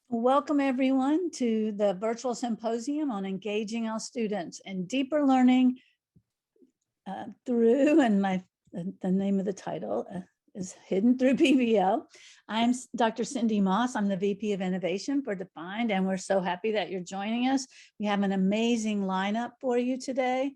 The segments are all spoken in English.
Welcome everyone to the virtual symposium on engaging our students in deeper learning through, and the name of the title is Hidden Through PBL. I'm Dr. Cindy Moss. I'm the VP of Innovation for Defined, and we're so happy that you're joining us. We have an amazing lineup for you today.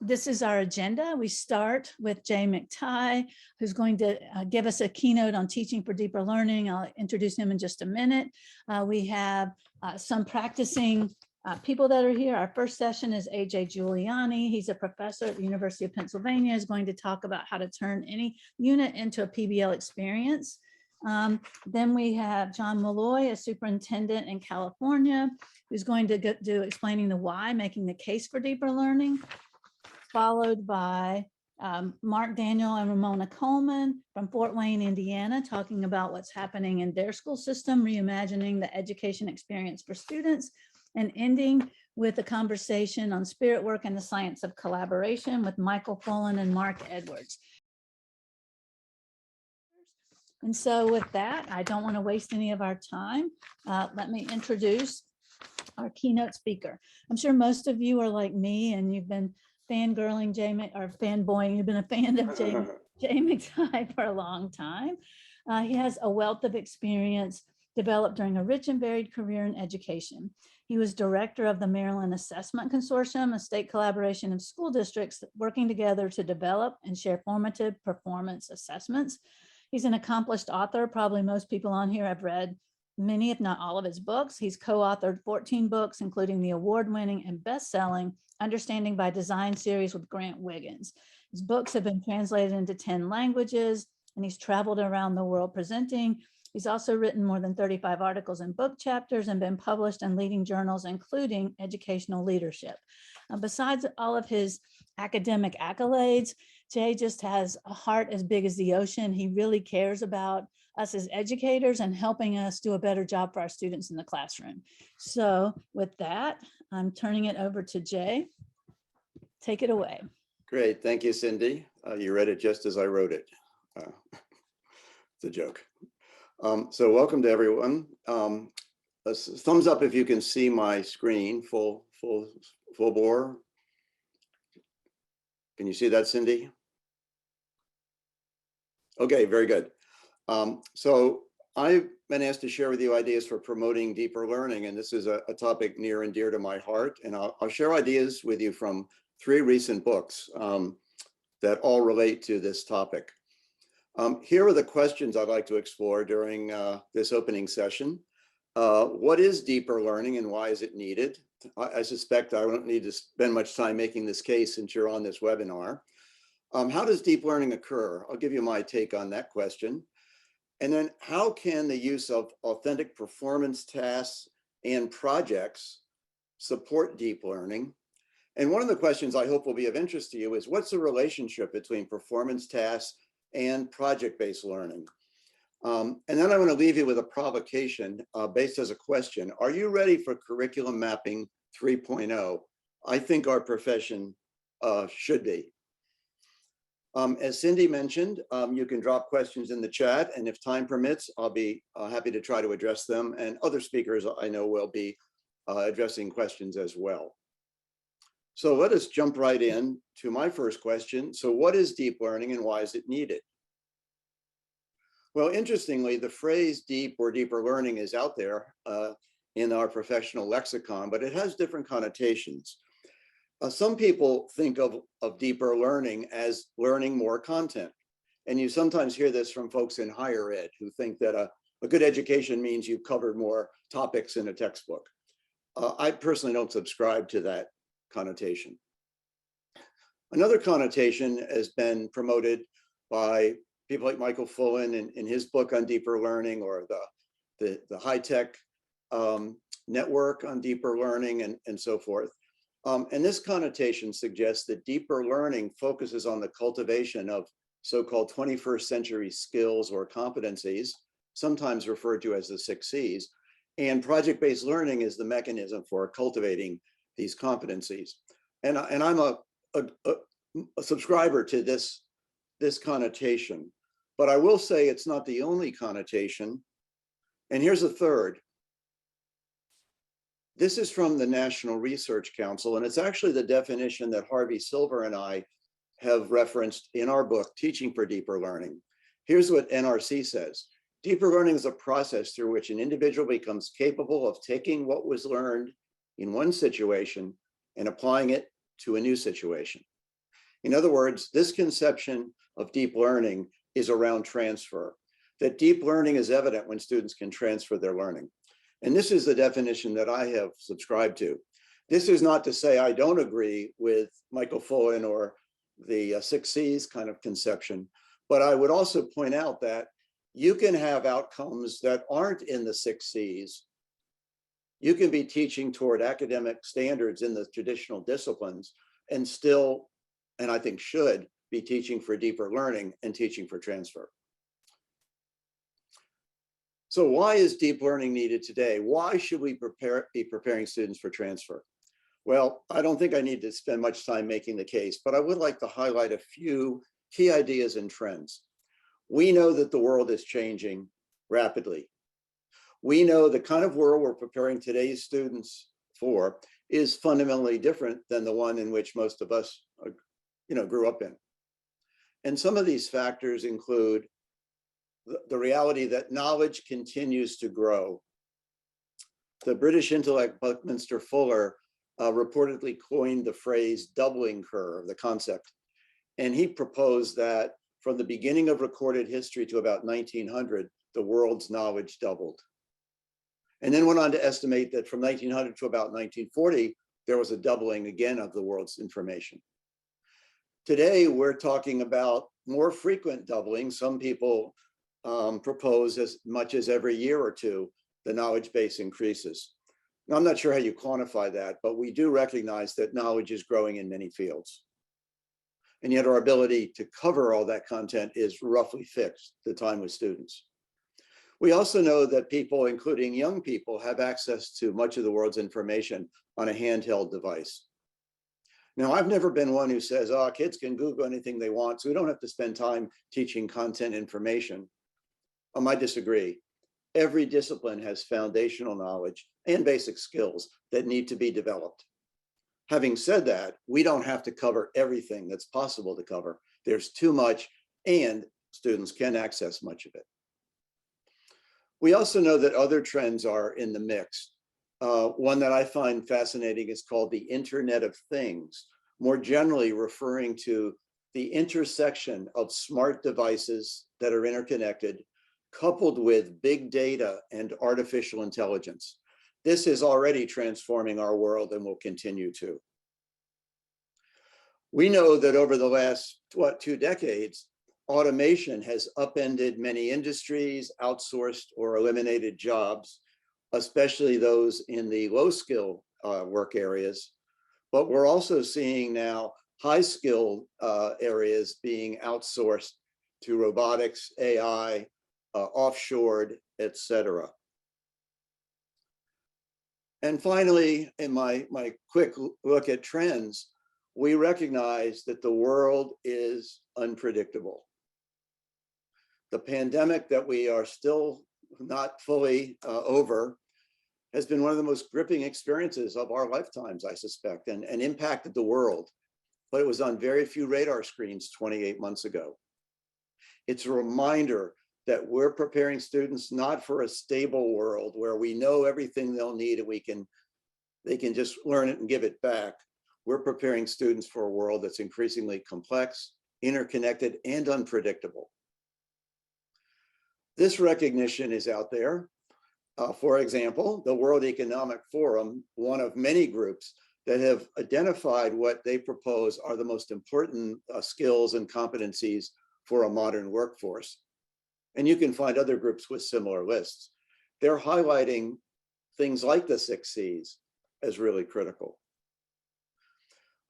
This is our agenda. We start with Jay McTighe, who's going to give us a keynote on teaching for deeper learning. I'll introduce him in just a minute. We have some practicing people that are here. Our first session is AJ Giuliani. He's a professor at the University of Pennsylvania. He's going to talk about how to turn any unit into a PBL experience. Then we have John Malloy, a superintendent in California, who's going to do explaining the why, making the case for deeper learning, followed by Mark Daniel and Ramona Coleman from Fort Wayne, Indiana, talking about what's happening in their school system, reimagining the education experience for students, and ending with a conversation on spirit work and the science of collaboration with Michael Fullen and Mark Edwards. And so with that, I don't want to waste any of our time. Let me introduce our keynote speaker. I'm sure most of you are like me and you've been fangirling or fanboying. You've been a fan of Jay McTighe for a long time. He has a wealth of experience developed during a rich and varied career in education. He was director of the Maryland Assessment Consortium, a state collaboration of school districts working together to develop and share formative performance assessments. He's an accomplished author. Probably most people on here have read many, if not all, of his books. He's co-authored 14 books, including the award-winning and best-selling Understanding by Design series with Grant Wiggins. His books have been translated into 10 languages, and he's traveled around the world presenting. He's also written more than 35 articles and book chapters and been published in leading journals, including Educational Leadership. Besides all of his academic accolades, Jay just has a heart as big as the ocean. He really cares about us as educators and helping us do a better job for our students in the classroom. So with that, I'm turning it over to Jay. Take it away. Great, thank you, Cindy. You read it just as I wrote it. It's a joke. So welcome to everyone. A thumbs up if you can see my screen full bore. Can you see that, Cindy? Okay, very good. So I've been asked to share with you ideas for promoting deeper learning, and this is a topic near and dear to my heart. And I'll share ideas with you from 3 recent books that all relate to this topic. Here are the questions I'd like to explore during this opening session. What is deeper learning and why is it needed? I suspect I don't need to spend much time making this case since you're on this webinar. How does deep learning occur? I'll give you my take on that question. And then how can the use of authentic performance tasks and projects support deep learning? And one of the questions I hope will be of interest to you is what's the relationship between performance tasks and project-based learning? And then I want to leave you with a provocation based as a question. Are you ready for curriculum mapping 3.0? I think our profession should be. As Cindy mentioned, you can drop questions in the chat, and if time permits, I'll be happy to try to address them, and other speakers I know will be addressing questions as well. So let us jump right in to my first question. So what is deep learning and why is it needed? Well, interestingly, the phrase deep or deeper learning is out there in our professional lexicon, but it has different connotations. Some people think of deeper learning as learning more content. And you sometimes hear this from folks in higher ed who think that a good education means you've covered more topics in a textbook. I personally don't subscribe to that connotation. Another connotation has been promoted by people like Michael Fullen in his book on deeper learning, or the high-tech network on deeper learning and so forth. And this connotation suggests that deeper learning focuses on the cultivation of so-called 21st century skills or competencies, sometimes referred to as the 6 C's, and project-based learning is the mechanism for cultivating these competencies. And I'm a subscriber to this connotation, but I will say it's not the only connotation, And here's a third. This is from the National Research Council, and it's actually the definition that Harvey Silver and I have referenced in our book, Teaching for Deeper Learning. Here's what NRC says. Deeper learning is a process through which an individual becomes capable of taking what was learned in one situation and applying it to a new situation. In other words, this conception of deep learning is around transfer, that deep learning is evident when students can transfer their learning. And this is the definition that I have subscribed to. This is not to say I don't agree with Michael Fullen or the 6 C's kind of conception, but I would also point out that you can have outcomes that aren't in the 6 C's. You can be teaching toward academic standards in the traditional disciplines and still, and I think should, be teaching for deeper learning and teaching for transfer. So why is deep learning needed today? Why should we be preparing students for transfer? Well, I don't think I need to spend much time making the case, but I would like to highlight a few key ideas and trends. We know that the world is changing rapidly. We know the kind of world we're preparing today's students for is fundamentally different than the one in which most of us, grew up in. And some of these factors include the reality that knowledge continues to grow. The British intellect Buckminster Fuller reportedly coined the phrase doubling curve, the concept. And he proposed that from the beginning of recorded history to about 1900, the world's knowledge doubled. And then went on to estimate that from 1900 to about 1940, there was a doubling again of the world's information. Today, we're talking about more frequent doubling. Some people propose as much as every year or two, the knowledge base increases. Now, I'm not sure how you quantify that, but we do recognize that knowledge is growing in many fields. And yet our ability to cover all that content is roughly fixed the time with students. We also know that people, including young people, have access to much of the world's information on a handheld device. Now, I've never been one who says, oh, kids can Google anything they want, so we don't have to spend time teaching content information. I disagree. Every discipline has foundational knowledge and basic skills that need to be developed. Having said that, we don't have to cover everything that's possible to cover. There's too much, and students can access much of it. We also know that other trends are in the mix. One that I find fascinating is called the Internet of Things, more generally referring to the intersection of smart devices that are interconnected, coupled with big data and artificial intelligence. This is already transforming our world and will continue to. We know that over the last, 2 decades, automation has upended many industries, outsourced or eliminated jobs, especially those in the low skill work areas. But we're also seeing now high skill areas being outsourced to robotics, AI, offshored, et cetera. And finally, in my quick look at trends, we recognize that the world is unpredictable. The pandemic that we are still not fully over has been one of the most gripping experiences of our lifetimes, I suspect, and impacted the world. But it was on very few radar screens 28 months ago. It's a reminder that we're preparing students not for a stable world where we know everything they'll need and they can just learn it and give it back. We're preparing students for a world that's increasingly complex, interconnected, and unpredictable. This recognition is out there. For example, the World Economic Forum, one of many groups that have identified what they propose are the most important skills and competencies for a modern workforce. And you can find other groups with similar lists. They're highlighting things like the 6 C's as really critical.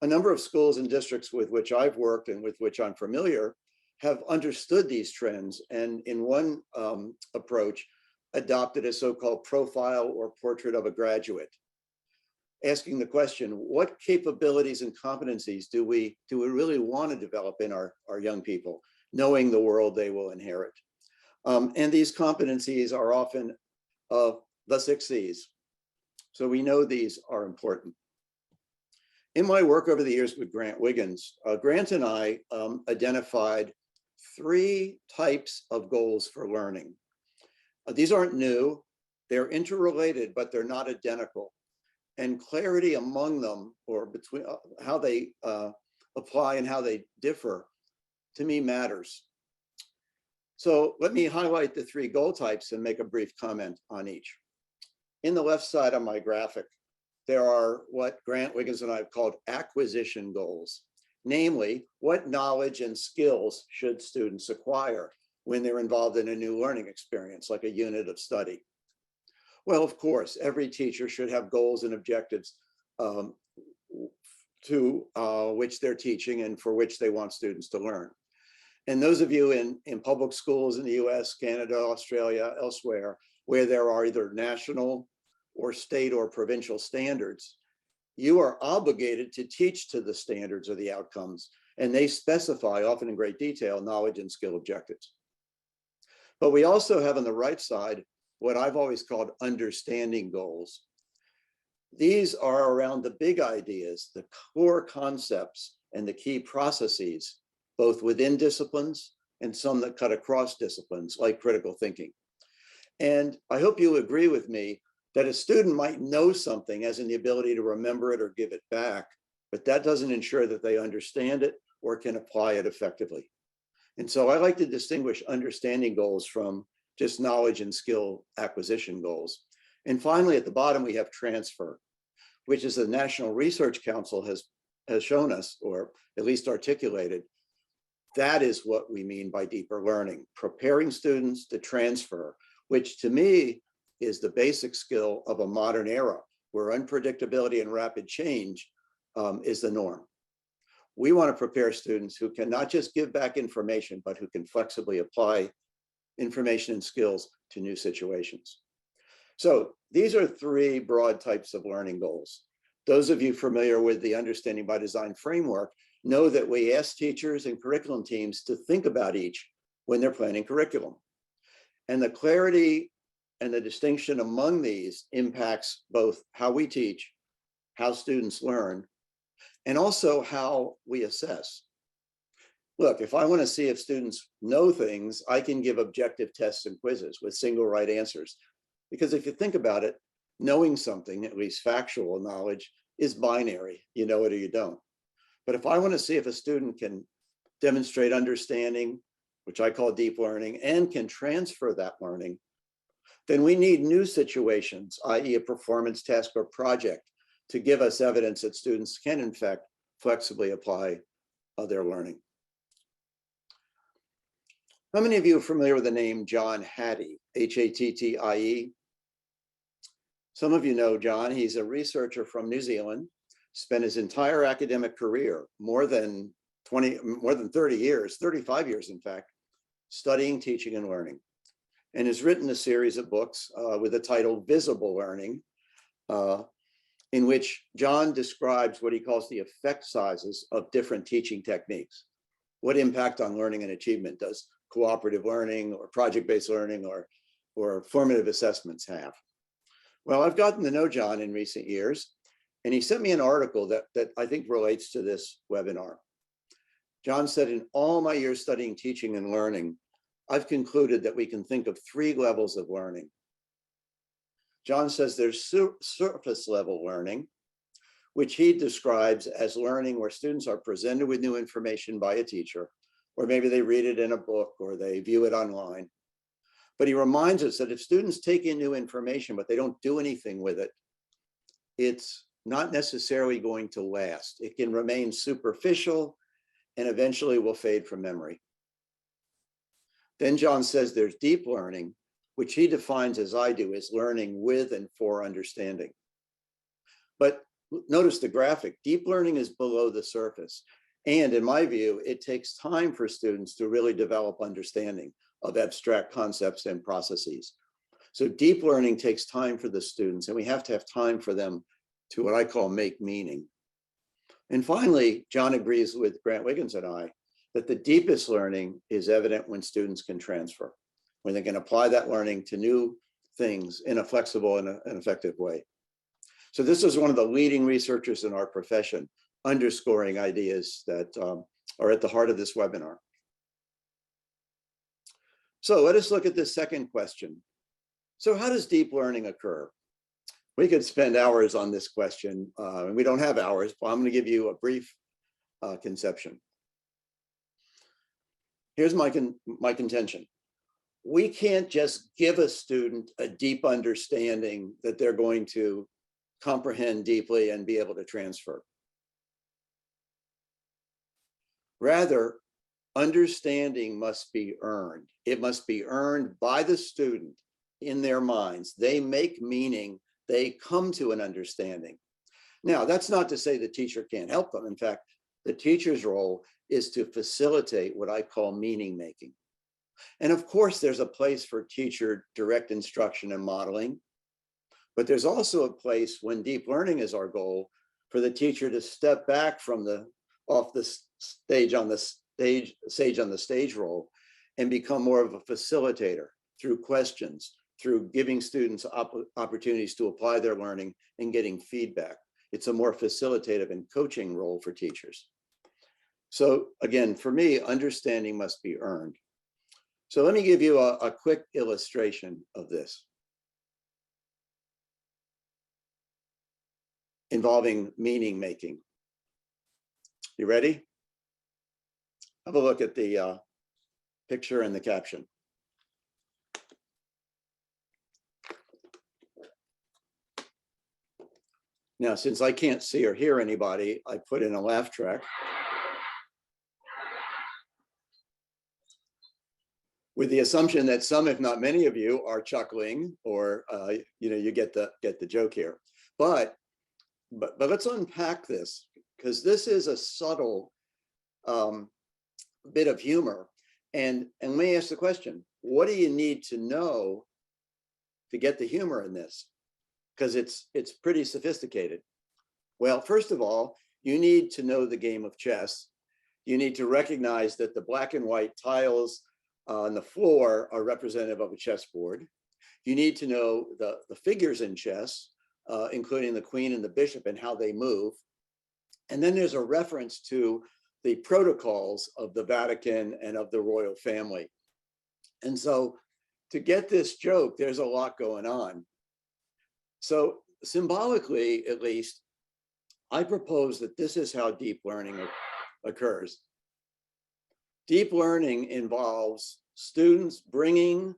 A number of schools and districts with which I've worked and with which I'm familiar have understood these trends, and in one approach, adopted a so-called profile or portrait of a graduate, asking the question, what capabilities and competencies do we really want to develop in our young people, knowing the world they will inherit? And these competencies are often of the 6 C's. So we know these are important. In my work over the years with Grant Wiggins, Grant and I identified 3 types of goals for learning. These aren't new, they're interrelated, but they're not identical. And clarity among them, or between how they apply and how they differ, to me matters. So let me highlight the 3 goal types and make a brief comment on each. In the left side of my graphic, there are what Grant Wiggins and I have called acquisition goals. Namely, what knowledge and skills should students acquire when they're involved in a new learning experience, like a unit of study? Well, of course, every teacher should have goals and objectives to which they're teaching and for which they want students to learn. And those of you in public schools in the US, Canada, Australia, elsewhere, where there are either national or state or provincial standards, you are obligated to teach to the standards or the outcomes, and they specify, often in great detail, knowledge and skill objectives. But we also have on the right side what I've always called understanding goals. These are around the big ideas, the core concepts, and the key processes, both within disciplines and some that cut across disciplines, like critical thinking. And I hope you agree with me that a student might know something, as in the ability to remember it or give it back, but that doesn't ensure that they understand it or can apply it effectively. And so I like to distinguish understanding goals from just knowledge and skill acquisition goals. And finally, at the bottom, we have transfer, which is the National Research Council has shown us, or at least articulated. That is what we mean by deeper learning, preparing students to transfer, which to me is the basic skill of a modern era where unpredictability and rapid change is the norm. We want to prepare students who can not just give back information, but who can flexibly apply information and skills to new situations. So these are 3 broad types of learning goals. Those of you familiar with the Understanding by Design framework know that we ask teachers and curriculum teams to think about each when they're planning curriculum. And the clarity and the distinction among these impacts both how we teach, how students learn, and also how we assess. Look, if I want to see if students know things, I can give objective tests and quizzes with single right answers. Because if you think about it, knowing something, at least factual knowledge, is binary. You know it or you don't. But if I want to see if a student can demonstrate understanding, which I call deep learning, and can transfer that learning, then we need new situations, i.e. a performance task or project, to give us evidence that students can, in fact, flexibly apply their learning. How many of you are familiar with the name John Hattie, Hattie? Some of you know John. He's a researcher from New Zealand, spent his entire academic career, more than 30 years, 35 years, in fact, studying, teaching, and learning, and has written a series of books with the title Visible Learning, in which John describes what he calls the effect sizes of different teaching techniques. What impact on learning and achievement does cooperative learning or project-based learning or formative assessments have? Well, I've gotten to know John in recent years, and he sent me an article that I think relates to this webinar. John said, in all my years studying teaching and learning, I've concluded that we can think of 3 levels of learning. John says there's surface level learning, which he describes as learning where students are presented with new information by a teacher, or maybe they read it in a book or they view it online. But he reminds us that if students take in new information, but they don't do anything with it, it's not necessarily going to last. It can remain superficial and eventually will fade from memory. Then John says there's deep learning, which he defines as I do, as learning with and for understanding. But notice the graphic, deep learning is below the surface. And in my view, it takes time for students to really develop understanding of abstract concepts and processes. So deep learning takes time for the students, and we have to have time for them to what I call make meaning. And finally, John agrees with Grant Wiggins and I that the deepest learning is evident when students can transfer, when they can apply that learning to new things in a flexible and an effective way. So this is one of the leading researchers in our profession, underscoring ideas that are at the heart of this webinar. So let us look at this second question. So how does deep learning occur? We could spend hours on this question, and we don't have hours, but I'm going to give you a brief conception. Here's my contention. We can't just give a student a deep understanding that they're going to comprehend deeply and be able to transfer. Rather, understanding must be earned. It must be earned by the student in their minds. They make meaning, they come to an understanding. Now, that's not to say the teacher can't help them. In fact, the teacher's role is to facilitate what I call meaning making. And of course, there's a place for teacher direct instruction and modeling, but there's also a place when deep learning is our goal for the teacher to step back from off the stage on the stage role and become more of a facilitator through questions, through giving students opportunities to apply their learning and getting feedback. It's a more facilitative and coaching role for teachers. So again, for me, understanding must be earned. So let me give you a quick illustration of this involving meaning making. You ready? Have a look at the picture and the caption. Now, since I can't see or hear anybody, I put in a laugh track with the assumption that some, if not many of you, are chuckling or you get the joke here. But let's unpack this, because this is a subtle bit of humor. And let me ask the question, what do you need to know to get the humor in this? Because it's pretty sophisticated. Well, first of all, you need to know the game of chess. You need to recognize that the black and white tiles on the floor are representative of a chessboard. You need to know the figures in chess, including the queen and the bishop and how they move. And then there's a reference to the protocols of the Vatican and of the royal family. And so to get this joke, there's a lot going on. So symbolically, at least, I propose that this is how deep learning occurs. Deep learning involves students bringing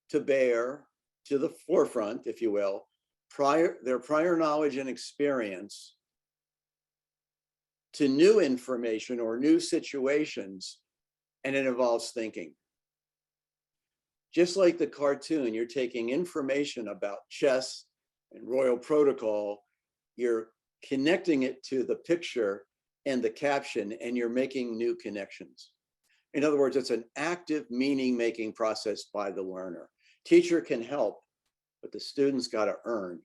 to bear, to the forefront, if you will, their prior knowledge and experience to new information or new situations, and it involves thinking. Just like the cartoon, you're taking information about chess and royal protocol, you're connecting it to the picture and the caption, and you're making new connections. In other words, it's an active meaning-making process by the learner. Teacher can help, but the student's got to earn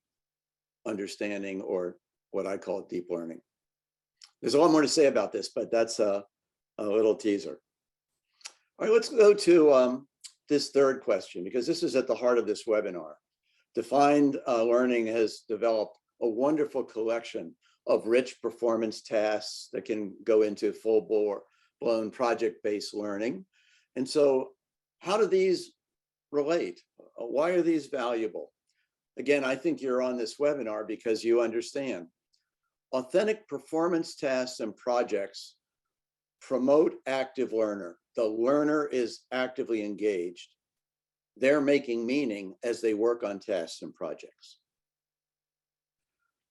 understanding, or what I call deep learning. There's a lot more to say about this, but that's a little teaser. All right, let's go to this third question, because this is at the heart of this webinar. Defined Learning has developed a wonderful collection of rich performance tasks that can go into full-blown project-based learning. And so how do these relate? Why are these valuable? Again, I think you're on this webinar because you understand. Authentic performance tasks and projects promote active learner. The learner is actively engaged. They're making meaning as they work on tasks and projects.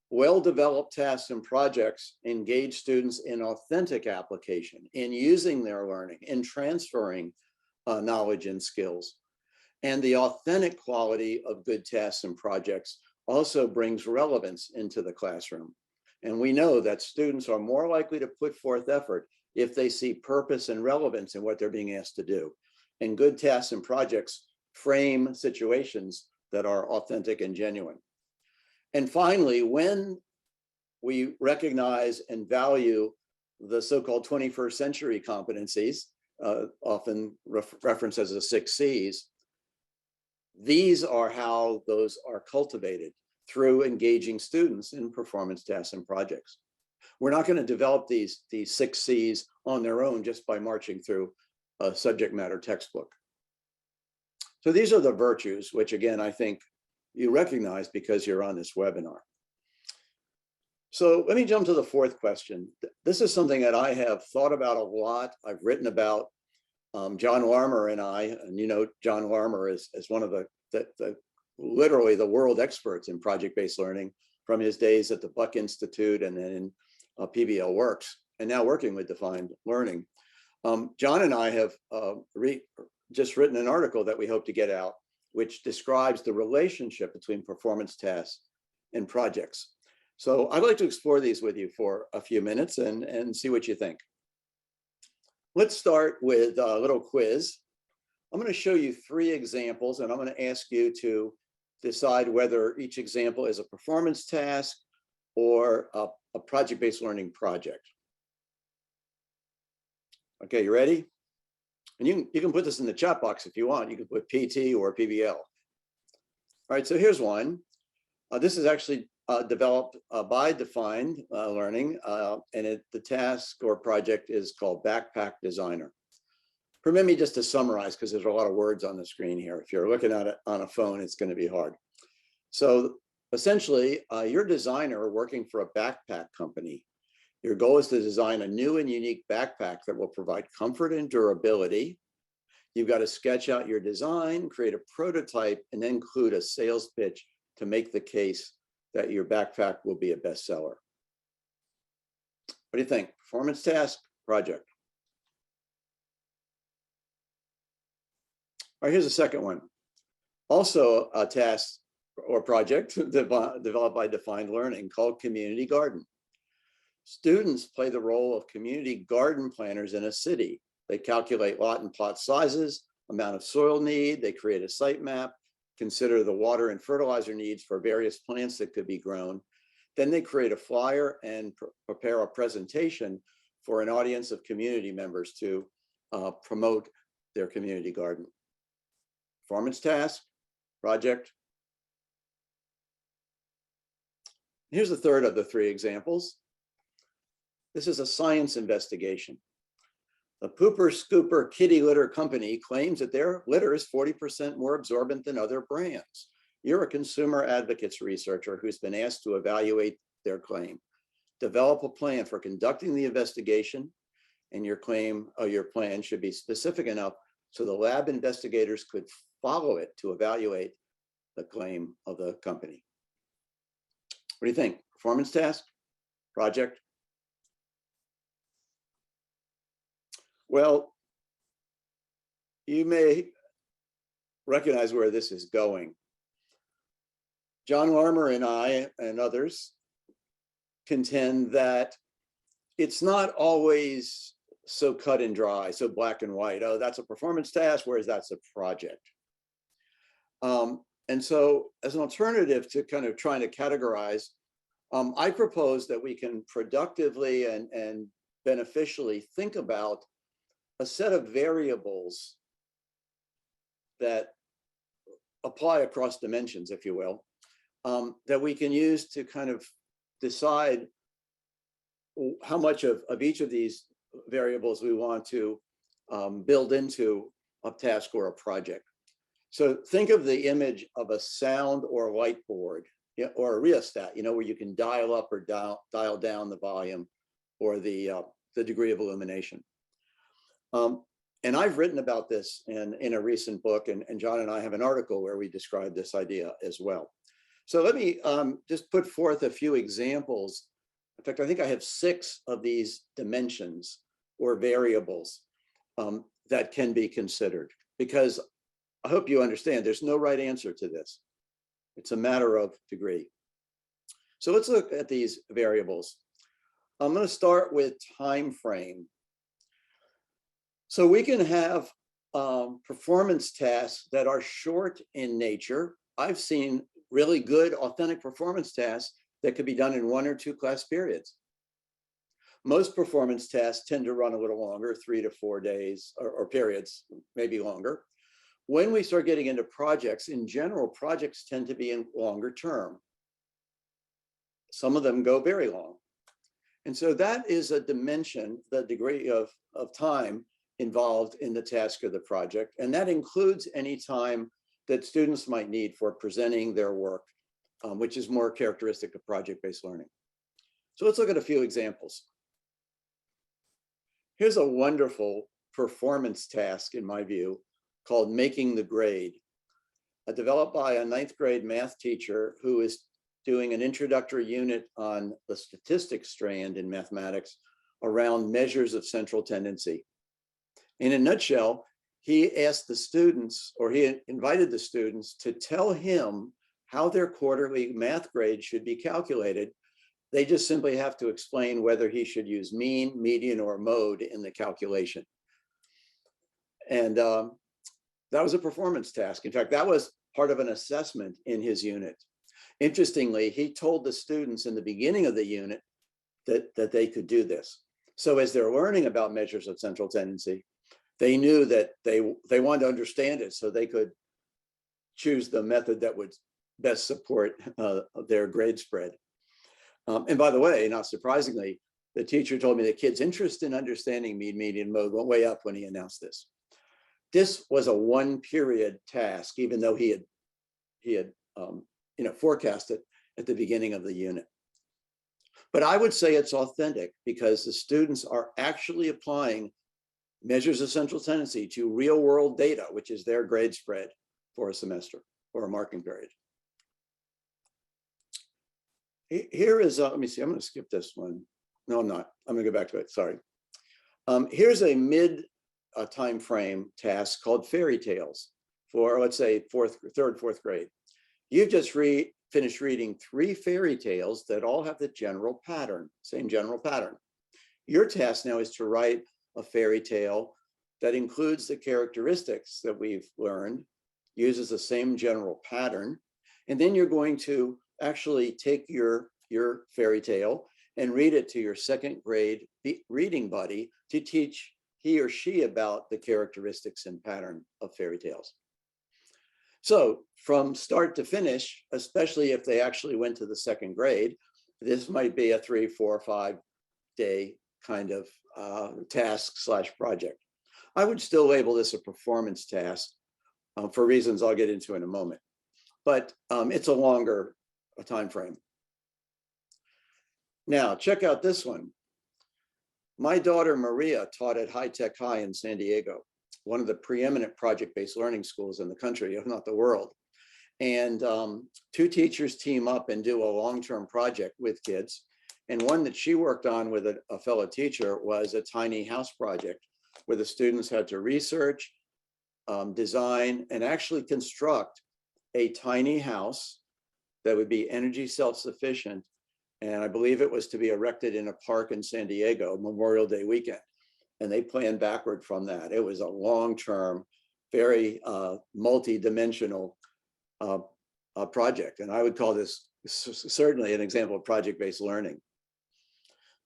Well-developed tasks and projects engage students in authentic application, in using their learning, in transferring knowledge and skills. And the authentic quality of good tasks and projects also brings relevance into the classroom. And we know that students are more likely to put forth effort if they see purpose and relevance in what they're being asked to do. And good tasks and projects frame situations that are authentic and genuine. And finally, when we recognize and value the so-called 21st century competencies, often referenced as the 6 C's, these are how those are cultivated through engaging students in performance tasks and projects. We're not going to develop these 6 C's on their own just by marching through a subject matter textbook. So these are the virtues, which again, I think you recognize because you're on this webinar. So let me jump to the 4th question. This is something that I have thought about a lot. I've written about. John Larmer and I, and you know, John Larmer is one of the literally the world experts in project-based learning from his days at the Buck Institute and then in PBL Works, and now working with defined learning. John and I have just written an article that we hope to get out, which describes the relationship between performance tasks and projects. So I'd like to explore these with you for a few minutes and see what you think. Let's start with a little quiz. I'm going to show you 3 examples, and I'm going to ask you to decide whether each example is a performance task or a project-based learning project. Okay, you ready? And you can put this in the chat box if you want. You can put PT or PBL. All right, so here's one. This is actually developed by Defined Learning, and the task or project is called Backpack Designer. Permit me just to summarize, because there's a lot of words on the screen here. If you're looking at it on a phone, it's going to be hard. So essentially, you're a designer working for a backpack company. Your goal is to design a new and unique backpack that will provide comfort and durability. You've got to sketch out your design, create a prototype, and then include a sales pitch to make the case that your backpack will be a bestseller. What do you think? Performance task, project? All right, here's a second one. Also a task or project developed by Defined Learning called Community Garden. Students play the role of community garden planners in a city. They calculate lot and plot sizes, amount of soil need, they create a site map, consider the water and fertilizer needs for various plants that could be grown. Then they create a flyer and prepare a presentation for an audience of community members to promote their community garden. Performance task, project. Here's the third of the 3 examples. This is a science investigation. The Pooper Scooper Kitty Litter Company claims that their litter is 40% more absorbent than other brands. You're a consumer advocates researcher who's been asked to evaluate their claim. Develop a plan for conducting the investigation, and your plan should be specific enough so the lab investigators could follow it to evaluate the claim of the company. What do you think? Performance task? Project? Well, you may recognize where this is going. John Larmer and I and others contend that it's not always so cut and dry, so black and white. Oh, that's a performance task, whereas that's a project. And so as an alternative to kind of trying to categorize, I propose that we can productively and beneficially think about a set of variables that apply across dimensions, if you will, that we can use to kind of decide how much of each of these variables we want to build into a task or a project. So think of the image of a sound or light board, or a rheostat, where you can dial up or dial down the volume or the degree of illumination. And I've written about this in a recent book, and John and I have an article where we describe this idea as well. So let me just put forth a few examples. In fact, I think I have 6 of these dimensions or variables that can be considered, because I hope you understand there's no right answer to this. It's a matter of degree. So let's look at these variables. I'm going to start with time frame. So we can have performance tasks that are short in nature. I've seen really good, authentic performance tasks that could be done in 1 or 2 class periods. Most performance tasks tend to run a little longer, 3 to 4 days or periods, maybe longer. when we start getting into projects, in general, projects tend to be in longer term. Some of them go very long. And so that is a dimension, the degree of time involved in the task of the project. And that includes any time that students might need for presenting their work, which is more characteristic of project-based learning. So let's look at a few examples. Here's a wonderful performance task, in my view, called Making the Grade, developed by a 9th grade math teacher who is doing an introductory unit on the statistics strand in mathematics around measures of central tendency. In a nutshell, he asked the students, or he invited the students to tell him how their quarterly math grade should be calculated. They just simply have to explain whether he should use mean, median, or mode in the calculation. And that was a performance task. In fact, that was part of an assessment in his unit. Interestingly, he told the students in the beginning of the unit that they could do this. So as they're learning about measures of central tendency, they knew that they wanted to understand it so they could choose the method that would best support their grade spread. And by the way, not surprisingly, the teacher told me the kids' interest in understanding mean, median, mode went way up when he announced this. This was a one-period task, even though he had forecasted at the beginning of the unit. But I would say it's authentic because the students are actually applying measures of central tendency to real-world data, which is their grade spread for a semester or a marking period. Here is, let me see, I'm going to skip this one. No, I'm not. I'm going to go back to it. Sorry. Here's a mid time frame task called fairy tales for, let's say, third, fourth grade. You've just finished reading 3 fairy tales that all have the general pattern, same general pattern. Your task now is to write a fairy tale that includes the characteristics that we've learned, uses the same general pattern, and then you're going to actually take your fairy tale and read it to your 2nd grade reading buddy to teach he or she about the characteristics and pattern of fairy tales. So from start to finish, especially if they actually went to the 2nd grade, this might be a 3, 4, 5 day kind of task/project. I would still label this a performance task for reasons I'll get into in a moment, but it's a longer time frame. Now, check out this one. My daughter Maria taught at High Tech High in San Diego, one of the preeminent project-based learning schools in the country, if not the world. And 2 teachers team up and do a long-term project with kids. And one that she worked on with a fellow teacher was a tiny house project where the students had to research, design, and actually construct a tiny house that would be energy self-sufficient. And I believe it was to be erected in a park in San Diego, Memorial Day weekend. And they planned backward from that. It was a long-term, very multi-dimensional project. And I would call this certainly an example of project-based learning.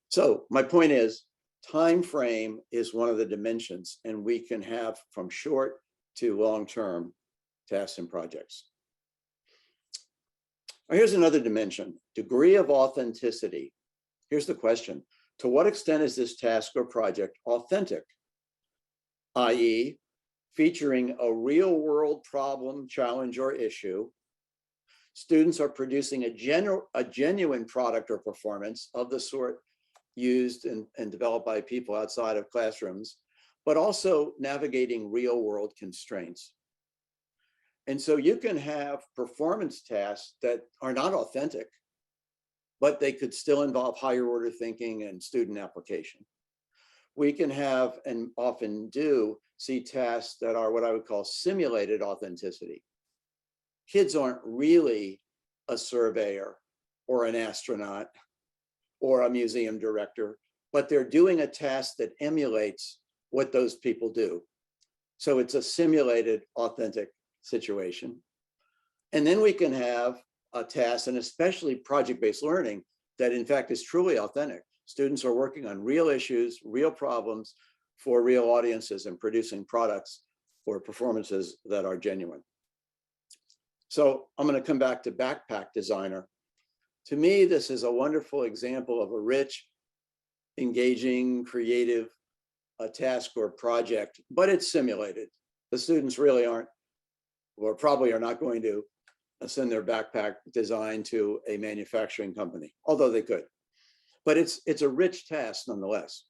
So my point is, time frame is one of the dimensions, and we can have from short to long-term tasks and projects. Here's another dimension, degree of authenticity. Here's the question. To what extent is this task or project authentic? i.e., featuring a real world problem, challenge, or issue. Students are producing a genuine product or performance of the sort used and developed by people outside of classrooms, but also navigating real world constraints. And so you can have performance tasks that are not authentic, but they could still involve higher order thinking and student application. We can have, and often do, see tasks that are what I would call simulated authenticity. Kids aren't really a surveyor or an astronaut or a museum director, but they're doing a task that emulates what those people do. So it's a simulated authentic situation. And then we can have a task, and especially project-based learning, that in fact is truly authentic. Students are working on real issues, real problems for real audiences and producing products or performances that are genuine. So I'm going to come back to backpack designer. To me, this is a wonderful example of a rich, engaging, creative task or project, but it's simulated. The students really aren't, or probably are not going to send their backpack design to a manufacturing company, although they could. But it's a rich task nonetheless.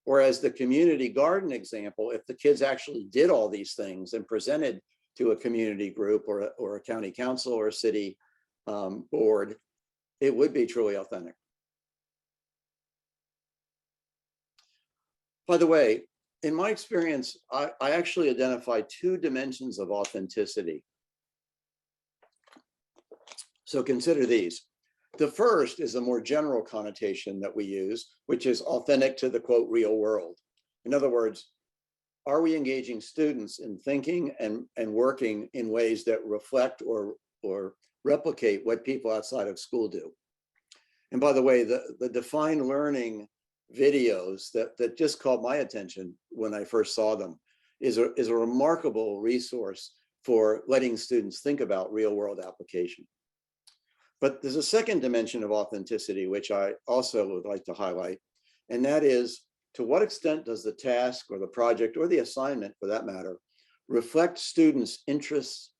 Whereas the community garden example, if the kids actually did all these things and presented to a community group or a county council or a city board, it would be truly authentic. By the way, in my experience, I actually identify two dimensions of authenticity. So consider these. The first is a more general connotation that we use, which is authentic to the quote real world. In other words, are we engaging students in thinking and working in ways that reflect or replicate what people outside of school do? And by the way, the defined learning videos that just caught my attention when I first saw them is a remarkable resource for letting students think about real world application. But there's a second dimension of authenticity, which I also would like to highlight, and that is, to what extent does the task or the project or the assignment, for that matter, reflect students' interests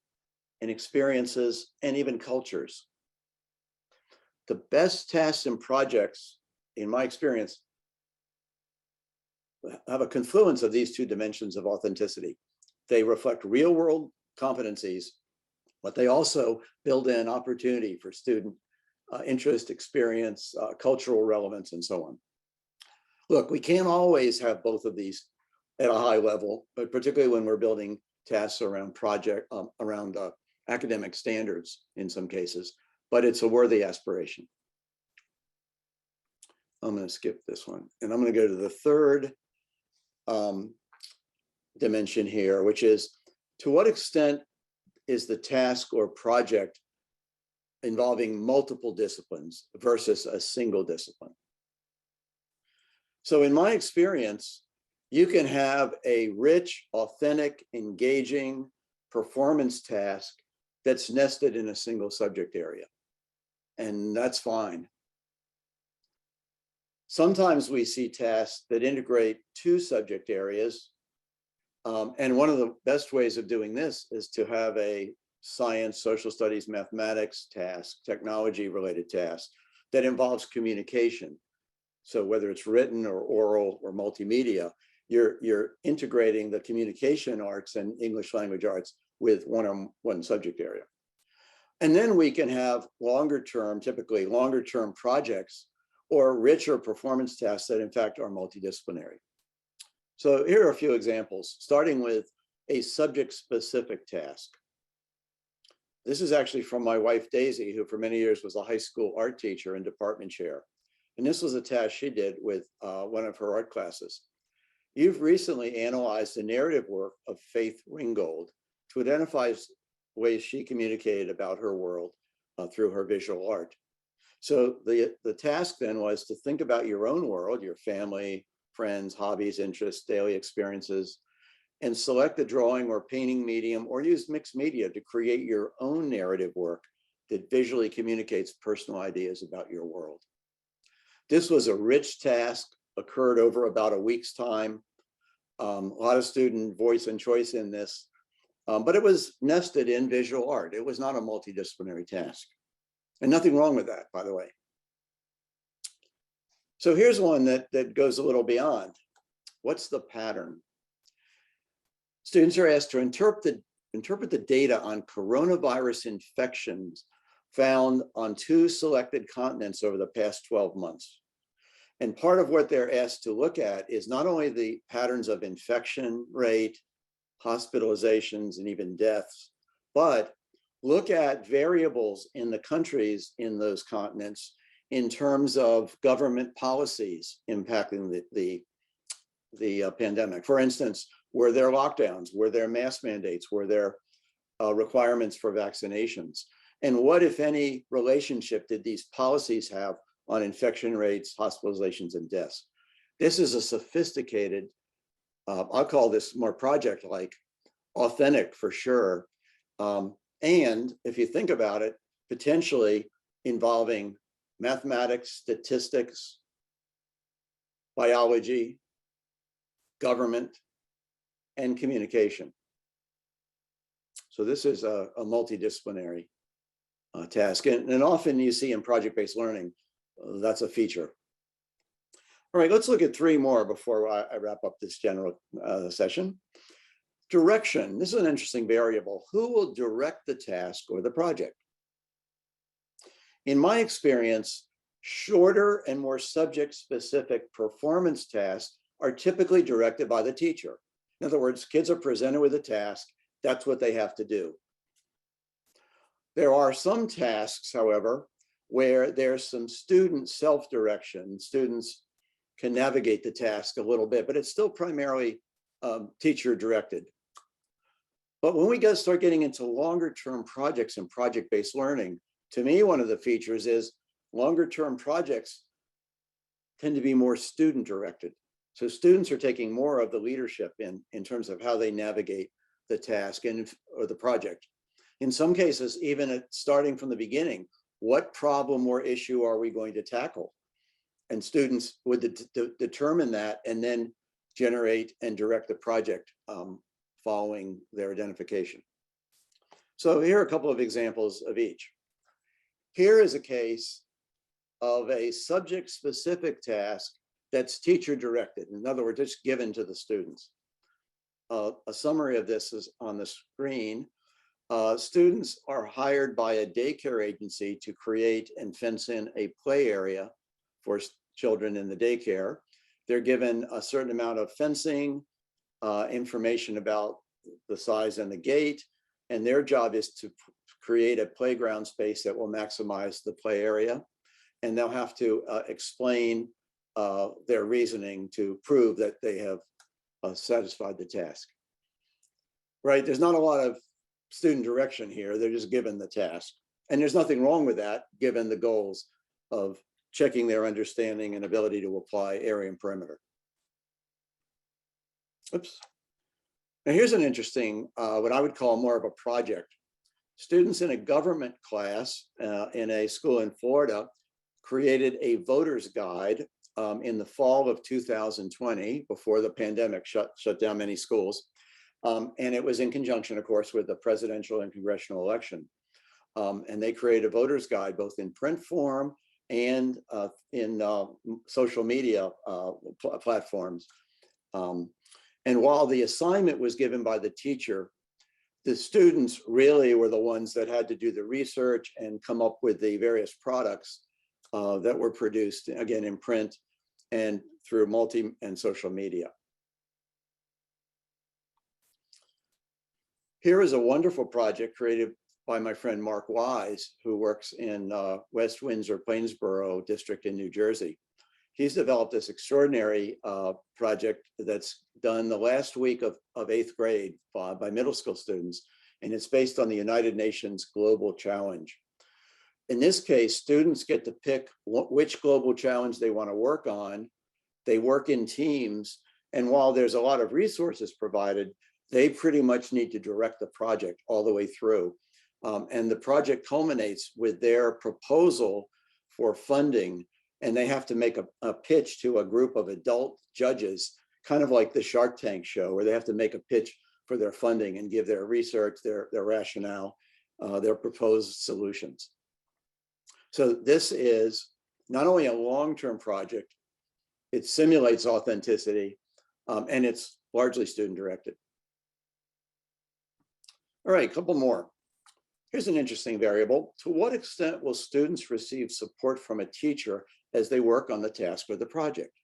and experiences and even cultures? The best tasks and projects, in my experience, have a confluence of these two dimensions of authenticity. They reflect real world competencies, but they also build in opportunity for student interest, experience, cultural relevance, and so on. Look, we can't always have both of these at a high level, but particularly when we're building tasks around academic standards in some cases, but it's a worthy aspiration. I'm going to skip this one, and I'm going to go to the third dimension here, which is, to what extent is the task or project involving multiple disciplines versus a single discipline? So in my experience, you can have a rich, authentic, engaging performance task that's nested in a single subject area, and that's fine. Sometimes we see tasks that integrate two subject areas, and one of the best ways of doing this is to have a science, social studies, mathematics task, technology-related task that involves communication. So whether it's written or oral or multimedia, you're integrating the communication arts and English language arts with one subject area. And then we can have longer term, typically longer term projects or richer performance tasks that in fact are multidisciplinary. So here are a few examples, starting with a subject-specific task. This is actually from my wife, Daisy, who for many years was a high school art teacher and department chair. And this was a task she did with one of her art classes. You've recently analyzed the narrative work of Faith Ringgold to identify ways she communicated about her world through her visual art. So the task then was to think about your own world, your family, friends, hobbies, interests, daily experiences, and select a drawing or painting medium or use mixed media to create your own narrative work that visually communicates personal ideas about your world. This was a rich task, occurred over about a week's time. A lot of student voice and choice in this, but it was nested in visual art. It was not a multidisciplinary task. And nothing wrong with that, by the way. So here's one that goes a little beyond. What's the pattern? Students are asked to interpret the data on coronavirus infections found on 2 selected continents over the past 12 months. And part of what they're asked to look at is not only the patterns of infection rate, hospitalizations, and even deaths, but look at variables in the countries in those continents in terms of government policies impacting the pandemic. For instance, were there lockdowns? Were there mask mandates? Were there requirements for vaccinations? And what, if any, relationship did these policies have on infection rates, hospitalizations, and deaths? This is a sophisticated I'll call this more project-like, authentic for sure. And if you think about it, potentially involving mathematics, statistics, biology, government, and communication. So this is a multidisciplinary task. And often you see in project-based learning, that's a feature. All right, let's look at three more before I wrap up this general session. Direction, this is an interesting variable. Who will direct the task or the project? In my experience, shorter and more subject-specific performance tasks are typically directed by the teacher. In other words, kids are presented with a task, that's what they have to do. There are some tasks, however, where there's some student self-direction. Students can navigate the task a little bit, but it's still primarily teacher-directed. But when we start getting into longer-term projects and project-based learning, to me, one of the features is longer-term projects tend to be more student-directed. So students are taking more of the leadership in terms of how they navigate the task or the project. In some cases, even starting from the beginning, what problem or issue are we going to tackle? And students would determine that and then generate and direct the project following their identification. So here are a couple of examples of each. Here is a case of a subject-specific task that's teacher-directed. In other words, it's given to the students. A summary of this is on the screen. Students are hired by a daycare agency to create and fence in a play area for children in the daycare. They're given a certain amount of fencing, information about the size and the gate, and their job is to create a playground space that will maximize the play area. And they'll have to explain their reasoning to prove that they have satisfied the task. Right, there's not a lot of student direction here, they're just given the task. And there's nothing wrong with that, given the goals of checking their understanding and ability to apply area and perimeter. Oops. Now here's an interesting, what I would call more of a project. Students in a government class in a school in Florida created a voter's guide in the fall of 2020, before the pandemic shut down many schools. And it was in conjunction, of course, with the presidential and congressional election. And they created a voter's guide, both in print form and in social media platforms. And while the assignment was given by the teacher, the students really were the ones that had to do the research and come up with the various products that were produced, again, in print and through multi and social media. Here is a wonderful project created by my friend Mark Wise, who works in West Windsor, Plainsboro district in New Jersey. He's developed this extraordinary project that's done the last week of 8th grade by middle school students, and it's based on the United Nations Global Challenge. In this case, students get to pick which global challenge they want to work on. They work in teams, and while there's a lot of resources provided, they pretty much need to direct the project all the way through. And the project culminates with their proposal for funding, and they have to make a pitch to a group of adult judges, kind of like the Shark Tank show, where they have to make a pitch for their funding and give their research, their rationale, their proposed solutions. So this is not only a long-term project, it simulates authenticity, and it's largely student-directed. All right, a couple more. Here's an interesting variable. To what extent will students receive support from a teacher as they work on the task or the project?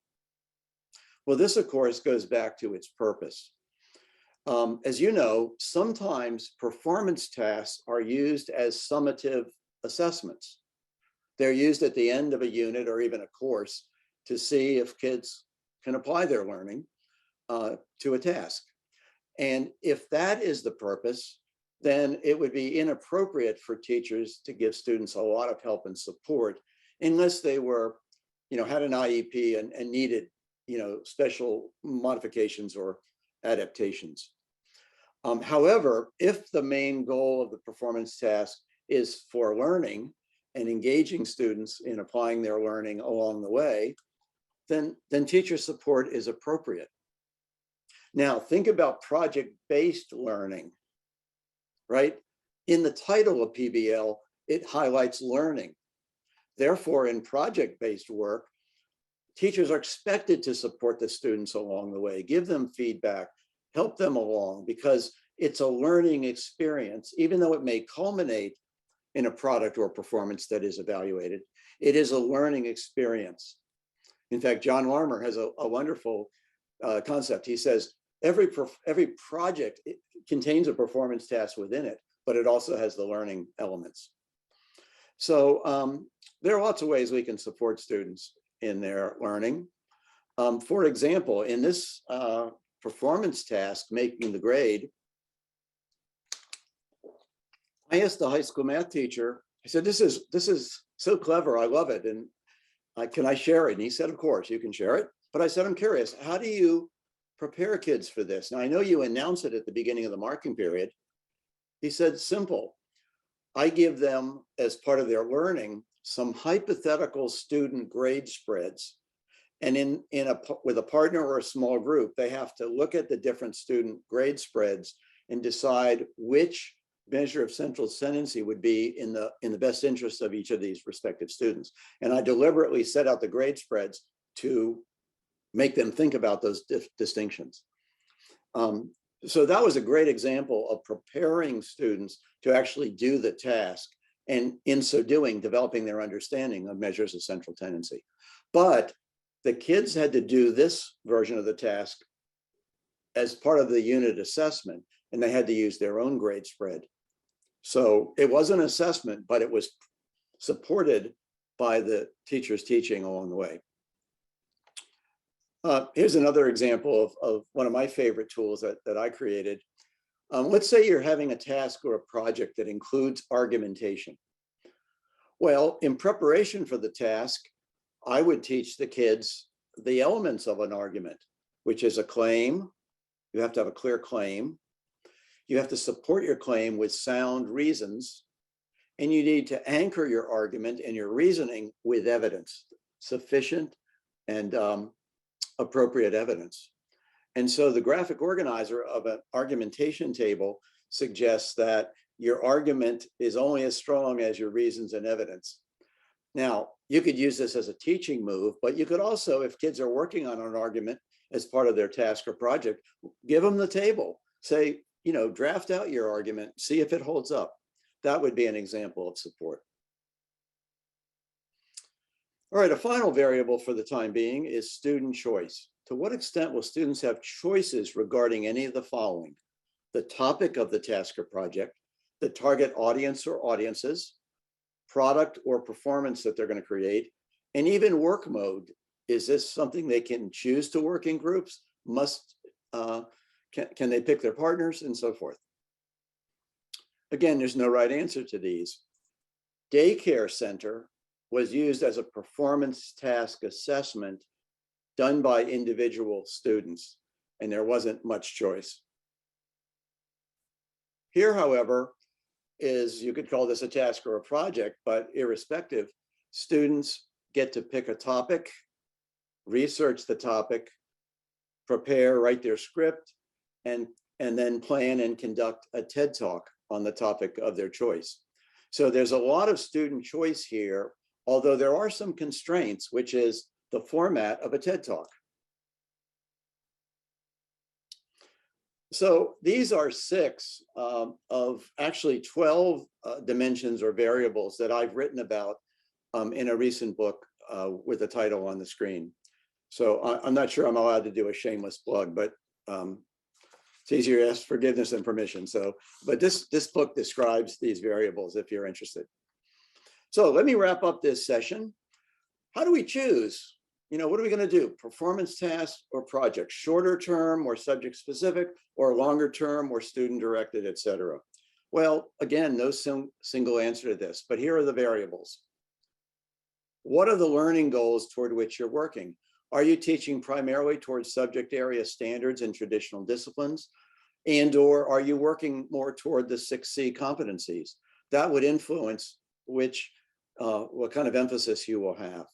Well, this, of course, goes back to its purpose. As you know, sometimes performance tasks are used as summative assessments. They're used at the end of a unit or even a course to see if kids can apply their learning to a task. And if that is the purpose, then it would be inappropriate for teachers to give students a lot of help and support unless they were, had an IEP and needed special modifications or adaptations. However, if the main goal of the performance task is for learning and engaging students in applying their learning along the way, then teacher support is appropriate. Now, think about project-based learning, right? In the title of PBL, it highlights learning. Therefore, in project-based work, teachers are expected to support the students along the way, give them feedback, help them along, because it's a learning experience. Even though it may culminate in a product or performance that is evaluated, it is a learning experience. In fact, John Larmer has a wonderful concept. He says, every project contains a performance task within it, but it also has the learning elements. So there are lots of ways we can support students in their learning. For example, in this performance task, making the grade, I asked the high school math teacher, I said, this is so clever, I love it. And can I share it? And he said, of course, you can share it. But I said, I'm curious, how do you prepare kids for this? Now, I know you announce it at the beginning of the marking period. He said, simple. I give them, as part of their learning, some hypothetical student grade spreads. And with a partner or a small group, they have to look at the different student grade spreads and decide which measure of central tendency would be in the best interest of each of these respective students. And I deliberately set out the grade spreads to make them think about those distinctions. So that was a great example of preparing students to actually do the task, and in so doing, developing their understanding of measures of central tendency. But the kids had to do this version of the task as part of the unit assessment, and they had to use their own grade spread. So it was an assessment, but it was supported by the teachers teaching along the way. Here's another example of one of my favorite tools that I created. Let's say you're having a task or a project that includes argumentation. Well, in preparation for the task, I would teach the kids the elements of an argument, which is a claim. You have to have a clear claim. You have to support your claim with sound reasons, and you need to anchor your argument and your reasoning with evidence, sufficient and appropriate evidence. And so the graphic organizer of an argumentation table suggests that your argument is only as strong as your reasons and evidence. Now, you could use this as a teaching move, but you could also, if kids are working on an argument as part of their task or project, give them the table. Say, draft out your argument, see if it holds up. That would be an example of support. All right, a final variable for the time being is student choice. To what extent will students have choices regarding any of the following? The topic of the task or project, the target audience or audiences, product or performance that they're going to create, and even work mode. Is this something they can choose to work in groups? Can they pick their partners, and so forth? Again, there's no right answer to these. Daycare center was used as a performance task assessment done by individual students, and there wasn't much choice. Here, however, you could call this a task or a project, but irrespective, students get to pick a topic, research the topic, prepare, write their script, and then plan and conduct a TED Talk on the topic of their choice. So there's a lot of student choice here, although there are some constraints, which is the format of a TED Talk. So these are 6 of actually 12 dimensions or variables that I've written about in a recent book with the title on the screen. So I'm not sure I'm allowed to do a shameless plug, but it's easier to ask forgiveness and permission. So, but this book describes these variables if you're interested. So let me wrap up this session. How do we choose? What are we going to do? Performance task or project? Shorter term or subject specific, or longer term or student directed, etc. Well, again, no single answer to this, but here are the variables. What are the learning goals toward which you're working? Are you teaching primarily towards subject area standards and traditional disciplines? And/or are you working more toward the 6C competencies? That would influence what kind of emphasis you will have.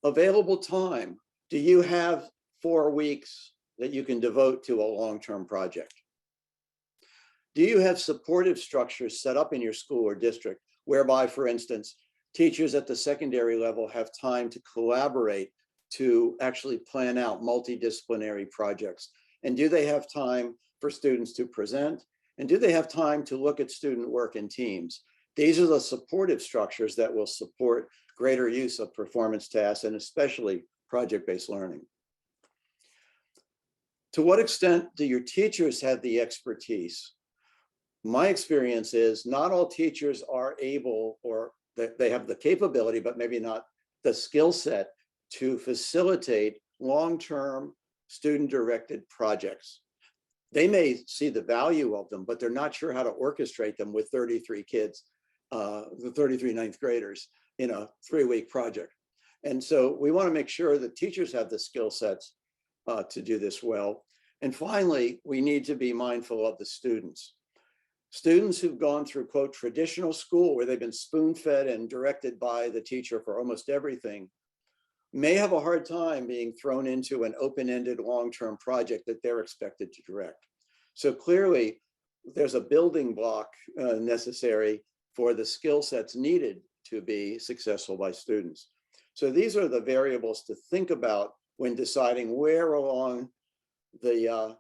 Available time. Do you have 4 weeks that you can devote to a long-term project? Do you have supportive structures set up in your school or district whereby, for instance, teachers at the secondary level have time to collaborate to actually plan out multidisciplinary projects? And do they have time for students to present? And do they have time to look at student work in teams? These are the supportive structures that will support greater use of performance tasks and especially project-based learning. To what extent do your teachers have the expertise? My experience is not all teachers are able, or they have the capability, but maybe not the skill set to facilitate long-term student-directed projects. They may see the value of them, but they're not sure how to orchestrate them with 33 kids, the 33 ninth graders in a 3-week project. And so we want to make sure that teachers have the skill sets to do this well. And finally, we need to be mindful of the students. Students who've gone through, quote, traditional school where they've been spoon-fed and directed by the teacher for almost everything may have a hard time being thrown into an open-ended long-term project that they're expected to direct. So clearly, there's a building block necessary for the skill sets needed to be successful by students. So these are the variables to think about when deciding where along the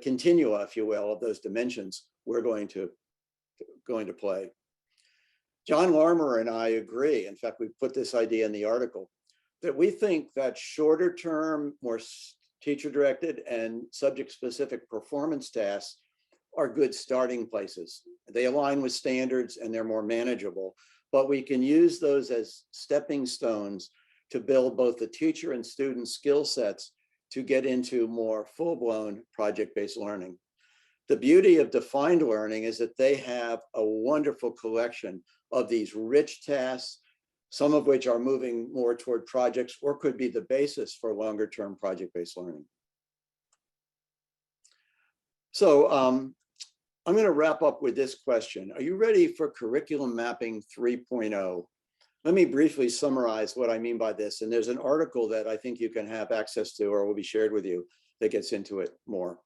continua, if you will, of those dimensions we're going to play. John Larmer and I agree, in fact, we put this idea in the article, that we think that shorter term, more teacher-directed and subject-specific performance tasks are good starting places. They align with standards and they're more manageable, but we can use those as stepping stones to build both the teacher and student skill sets to get into more full-blown project-based learning. The beauty of defined learning is that they have a wonderful collection of these rich tasks, some of which are moving more toward projects or could be the basis for longer-term project-based learning. So I'm going to wrap up with this question. Are you ready for curriculum mapping 3.0? Let me briefly summarize what I mean by this. And there's an article that I think you can have access to or will be shared with you that gets into it more.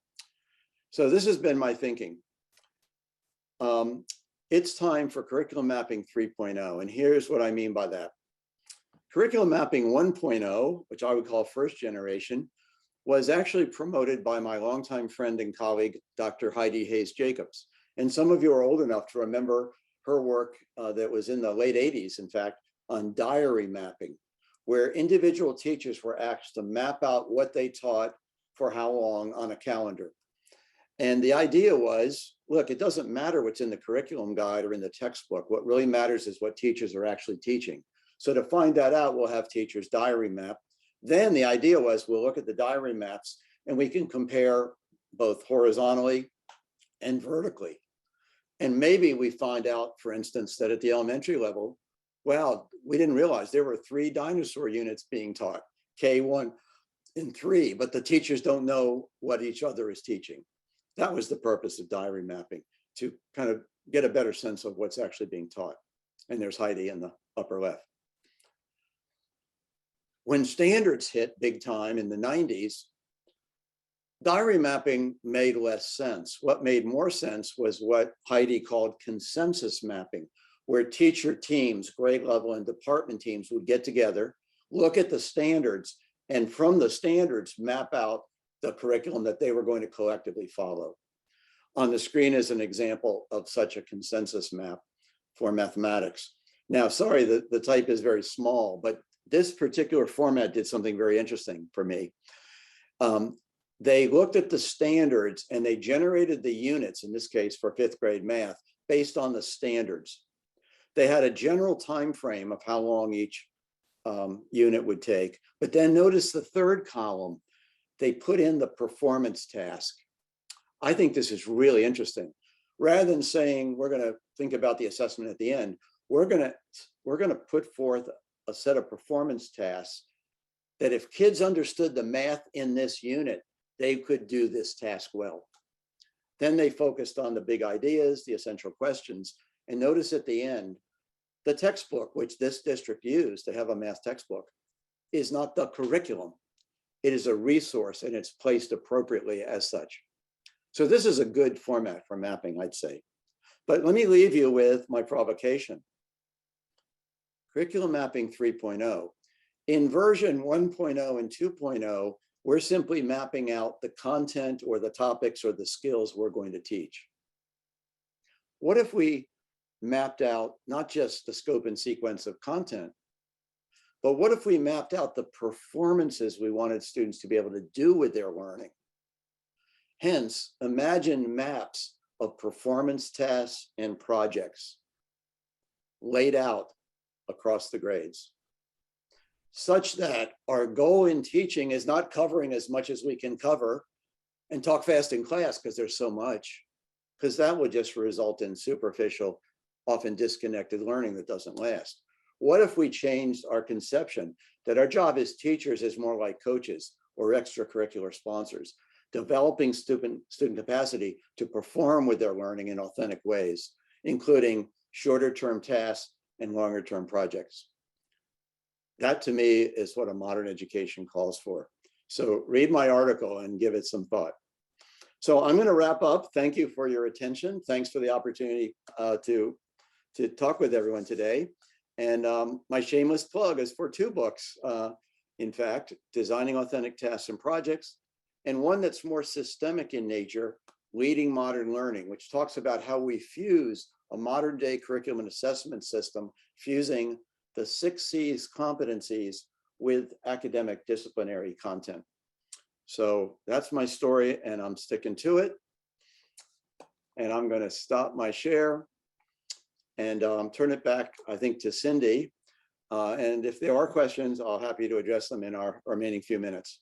So this has been my thinking. It's time for curriculum mapping 3.0. And here's what I mean by that. Curriculum mapping 1.0, which I would call first generation, was actually promoted by my longtime friend and colleague, Dr. Heidi Hayes Jacobs. And some of you are old enough to remember her work that was in the late 80s, in fact, on diary mapping, where individual teachers were asked to map out what they taught for how long on a calendar. And the idea was, look, it doesn't matter what's in the curriculum guide or in the textbook. What really matters is what teachers are actually teaching. So to find that out, we'll have teachers diary map. Then the idea was we'll look at the diary maps and we can compare both horizontally and vertically. And maybe we find out, for instance, that at the elementary level, well, we didn't realize there were 3 dinosaur units being taught, K1 and 3, but the teachers don't know what each other is teaching. That was the purpose of diary mapping, to kind of get a better sense of what's actually being taught. And there's Heidi in the upper left. When standards hit big time in the 90s, diary mapping made less sense. What made more sense was what Heidi called consensus mapping, where teacher teams, grade level and department teams would get together, look at the standards, and from the standards map out the curriculum that they were going to collectively follow. On the screen is an example of such a consensus map for mathematics. Now, sorry, the type is very small, but this particular format did something very interesting for me. They looked at the standards and they generated the units, in this case for 5th grade math, based on the standards. They had a general time frame of how long each unit would take, but then notice the third column, they put in the performance task. I think this is really interesting. Rather than saying we're going to think about the assessment at the end, we're going to put forth a set of performance tasks that if kids understood the math in this unit, they could do this task well. Then they focused on the big ideas, the essential questions, and notice at the end, the textbook, which this district used to have a math textbook, is not the curriculum. It is a resource and it's placed appropriately as such. So this is a good format for mapping, I'd say. But let me leave you with my provocation. Curriculum mapping 3.0. In version 1.0 and 2.0, we're simply mapping out the content or the topics or the skills we're going to teach. What if we mapped out not just the scope and sequence of content, but what if we mapped out the performances we wanted students to be able to do with their learning? Hence, imagine maps of performance tasks and projects laid out across the grades, such that our goal in teaching is not covering as much as we can cover and talk fast in class because there's so much, because that would just result in superficial, often disconnected learning that doesn't last. What if we changed our conception that our job as teachers is more like coaches or extracurricular sponsors, developing student capacity to perform with their learning in authentic ways, including shorter term tasks and longer term projects? That to me is what a modern education calls for. So read my article and give it some thought. So I'm going to wrap up. Thank you for your attention. Thanks for the opportunity to talk with everyone today. And my shameless plug is for two books, in fact, Designing Authentic Tasks and Projects, and one that's more systemic in nature, Leading Modern Learning, which talks about how we fuse a modern day curriculum and assessment system, fusing the 6 C's competencies with academic disciplinary content. So that's my story and I'm sticking to it. And I'm going to stop my share and turn it back, I think, to Cindy. And if there are questions, I'll be happy to address them in our remaining few minutes.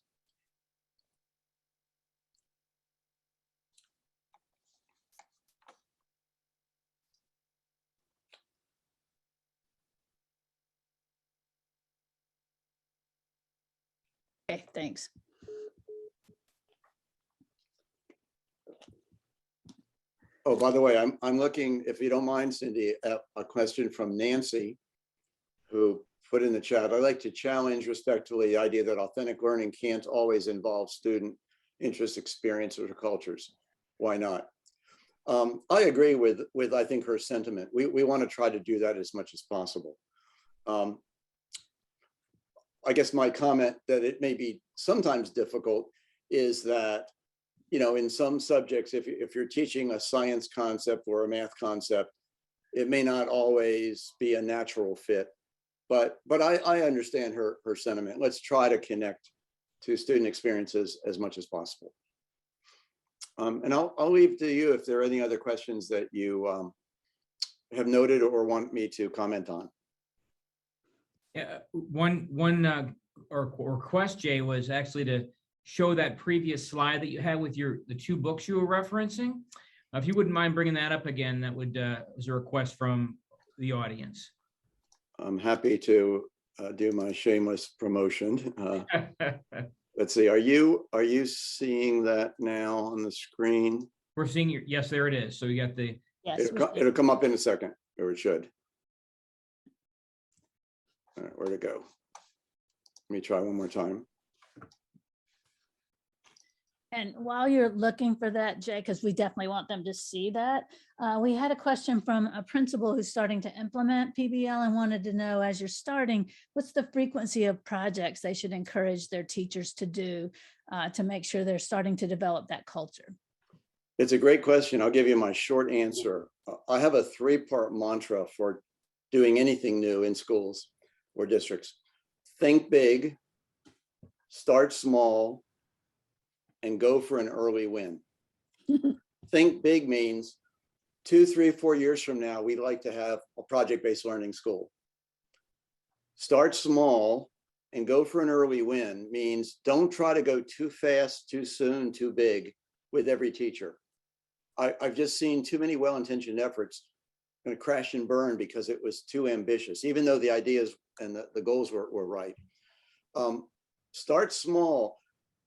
Okay, thanks. Oh, by the way, I'm looking, if you don't mind, Cindy, at a question from Nancy, who put in the chat. I'd like to challenge respectfully the idea that authentic learning can't always involve student interests, experiences, or cultures. Why not? I agree with I think her sentiment. We want to try to do that as much as possible. I guess my comment that it may be sometimes difficult is that, you know, in some subjects, if you're teaching a science concept or a math concept, it may not always be a natural fit. But I understand her sentiment. Let's try to connect to student experiences as much as possible. And I'll leave to you if there are any other questions that you have noted or want me to comment on. Yeah, one request, Jay, was actually to show that previous slide that you had with the 2 books you were referencing. If you wouldn't mind bringing that up again, that would was a request from the audience. I'm happy to do my shameless promotion. Let's see. Are you seeing that now on the screen? We're seeing your, yes, there it is. So you got the, Yes. It'll come up in a second, or it should. All right, where'd it go? Let me try one more time. And while you're looking for that, Jay, because we definitely want them to see that, we had a question from a principal who's starting to implement PBL and wanted to know, as you're starting, what's the frequency of projects they should encourage their teachers to do to make sure they're starting to develop that culture? It's a great question. I'll give you my short answer. I have a 3-part mantra for doing anything new in schools or districts. Think big, start small, and go for an early win. Think big means 2, 3, 4 years from now, we'd like to have a project-based learning school. Start small and go for an early win means don't try to go too fast, too soon, too big with every teacher. I've just seen too many well-intentioned efforts going to crash and burn because it was too ambitious, even though the ideas and the goals were right. Start small.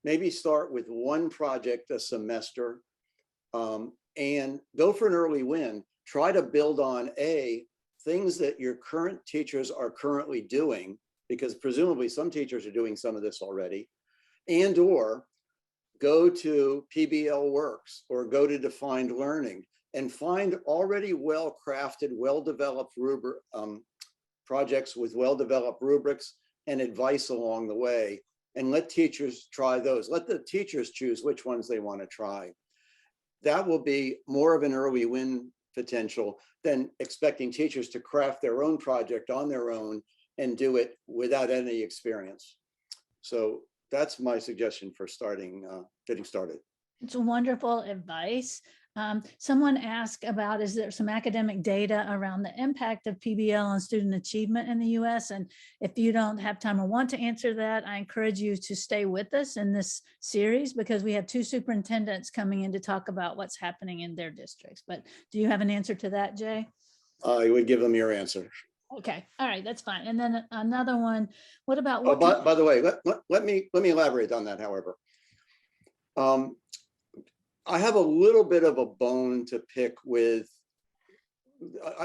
Maybe start with one project a semester, and go for an early win. Try to build on things that your current teachers are currently doing, because presumably some teachers are doing some of this already, and or go to PBL Works or go to Defined Learning and find already well-crafted, well-developed projects with well-developed rubrics and advice along the way, and let teachers try those. Let the teachers choose which ones they want to try. That will be more of an early win potential than expecting teachers to craft their own project on their own and do it without any experience. So that's my suggestion for getting started. It's wonderful advice. Someone asked about, is there some academic data around the impact of PBL on student achievement in the US? And if you don't have time or want to answer that, I encourage you to stay with us in this series, because we have two superintendents coming in to talk about what's happening in their districts. But do you have an answer to that, Jay? I would give them your answer. Okay, all right, that's fine. And then another one, what about Oh, by the way, let me elaborate on that, however. I have a little bit of a bone to pick with,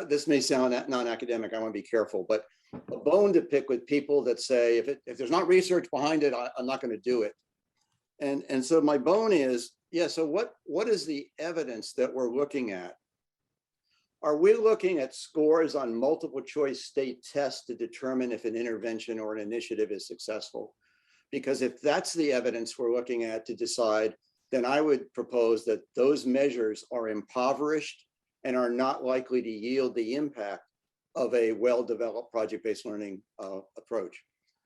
this may sound non-academic, I want to be careful, but a bone to pick with people that say, if there's not research behind it, I'm not going to do it. And so my bone is, yeah, so what is the evidence that we're looking at? Are we looking at scores on multiple choice state tests to determine if an intervention or an initiative is successful? Because if that's the evidence we're looking at to decide, then I would propose that those measures are impoverished and are not likely to yield the impact of a well-developed project-based learning approach.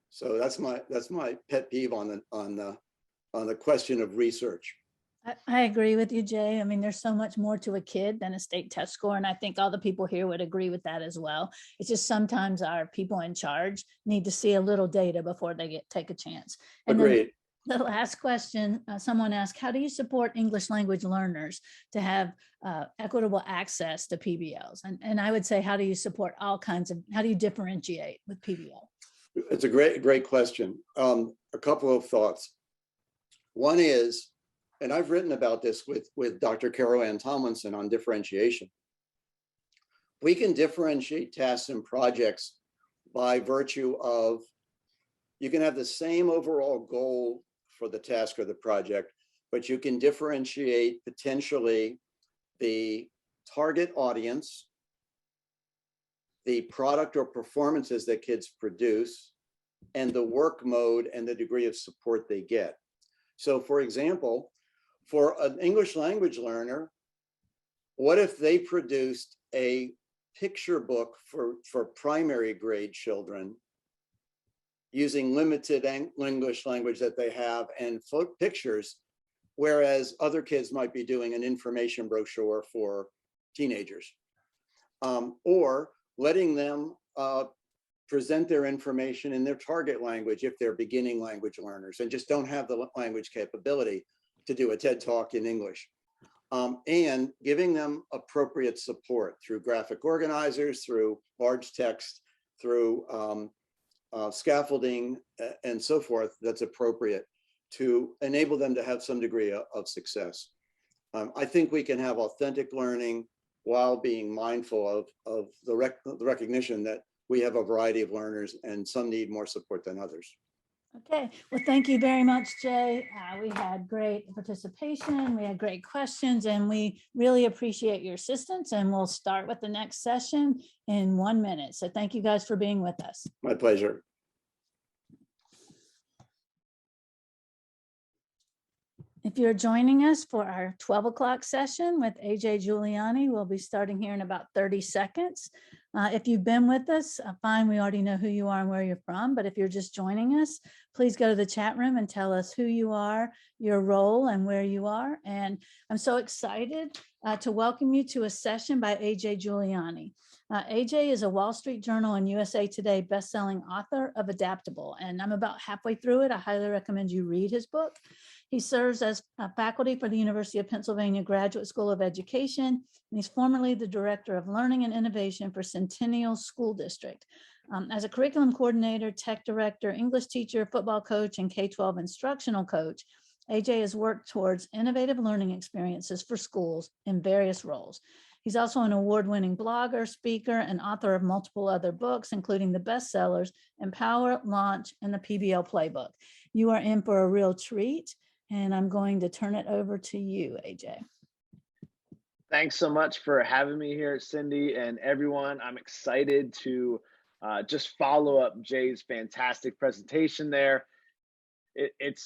So that's my pet peeve on the question of research. I agree with you, Jay. I mean, there's so much more to a kid than a state test score. And I think all the people here would agree with that as well. It's just sometimes our people in charge need to see a little data before they take a chance. And Agreed. then the last question, someone asked, how do you support English language learners to have equitable access to PBLs? And I would say, how do you support how do you differentiate with PBL? It's a great question. A couple of thoughts. One is, and I've written about this with Dr. Carol Ann Tomlinson on differentiation. We can differentiate tasks and projects by virtue of, you can have the same overall goal for the task or the project, but you can differentiate potentially the target audience, the product or performances that kids produce, and the work mode and the degree of support they get. So for example, for an English language learner, what if they produced a picture book for primary grade children using limited English language that they have and pictures, whereas other kids might be doing an information brochure for teenagers, or letting them present their information in their target language if they're beginning language learners and just don't have the language capability to do a TED Talk in English, and giving them appropriate support through graphic organizers, through large text, through scaffolding and so forth that's appropriate to enable them to have some degree of success. I think we can have authentic learning while being mindful of the recognition that we have a variety of learners and some need more support than others. Okay, well, thank you very much, Jay. We had great participation, we had great questions, and we really appreciate your assistance. And we'll start with the next session in 1 minute. So thank you guys for being with us. My pleasure. If you're joining us for our 12 o'clock session with AJ Giuliani, we'll be starting here in about 30 seconds. If you've been with us, fine, we already know who you are and where you're from, but if you're just joining us, please go to the chat room and tell us who you are, your role, and where you are. And I'm so excited to welcome you to a session by AJ Giuliani. AJ is a Wall Street Journal and USA Today bestselling author of Adaptable, and I'm about halfway through it. I highly recommend you read his book. He serves as faculty for the University of Pennsylvania Graduate School of Education, and he's formerly the Director of Learning and Innovation for Centennial School District. As a curriculum coordinator, tech director, English teacher, football coach, and K-12 instructional coach, AJ has worked towards innovative learning experiences for schools in various roles. He's also an award-winning blogger, speaker, and author of multiple other books, including the bestsellers Empower, Launch, and the PBL Playbook. You are in for a real treat, and I'm going to turn it over to you, AJ. Thanks so much for having me here, Cindy, and everyone. I'm excited to just follow up Jay's fantastic presentation there.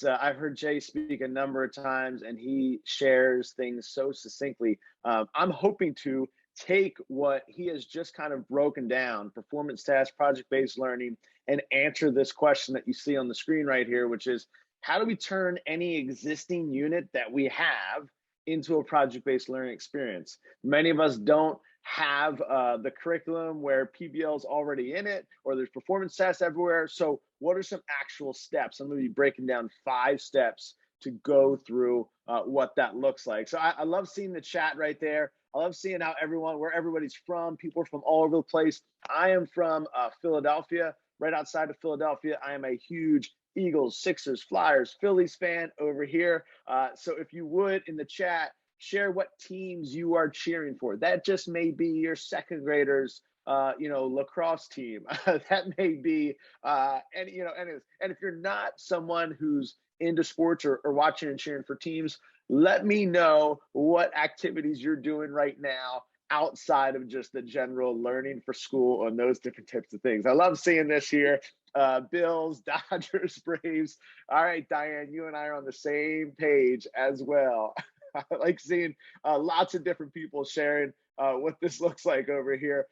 I've heard Jay speak a number of times, and he shares things so succinctly. I'm hoping to take what he has just kind of broken down, performance tasks, project-based learning, and answer this question that you see on the screen right here, which is, how do we turn any existing unit that we have into a project-based learning experience? Many of us don't have the curriculum where PBL is already in it, or there's performance tests everywhere. So what are some actual steps? I'm going to be breaking down 5 steps to go through what that looks like. So I love seeing the chat right there. I love seeing how where everybody's from. People are from all over the place. I am from Philadelphia, right outside of Philadelphia. I am a huge Eagles, Sixers, Flyers, Phillies fan over here. So if you would, in the chat, share what teams you are cheering for. That just may be your second graders, lacrosse team. That may be, and if you're not someone who's into sports or watching and cheering for teams, let me know what activities you're doing right now outside of just the general learning for school and those different types of things. I love seeing this here. Bills, Dodgers, Braves. All right, Diane, you and I are on the same page as well. I like seeing lots of different people sharing what this looks like over here.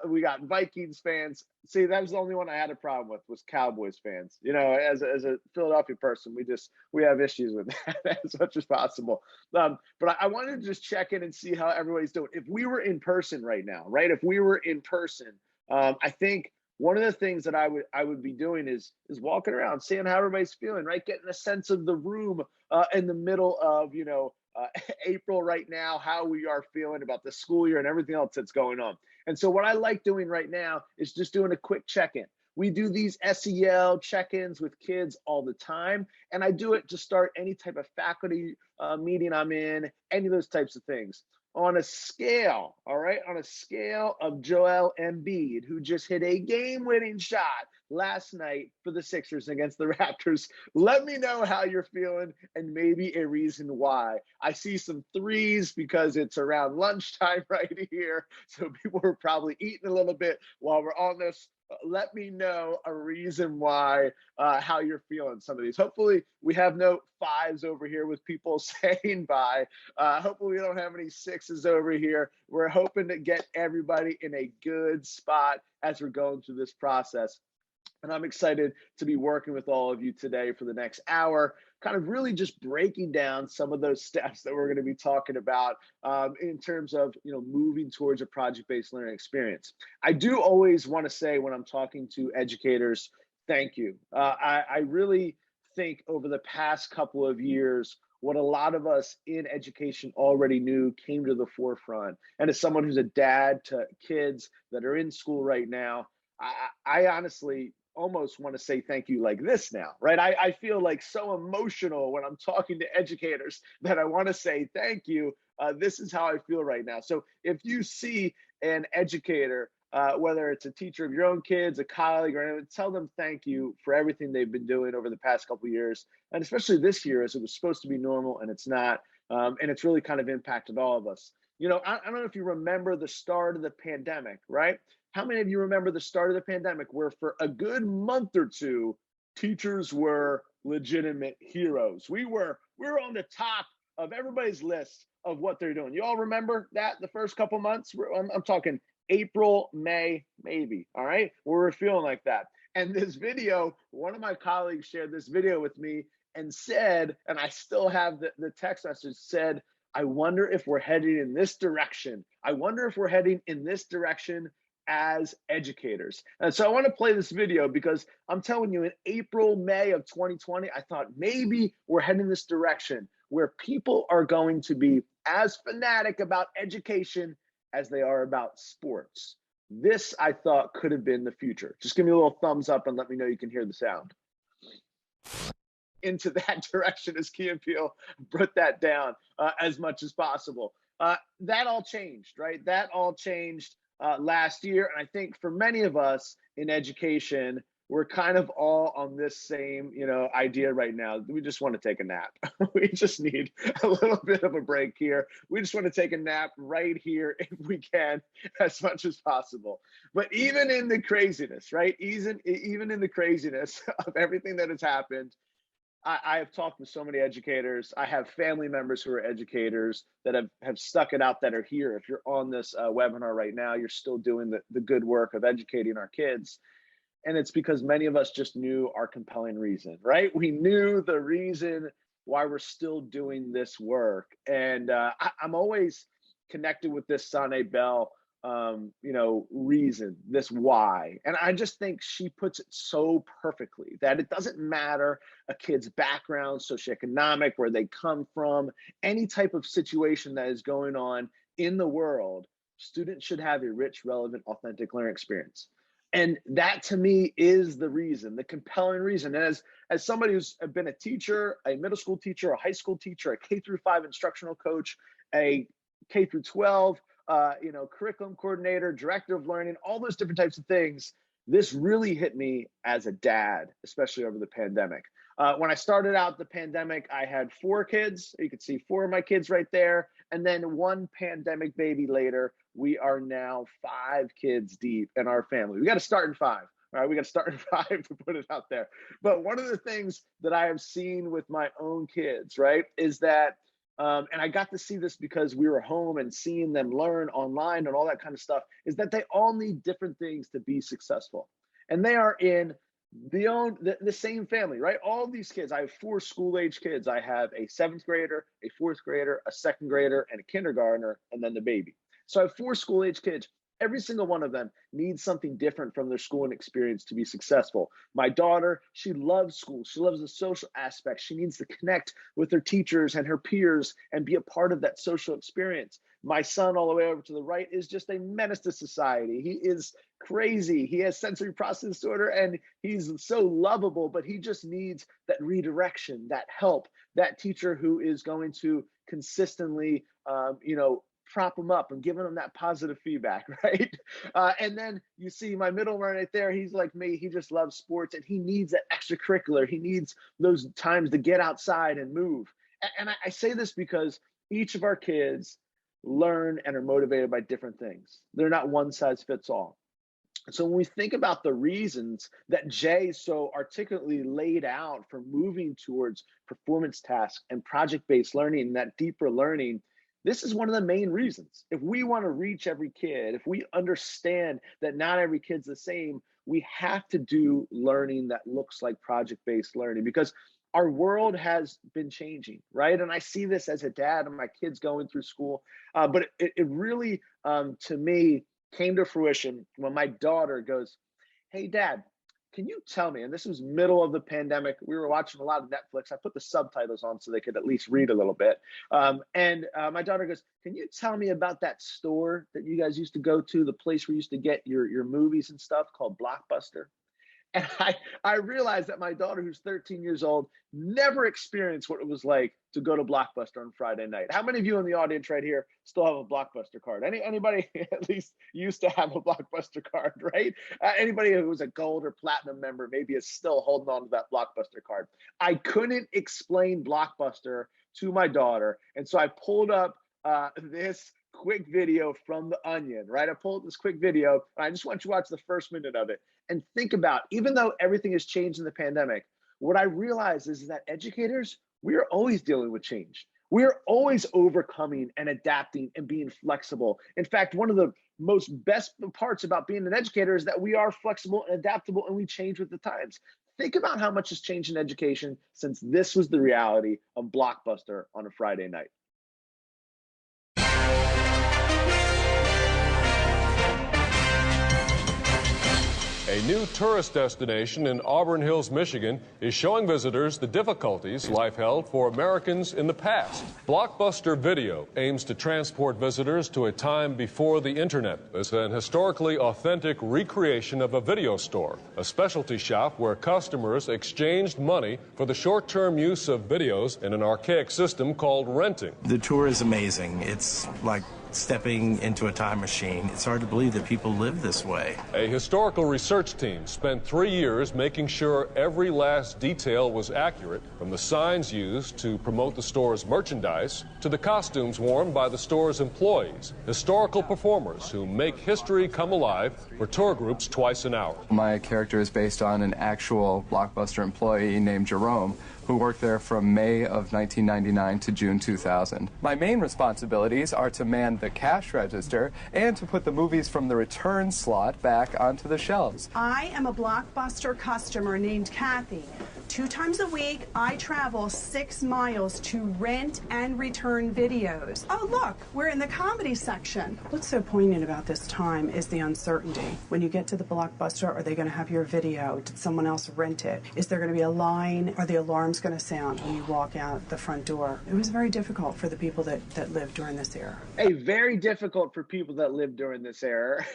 We got Vikings fans. See, that was the only one I had a problem with, was Cowboys fans. You know, as a Philadelphia person, we have issues with that as much as possible. But I wanted to just check in and see how everybody's doing. If we were in person right now, right? If we were in person, I think one of the things that I would be doing is walking around, seeing how everybody's feeling, right? Getting a sense of the room in the middle of, April right now, how we are feeling about the school year and everything else that's going on. And so what I like doing right now is just doing a quick check-in. We do these SEL check-ins with kids all the time, and I do it to start any type of faculty meeting I'm in, any of those types of things. On a scale, all right, on a scale of Joel Embiid, who just hit a game-winning shot last night for the Sixers against the Raptors, let me know how you're feeling and maybe a reason why. I see some threes because it's around lunchtime right here, so people are probably eating a little bit while we're on this. Let me know a reason why, how you're feeling some of these. Hopefully we have no 5s over here with people saying bye. Hopefully we don't have any 6s over here. We're hoping to get everybody in a good spot as we're going through this process. And I'm excited to be working with all of you today for the next hour, kind of really just breaking down some of those steps that we're going to be talking about in terms of, moving towards a project-based learning experience. I do always want to say when I'm talking to educators, thank you. I really think over the past couple of years, what a lot of us in education already knew came to the forefront. And as someone who's a dad to kids that are in school right now, I honestly almost want to say thank you like this now, right? I feel like so emotional when I'm talking to educators that I want to say thank you. This is how I feel right now. So if you see an educator, whether it's a teacher of your own kids, a colleague, or anyone, tell them thank you for everything they've been doing over the past couple of years, and especially this year as it was supposed to be normal and it's not, and it's really kind of impacted all of us. I don't know if you remember the start of the pandemic, right? How many of you remember the start of the pandemic where for a good month or two, teachers were legitimate heroes? We were on the top of everybody's list of what they're doing. You all remember that the first couple months? I'm talking April, May, maybe, all right? We were feeling like that. And this video, one of my colleagues shared this video with me and said, and I still have the text message, said, I wonder if we're heading in this direction. I wonder if we're heading in this direction as educators. And so I want to play this video because I'm telling you, in April, May of 2020, I thought maybe we're heading this direction where people are going to be as fanatic about education as they are about sports. This, I thought, could have been the future. Just give me a little thumbs up and let me know you can hear the sound. Into that direction as Key and Peele put that down as much as possible. That all changed, right? That all changed last year. And I think for many of us in education, we're kind of all on this same, idea right now. We just want to take a nap. We just need a little bit of a break here. We just want to take a nap right here if we can, as much as possible. But even in the craziness, right? Even in the craziness of everything that has happened, I have talked with so many educators. I have family members who are educators that have stuck it out, that are here. If you're on this webinar right now, you're still doing the good work of educating our kids. And it's because many of us just knew our compelling reason, right? We knew the reason why we're still doing this work. And I'm always connected with this Sane Bell reason, this why. And I just think she puts it so perfectly that it doesn't matter a kid's background, socioeconomic, where they come from, any type of situation that is going on in the world, students should have a rich, relevant, authentic learning experience. And that to me is the reason, the compelling reason. And as somebody who's been a teacher, a middle school teacher, a high school teacher, a K-5 instructional coach, a K-12 curriculum coordinator, director of learning, all those different types of things, this really hit me as a dad, especially over the pandemic. When I started out the pandemic, I had 4 kids. You can see 4 of my kids right there. And then 1 pandemic baby later, we are now 5 kids deep in our family. We got to start in 5. All right, we got to start in 5 to put it out there. But one of the things that I have seen with my own kids, right, is that and I got to see this because we were home and seeing them learn online and all that kind of stuff, is that they all need different things to be successful. And they are in the same family, right? All these kids, I have 4 school-age kids. I have a 7th grader, a 4th grader, a 2nd grader, and a kindergartner, and then the baby. So I have 4 school-age kids. Every single one of them needs something different from their schooling experience to be successful. My daughter, she loves school. She loves the social aspect. She needs to connect with her teachers and her peers and be a part of that social experience. My son, all the way over to the right, is just a menace to society. He is crazy. He has sensory processing disorder and he's so lovable, but he just needs that redirection, that help, that teacher who is going to consistently, prop him up and giving him that positive feedback, right? And then you see my middle one right there. He's like me. He just loves sports and he needs that extracurricular. He needs those times to get outside and move. And I say this because each of our kids learn and are motivated by different things. They're not one size fits all. So when we think about the reasons that Jay so articulately laid out for moving towards performance tasks and project-based learning and that deeper learning, this is one of the main reasons. If we want to reach every kid, if we understand that not every kid's the same, we have to do learning that looks like project-based learning, because our world has been changing, right? And I see this as a dad and my kids going through school, but it really, to me, came to fruition when my daughter goes, "Hey, Dad, can you tell me," and this was middle of the pandemic, we were watching a lot of Netflix. I put the subtitles on so they could at least read a little bit. And my daughter goes, "Can you tell me about that store that you guys used to go to, the place where you used to get your movies and stuff, called Blockbuster?" And I realized that my daughter, who's 13 years old, never experienced what it was like to go to Blockbuster on Friday night. How many of you in the audience right here still have a Blockbuster card? Anybody at least used to have a Blockbuster card, right? Anybody who was a gold or platinum member maybe is still holding on to that Blockbuster card. I couldn't explain Blockbuster to my daughter, and so I pulled up this quick video from The Onion, right? I pulled this quick video. And I just want you to watch the first minute of it and think about, even though everything has changed in the pandemic, what I realized is that educators, we are always dealing with change. We are always overcoming and adapting and being flexible. In fact, one of the most best parts about being an educator is that we are flexible and adaptable and we change with the times. Think about how much has changed in education since this was the reality of Blockbuster on a Friday night. A new tourist destination in Auburn Hills, Michigan, is showing visitors the difficulties life held for Americans in the past. Blockbuster Video aims to transport visitors to a time before the internet. It's an historically authentic recreation of a video store, a specialty shop where customers exchanged money for the short-term use of videos in an archaic system called renting. The tour is amazing. It's like stepping into a time machine. It's hard to believe that people live this way. A historical research team spent 3 years making sure every last detail was accurate, from the signs used to promote the store's merchandise to the costumes worn by the store's employees, historical performers who make history come alive for tour groups twice an hour. My character is based on an actual Blockbuster employee named Jerome, who worked there from May of 1999 to June 2000. My main responsibilities are to man the cash register and to put the movies from the return slot back onto the shelves. I am a Blockbuster customer named Kathy. 2 times a week, I travel 6 miles to rent and return videos. Oh, look, we're in the comedy section. What's so poignant about this time is the uncertainty. When you get to the Blockbuster, are they going to have your video? Did someone else rent it? Is there going to be a line? Are the alarms going to sound when you walk out the front door? It was very difficult for the people that lived during this era. Hey, very difficult for people that lived during this era.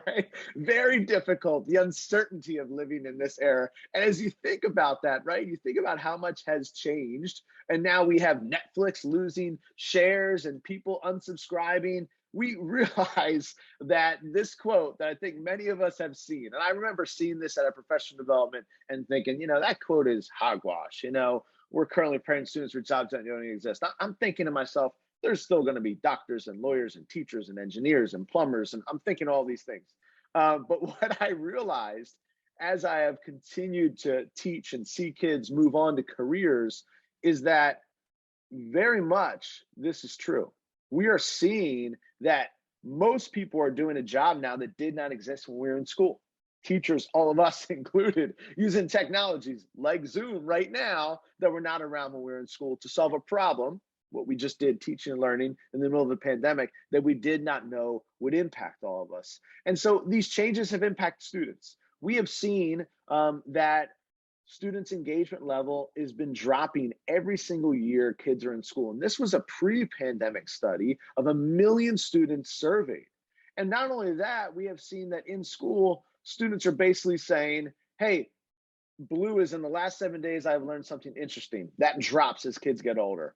Right? Very difficult, the uncertainty of living in this era. And as you think about that, right, you think about how much has changed. And now we have Netflix losing shares and people unsubscribing. We realize that this quote that I think many of us have seen, and I remember seeing this at a professional development and thinking, that quote is hogwash. We're currently preparing students for jobs that don't even exist. I'm thinking to myself, there's still going to be doctors and lawyers and teachers and engineers and plumbers. And I'm thinking all these things. But what I realized as I have continued to teach and see kids move on to careers is that very much this is true. We are seeing that most people are doing a job now that did not exist when we were in school. Teachers, all of us included, using technologies like Zoom right now that were not around when we were in school to solve a problem, what we just did teaching and learning in the middle of the pandemic, that we did not know would impact all of us. And so these changes have impacted students. We have seen that students' engagement level has been dropping every single year kids are in school. And this was a pre-pandemic study of 1 million students surveyed. And not only that, we have seen that in school, students are basically saying, hey, blue is in the last 7 days, I've learned something interesting. That drops as kids get older.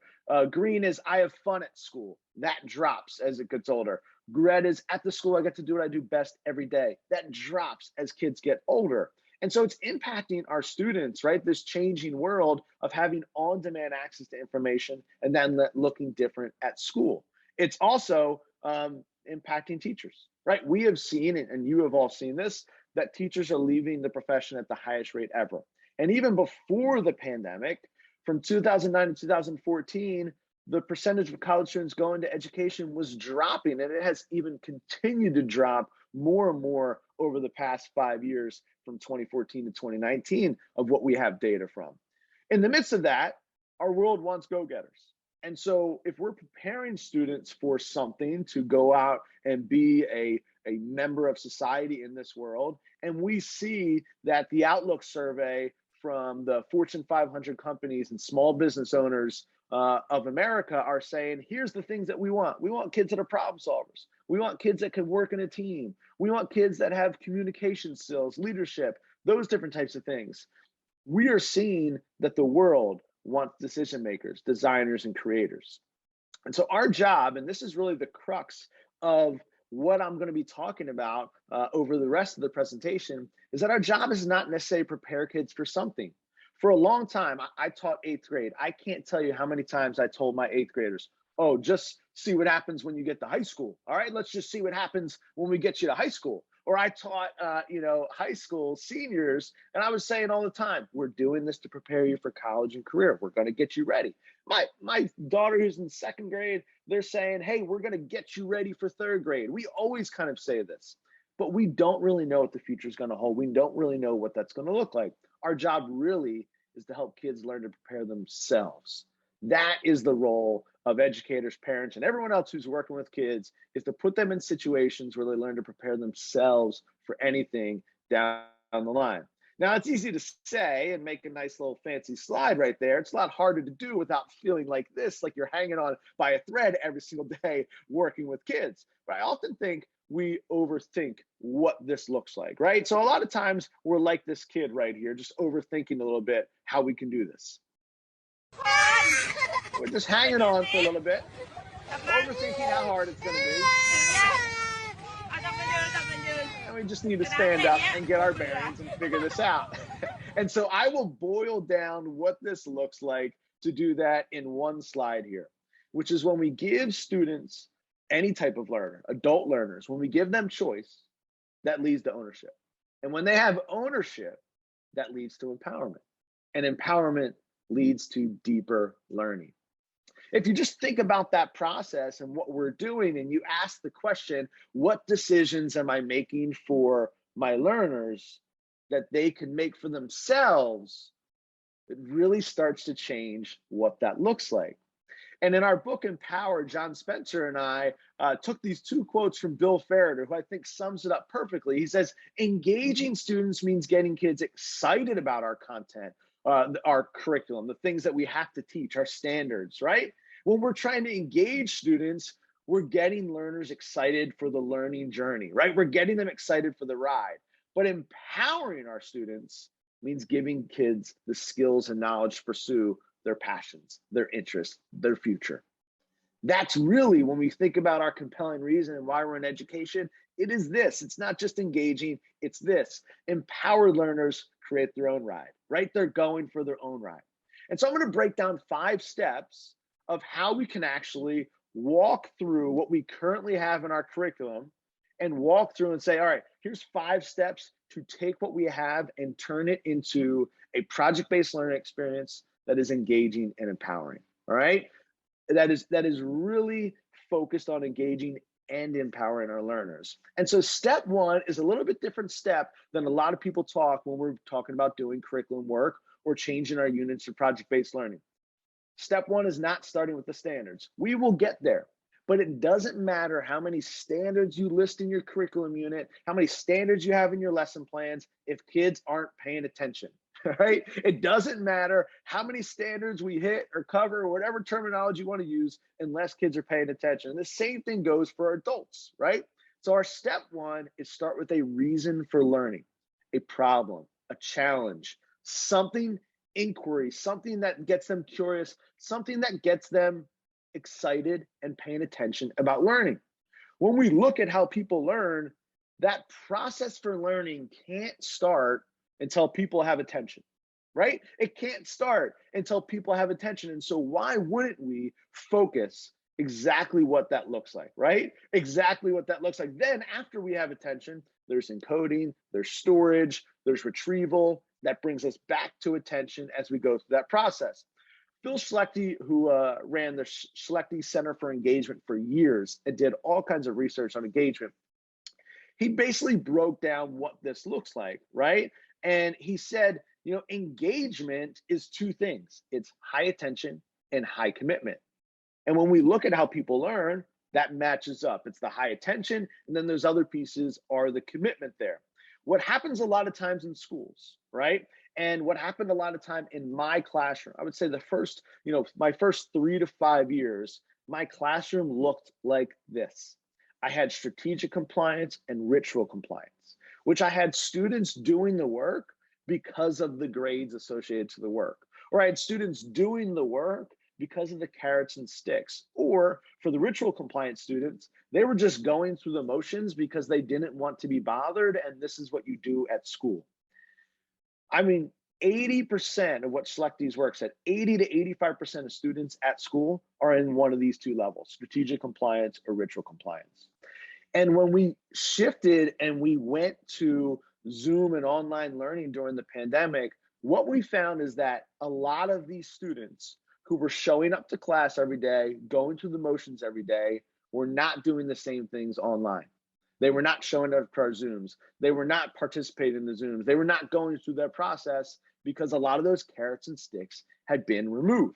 Green is I have fun at school. That drops as it gets older. Red is at the school, I get to do what I do best every day. That drops as kids get older. And so it's impacting our students, right? This changing world of having on-demand access to information and then looking different at school. It's also impacting teachers, right? We have seen, and you have all seen this, that teachers are leaving the profession at the highest rate ever. And even before the pandemic, from 2009 to 2014, the percentage of college students going to education was dropping, and it has even continued to drop more and more over the past 5 years from 2014 to 2019 of what we have data from. In the midst of that, our world wants go-getters. And so if we're preparing students for something to go out and be a member of society in this world, and we see that the Outlook survey from the Fortune 500 companies and small business owners of America are saying, here's the things that we want. We want kids that are problem solvers. We want kids that can work in a team. We want kids that have communication skills, leadership, those different types of things. We are seeing that the world wants decision makers, designers, and creators. And so our job, and this is really the crux of what I'm going to be talking about over the rest of the presentation, is that our job is not necessarily prepare kids for something. For a long time, I taught 8th grade. I can't tell you how many times I told my 8th graders, oh, just see what happens when you get to high school. All right, let's just see what happens when we get you to high school. Or I taught, high school seniors, and I was saying all the time, we're doing this to prepare you for college and career. We're going to get you ready. My daughter who's in 2nd grade, they're saying, hey, we're going to get you ready for 3rd grade. We always kind of say this, but we don't really know what the future is going to hold. We don't really know what that's going to look like. Our job really is to help kids learn to prepare themselves. That is the role of educators, parents, and everyone else who's working with kids, is to put them in situations where they learn to prepare themselves for anything down the line. Now, it's easy to say and make a nice little fancy slide right there. It's a lot harder to do without feeling like this, like you're hanging on by a thread every single day working with kids. But I often think we overthink what this looks like, right? So a lot of times we're like this kid right here, just overthinking a little bit how we can do this. We're just hanging on for a little bit, overthinking how hard it's going to be. And we just need to stand up and get our bearings and figure this out. And so I will boil down what this looks like to do that in one slide here, which is when we give students, any type of learner, adult learners, when we give them choice, that leads to ownership. And when they have ownership, that leads to empowerment. And empowerment leads to deeper learning. If you just think about that process and what we're doing, and you ask the question, what decisions am I making for my learners that they can make for themselves, it really starts to change what that looks like. And in our book, Empower, John Spencer and I took these two quotes from Bill Ferreter, who I think sums it up perfectly. He says, engaging students means getting kids excited about our content, our curriculum, the things that we have to teach, our standards, right? When we're trying to engage students, we're getting learners excited for the learning journey, right? We're getting them excited for the ride. But empowering our students means giving kids the skills and knowledge to pursue their passions, their interests, their future. That's really, when we think about our compelling reason and why we're in education, it is this. It's not just engaging, it's this. Empowered learners create their own ride, right? They're going for their own ride. And so I'm going to break down 5 steps of how we can actually walk through what we currently have in our curriculum and walk through and say, all right, here's 5 steps to take what we have and turn it into a project-based learning experience that is engaging and empowering, all right? That is really focused on engaging and empowering our learners. And so step 1 is a little bit different step than a lot of people talk when we're talking about doing curriculum work or changing our units to project-based learning. Step 1 is not starting with the standards. We will get there, but it doesn't matter how many standards you list in your curriculum unit, how many standards you have in your lesson plans, if kids aren't paying attention, right? It doesn't matter how many standards we hit or cover or whatever terminology you want to use unless kids are paying attention. And the same thing goes for adults, right? So our step 1 is start with a reason for learning, a problem, a challenge, something, inquiry, something that gets them curious, something that gets them excited and paying attention about learning. When we look at how people learn, that process for learning can't start until people have attention, right? It can't start until people have attention. And so why wouldn't we focus exactly what that looks like, right? Exactly what that looks like. Then after we have attention, there's encoding, there's storage, there's retrieval. That brings us back to attention as we go through that process. Phil Schlechte, who ran the Schlechte Center for Engagement for years and did all kinds of research on engagement, he basically broke down what this looks like, right? And he said, you know, engagement is 2 things. It's high attention and high commitment. And when we look at how people learn, that matches up. It's the high attention, and then those other pieces are the commitment there. What happens a lot of times in schools, right? And what happened a lot of time in my classroom, I would say the first, my first 3 to 5 years, my classroom looked like this. I had strategic compliance and ritual compliance, which I had students doing the work because of the grades associated to the work, or I had students doing the work because of the carrots and sticks. Or for the ritual compliance students, they were just going through the motions because they didn't want to be bothered, and this is what you do at school. I mean, 80% of what Schlechte's work said, 80 to 85% of students at school are in one of these 2 levels, strategic compliance or ritual compliance. And when we shifted and we went to Zoom and online learning during the pandemic, what we found is that a lot of these students who were showing up to class every day, going through the motions every day, were not doing the same things online. They were not showing up to our Zooms. They were not participating in the Zooms. They were not going through their process because a lot of those carrots and sticks had been removed.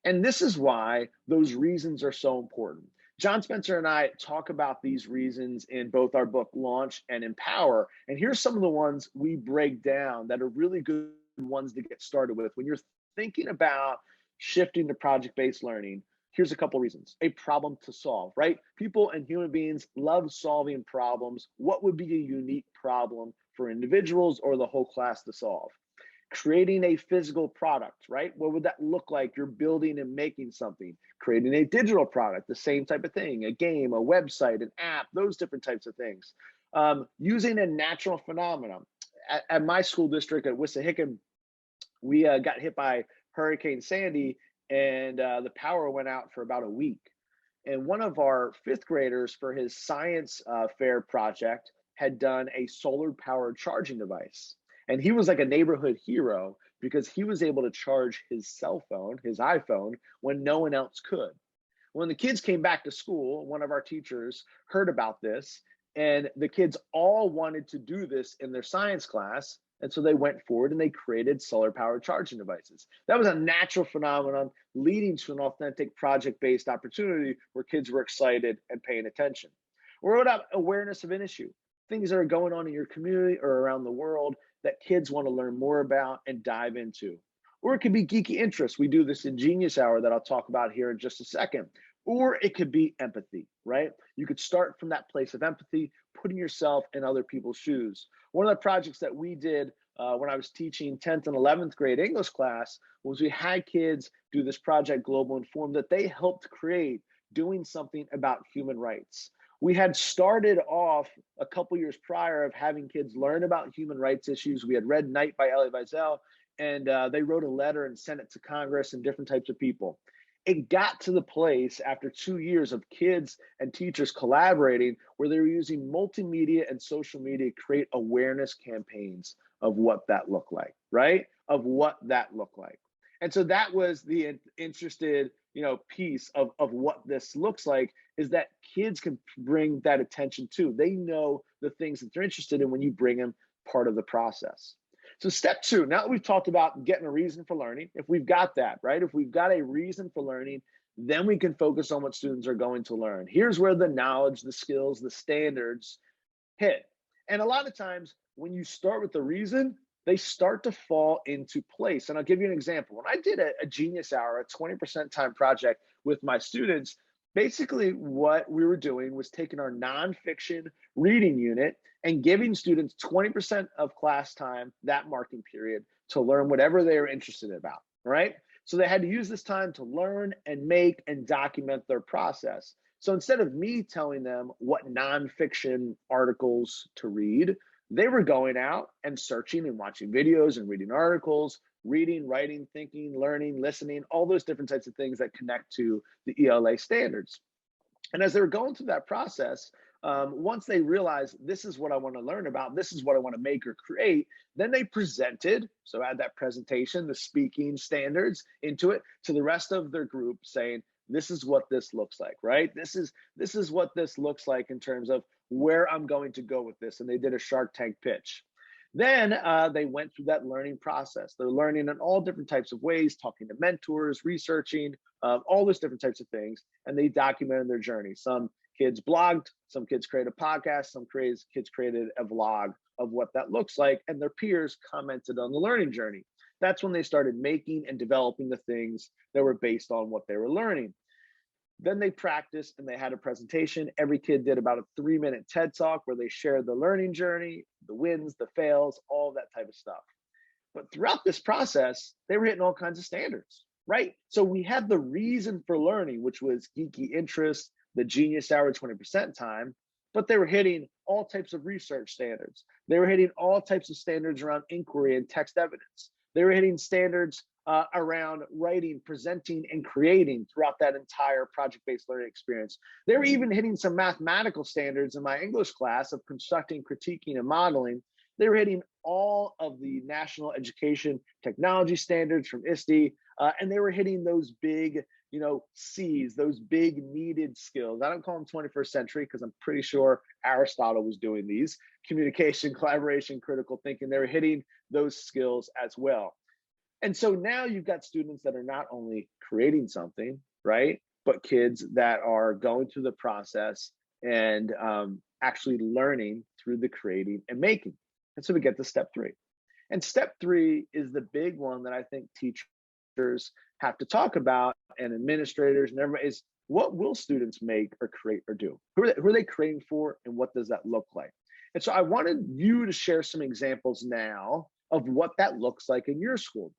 And this is why those reasons are so important. John Spencer and I talk about these reasons in both our book Launch and Empower. And here's some of the ones we break down that are really good ones to get started with. When you're thinking about shifting to project-based learning, here's a couple reasons. A problem to solve, right? People and human beings love solving problems. What would be a unique problem for individuals or the whole class to solve? Creating a physical product, right? What would that look like? You're building and making something. Creating a digital product, the same type of thing, a game, a website, an app, those different types of things. Using a natural phenomenon. At my school district at Wissahickon, we got hit by Hurricane Sandy, and the power went out for about a week. And one of our fifth graders, for his science fair project, had done a solar powered charging device. And he was like a neighborhood hero because he was able to charge his cell phone, his iPhone, when no one else could. When the kids came back to school, one of our teachers heard about this, and the kids all wanted to do this in their science class. And so they went forward and they created solar powered charging devices. That was a natural phenomenon leading to an authentic project-based opportunity where kids were excited and paying attention. Or what about awareness of an issue? Things that are going on in your community or around the world that kids want to learn more about and dive into. Or it could be geeky interests. We do this in Genius Hour that I'll talk about here in just a second. Or it could be empathy, right? You could start from that place of empathy, putting yourself in other people's shoes. One of the projects that we did when I was teaching 10th and 11th grade English class was we had kids do this project, Global Inform, that they helped create, doing something about human rights. We had started off a couple years prior of having kids learn about human rights issues. We had read Night by Elie Wiesel, and they wrote a letter and sent it to Congress and different types of people. It got to the place after 2 years of kids and teachers collaborating where they were using multimedia and social media to create awareness campaigns of what that looked like, right? Of what that looked like. And so that was the interested, piece of what this looks like, is that kids can bring that attention to. They know the things that they're interested in when you bring them part of the process. So step two, now that we've talked about getting a reason for learning, if we've got that, right? If we've got a reason for learning, then we can focus on what students are going to learn. Here's where the knowledge, the skills, the standards hit. And a lot of times when you start with the reason, they start to fall into place. And I'll give you an example. When I did a Genius Hour, a 20% time project with my students, basically what we were doing was taking our nonfiction reading unit and giving students 20% of class time, that marking period, to learn whatever they were interested about, right? So they had to use this time to learn and make and document their process. So instead of me telling them what nonfiction articles to read, they were going out and searching and watching videos and reading articles, reading, writing, thinking, learning, listening, all those different types of things that connect to the ELA standards. And as they were going through that process, once they realized this is what I want to learn about, this is what I want to make or create, then they presented, so add that presentation, the speaking standards into it to the rest of their group, saying, this is what this looks like, right? This is what this looks like in terms of where I'm going to go with this. And they did a Shark Tank pitch. Then they went through that learning process. They're learning in all different types of ways, talking to mentors, researching, all those different types of things. And they documented their journey. Some kids blogged, some kids created a podcast, some kids created a vlog of what that looks like. And their peers commented on the learning journey. That's when they started making and developing the things that were based on what they were learning. Then they practiced and they had a presentation. Every kid did about a 3-minute TED Talk where they shared the learning journey, the wins, the fails, all that type of stuff. But throughout this process, they were hitting all kinds of standards, right? So we had the reason for learning, which was geeky interest, the Genius Hour 20% time, but they were hitting all types of research standards. They were hitting all types of standards around inquiry and text evidence. They were hitting standards around writing, presenting, and creating throughout that entire project-based learning experience. They were even hitting some mathematical standards in my English class of constructing, critiquing, and modeling. They were hitting all of the National Education Technology Standards from ISTE, and they were hitting those big, C's, those big needed skills. I don't call them 21st century because I'm pretty sure Aristotle was doing these. Communication, collaboration, critical thinking. They were hitting those skills as well. And so now you've got students that are not only creating something, right? but kids that are going through the process and actually learning through the creating and making. And so we get to step 3. And step 3 is the big one that I think teachers have to talk about, and administrators and everybody, is what will students make or create or do? Who are they creating for, and what does that look like? And so I wanted you to share some examples now of what that looks like in your school.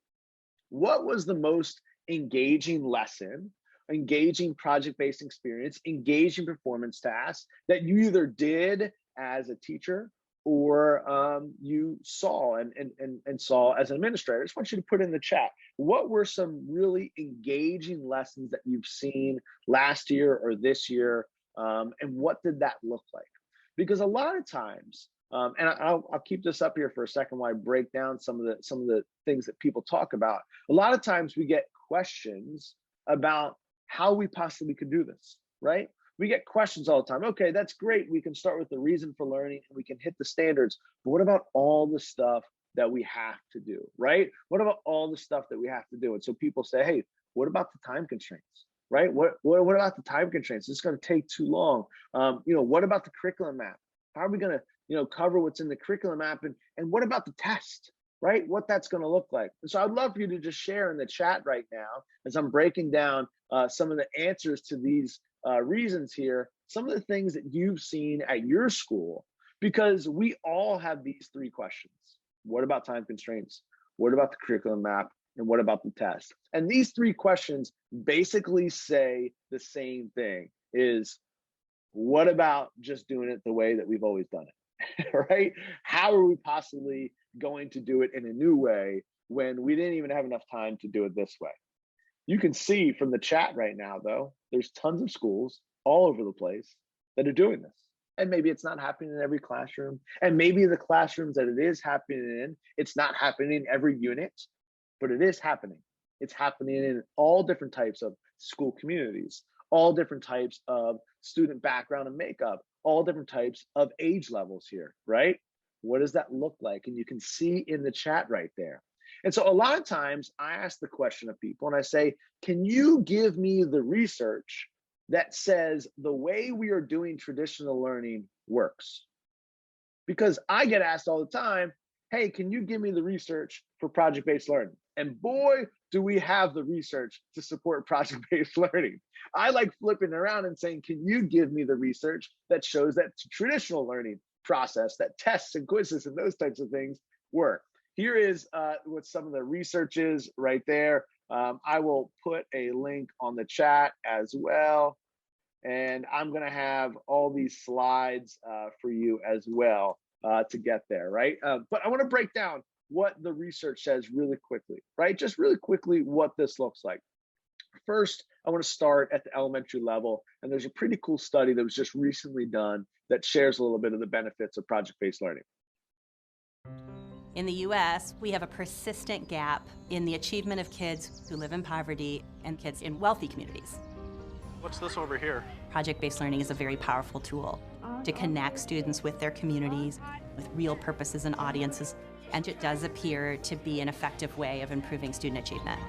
What was the most engaging lesson, engaging project-based experience, engaging performance tasks that you either did as a teacher or you saw and saw as an administrator? I just want you to put in the chat, what were some really engaging lessons that you've seen last year or this year, and what did that look like? Because a lot of times, and I'll keep this up here for a second while I break down some of the things that people talk about. A lot of times we get questions about how we possibly could do this, right? We get questions all the time. Okay, that's great. We can start with the reason for learning and we can hit the standards. But what about all the stuff that we have to do, right? What about all the stuff that we have to do? And so people say, hey, what about the time constraints, right? What about the time constraints? It's going to take too long. What about the curriculum map? How are we going to, cover what's in the curriculum map? And what about the test, right? What that's going to look like. And so I'd love for you to just share in the chat right now, as I'm breaking down some of the answers to these reasons here, some of the things that you've seen at your school, because we all have these 3 questions. What about time constraints? What about the curriculum map? And what about the test? And these 3 questions basically say the same thing, is what about just doing it the way that we've always done it, right? How are we possibly going to do it in a new way when we didn't even have enough time to do it this way? You can see from the chat right now, though, there's tons of schools all over the place that are doing this. And maybe it's not happening in every classroom. And maybe the classrooms that it is happening in, it's not happening in every unit, but it is happening. It's happening in all different types of school communities, all different types of student background and makeup, all different types of age levels here, right? What does that look like? And you can see in the chat right there. And so a lot of times I ask the question of people and I say, can you give me the research that says the way we are doing traditional learning works? Because I get asked all the time, hey, can you give me the research for project-based learning? And boy, do we have the research to support project-based learning. I like flipping around and saying, can you give me the research that shows that traditional learning process, that tests and quizzes and those types of things work? Here is what some of the research is right there. I will put a link on the chat as well. And I'm going to have all these slides for you as well to get there, right? But I want to break down what the research says really quickly, right? Just really quickly what this looks like. First, I want to start at the elementary level. And there's a pretty cool study that was just recently done that shares a little bit of the benefits of project-based learning. In the U.S., we have a persistent gap in the achievement of kids who live in poverty and kids in wealthy communities. What's this over here? Project-based learning is a very powerful tool to connect students with their communities, with real purposes and audiences, and it does appear to be an effective way of improving student achievement.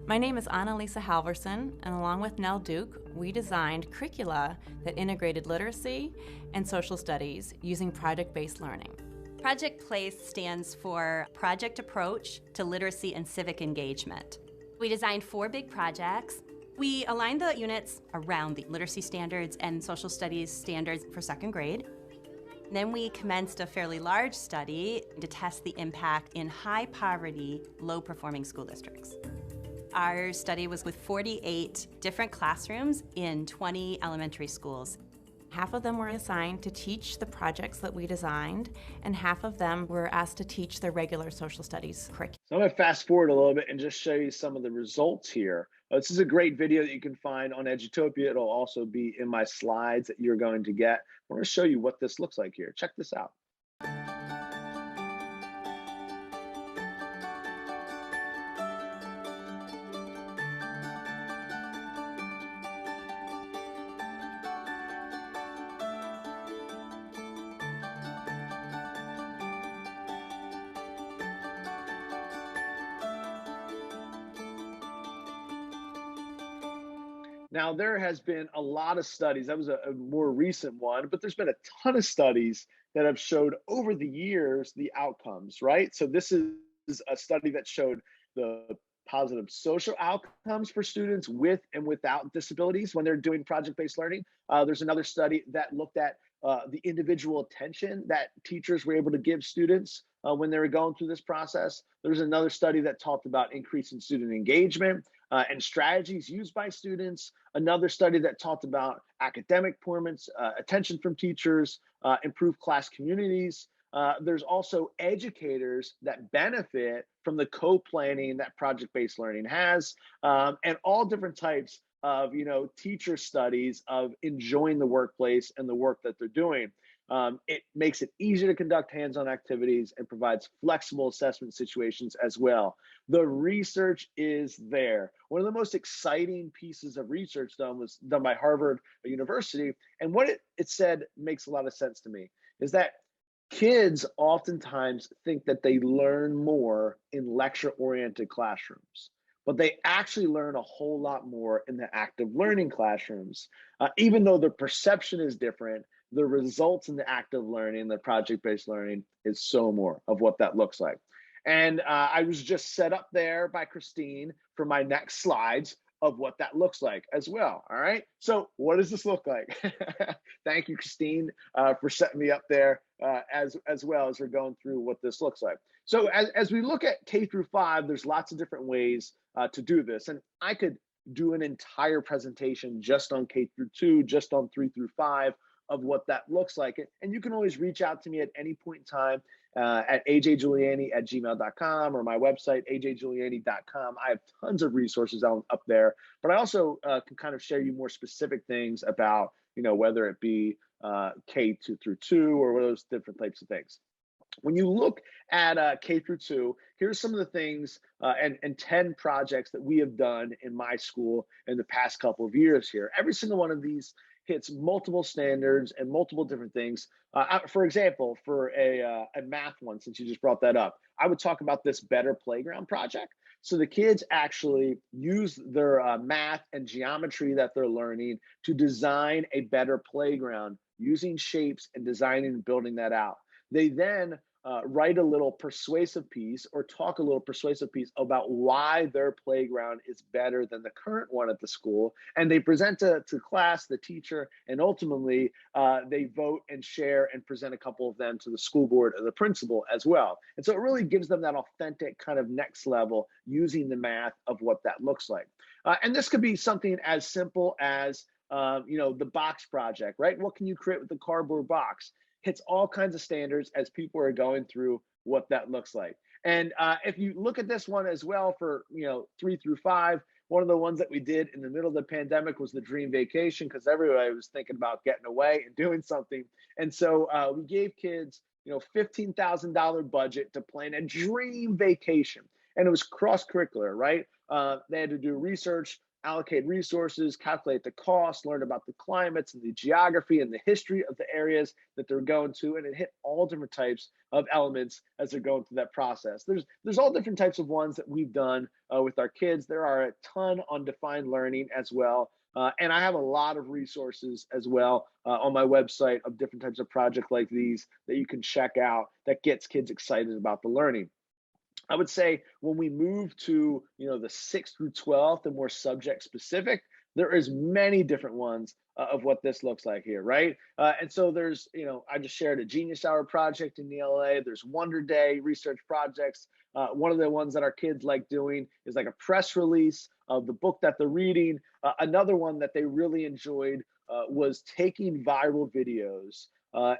My name is Annalisa Halverson, and along with Nell Duke, we designed curricula that integrated literacy and social studies using project-based learning. Project PLACE stands for Project Approach to Literacy and Civic Engagement. We designed 4 big projects. We aligned the units around the literacy standards and social studies standards for 2nd grade. Then we commenced a fairly large study to test the impact in high poverty, low performing school districts. Our study was with 48 different classrooms in 20 elementary schools. Half of them were assigned to teach the projects that we designed, and half of them were asked to teach the regular social studies curriculum. So I'm going to fast forward a little bit and just show you some of the results here. This is a great video that you can find on Edutopia. It'll also be in my slides that you're going to get. I'm going to show you what this looks like here. Check this out. Now, there has been a lot of studies. That was a more recent one, but there's been a ton of studies that have showed over the years the outcomes, right? So this is a study that showed the positive social outcomes for students with and without disabilities when they're doing project-based learning. There's another study that looked at the individual attention that teachers were able to give students when they were going through this process. There's another study that talked about increasing student engagement and strategies used by students. Another study that talked about academic performance, attention from teachers, improved class communities. There's also educators that benefit from the co-planning that project-based learning has, and all different types of teacher studies of enjoying the workplace and the work that they're doing. It makes it easier to conduct hands-on activities and provides flexible assessment situations as well. The research is there. One of the most exciting pieces of research done was done by Harvard University, and what it said makes a lot of sense to me, is that kids oftentimes think that they learn more in lecture-oriented classrooms, but they actually learn a whole lot more in the active learning classrooms. Even though the perception is different, the results in the active learning, the project-based learning, is so more of what that looks like. And I was just set up there by Christine for my next slides of what that looks like as well. All right. So what does this look like? Thank you, Christine, for setting me up there as well as we're going through what this looks like. So as we look at K through 5, there's lots of different ways to do this. And I could do an entire presentation just on K through 2, just on 3 through 5 of what that looks like. And you can always reach out to me at any point in time at ajjuliani@gmail.com or my website, ajjuliani.com. I have tons of resources up there, but I also can kind of share you more specific things about, whether it be K through 2 or those different types of things. When you look at K through 2, here's some of the things and 10 projects that we have done in my school in the past couple of years here. Every single one of these hits multiple standards and multiple different things. For example, for a math one, since you just brought that up, I would talk about this Better Playground project. So the kids actually use their math and geometry that they're learning to design a better playground using shapes and designing and building that out. They then write a little persuasive piece or talk a little persuasive piece about why their playground is better than the current one at the school. And they present to class, the teacher, and ultimately they vote and share and present a couple of them to the school board or the principal as well. And so it really gives them that authentic kind of next level using the math of what that looks like. And this could be something as simple as, the box project, right? What can you create with the cardboard box? Hits all kinds of standards as people are going through what that looks like. And if you look at this one as well for 3 through 5, one of the ones that we did in the middle of the pandemic was the dream vacation, because everybody was thinking about getting away and doing something. And so we gave kids $15,000 budget to plan a dream vacation, and it was cross-curricular, right? They had to do research, allocate resources, calculate the cost, learn about the climates and the geography and the history of the areas that they're going to, and it hit all different types of elements as they're going through that process. There's all different types of ones that we've done with our kids. There are a ton on defined learning as well. And I have a lot of resources as well on my website of different types of projects like these that you can check out that gets kids excited about the learning. I would say when we move to the 6th through 12th and more subject specific, there is many different ones of what this looks like here, right? And so there's, I just shared a Genius Hour project in the LA. There's Wonder Day research projects. One of the ones that our kids like doing is like a press release of the book that they're reading. Another one that they really enjoyed was taking viral videos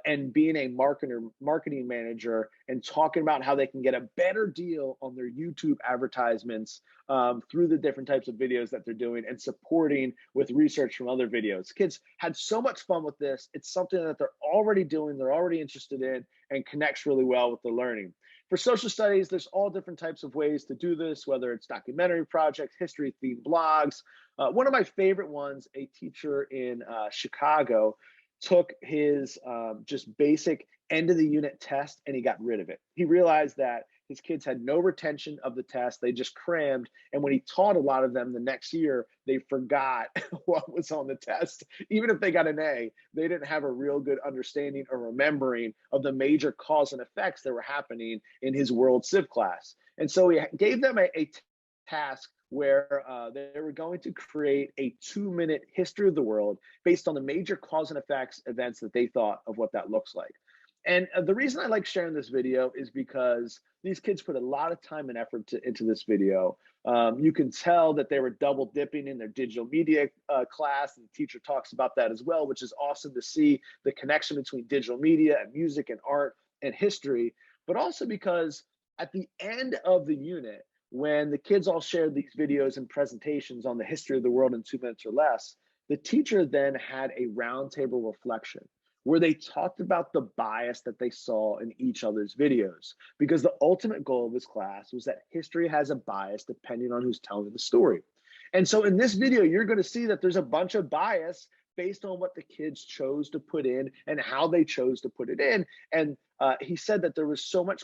and being a marketing manager and talking about how they can get a better deal on their YouTube advertisements through the different types of videos that they're doing and supporting with research from other videos. Kids had so much fun with this. It's something that they're already doing, they're already interested in, and connects really well with the learning. For social studies, there's all different types of ways to do this, whether it's documentary projects, history-themed blogs. One of my favorite ones, a teacher in Chicago took his just basic end of the unit test and he got rid of it. He realized that his kids had no retention of the test. They just crammed. And when he taught a lot of them the next year, they forgot what was on the test. Even if they got an A, they didn't have a real good understanding or remembering of the major cause and effects that were happening in his world civ class. And so he gave them a task where they were going to create a 2-minute history of the world based on the major cause and effects events that they thought of what that looks like. And the reason I like sharing this video is because these kids put a lot of time and effort into this video. You can tell that they were double dipping in their digital media class, and the teacher talks about that as well, which is awesome to see the connection between digital media and music and art and history, but also because at the end of the unit, when the kids all shared these videos and presentations on the history of the world in 2 minutes or less, the teacher then had a roundtable reflection where they talked about the bias that they saw in each other's videos. Because the ultimate goal of this class was that history has a bias depending on who's telling the story. And so in this video, you're going to see that there's a bunch of bias based on what the kids chose to put in and how they chose to put it in. And he said that there was so much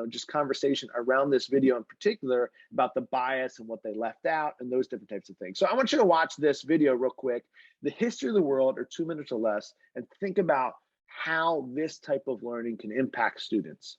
just conversation around this video in particular about the bias and what they left out and those different types of things. So I want you to watch this video real quick, the history of the world, or 2 minutes or less, and think about how this type of learning can impact students.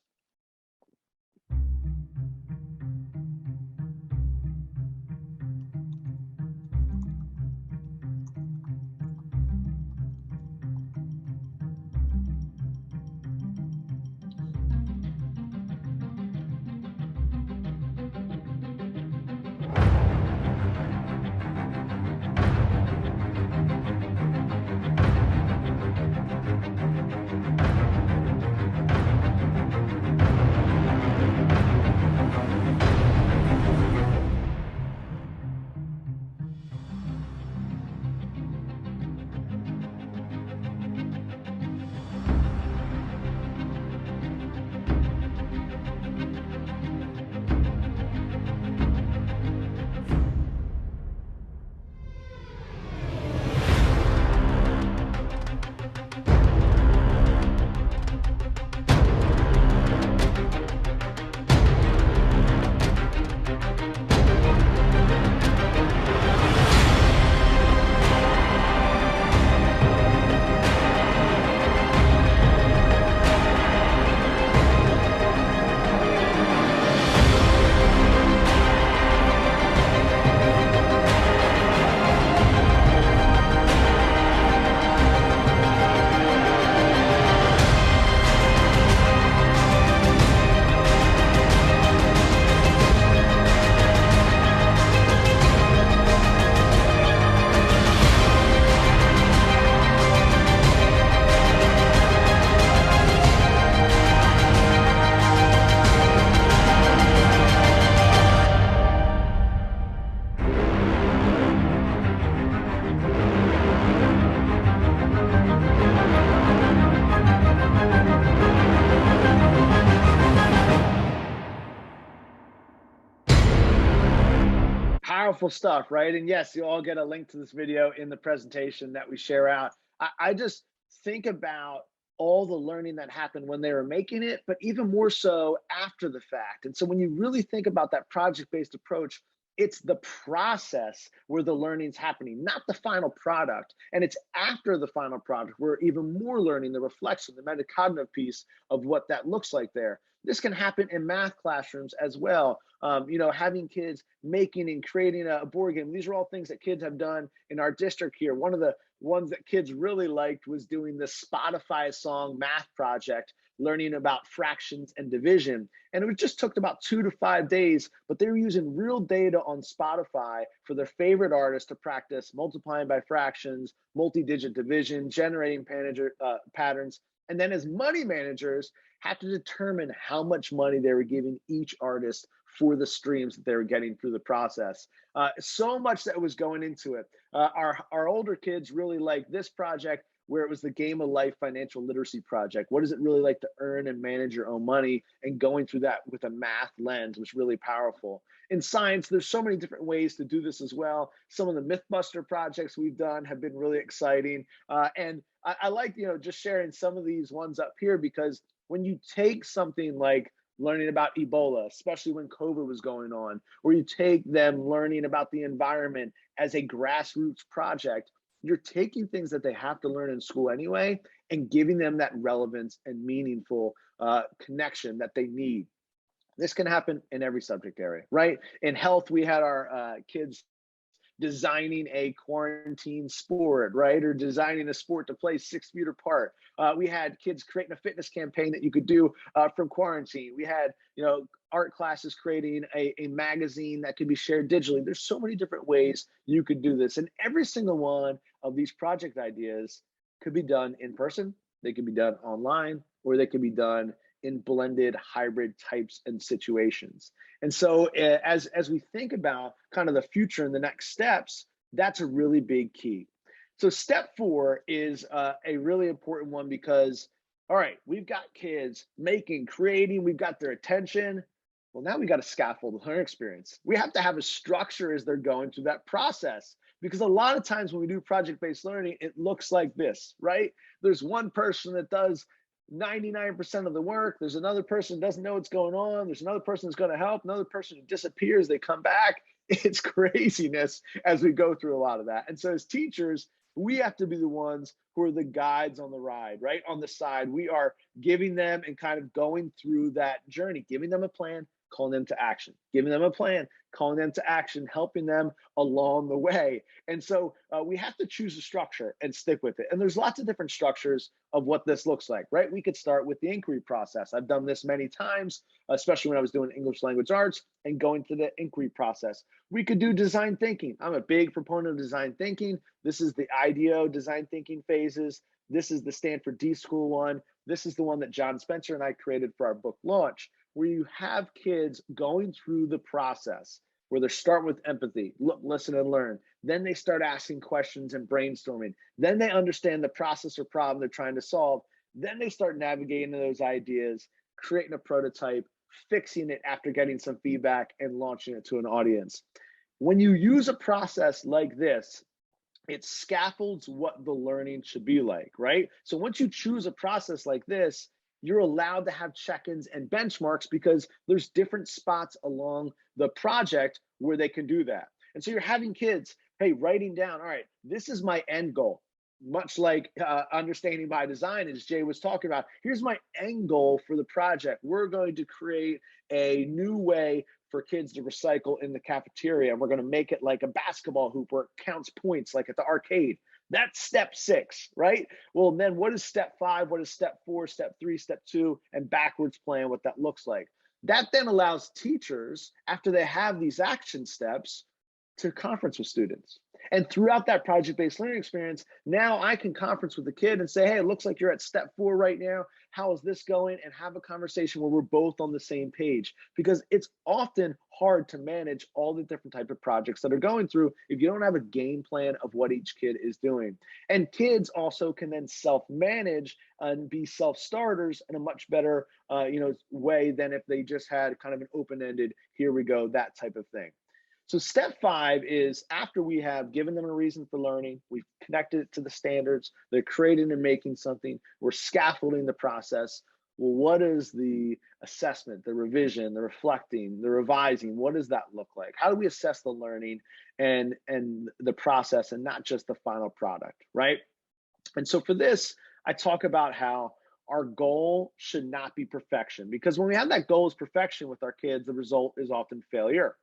Powerful stuff, right? And yes, you all get a link to this video in the presentation that we share out. I just think about all the learning that happened when they were making it, but even more so after the fact. And so when you really think about that project-based approach, it's the process where the learning's happening, not the final product. And it's after the final product where even more learning, the reflection, the metacognitive piece of what that looks like there. This can happen in math classrooms as well. Having kids making and creating a board game. These are all things that kids have done in our district here. One of the ones that kids really liked was doing the Spotify song math project, learning about fractions and division. And it just took about 2 to 5 days, but they were using real data on Spotify for their favorite artists to practice multiplying by fractions, multi-digit division, generating patterns. And then as money managers, had to determine how much money they were giving each artist for the streams that they were getting through the process. So much that was going into it. Our older kids really liked this project, where it was the Game of Life financial literacy project. What is it really like to earn and manage your own money? And going through that with a math lens was really powerful. In science, there's so many different ways to do this as well. Some of the Mythbuster projects we've done have been really exciting. And I like, just sharing some of these ones up here, because when you take something like learning about Ebola, especially when COVID was going on, or you take them learning about the environment as a grassroots project, you're taking things that they have to learn in school anyway and giving them that relevance and meaningful connection that they need. This can happen in every subject area, right? In health, we had our kids designing a quarantine sport, right? Or designing a sport to play 6 feet apart. We had kids creating a fitness campaign that you could do from quarantine. We had, art classes creating a magazine that could be shared digitally. There's so many different ways you could do this. And every single one of these project ideas could be done in person, they could be done online, or they could be done in blended hybrid types and situations. And so as we think about kind of the future and the next steps, that's a really big key. So step 4 is a really important one because, all right, we've got kids making, creating, we've got their attention. Well, now we got to scaffold the learning experience. We have to have a structure as they're going through that process, because a lot of times when we do project-based learning, it looks like this, right? There's one person that does 99% of the work. There's another person who doesn't know what's going on. There's another person that's going to help, another person who disappears, they come back. It's craziness as we go through a lot of that. And so as teachers, we have to be the ones who are the guides on the ride, right? On the side, we are giving them and kind of going through that journey, giving them a plan, calling them to action, giving them a plan, calling them to action, helping them along the way. And so we have to choose a structure and stick with it. And there's lots of different structures of what this looks like, right? We could start with the inquiry process. I've done this many times, especially when I was doing English language arts and going through the inquiry process. We could do design thinking. I'm a big proponent of design thinking. This is the IDEO design thinking phases. This is the Stanford D School one. This is the one that John Spencer and I created for our book launch, where you have kids going through the process, where they start with empathy, look, listen, and learn. Then they start asking questions and brainstorming. Then they understand the process or problem they're trying to solve. Then they start navigating those ideas, creating a prototype, fixing it after getting some feedback, and launching it to an audience. When you use a process like this, it scaffolds what the learning should be like, right? So once you choose a process like this, you're allowed to have check-ins and benchmarks because there's different spots along the project where they can do that. And so you're having kids, hey, writing down, all right, this is my end goal. Much like understanding by design, as Jay was talking about, here's my end goal for the project. We're going to create a new way for kids to recycle in the cafeteria. And we're going to make it like a basketball hoop where it counts points like at the arcade. That's step 6, right? Well, then what is step 5? What is step 4, step 3, step 2, and backwards plan what that looks like. That then allows teachers, after they have these action steps, to conference with students. And throughout that project-based learning experience, now I can conference with the kid and say, hey, it looks like you're at step 4 right now. How is this going? And have a conversation where we're both on the same page, because it's often hard to manage all the different type of projects that are going through if you don't have a game plan of what each kid is doing. And kids also can then self-manage and be self-starters in a much better way than if they just had kind of an open-ended, here we go, that type of thing. So step 5 is after we have given them a reason for learning, we've connected it to the standards, they're creating and making something, we're scaffolding the process. Well, what is the assessment, the revision, the reflecting, the revising? What does that look like? How do we assess the learning and the process and not just the final product, right? And so for this, I talk about how our goal should not be perfection, because when we have that goal as perfection with our kids, the result is often failure.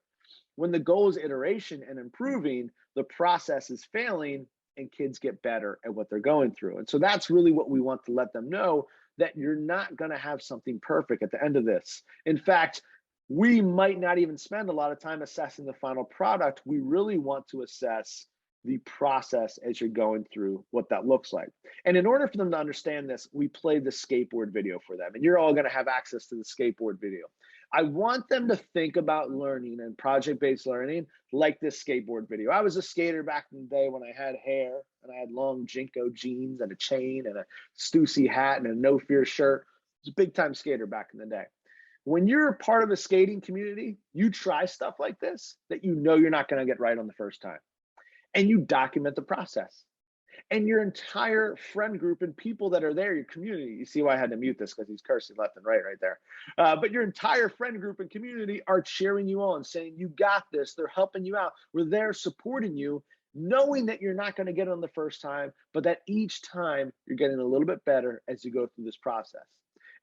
When the goal is iteration and improving, the process is failing and kids get better at what they're going through. And so that's really what we want to let them know, that you're not going to have something perfect at the end of this. In fact, we might not even spend a lot of time assessing the final product. We really want to assess the process as you're going through what that looks like. And in order for them to understand this, we played the skateboard video for them. And you're all going to have access to the skateboard video. I want them to think about learning and project-based learning like this skateboard video. I was a skater back in the day when I had hair and I had long Jinko jeans and a chain and a Stussy hat and a No Fear shirt. I was a big-time skater back in the day. When you're a part of a skating community, you try stuff like this that you know you're not going to get right on the first time. And you document the process. And your entire friend group and people that are there, your community, you see why I had to mute this because he's cursing left and right there. But your entire friend group and community are cheering you on, saying, you got this. They're helping you out. We're there supporting you, knowing that you're not going to get it on the first time, but that each time you're getting a little bit better as you go through this process.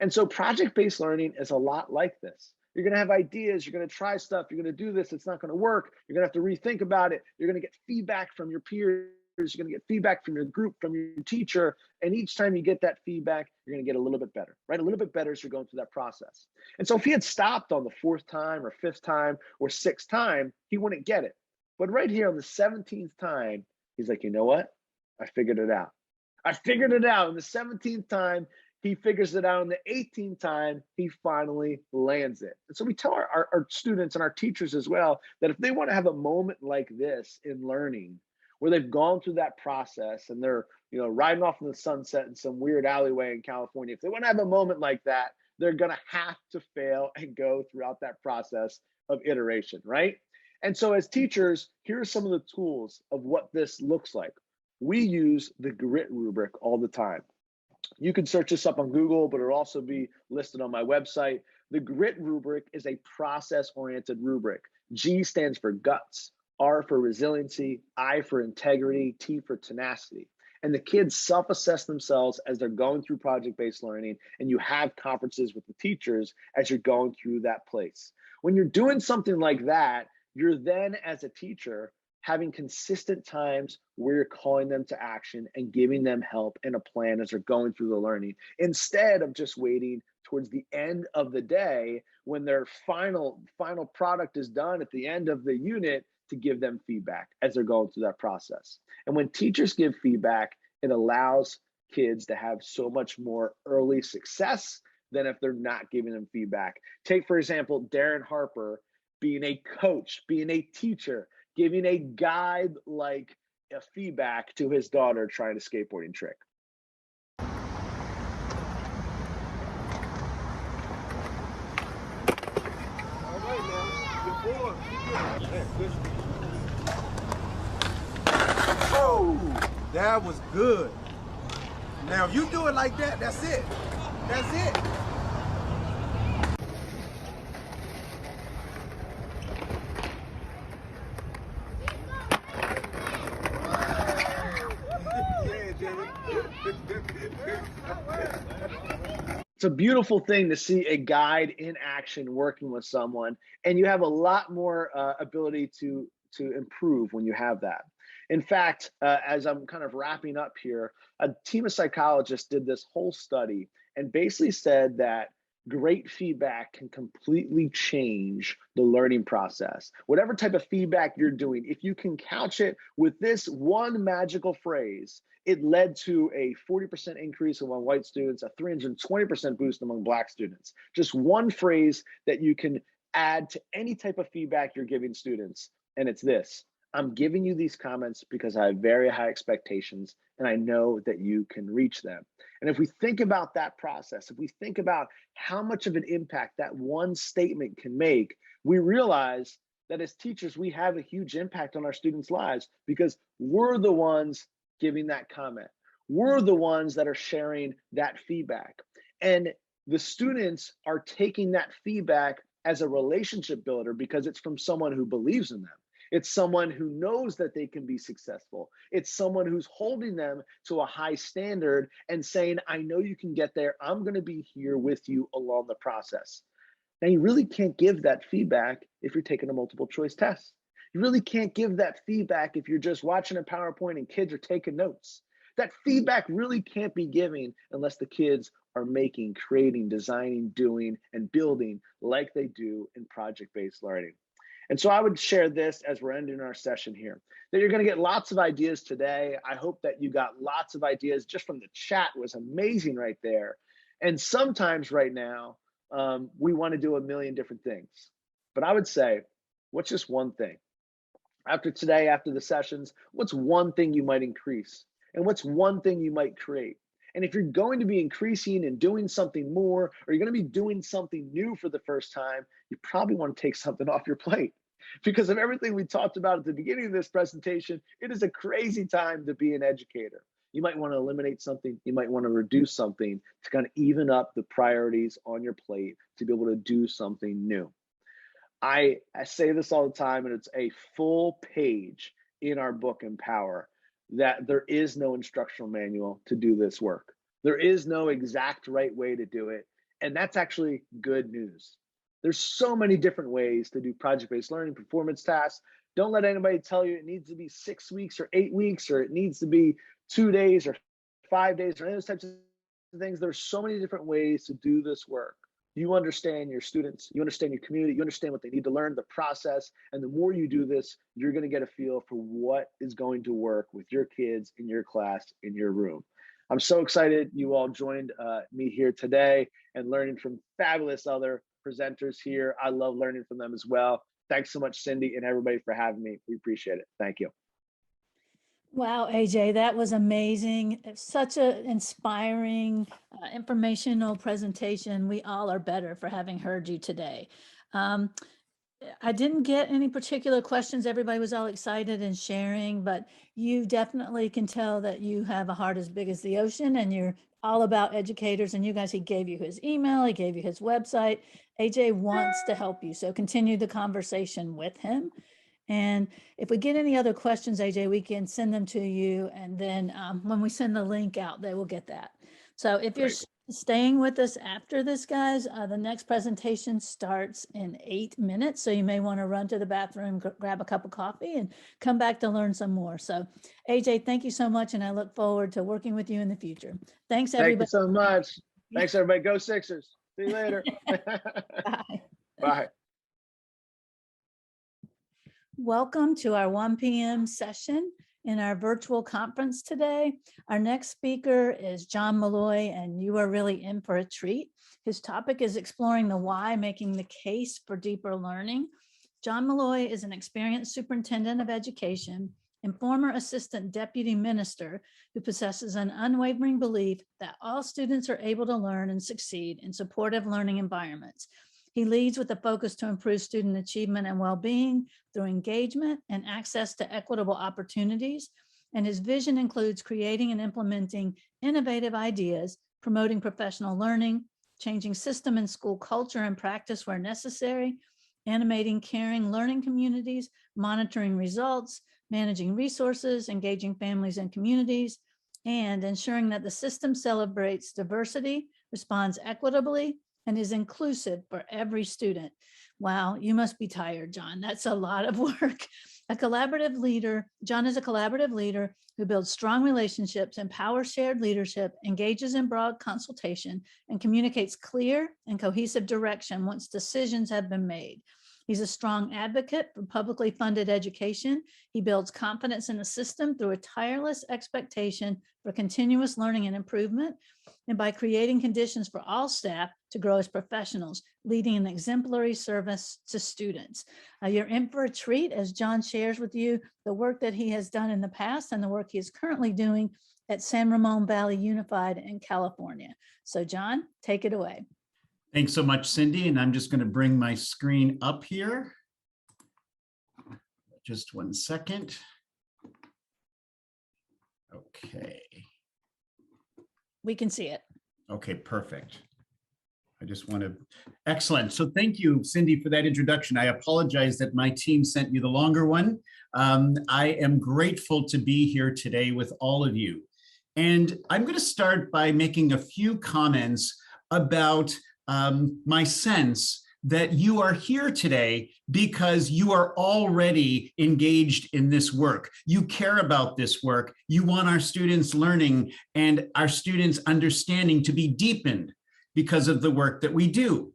And so project-based learning is a lot like this. You're going to have ideas, you're going to try stuff, you're going to do this, it's not going to work, you're going to have to rethink about it, you're going to get feedback from your peers, you're going to get feedback from your group, from your teacher, and each time you get that feedback, you're going to get a little bit better, right? A little bit better as you're going through that process. And so if he had stopped on the 4th time or 5th time or 6th time, he wouldn't get it. But right here on the 17th time, he's like, you know what? I figured it out. I figured it out. And the 17th time, he figures it out. And the 18th time, he finally lands it. And so we tell our students and our teachers as well that if they want to have a moment like this in learning, where they've gone through that process and they're, riding off in the sunset in some weird alleyway in California, if they want to have a moment like that, they're going to have to fail and go throughout that process of iteration, right? And so as teachers, here are some of the tools of what this looks like. We use the GRIT rubric all the time. You can search this up on Google, but it'll also be listed on my website. The GRIT rubric is a process-oriented rubric. G stands for guts, R for resiliency, I for integrity, T for tenacity. And the kids self-assess themselves as they're going through project-based learning, and you have conferences with the teachers as you're going through that place. When you're doing something like that, you're then, as a teacher, having consistent times where you're calling them to action and giving them help and a plan as they're going through the learning, instead of just waiting towards the end of the day when their final product is done at the end of the unit to give them feedback as they're going through that process. And when teachers give feedback, it allows kids to have so much more early success than if they're not giving them feedback. Take, for example, Darren Harper being a coach, being a teacher, giving a guide like a feedback to his daughter trying a skateboarding trick. Oh, that was good. Now, if you do it like that, that's it. That's it. It's a beautiful thing to see a guide in action working with someone, and you have a lot more ability to improve when you have that. In fact, as I'm kind of wrapping up here, a team of psychologists did this whole study and basically said that great feedback can completely change the learning process. Whatever type of feedback you're doing, if you can couch it with this one magical phrase, it led to a 40% increase among white students, a 320% boost among Black students. Just one phrase that you can add to any type of feedback you're giving students, and it's this: I'm giving you these comments because I have very high expectations and I know that you can reach them. And if we think about that process, if we think about how much of an impact that one statement can make, we realize that as teachers, we have a huge impact on our students' lives because we're the ones giving that comment. We're the ones that are sharing that feedback. And the students are taking that feedback as a relationship builder because it's from someone who believes in them. It's someone who knows that they can be successful. It's someone who's holding them to a high standard and saying, I know you can get there. I'm going to be here with you along the process. Now, you really can't give that feedback if you're taking a multiple choice test. You really can't give that feedback if you're just watching a PowerPoint and kids are taking notes. That feedback really can't be given unless the kids are making, creating, designing, doing, and building like they do in project-based learning. And so I would share this as we're ending our session here, that you're going to get lots of ideas today. I hope that you got lots of ideas just from the chat. It was amazing right there. And sometimes right now, we want to do a million different things. But I would say, what's just one thing? After today, after the sessions, what's one thing you might increase? And what's one thing you might create? And if you're going to be increasing and doing something more, or you're going to be doing something new for the first time, you probably want to take something off your plate. Because of everything we talked about at the beginning of this presentation, it is a crazy time to be an educator. You might want to eliminate something, you might want to reduce something to kind of even up the priorities on your plate to be able to do something new. I say this all the time, and it's a full page in our book, Empower, that there is no instructional manual to do this work. There is no exact right way to do it. And that's actually good news. There's so many different ways to do project-based learning, performance tasks. Don't let anybody tell you it needs to be 6 weeks or 8 weeks, or it needs to be 2 days or 5 days or any of those types of things. There's so many different ways to do this work. You understand your students, you understand your community, you understand what they need to learn, the process. And the more you do this, you're going to get a feel for what is going to work with your kids in your class, in your room. I'm so excited you all joined me here today and learning from fabulous other presenters here. I love learning from them as well. Thanks so much, Cindy, and everybody for having me. We appreciate it. Thank you. Wow, AJ, that was amazing. It's such an inspiring, informational presentation. We all are better for having heard you today. I didn't get any particular questions. Everybody was all excited and sharing, but you definitely can tell that you have a heart as big as the ocean, and you're all about educators. And you guys, he gave you his email, he gave you his website. AJ wants to help you, so continue the conversation with him. And if we get any other questions, AJ, we can send them to you. And then when we send the link out, they will get that. So if you're staying with us after this, guys, the next presentation starts in 8 minutes. So you may want to run to the bathroom, grab a cup of coffee, and come back to learn some more. So AJ, thank you so much. And I look forward to working with you in the future. Thanks, everybody. Thank you so much. Thanks, everybody. Go Sixers. See you later. Bye. Bye. Welcome to our 1 p.m. session in our virtual conference today. Our next speaker is John Malloy, and you are really in for a treat. His topic is exploring the why, making the case for deeper learning. John Malloy is an experienced superintendent of education and former assistant deputy minister who possesses an unwavering belief that all students are able to learn and succeed in supportive learning environments. He leads with a focus to improve student achievement and well-being through engagement and access to equitable opportunities. And his vision includes creating and implementing innovative ideas, promoting professional learning, changing system and school culture and practice where necessary, animating caring learning communities, monitoring results, managing resources, engaging families and communities, and ensuring that the system celebrates diversity, responds equitably, and is inclusive for every student. Wow, you must be tired, John. That's a lot of work. A collaborative leader, John is a collaborative leader who builds strong relationships, empowers shared leadership, engages in broad consultation, and communicates clear and cohesive direction once decisions have been made. He's a strong advocate for publicly funded education. He builds confidence in the system through a tireless expectation for continuous learning and improvement, and by creating conditions for all staff to grow as professionals, leading an exemplary service to students. You're in for a treat as John shares with you the work that he has done in the past and the work he is currently doing at San Ramon Valley Unified in California. So John, take it away. Thanks so much, Cindy. And I'm just going to bring my screen up here. Just 1 second. Okay. We can see it. Okay, perfect. I just want to, excellent. So thank you, Cindy, for that introduction. I apologize that my team sent you the longer one. I am grateful to be here today with all of you. And I'm going to start by making a few comments about my sense that you are here today because you are already engaged in this work. You care about this work. You want our students learning and our students understanding to be deepened because of the work that we do.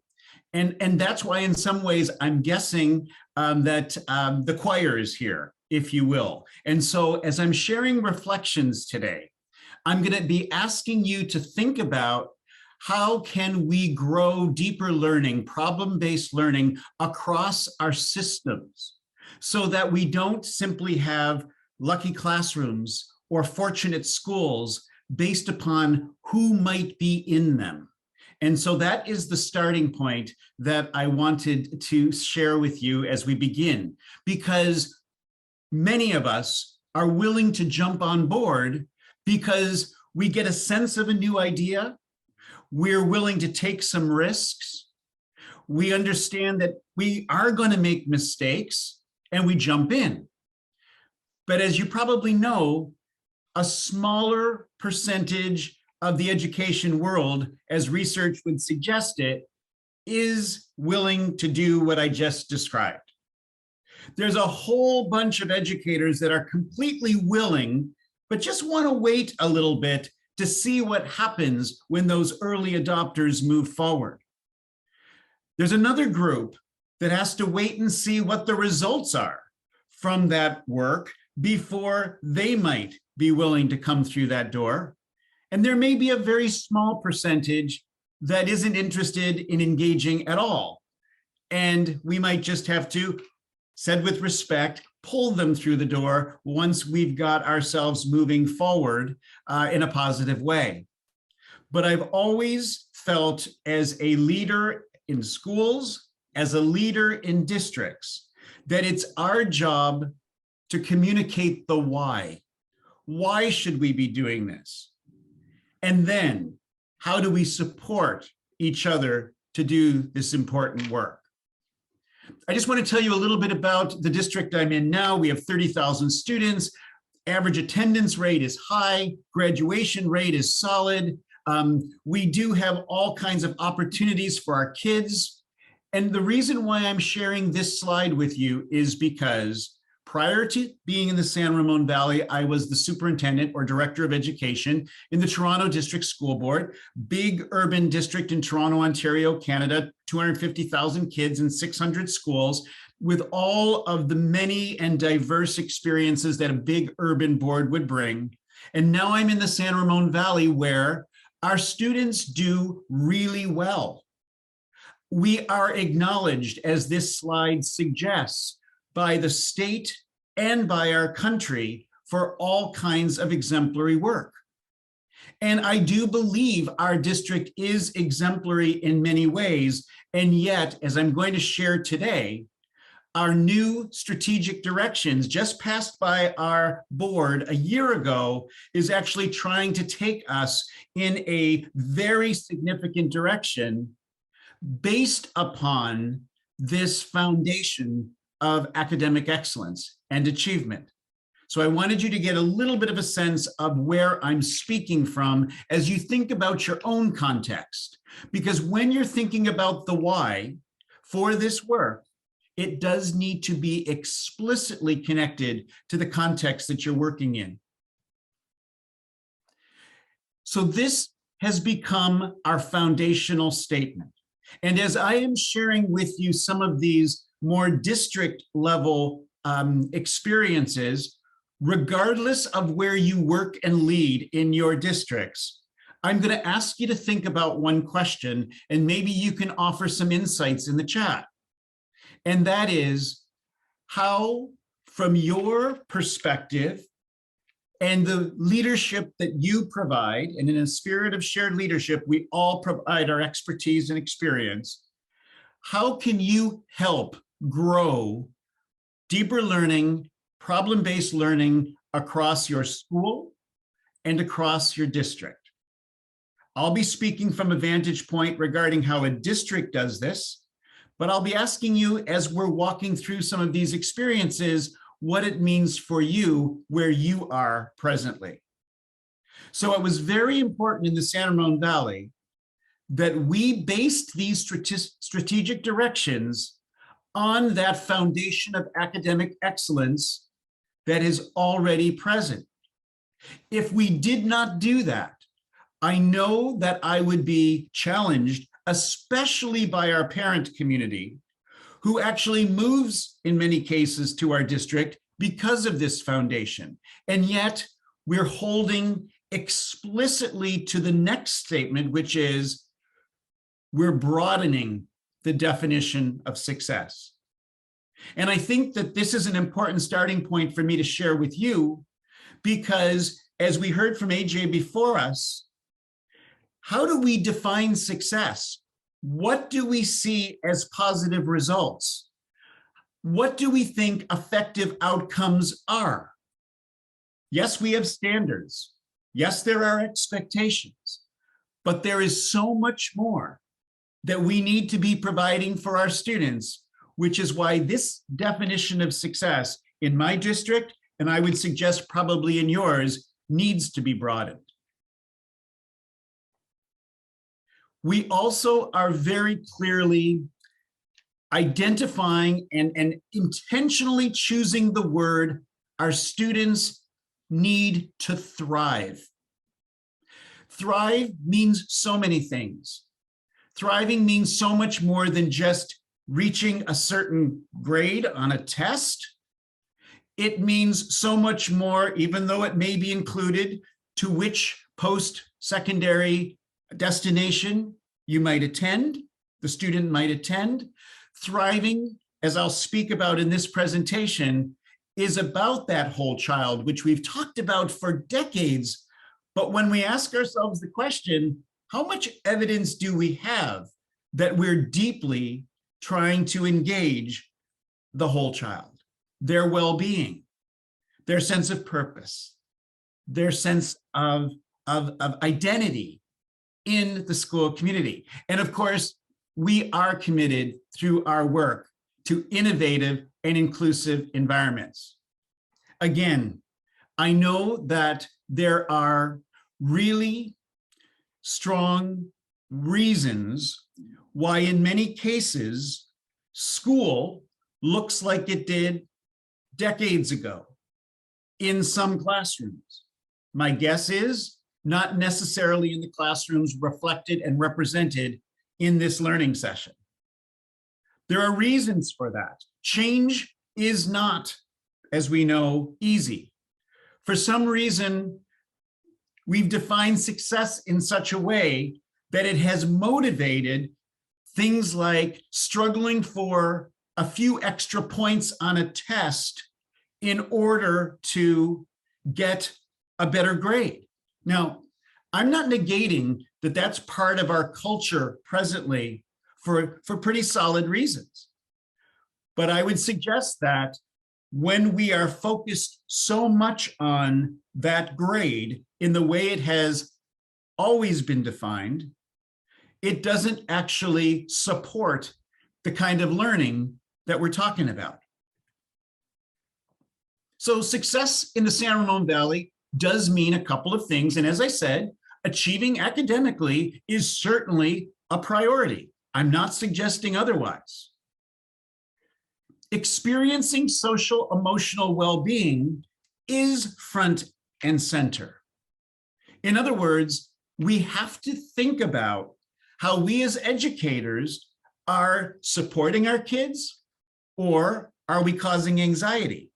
And that's why in some ways I'm guessing that the choir is here, if you will. And so as I'm sharing reflections today, I'm going to be asking you to think about how can we grow deeper learning, problem-based learning across our systems so that we don't simply have lucky classrooms or fortunate schools based upon who might be in them. And so that is the starting point that I wanted to share with you as we begin, because many of us are willing to jump on board because we get a sense of a new idea. We're willing to take some risks. We understand that we are going to make mistakes and we jump in. But as you probably know, a smaller percentage of the education world, as research would suggest it, is willing to do what I just described. There's a whole bunch of educators that are completely willing, but just want to wait a little bit to see what happens when those early adopters move forward. There's another group that has to wait and see what the results are from that work before they might be willing to come through that door. And there may be a very small percentage that isn't interested in engaging at all. And we might just have to, said with respect, pull them through the door once we've got ourselves moving forward in a positive way. But I've always felt as a leader in schools, as a leader in districts, that it's our job to communicate the why. Why should we be doing this? And then how do we support each other to do this important work? I just want to tell you a little bit about the district I'm in now. We have 30,000 students. Average attendance rate is high. Graduation rate is solid. We do have all kinds of opportunities for our kids. And the reason why I'm sharing this slide with you is because prior to being in the San Ramon Valley, I was the superintendent or director of education in the Toronto District School Board, big urban district in Toronto, Ontario, Canada, 250,000 kids in 600 schools, with all of the many and diverse experiences that a big urban board would bring. And now I'm in the San Ramon Valley, where our students do really well. We are acknowledged, as this slide suggests, by the state and by our country for all kinds of exemplary work. And I do believe our district is exemplary in many ways. And yet, as I'm going to share today, our new strategic directions just passed by our board a year ago is actually trying to take us in a very significant direction based upon this foundation of academic excellence and achievement. So I wanted you to get a little bit of a sense of where I'm speaking from as you think about your own context. Because when you're thinking about the why for this work, it does need to be explicitly connected to the context that you're working in. So this has become our foundational statement. And as I am sharing with you some of these more district level experiences, regardless of where you work and lead in your districts, I'm going to ask you to think about one question, and maybe you can offer some insights in the chat. And that is, how, from your perspective and the leadership that you provide, and in a spirit of shared leadership, we all provide our expertise and experience, how can you help grow deeper learning, problem-based learning across your school and across your district? I'll be speaking from a vantage point regarding how a district does this, but I'll be asking you, as we're walking through some of these experiences, what it means for you where you are presently. So it was very important in the San Ramon Valley that we based these strategic directions on that foundation of academic excellence that is already present. If we did not do that, I know that I would be challenged, especially by our parent community, who actually moves in many cases to our district because of this foundation. And yet we're holding explicitly to the next statement, which is we're broadening the definition of success. And I think that this is an important starting point for me to share with you, because as we heard from AJ before us, how do we define success? What do we see as positive results? What do we think effective outcomes are? Yes, we have standards. Yes, there are expectations, but there is so much more that we need to be providing for our students, which is why this definition of success in my district, and I would suggest probably in yours, needs to be broadened. We also are very clearly identifying and intentionally choosing the word our students need to thrive. Thrive means so many things. Thriving means so much more than just reaching a certain grade on a test. It means so much more, even though it may be included, to which post-secondary destination you might attend, the student might attend. Thriving, as I'll speak about in this presentation, is about that whole child, which we've talked about for decades. But when we ask ourselves the question, how much evidence do we have that we're deeply trying to engage the whole child, their well-being, their sense of purpose, their sense of identity in the school community? And of course, we are committed through our work to innovative and inclusive environments. Again, I know that there are really strong reasons why in many cases school looks like it did decades ago in some classrooms. My guess is not necessarily in the classrooms reflected and represented in this learning session. There are reasons for that. Change is not, as we know, easy. For some reason, we've defined success in such a way that it has motivated things like struggling for a few extra points on a test in order to get a better grade. Now, I'm not negating that that's part of our culture presently for pretty solid reasons. But I would suggest that when we are focused so much on that grade in the way it has always been defined, it doesn't actually support the kind of learning that we're talking about. So success in the San Ramon Valley does mean a couple of things. And as I said, achieving academically is certainly a priority. I'm not suggesting otherwise. Experiencing social emotional well-being is front and center. In other words, we have to think about how we as educators are supporting our kids, or are we causing anxiety?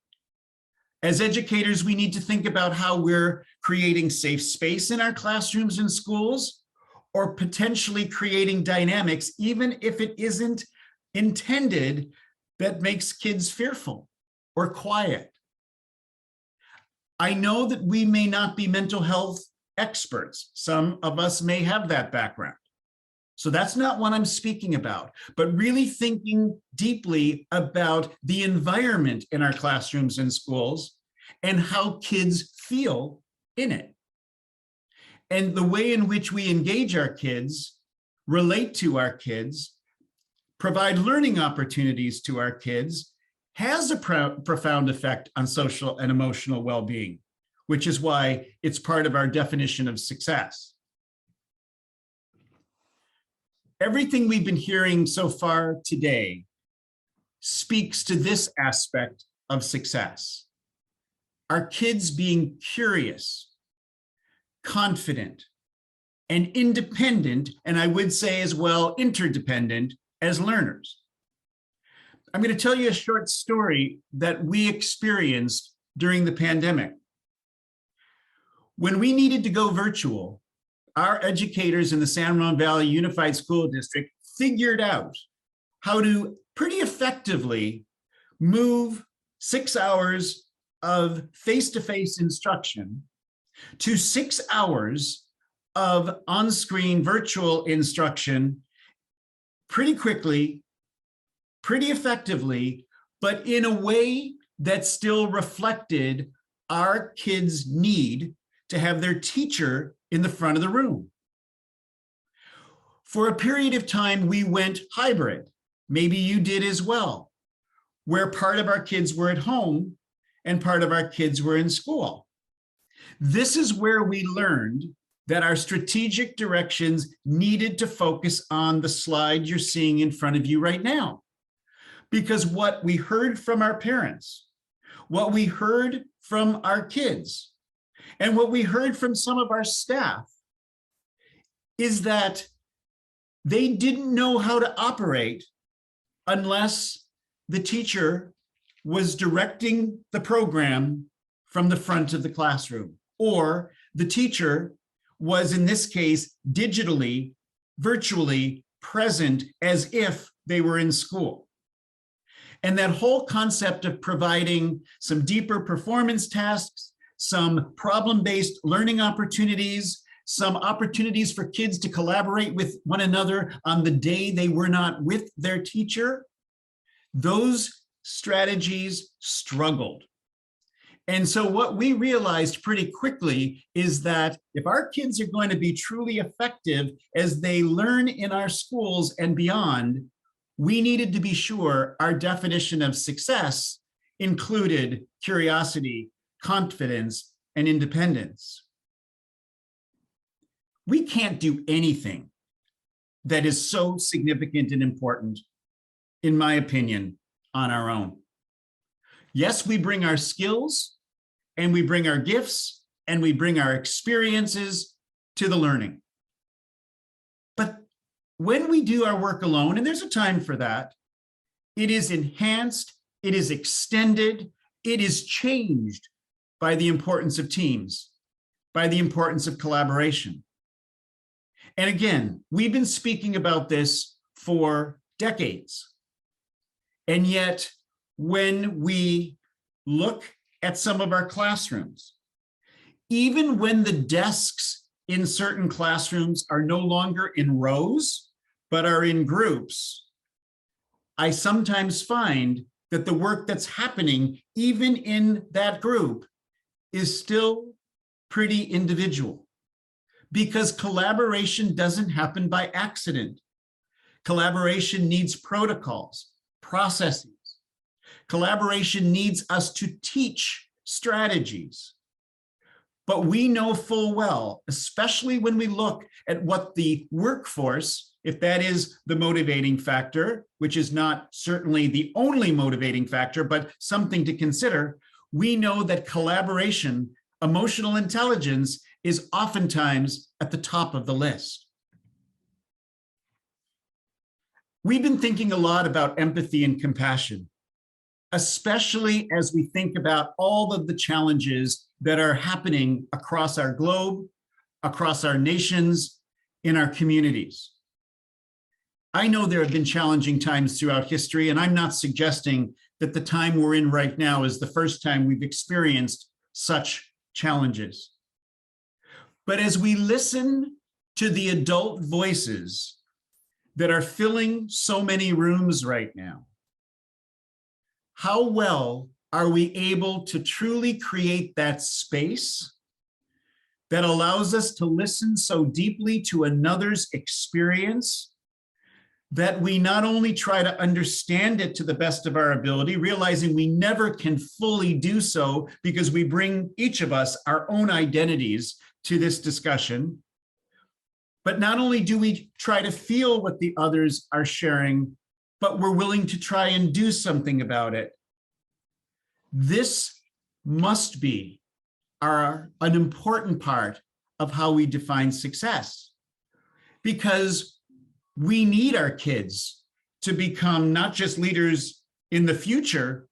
As educators, we need to think about how we're creating safe space in our classrooms and schools, or potentially creating dynamics, even if it isn't intended, that makes kids fearful or quiet. I know that we may not be mental health experts. Some of us may have that background. So that's not what I'm speaking about, but really thinking deeply about the environment in our classrooms and schools and how kids feel in it. And the way in which we engage our kids, relate to our kids, provide learning opportunities to our kids has a profound effect on social and emotional well-being, which is why it's part of our definition of success. Everything we've been hearing so far today speaks to this aspect of success. Our kids being curious, confident, and independent, and I would say as well, interdependent as learners. I'm going to tell you a short story that we experienced during the pandemic. When we needed to go virtual, our educators in the San Ramon Valley Unified School District figured out how to pretty effectively move 6 hours of face-to-face instruction to 6 hours of on-screen virtual instruction pretty quickly, pretty effectively, but in a way that still reflected our kids' need to have their teacher in the front of the room. For a period of time, we went hybrid. Maybe you did as well, where part of our kids were at home and part of our kids were in school. This is where we learned that our strategic directions needed to focus on the slide you're seeing in front of you right now. Because what we heard from our parents, what we heard from our kids, and what we heard from some of our staff is that they didn't know how to operate unless the teacher was directing the program from the front of the classroom, or the teacher was, in this case, digitally, virtually present as if they were in school. And that whole concept of providing some deeper performance tasks, some problem-based learning opportunities, some opportunities for kids to collaborate with one another on the day they were not with their teacher, those strategies struggled. And so what we realized pretty quickly is that if our kids are going to be truly effective as they learn in our schools and beyond, we needed to be sure our definition of success included curiosity, confidence, and independence. We can't do anything that is so significant and important, in my opinion, on our own. Yes, we bring our skills, and we bring our gifts, and we bring our experiences to the learning. But when we do our work alone, and there's a time for that, it is enhanced, it is extended, it is changed by the importance of teams, by the importance of collaboration. And again, we've been speaking about this for decades. And yet, when we look at some of our classrooms, even when the desks in certain classrooms are no longer in rows, but are in groups, I sometimes find that the work that's happening, even in that group, is still pretty individual, because collaboration doesn't happen by accident. Collaboration needs protocols, processes. Collaboration needs us to teach strategies. But we know full well, especially when we look at what the workforce, if that is the motivating factor, which is not certainly the only motivating factor, but something to consider, we know that collaboration, emotional intelligence, is oftentimes at the top of the list. We've been thinking a lot about empathy and compassion, especially as we think about all of the challenges that are happening across our globe, across our nations, in our communities. I know there have been challenging times throughout history, and I'm not suggesting that the time we're in right now is the first time we've experienced such challenges. But as we listen to the adult voices that are filling so many rooms right now, how well are we able to truly create that space that allows us to listen so deeply to another's experience that we not only try to understand it to the best of our ability, realizing we never can fully do so because we bring, each of us, our own identities to this discussion, but not only do we try to feel what the others are sharing, but we're willing to try and do something about it. This must be an important part of how we define success, because we need our kids to become not just leaders in the future,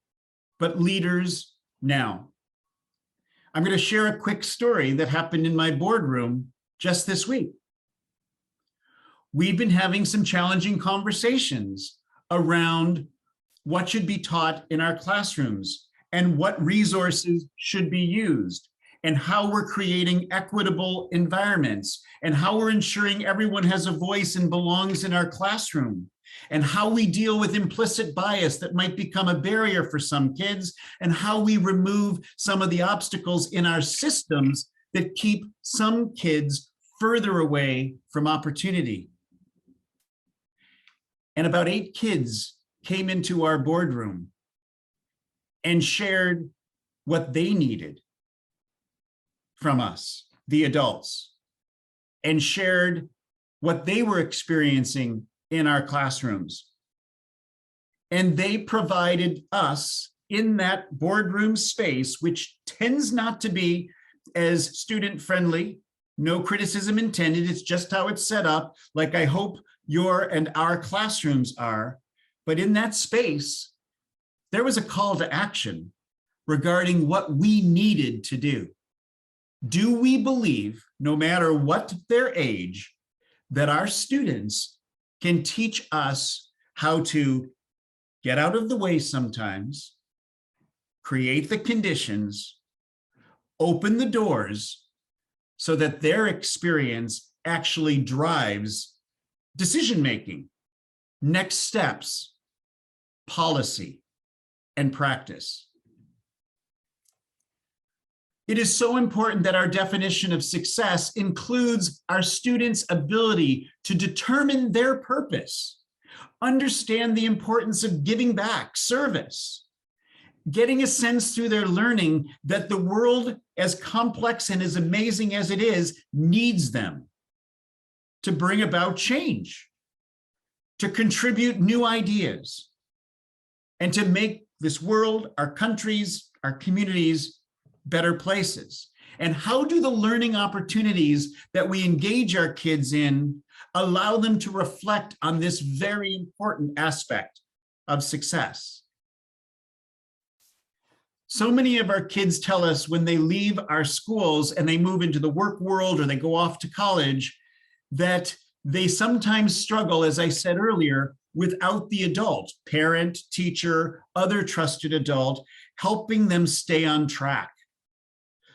but leaders now. I'm going to share a quick story that happened in my boardroom just this week. We've been having some challenging conversations around what should be taught in our classrooms and what resources should be used. and how we're creating equitable environments, and how we're ensuring everyone has a voice and belongs in our classroom, and how we deal with implicit bias that might become a barrier for some kids, and how we remove some of the obstacles in our systems that keep some kids further away from opportunity. And about 8 kids came into our boardroom and shared what they needed from us, the adults, and shared what they were experiencing in our classrooms. And they provided us in that boardroom space, which tends not to be as student-friendly, no criticism intended, it's just how it's set up, like I hope your and our classrooms are. But in that space, there was a call to action regarding what we needed to do. Do we believe, no matter what their age, that our students can teach us how to get out of the way sometimes, create the conditions, open the doors so that their experience actually drives decision-making, next steps, policy, and practice? It is so important that our definition of success includes our students' ability to determine their purpose, understand the importance of giving back, service, getting a sense through their learning that the world, as complex and as amazing as it is, needs them to bring about change, to contribute new ideas, and to make this world, our countries, our communities, better places. And how do the learning opportunities that we engage our kids in allow them to reflect on this very important aspect of success? So many of our kids tell us when they leave our schools and they move into the work world or they go off to college that they sometimes struggle, as I said earlier, without the adult, parent, teacher, other trusted adult, helping them stay on track.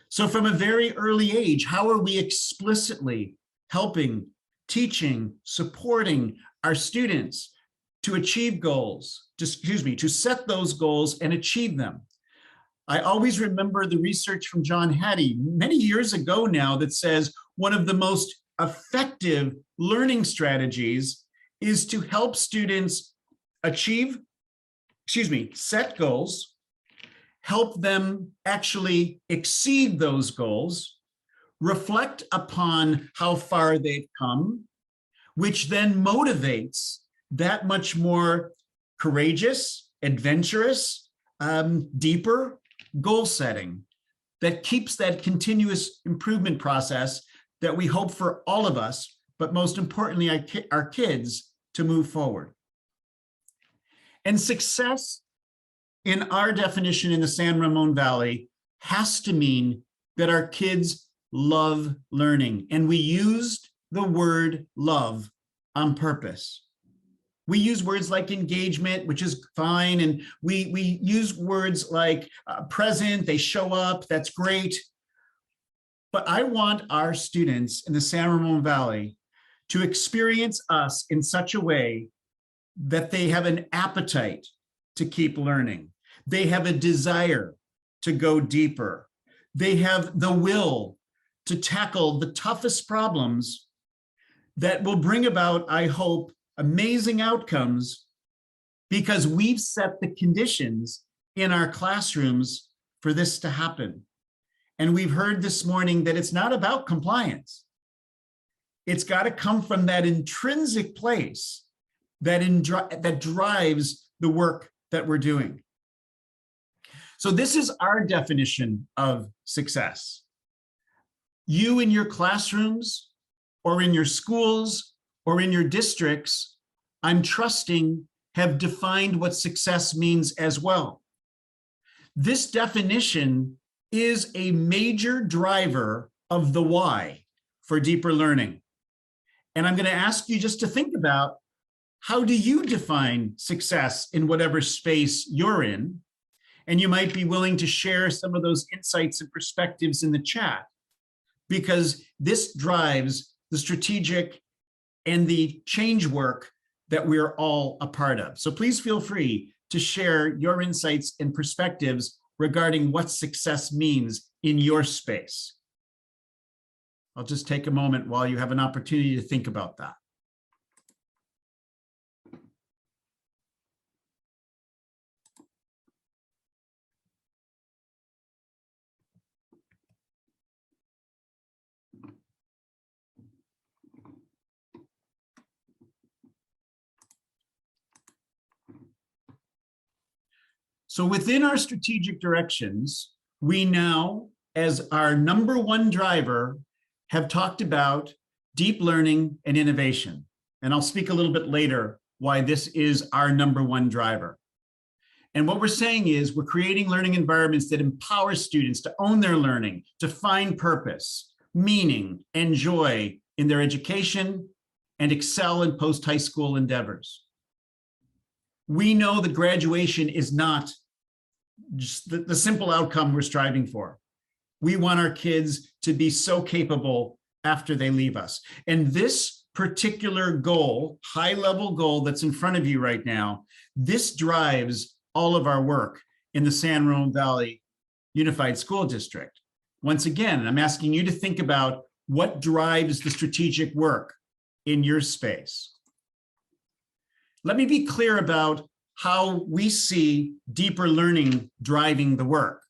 So from a very early age, how are we explicitly helping, teaching, supporting our students to achieve goals, to set those goals and achieve them? I always remember the research from John Hattie many years ago now that says one of the most effective learning strategies is to help students set goals, help them actually exceed those goals, reflect upon how far they've come, which then motivates that much more courageous, adventurous, deeper goal setting that keeps that continuous improvement process that we hope for all of us, but most importantly, our kids, to move forward. And success, in our definition in the San Ramon Valley, has to mean that our kids love learning. And we used the word love on purpose. We use words like engagement, which is fine. And we use words like present, they show up, that's great. But I want our students in the San Ramon Valley to experience us in such a way that they have an appetite to keep learning. They have a desire to go deeper. They have the will to tackle the toughest problems that will bring about, I hope, amazing outcomes because we've set the conditions in our classrooms for this to happen. And we've heard this morning that it's not about compliance. It's got to come from that intrinsic place that drives the work that we're doing. So this is our definition of success. You in your classrooms or in your schools or in your districts, I'm trusting, have defined what success means as well. This definition is a major driver of the why for deeper learning. And I'm going to ask you just to think about, how do you define success in whatever space you're in? And you might be willing to share some of those insights and perspectives in the chat, because this drives the strategic and the change work that we're all a part of. So please feel free to share your insights and perspectives regarding what success means in your space. I'll just take a moment while you have an opportunity to think about that. So within our strategic directions, we now, as our number one driver, have talked about deep learning and innovation. And I'll speak a little bit later why this is our number one driver. And what we're saying is we're creating learning environments that empower students to own their learning, to find purpose, meaning, and joy in their education, and excel in post-high school endeavors. We know that graduation is not just the simple outcome we're striving for. We want our kids to be so capable after they leave us. And this particular goal, high-level goal that's in front of you right now, this drives all of our work in the San Ramon Valley Unified School District. Once again, I'm asking you to think about what drives the strategic work in your space. Let me be clear about how we see deeper learning driving the work,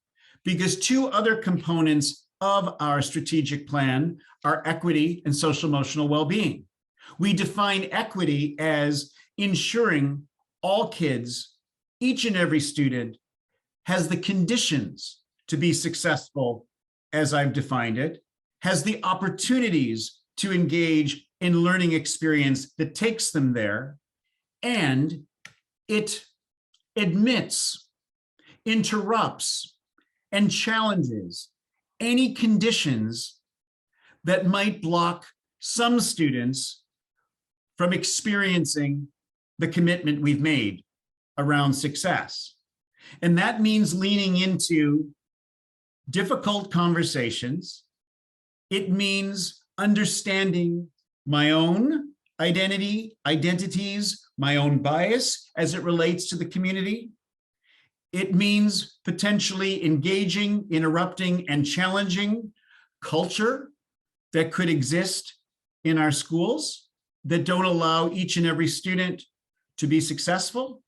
because two other components of our strategic plan are equity and social emotional well-being. We define equity as ensuring all kids, each and every student, has the conditions to be successful, as I've defined it, has the opportunities to engage in learning experience that takes them there, and it admits, interrupts, and challenges any conditions that might block some students from experiencing the commitment we've made around success. And that means leaning into difficult conversations. It means understanding my own identities, my own bias as it relates to the community. It means potentially engaging, interrupting, and challenging culture that could exist in our schools that don't allow each and every student to be successful.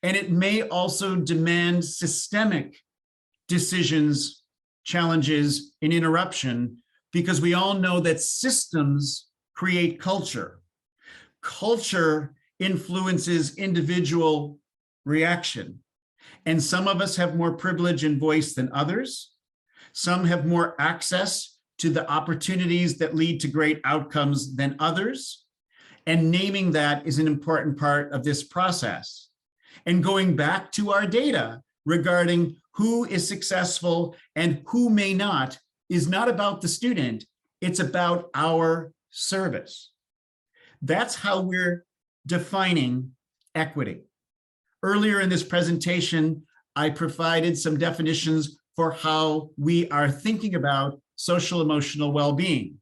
And it may also demand systemic decisions, challenges, and interruption, because we all know that systems create culture. Culture influences individual reaction. And some of us have more privilege and voice than others. Some have more access to the opportunities that lead to great outcomes than others. And naming that is an important part of this process. And going back to our data regarding who is successful and who may not is not about the student, it's about our service. That's how we're defining equity. Earlier in this presentation, I provided some definitions for how we are thinking about social emotional well-being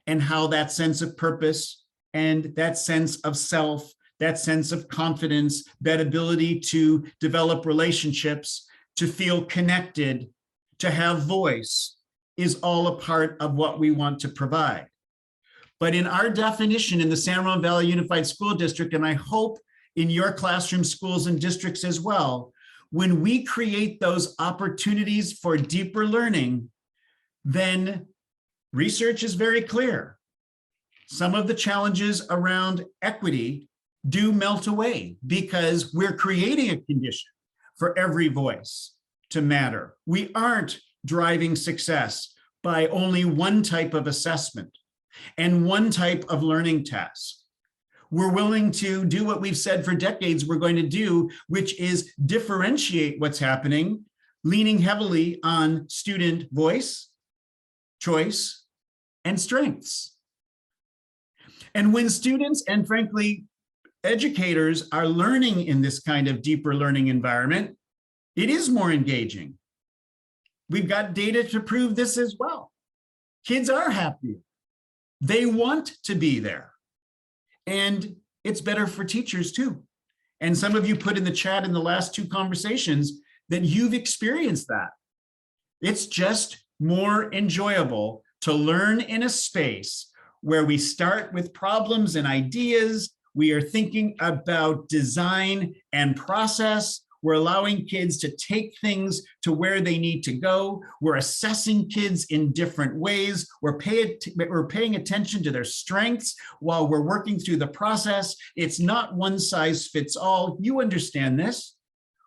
and how that sense of purpose and that sense of self, that sense of confidence, that ability to develop relationships, to feel connected, to have voice, is all a part of what we want to provide. But in our definition in the San Ramon Valley Unified School District, and I hope in your classroom, schools, and districts as well, when we create those opportunities for deeper learning, then research is very clear. Some of the challenges around equity do melt away because we're creating a condition for every voice to matter. We aren't driving success by only one type of assessment and one type of learning task. We're willing to do what we've said for decades we're going to do, which is differentiate what's happening, leaning heavily on student voice, choice, and strengths. And when students and frankly, educators are learning in this kind of deeper learning environment, It is more engaging. We've got data to prove this as well. Kids are happier. They want to be there. And it's better for teachers too. And some of you put in the chat in the last two conversations that you've experienced that. It's just more enjoyable to learn in a space where we start with problems and ideas. We are thinking about design and process. We're allowing kids to take things to where they need to go. We're assessing kids in different ways. We're paying attention to their strengths while we're working through the process. It's not one size fits all. You understand this.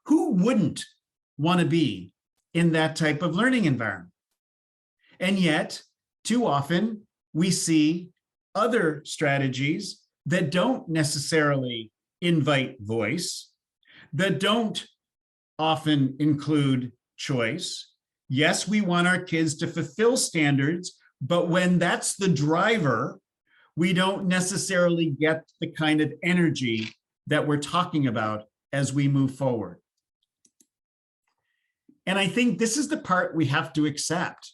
Who wouldn't want to be in that type of learning environment? And yet, too often, we see other strategies that don't necessarily invite voice, that don't often include choice. Yes, we want our kids to fulfill standards, but when that's the driver, we don't necessarily get the kind of energy that we're talking about as we move forward. And I think this is the part we have to accept,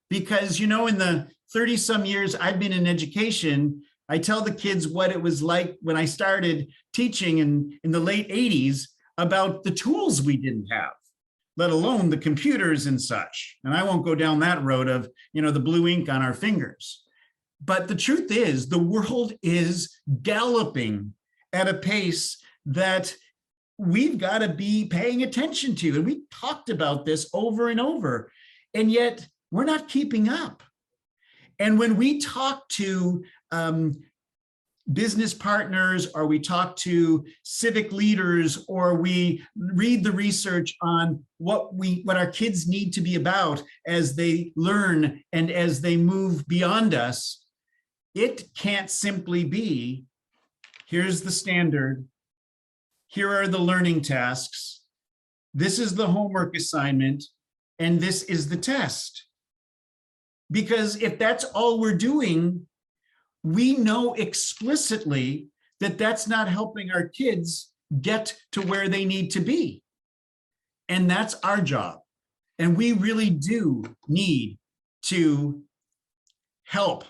because, you know, in the 30 some years I've been in education, I tell the kids what it was like when I started teaching in the late 80s about the tools we didn't have, let alone the computers and such. And I won't go down that road of, you know, the blue ink on our fingers. But the truth is, the world is galloping at a pace that we've got to be paying attention to. And we talked about this over and over, and yet we're not keeping up. And when we talk to business partners, or we talk to civic leaders, or we read the research on what our kids need to be about as they learn and as they move beyond us, it can't simply be, here's the standard, here are the learning tasks, this is the homework assignment, and this is the test. Because if that's all we're doing, we know explicitly that that's not helping our kids get to where they need to be. And that's our job. And we really do need to help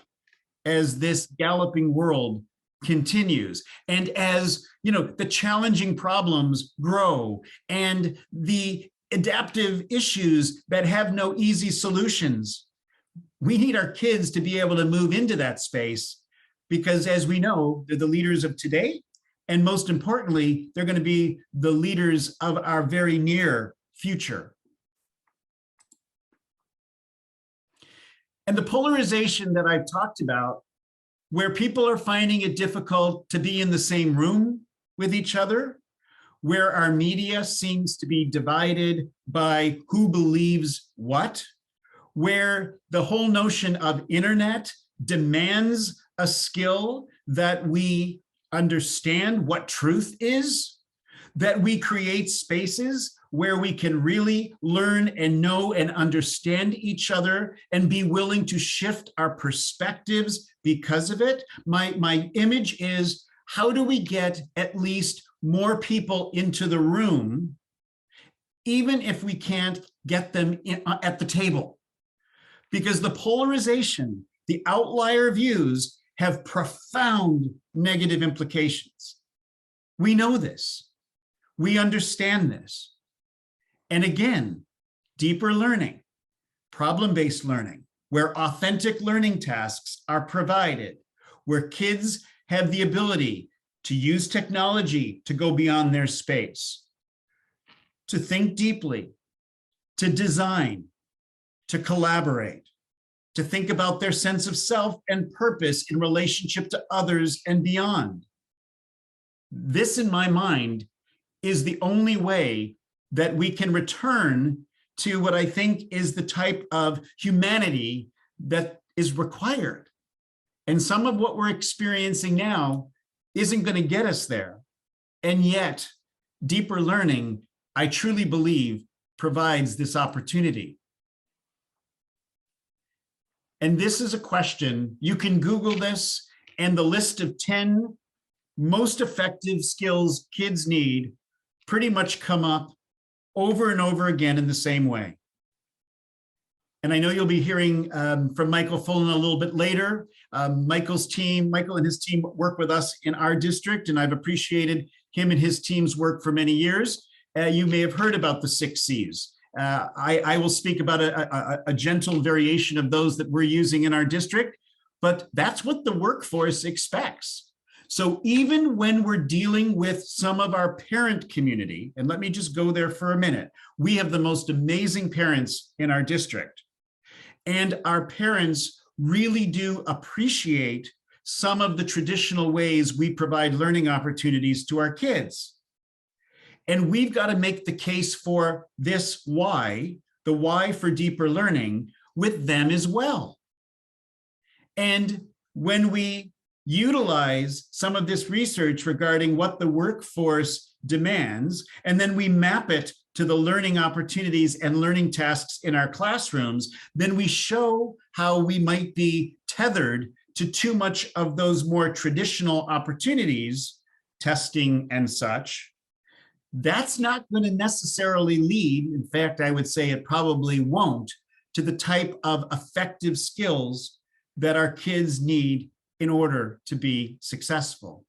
as this galloping world continues. And as, you know, the challenging problems grow and the adaptive issues that have no easy solutions, we need our kids to be able to move into that space, because as we know, they're the leaders of today. And most importantly, they're going to be the leaders of our very near future. And the polarization that I've talked about, where people are finding it difficult to be in the same room with each other, where our media seems to be divided by who believes what, where the whole notion of internet demands a skill that we understand what truth is, that we create spaces where we can really learn and know and understand each other and be willing to shift our perspectives because of it. My image is, how do we get at least more people into the room, even if we can't get them at the table? Because the polarization, the outlier views have profound negative implications. We know this. We understand this. And again, deeper learning, problem-based learning, where authentic learning tasks are provided, where kids have the ability to use technology to go beyond their space, to think deeply, to design, to collaborate, to think about their sense of self and purpose in relationship to others and beyond. This, in my mind, is the only way that we can return to what I think is the type of humanity that is required. And some of what we're experiencing now isn't going to get us there. And yet, deeper learning, I truly believe, provides this opportunity. And this is a question, you can Google this, and the list of 10 most effective skills kids need pretty much come up over and over again in the same way. And I know you'll be hearing from Michael Fullen a little bit later. Michael and his team work with us in our district, and I've appreciated him and his team's work for many years. You may have heard about the 6 C's. I will speak about a gentle variation of those that we're using in our district, but that's what the workforce expects. So even when we're dealing with some of our parent community, and let me just go there for a minute, we have the most amazing parents in our district. And our parents really do appreciate some of the traditional ways we provide learning opportunities to our kids. And we've got to make the case for this why, the why for deeper learning, with them as well. And when we utilize some of this research regarding what the workforce demands, and then we map it to the learning opportunities and learning tasks in our classrooms, then we show how we might be tethered to too much of those more traditional opportunities, testing and such. That's not going to necessarily lead, in fact, I would say it probably won't, to the type of effective skills that our kids need in order to be successful.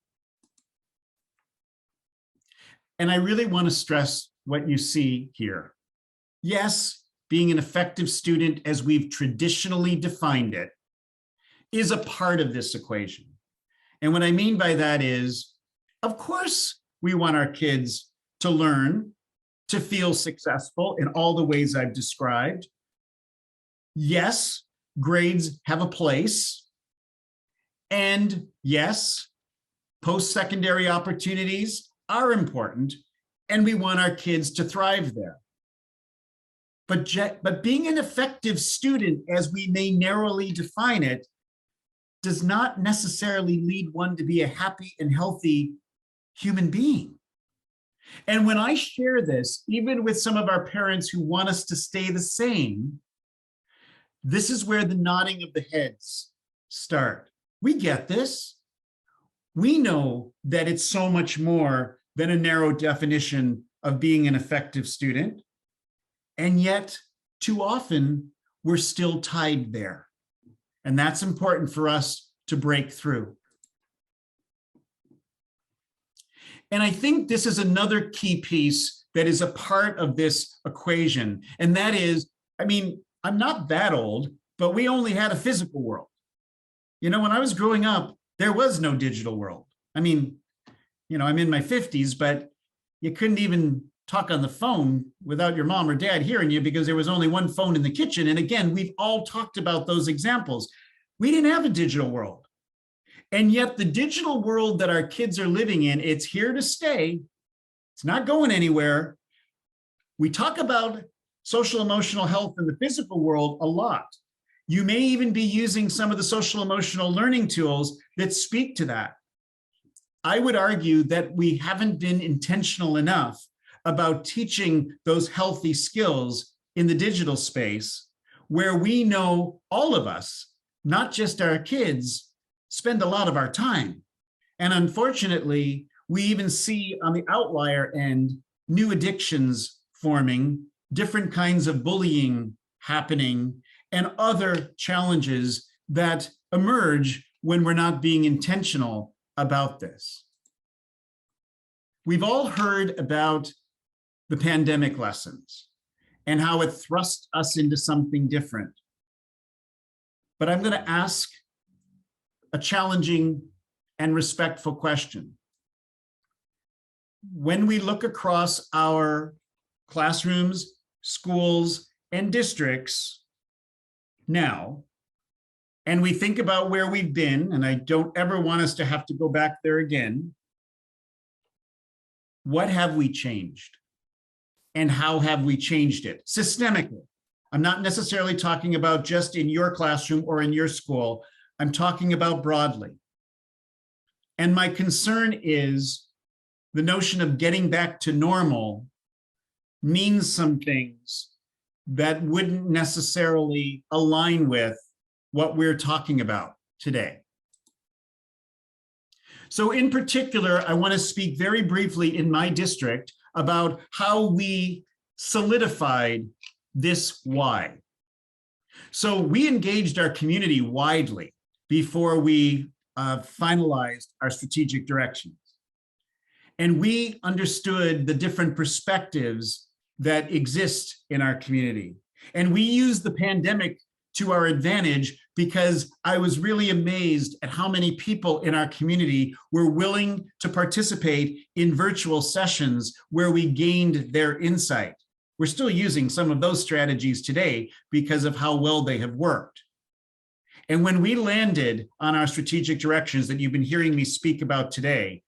And I really want to stress what you see here. Yes, being an effective student as we've traditionally defined it is a part of this equation. And what I mean by that is, of course, we want our kids to learn, to feel successful in all the ways I've described. Yes, grades have a place. And yes, post-secondary opportunities are important, and we want our kids to thrive there. But being an effective student, as we may narrowly define it, does not necessarily lead one to be a happy and healthy human being. And when I share this, even with some of our parents who want us to stay the same, this is where the nodding of the heads start. We get this. We know that it's so much more than a narrow definition of being an effective student. And yet, too often, we're still tied there. And that's important for us to break through. And I think this is another key piece that is a part of this equation. And that is, I mean, I'm not that old, but we only had a physical world. You know, when I was growing up, there was no digital world. I mean, you know, I'm in my 50s, but you couldn't even talk on the phone without your mom or dad hearing you because there was only one phone in the kitchen. And again, we've all talked about those examples. We didn't have a digital world. And yet the digital world that our kids are living in, it's here to stay. It's not going anywhere. We talk about social emotional health in the physical world a lot. You may even be using some of the social emotional learning tools that speak to that. I would argue that we haven't been intentional enough about teaching those healthy skills in the digital space, where we know all of us, not just our kids, spend a lot of our time. And unfortunately, we even see on the outlier end, new addictions forming, different kinds of bullying happening, and other challenges that emerge when we're not being intentional about this. We've all heard about the pandemic lessons and how it thrust us into something different. But I'm going to ask a challenging and respectful question. When we look across our classrooms, schools, and districts now, and we think about where we've been, and I don't ever want us to have to go back there again, what have we changed? And how have we changed it? Systemically. I'm not necessarily talking about just in your classroom or in your school. I'm talking about broadly. And my concern is the notion of getting back to normal means some things that wouldn't necessarily align with what we're talking about today. So in particular, I want to speak very briefly in my district about how we solidified this why. So we engaged our community widely before we finalized our strategic directions. And we understood the different perspectives that exist in our community. And we used the pandemic to our advantage because I was really amazed at how many people in our community were willing to participate in virtual sessions where we gained their insight. We're still using some of those strategies today because of how well they have worked. And when we landed on our strategic directions that you've been hearing me speak about today,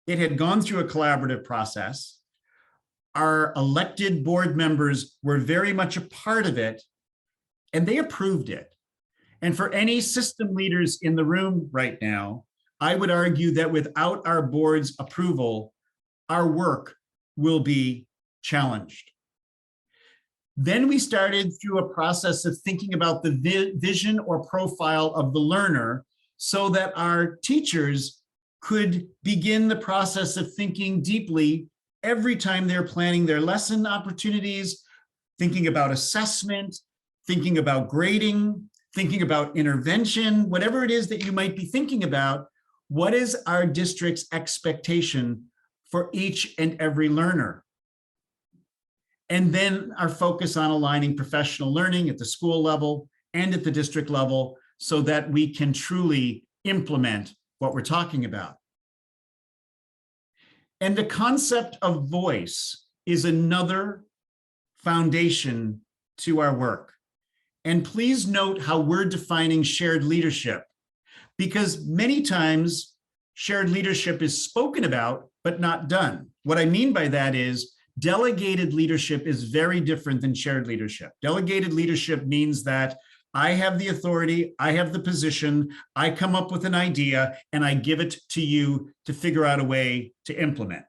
it had gone through a collaborative process. Our elected board members were very much a part of it, and they approved it. And for any system leaders in the room right now, I would argue that without our board's approval, our work will be challenged. Then we started through a process of thinking about the vision or profile of the learner so that our teachers could begin the process of thinking deeply every time they're planning their lesson opportunities, thinking about assessment, thinking about grading, thinking about intervention, whatever it is that you might be thinking about. What is our district's expectation for each and every learner? And then our focus on aligning professional learning at the school level and at the district level so that we can truly implement what we're talking about. And the concept of voice is another foundation to our work. And please note how we're defining shared leadership, because many times shared leadership is spoken about, but not done. What I mean by that is delegated leadership is very different than shared leadership. Delegated leadership means that I have the authority, I have the position, I come up with an idea, and I give it to you to figure out a way to implement.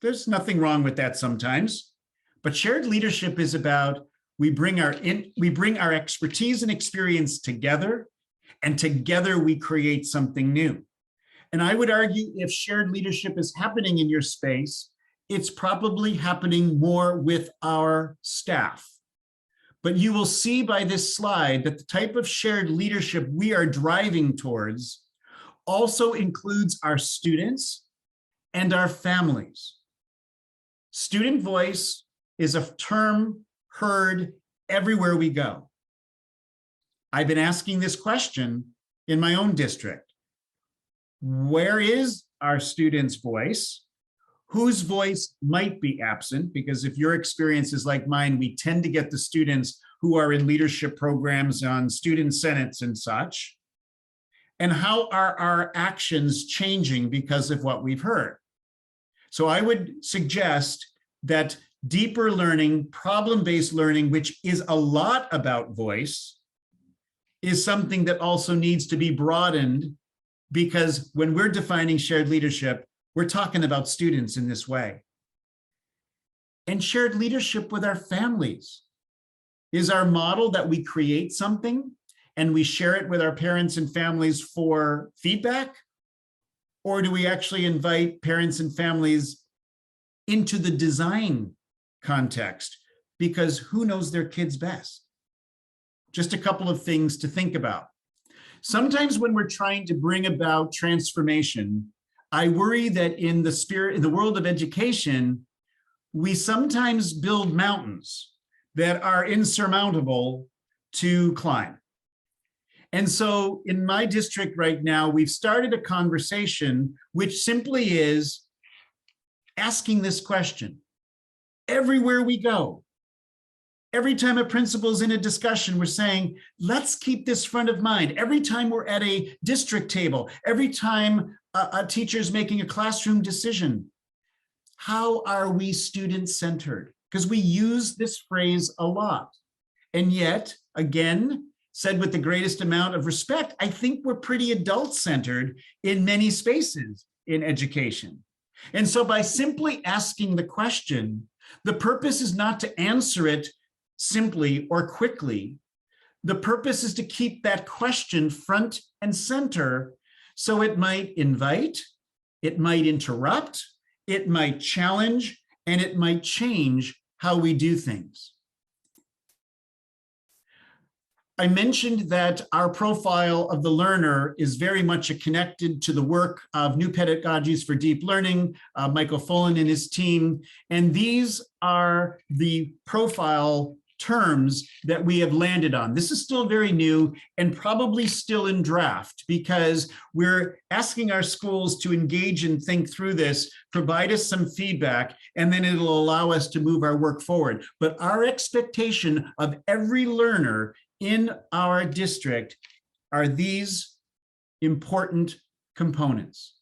There's nothing wrong with that sometimes, but shared leadership is about we bring our expertise and experience together, and together we create something new. And I would argue if shared leadership is happening in your space, it's probably happening more with our staff. But you will see by this slide that the type of shared leadership we are driving towards also includes our students and our families. Student voice is a term heard everywhere we go. I've been asking this question in my own district. Where is our students' voice? Whose voice might be absent? Because if your experience is like mine, we tend to get the students who are in leadership programs on student senates and such. And how are our actions changing because of what we've heard? So I would suggest that deeper learning, problem-based learning, which is a lot about voice, is something that also needs to be broadened, because when we're defining shared leadership, we're talking about students in this way. And shared leadership with our families is our model that we create something and we share it with our parents and families for feedback? Or do we actually invite parents and families into the design context? Because who knows their kids best? Just a couple of things to think about. Sometimes when we're trying to bring about transformation, I worry that in the world of education, we sometimes build mountains that are insurmountable to climb. And so in my district right now, we've started a conversation which simply is asking this question. Everywhere we go, every time a principal's in a discussion, we're saying, let's keep this front of mind. Every time we're at a district table, every time a teacher's making a classroom decision, how are we student-centered? Because we use this phrase a lot. And yet, again, said with the greatest amount of respect, I think we're pretty adult-centered in many spaces in education. And so by simply asking the question, the purpose is not to answer it simply or quickly. The purpose is to keep that question front and center, so it might invite, it might interrupt, it might challenge, and it might change how we do things. I mentioned that our profile of the learner is very much connected to the work of New Pedagogies for Deep Learning, Michael Fullen and his team. And these are the profile terms that we have landed on. This is still very new and probably still in draft because we're asking our schools to engage and think through this, provide us some feedback, and then it'll allow us to move our work forward. But our expectation of every learner in our district are these important components.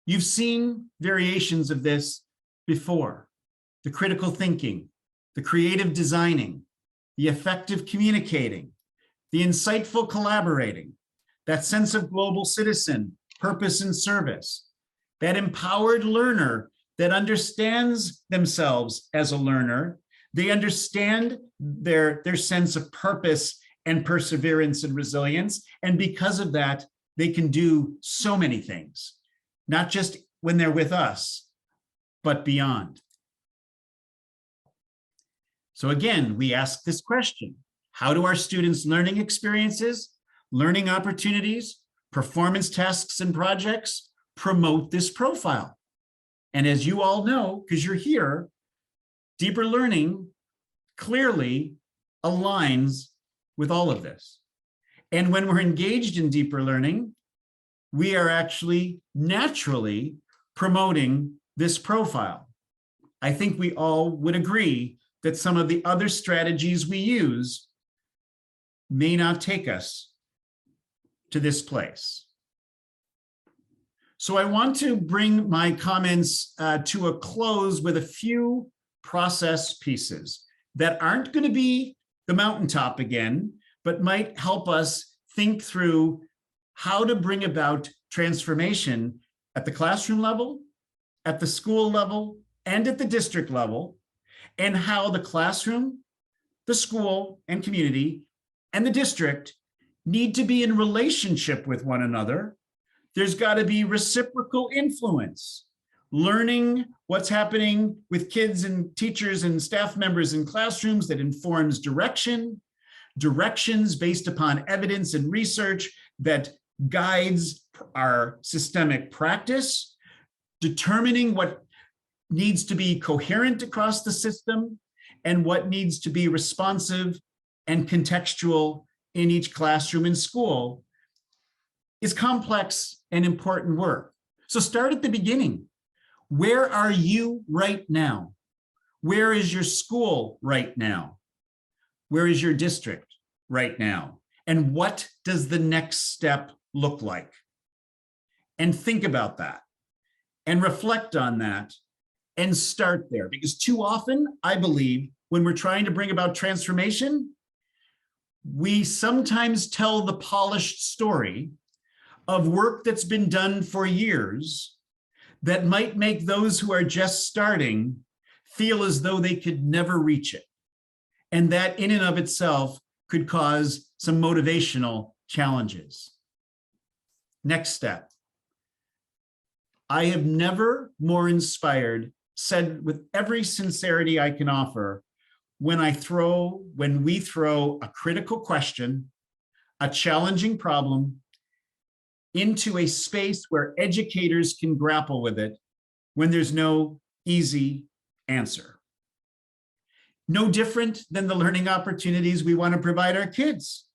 You've seen variations of this before: the critical thinking, the creative designing, the effective communicating, the insightful collaborating, that sense of global citizen, purpose and service, that empowered learner that understands themselves as a learner. They understand their sense of purpose and perseverance and resilience. And because of that, they can do so many things, not just when they're with us, but beyond. So again, we ask this question: how do our students' learning experiences, learning opportunities, performance tasks and projects promote this profile? And as you all know, because you're here, deeper learning clearly aligns with all of this. And when we're engaged in deeper learning, we are actually naturally promoting this profile. I think we all would agree that some of the other strategies we use may not take us to this place. So I want to bring my comments to a close with a few process pieces that aren't going to be the mountaintop again, but might help us think through how to bring about transformation at the classroom level, at the school level, and at the district level, and how the classroom, the school and community, and the district need to be in relationship with one another. There's got to be reciprocal influence, learning what's happening with kids and teachers and staff members in classrooms that informs directions based upon evidence and research that guides our systemic practice, determining what needs to be coherent across the system and what needs to be responsive and contextual in each classroom and school is complex and important work. So start at the beginning. Where are you right now? Where is your school right now? Where is your district right now? And what does the next step look like? And think about that and reflect on that and start there. Because too often, I believe, when we're trying to bring about transformation, we sometimes tell the polished story of work that's been done for years that might make those who are just starting feel as though they could never reach it. And that in and of itself could cause some motivational challenges. Next step. I have never more inspired, said with every sincerity I can offer, when we throw a critical question, a challenging problem, into a space where educators can grapple with it when there's no easy answer. No different than the learning opportunities we want to provide our kids.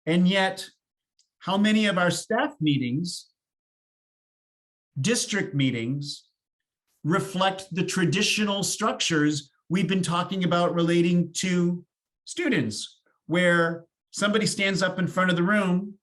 And yet, how many of our staff meetings, district meetings, reflect the traditional structures we've been talking about relating to students, where somebody stands up in front of the room,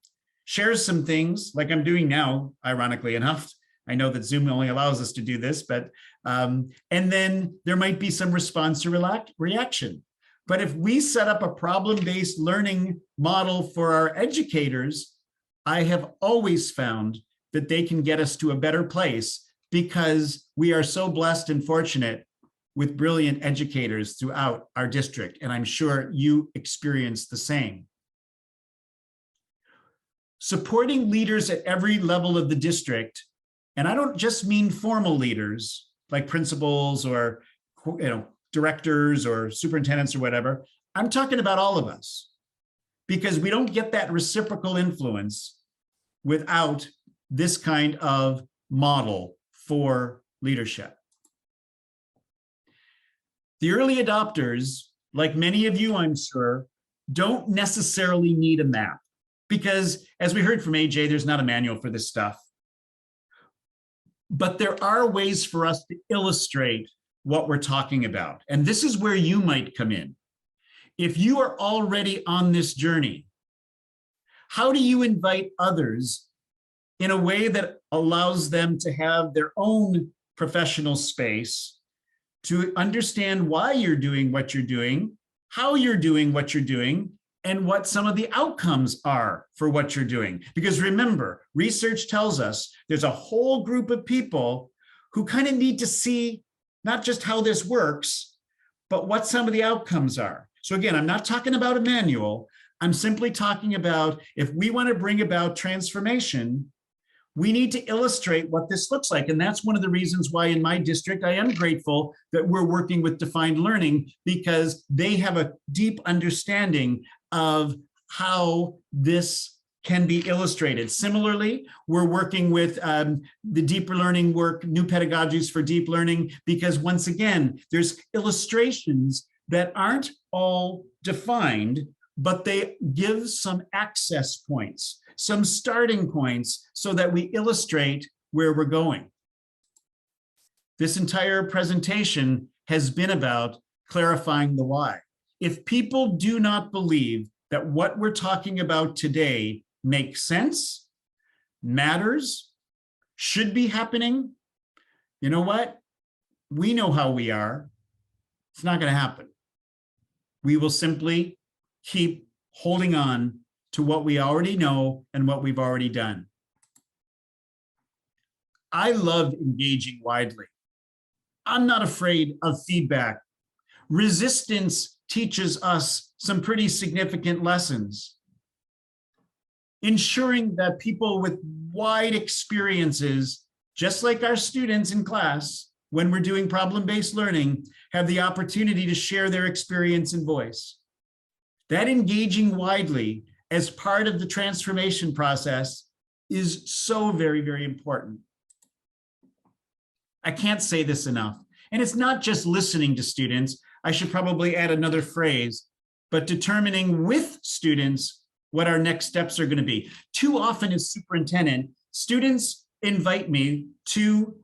shares some things like I'm doing now, ironically enough. I know that Zoom only allows us to do this, but and then there might be some response to reaction. But if we set up a problem-based learning model for our educators, I have always found that they can get us to a better place because we are so blessed and fortunate with brilliant educators throughout our district. And I'm sure you experience the same. Supporting leaders at every level of the district, and I don't just mean formal leaders like principals or directors or superintendents or whatever. I'm talking about all of us, because we don't get that reciprocal influence without this kind of model for leadership. The early adopters, like many of you, I'm sure, don't necessarily need a map, because as we heard from AJ, there's not a manual for this stuff. But there are ways for us to illustrate what we're talking about. And this is where you might come in. If you are already on this journey, how do you invite others in a way that allows them to have their own professional space to understand why you're doing what you're doing, how you're doing what you're doing, and what some of the outcomes are for what you're doing? Because remember, research tells us there's a whole group of people who kind of need to see not just how this works, but what some of the outcomes are. So again, I'm not talking about a manual. I'm simply talking about, if we want to bring about transformation, we need to illustrate what this looks like. And that's one of the reasons why in my district, I am grateful that we're working with Defined Learning, because they have a deep understanding of how this can be illustrated. Similarly, we're working with the deeper learning work, new pedagogies for deep learning, because once again, there's illustrations that aren't all defined, but they give some access points, some starting points, so that we illustrate where we're going. This entire presentation has been about clarifying the why. If people do not believe that what we're talking about today makes sense, matters, should be happening, you know what? We know how we are. It's not going to happen. We will simply keep holding on to what we already know and what we've already done. I love engaging widely. I'm not afraid of feedback. Resistance teaches us some pretty significant lessons. Ensuring that people with wide experiences, just like our students in class, when we're doing problem-based learning, have the opportunity to share their experience and voice. That engaging widely as part of the transformation process is so very, very important. I can't say this enough. And it's not just listening to students. I should probably add another phrase, but determining with students what our next steps are going to be. Too often as superintendent, students invite me to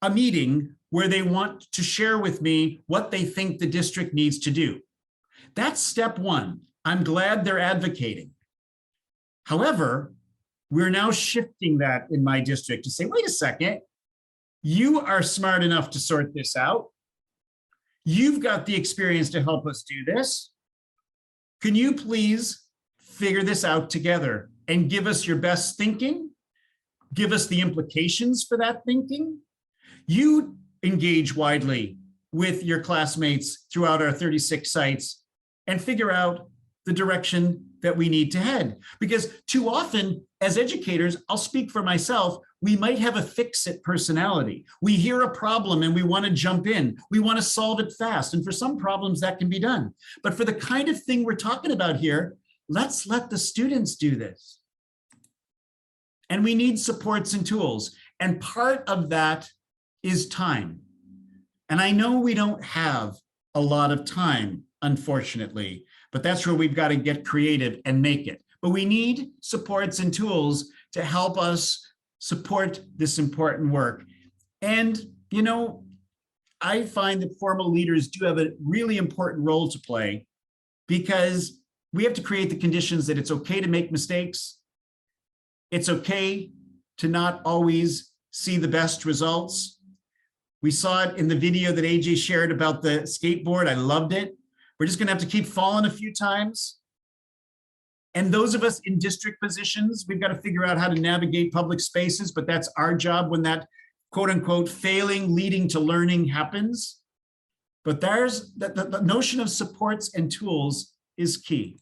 a meeting where they want to share with me what they think the district needs to do. That's step one. I'm glad they're advocating. However, we're now shifting that in my district to say, wait a second, you are smart enough to sort this out. You've got the experience to help us do this. Can you please figure this out together and give us your best thinking? Give us the implications for that thinking. You engage widely with your classmates throughout our 36 sites and figure out the direction that we need to head. Because too often, as educators, I'll speak for myself, we might have a fix-it personality. We hear a problem and we want to jump in. We want to solve it fast. And for some problems that can be done. But for the kind of thing we're talking about here, let's let the students do this. And we need supports and tools. And part of that is time. And I know we don't have a lot of time, unfortunately, but that's where we've got to get creative and make it. But we need supports and tools to help us support this important work. And, you know, I find that formal leaders do have a really important role to play, because we have to create the conditions that it's okay to make mistakes. It's okay to not always see the best results. We saw it in the video that AJ shared about the skateboard. I loved it. We're just going to have to keep falling a few times. And those of us in district positions, we've got to figure out how to navigate public spaces, but that's our job when that quote unquote failing leading to learning happens. But there's the notion of supports and tools is key.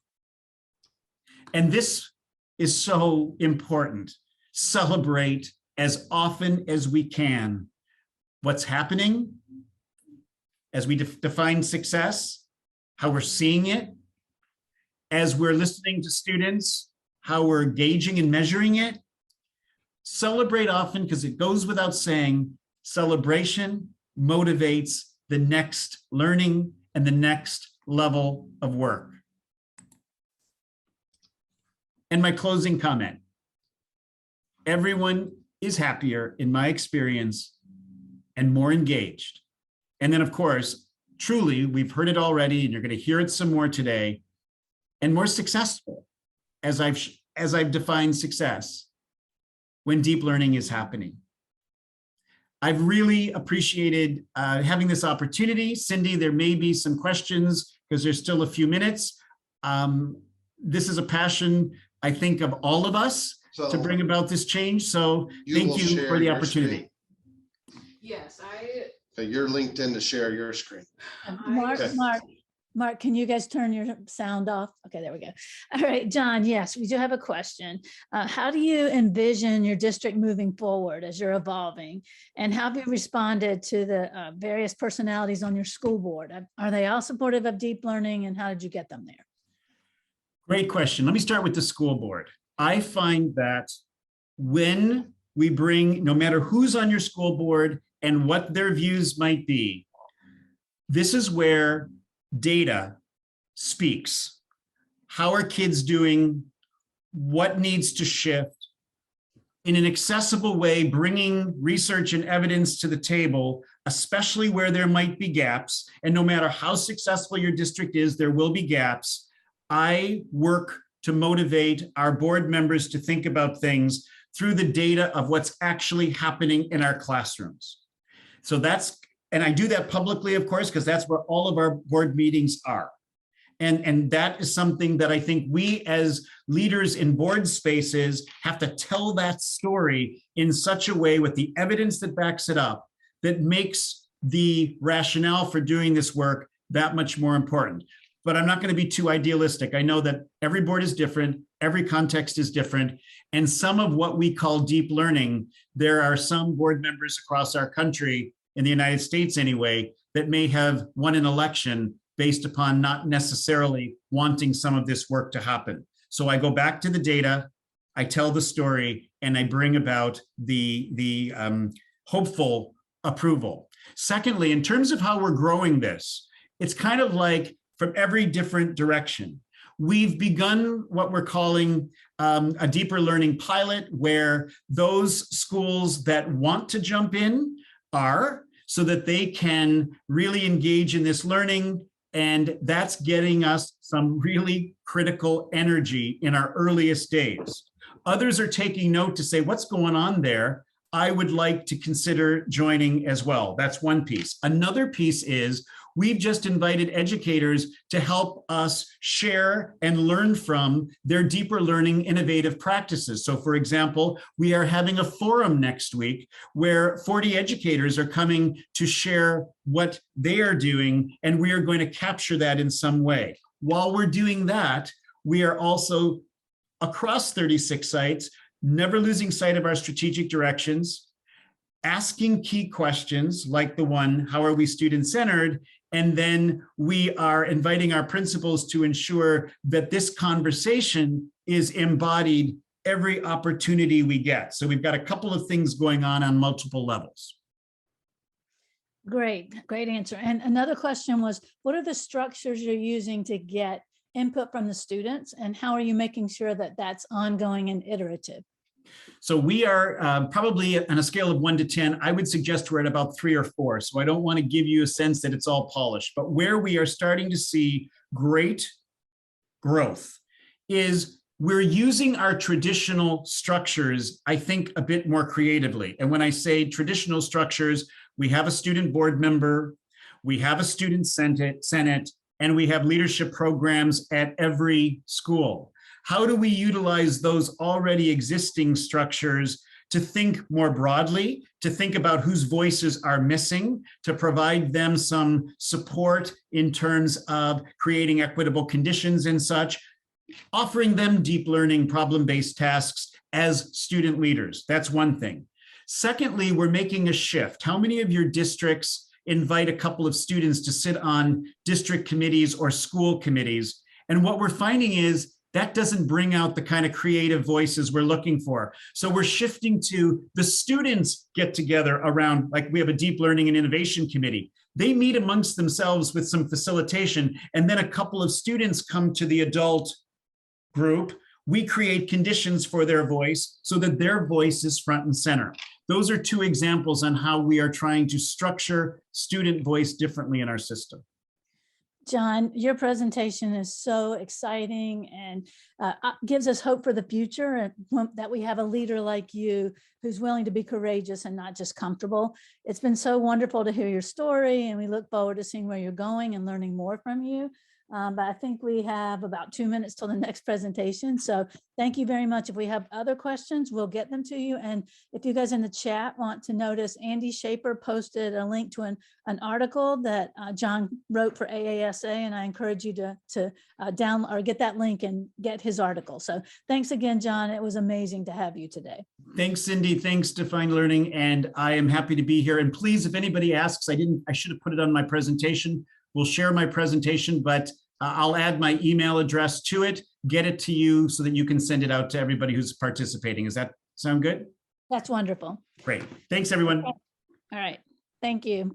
And this is so important. Celebrate as often as we can what's happening as we define success, how we're seeing it, as we're listening to students, how we're gauging and measuring it. Celebrate often, because it goes without saying, celebration motivates the next learning and the next level of work. And my closing comment. Everyone is happier, in my experience, and more engaged. And then, of course, truly, we've heard it already, and you're going to hear it some more today, and more successful, as I've defined success, when deep learning is happening. I've really appreciated having this opportunity. Cindy, there may be some questions because there's still a few minutes. This is a passion, I think, of all of us to bring about this change. So thank you for the opportunity. Yes, Okay, you're linked in to share your screen. Mark, can you guys turn your sound off? Okay, there we go. All right, John, yes, we do have a question. How do you envision your district moving forward as you're evolving? And how have you responded to the various personalities on your school board? Are they all supportive of deep learning, and how did you get them there? Great question. Let me start with the school board. I find that when we bring, no matter who's on your school board and what their views might be, this is where data speaks. How are kids doing? What needs to shift? In an accessible way, bringing research and evidence to the table, especially where there might be gaps. And no matter how successful your district is, there will be gaps. I work to motivate our board members to think about things through the data of what's actually happening in our classrooms. So that's, and I do that publicly, of course, because that's where all of our board meetings are. And that is something that I think we as leaders in board spaces have to tell that story in such a way with the evidence that backs it up, that makes the rationale for doing this work that much more important. But I'm not going to be too idealistic. I know that every board is different, every context is different, and some of what we call deep learning, there are some board members across our country, in the United States anyway, that may have won an election based upon not necessarily wanting some of this work to happen. So I go back to the data, I tell the story, and I bring about the hopeful approval. Secondly, in terms of how we're growing this, it's kind of like from every different direction. We've begun what we're calling a deeper learning pilot, where those schools that want to jump in are, so that they can really engage in this learning. And that's getting us some really critical energy in our earliest days. Others are taking note to say, what's going on there? I would like to consider joining as well. That's one piece. Another piece is we've just invited educators to help us share and learn from their deeper learning innovative practices. So for example, we are having a forum next week where 40 educators are coming to share what they are doing, and we are going to capture that in some way. While we're doing that, we are also across 36 sites, never losing sight of our strategic directions, asking key questions like the one, how are we student-centered? And then we are inviting our principals to ensure that this conversation is embodied every opportunity we get. So we've got a couple of things going on multiple levels. Great answer. And another question was, what are the structures you're using to get input from the students, and how are you making sure that that's ongoing and iterative? So we are probably on a scale of 1 to 10, I would suggest we're at about 3 or 4. So I don't want to give you a sense that it's all polished, but where we are starting to see great growth is we're using our traditional structures, I think, a bit more creatively. And when I say traditional structures, we have a student board member, we have a student senate, and we have leadership programs at every school. How do we utilize those already existing structures to think more broadly, to think about whose voices are missing, to provide them some support in terms of creating equitable conditions and such, offering them deep learning problem-based tasks as student leaders? That's one thing. Secondly, we're making a shift. How many of your districts invite a couple of students to sit on district committees or school committees. And what we're finding is that doesn't bring out the kind of creative voices we're looking for. So we're shifting to the students get together around, like we have a deep learning and innovation committee. They meet amongst themselves with some facilitation, and then a couple of students come to the adult group. We create conditions for their voice so that their voice is front and center. Those are two examples on how we are trying to structure student voice differently in our system. John, your presentation is so exciting and gives us hope for the future, and that we have a leader like you who's willing to be courageous and not just comfortable. It's been so wonderful to hear your story, and we look forward to seeing where you're going and learning more from you. But I think we have about 2 minutes till the next presentation. So thank you very much. If we have other questions, we'll get them to you. And if you guys in the chat want to notice, Andy Shaper posted a link to an article that John wrote for AASA, and I encourage you to download or get that link and get his article. So thanks again, John. It was amazing to have you today. Thanks, Cindy. Thanks, Defined Learning. And I am happy to be here. And please, if anybody asks, I should have put it on my presentation. We'll share my presentation, but I'll add my email address to it, get it to you so that you can send it out to everybody who's participating. Does that sound good? That's wonderful. Great. Thanks, everyone. All right. Thank you.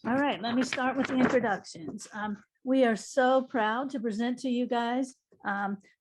All right, let me start with the introductions. We are so proud to present to you guys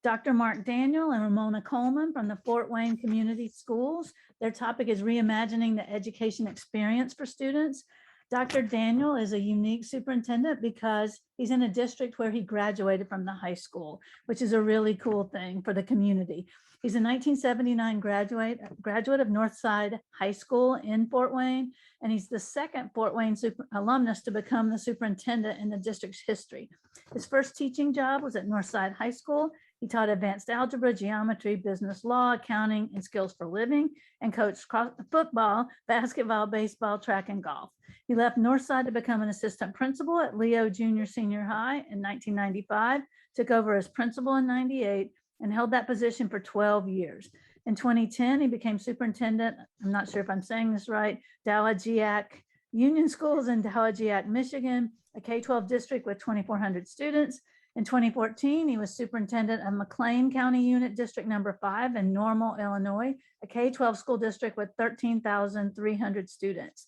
Dr. Mark Daniel and Ramona Coleman from the Fort Wayne Community Schools. Their topic is reimagining the education experience for students. Dr. Daniel is a unique superintendent because he's in a district where he graduated from the high school, which is a really cool thing for the community. He's a 1979 graduate of Northside High School in Fort Wayne, and he's the second Fort Wayne alumnus to become the superintendent in the district's history. His first teaching job was at Northside High School. He taught advanced algebra, geometry, business law, accounting, and skills for living, and coached football, basketball, baseball, track, and golf. He left Northside to become an assistant principal at Leo Junior Senior High in 1995, took over as principal in 98, and held that position for 12 years. In 2010, he became superintendent, I'm not sure if I'm saying this right, Dowagiac Union Schools in Dowagiac, Michigan, a K-12 district with 2,400 students. In 2014, he was superintendent of McLean County Unit District Number 5 in Normal, Illinois, a K-12 school district with 13,300 students.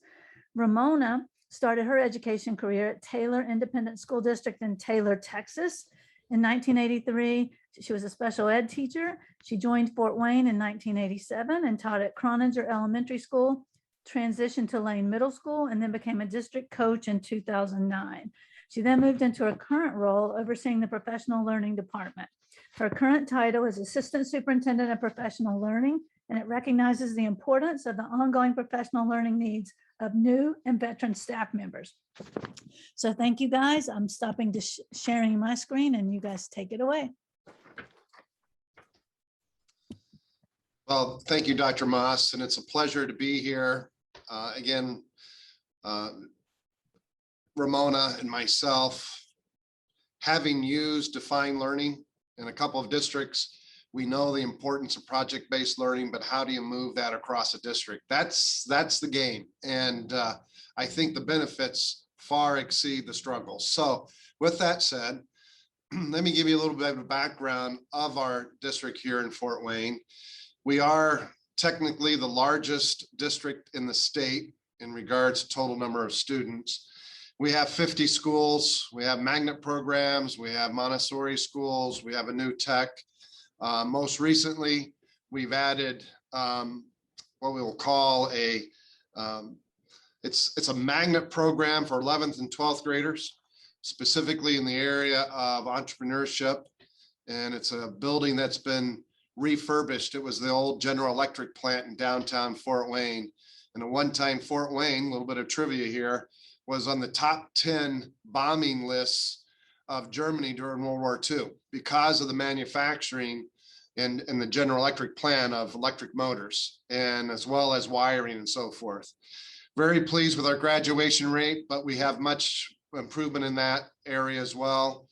Ramona started her education career at Taylor Independent School District in Taylor, Texas. In 1983, she was a special ed teacher. She joined Fort Wayne in 1987 and taught at Croninger Elementary School, transitioned to Lane Middle School, and then became a district coach in 2009. She then moved into her current role overseeing the professional learning department. Her current title is Assistant Superintendent of Professional Learning, and it recognizes the importance of the ongoing professional learning needs of new and veteran staff members. So thank you guys. I'm stopping to sharing my screen, and you guys take it away. Well, thank you, Dr. Moss, and it's a pleasure to be here. Again, Ramona and myself, having used defined learning in a couple of districts, we know the importance of project-based learning, but how do you move that across a district? That's the game. And I think the benefits far exceed the struggles. So with that said, let me give you a little bit of a background of our district here in Fort Wayne. We are technically the largest district in the state in regards to total number of students. We have 50 schools, we have magnet programs, we have Montessori schools, we have a new tech. Most recently, we've added what we will call it's a magnet program for 11th and 12th graders, specifically in the area of entrepreneurship. And it's a building that's been refurbished. It was the old General Electric plant in downtown Fort Wayne. And at one time, Fort Wayne, a little bit of trivia here, was on the top 10 bombing lists of Germany during World War II because of the manufacturing and the General Electric plant of electric motors, and as well as wiring and so forth. Very pleased with our graduation rate, but we have much improvement in that area as well.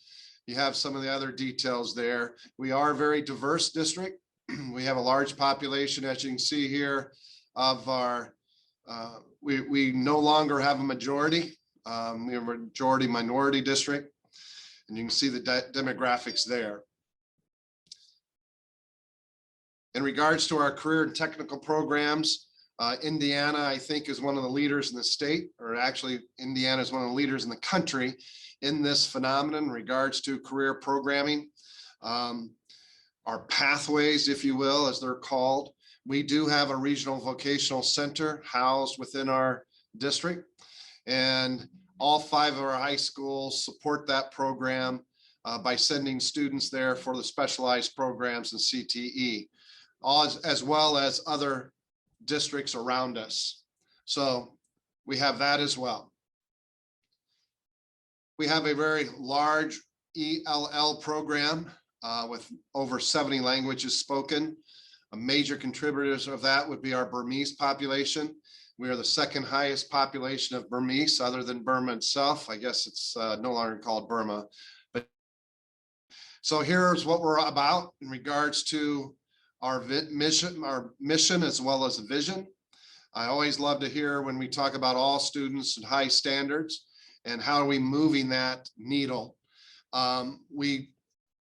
You have some of the other details there. We are a very diverse district. We have a large population, as you can see here, of our We no longer have a majority. We have a majority minority district, and you can see the demographics there. In regards to our career and technical programs, Indiana, I think, is one of the leaders in the state, or actually Indiana is one of the leaders in the country in this phenomenon in regards to career programming. Our pathways, if you will, as they're called. We do have a regional vocational center housed within our district, and all 5 of our high schools support that program by sending students there for the specialized programs in CTE, as well as other districts around us. So we have that as well. We have a very large ELL program with over 70 languages spoken. A major contributors of that would be our Burmese population. We are the 2nd highest population of Burmese other than Burma itself. I guess it's no longer called Burma. But so here's what we're about in regards to our mission as well as a vision. I always love to hear when we talk about all students and high standards and how are we moving that needle. We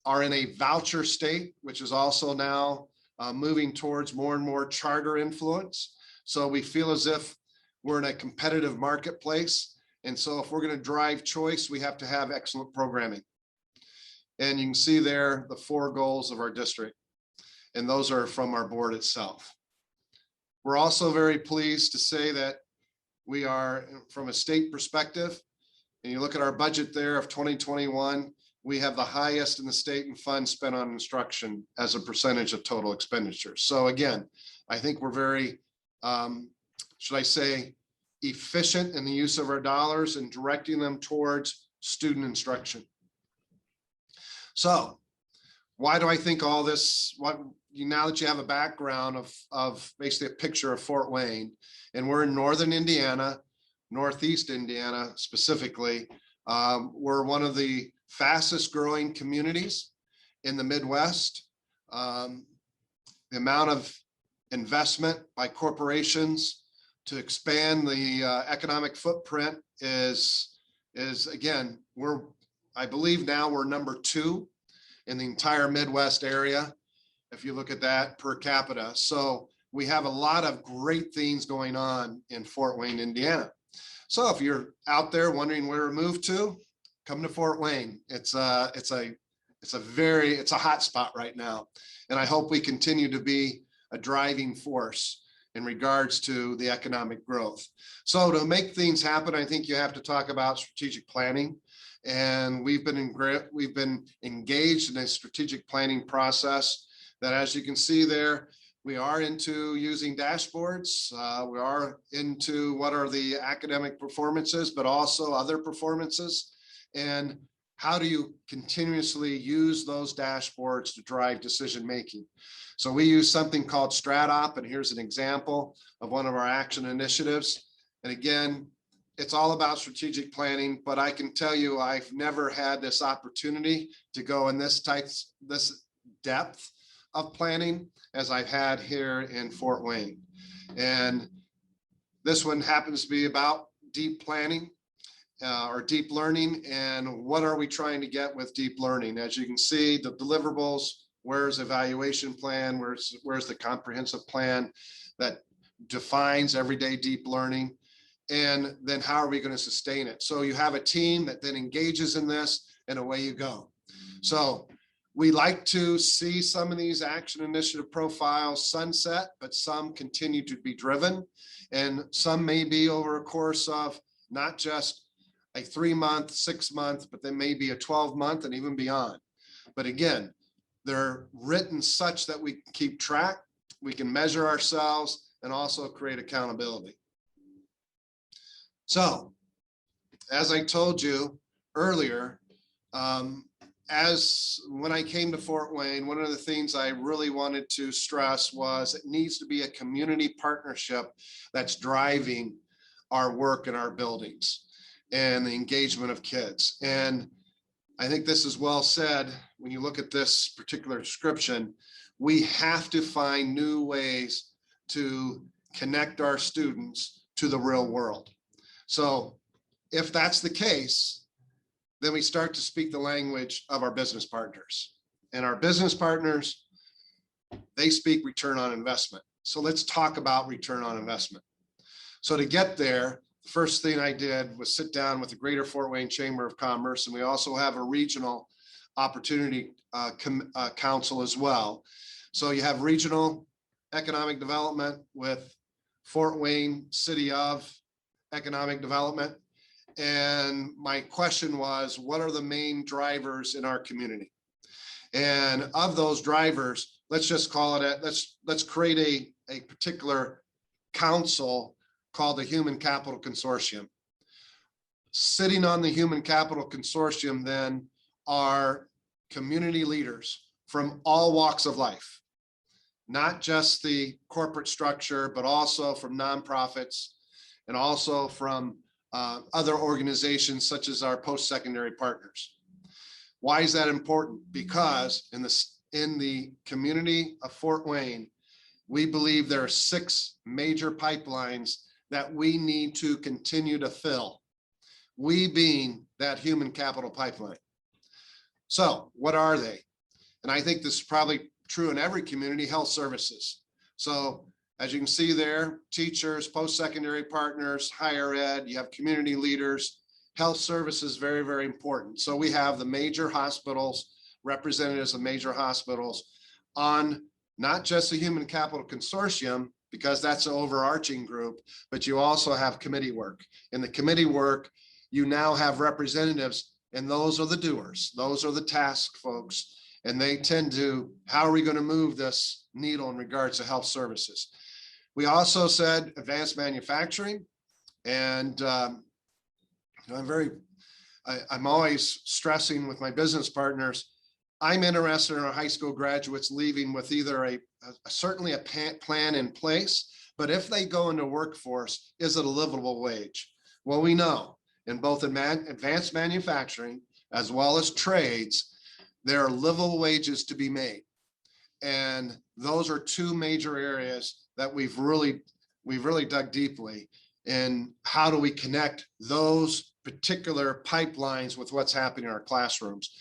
are in a voucher state, which is also now moving towards more and more charter influence. So we feel as if we're in a competitive marketplace. And so if we're going to drive choice, we have to have excellent programming. And you can see there the 4 goals of our district. And those are from our board itself. We're also very pleased to say that we are, from a state perspective, and you look at our budget there of 2021, we have the highest in the state in funds spent on instruction as a percentage of total expenditures. So again, I think we're very, should I say, efficient in the use of our dollars and directing them towards student instruction. So why do I think all this, now that you have a background of basically a picture of Fort Wayne, and we're in northern Indiana, northeast Indiana specifically, we're one of the fastest growing communities in the Midwest. The amount of investment by corporations to expand the economic footprint is again, I believe now we're number 2 in the entire Midwest area, if you look at that per capita. So we have a lot of great things going on in Fort Wayne, Indiana. So if you're out there wondering where to move to, come to Fort Wayne. It's a hot spot right now. And I hope we continue to be a driving force in regards to the economic growth. So to make things happen, I think you have to talk about strategic planning. And we've been engaged in a strategic planning process that, as you can see there, we are into using dashboards. We are into what are the academic performances, but also other performances. And how do you continuously use those dashboards to drive decision-making? So we use something called StratOp, and here's an example of one of our action initiatives. And again, it's all about strategic planning, but I can tell you I've never had this opportunity to go in this depth of planning as I've had here in Fort Wayne. And this one happens to be about deep planning or deep learning, and what are we trying to get with deep learning? As you can see, the deliverables, where's evaluation plan, where's the comprehensive plan that defines everyday deep learning, and then how are we going to sustain it? So you have a team that then engages in this, and away you go. So we like to see some of these action initiative profiles sunset, but some continue to be driven, and some may be over a course of not just a 3-month, 6-month, but then maybe a 12-month and even beyond. But again, they're written such that we can keep track, we can measure ourselves, and also create accountability. So, as I told you earlier, as when I came to Fort Wayne, one of the things I really wanted to stress was it needs to be a community partnership that's driving our work in our buildings and the engagement of kids. And I think this is well said when you look at this particular description. We have to find new ways to connect our students to the real world. So if that's the case, then we start to speak the language of our business partners. And our business partners, they speak return on investment. So let's talk about return on investment. So to get there, the first thing I did was sit down with the Greater Fort Wayne Chamber of Commerce, and we also have a regional opportunity council as well. So you have regional economic development with Fort Wayne City of Economic Development. And my question was, what are the main drivers in our community? And of those drivers, let's just call it, let's create a particular council called the Human Capital Consortium. Sitting on the Human Capital Consortium then are community leaders from all walks of life, not just the corporate structure, but also from nonprofits and also from other organizations such as our post-secondary partners. Why is that important? Because in the community of Fort Wayne, we believe there are 6 major pipelines that we need to continue to fill. We being that human capital pipeline. So what are they? And I think this is probably true in every community: health services. So as you can see there, teachers, post-secondary partners, higher ed, you have community leaders. Health services, very, very important. So we have the major hospitals, representatives of major hospitals on not just the Human Capital Consortium, because that's an overarching group, but you also have committee work. In the committee work, you now have representatives, and those are the doers. Those are the task folks. And they tend to, how are we going to move this needle in regards to health services? We also said advanced manufacturing. And I'm always stressing with my business partners, I'm interested in our high school graduates leaving with either certainly a plan in place, but if they go into workforce, is it a livable wage? Well, we know in both advanced manufacturing as well as trades, there are livable wages to be made. And those are 2 major areas that we've really dug deeply in. How do we connect those particular pipelines with what's happening in our classrooms?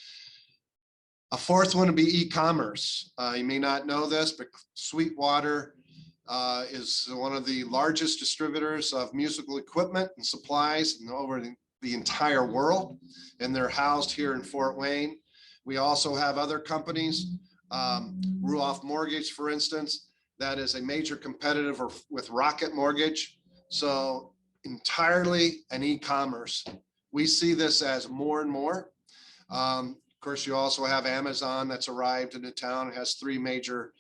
A 4th one would be e-commerce. You may not know this, but Sweetwater is one of the largest distributors of musical equipment and supplies over the entire world, and they're housed here in Fort Wayne. We also have other companies, Ruoff Mortgage, for instance, that is a major competitor with Rocket Mortgage. So entirely an e-commerce. We see this as more and more. Of course, you also have Amazon that's arrived into town. It has 3 major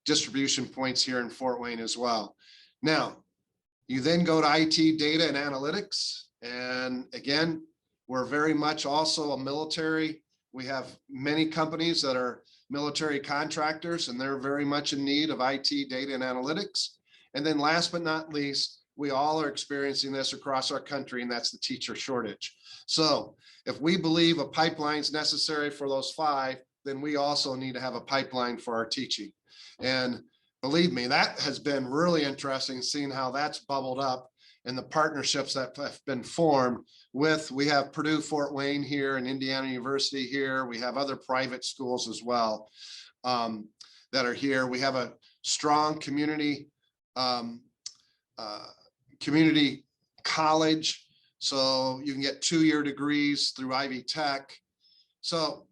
distribution points here in Fort Wayne as well. Now, you then go to IT, data, and analytics. And again, we're very much also a military. We have many companies that are military contractors, and they're very much in need of IT, data, and analytics. And then last but not least, we all are experiencing this across our country, and that's the teacher shortage. So if we believe a pipeline is necessary for those 5, then we also need to have a pipeline for our teaching. And believe me, that has been really interesting, seeing how that's bubbled up and the partnerships that have been formed with, we have Purdue Fort Wayne here and Indiana University here. We have other private schools as well that are here. We have a strong community college. So you can get 2-year degrees through Ivy Tech. So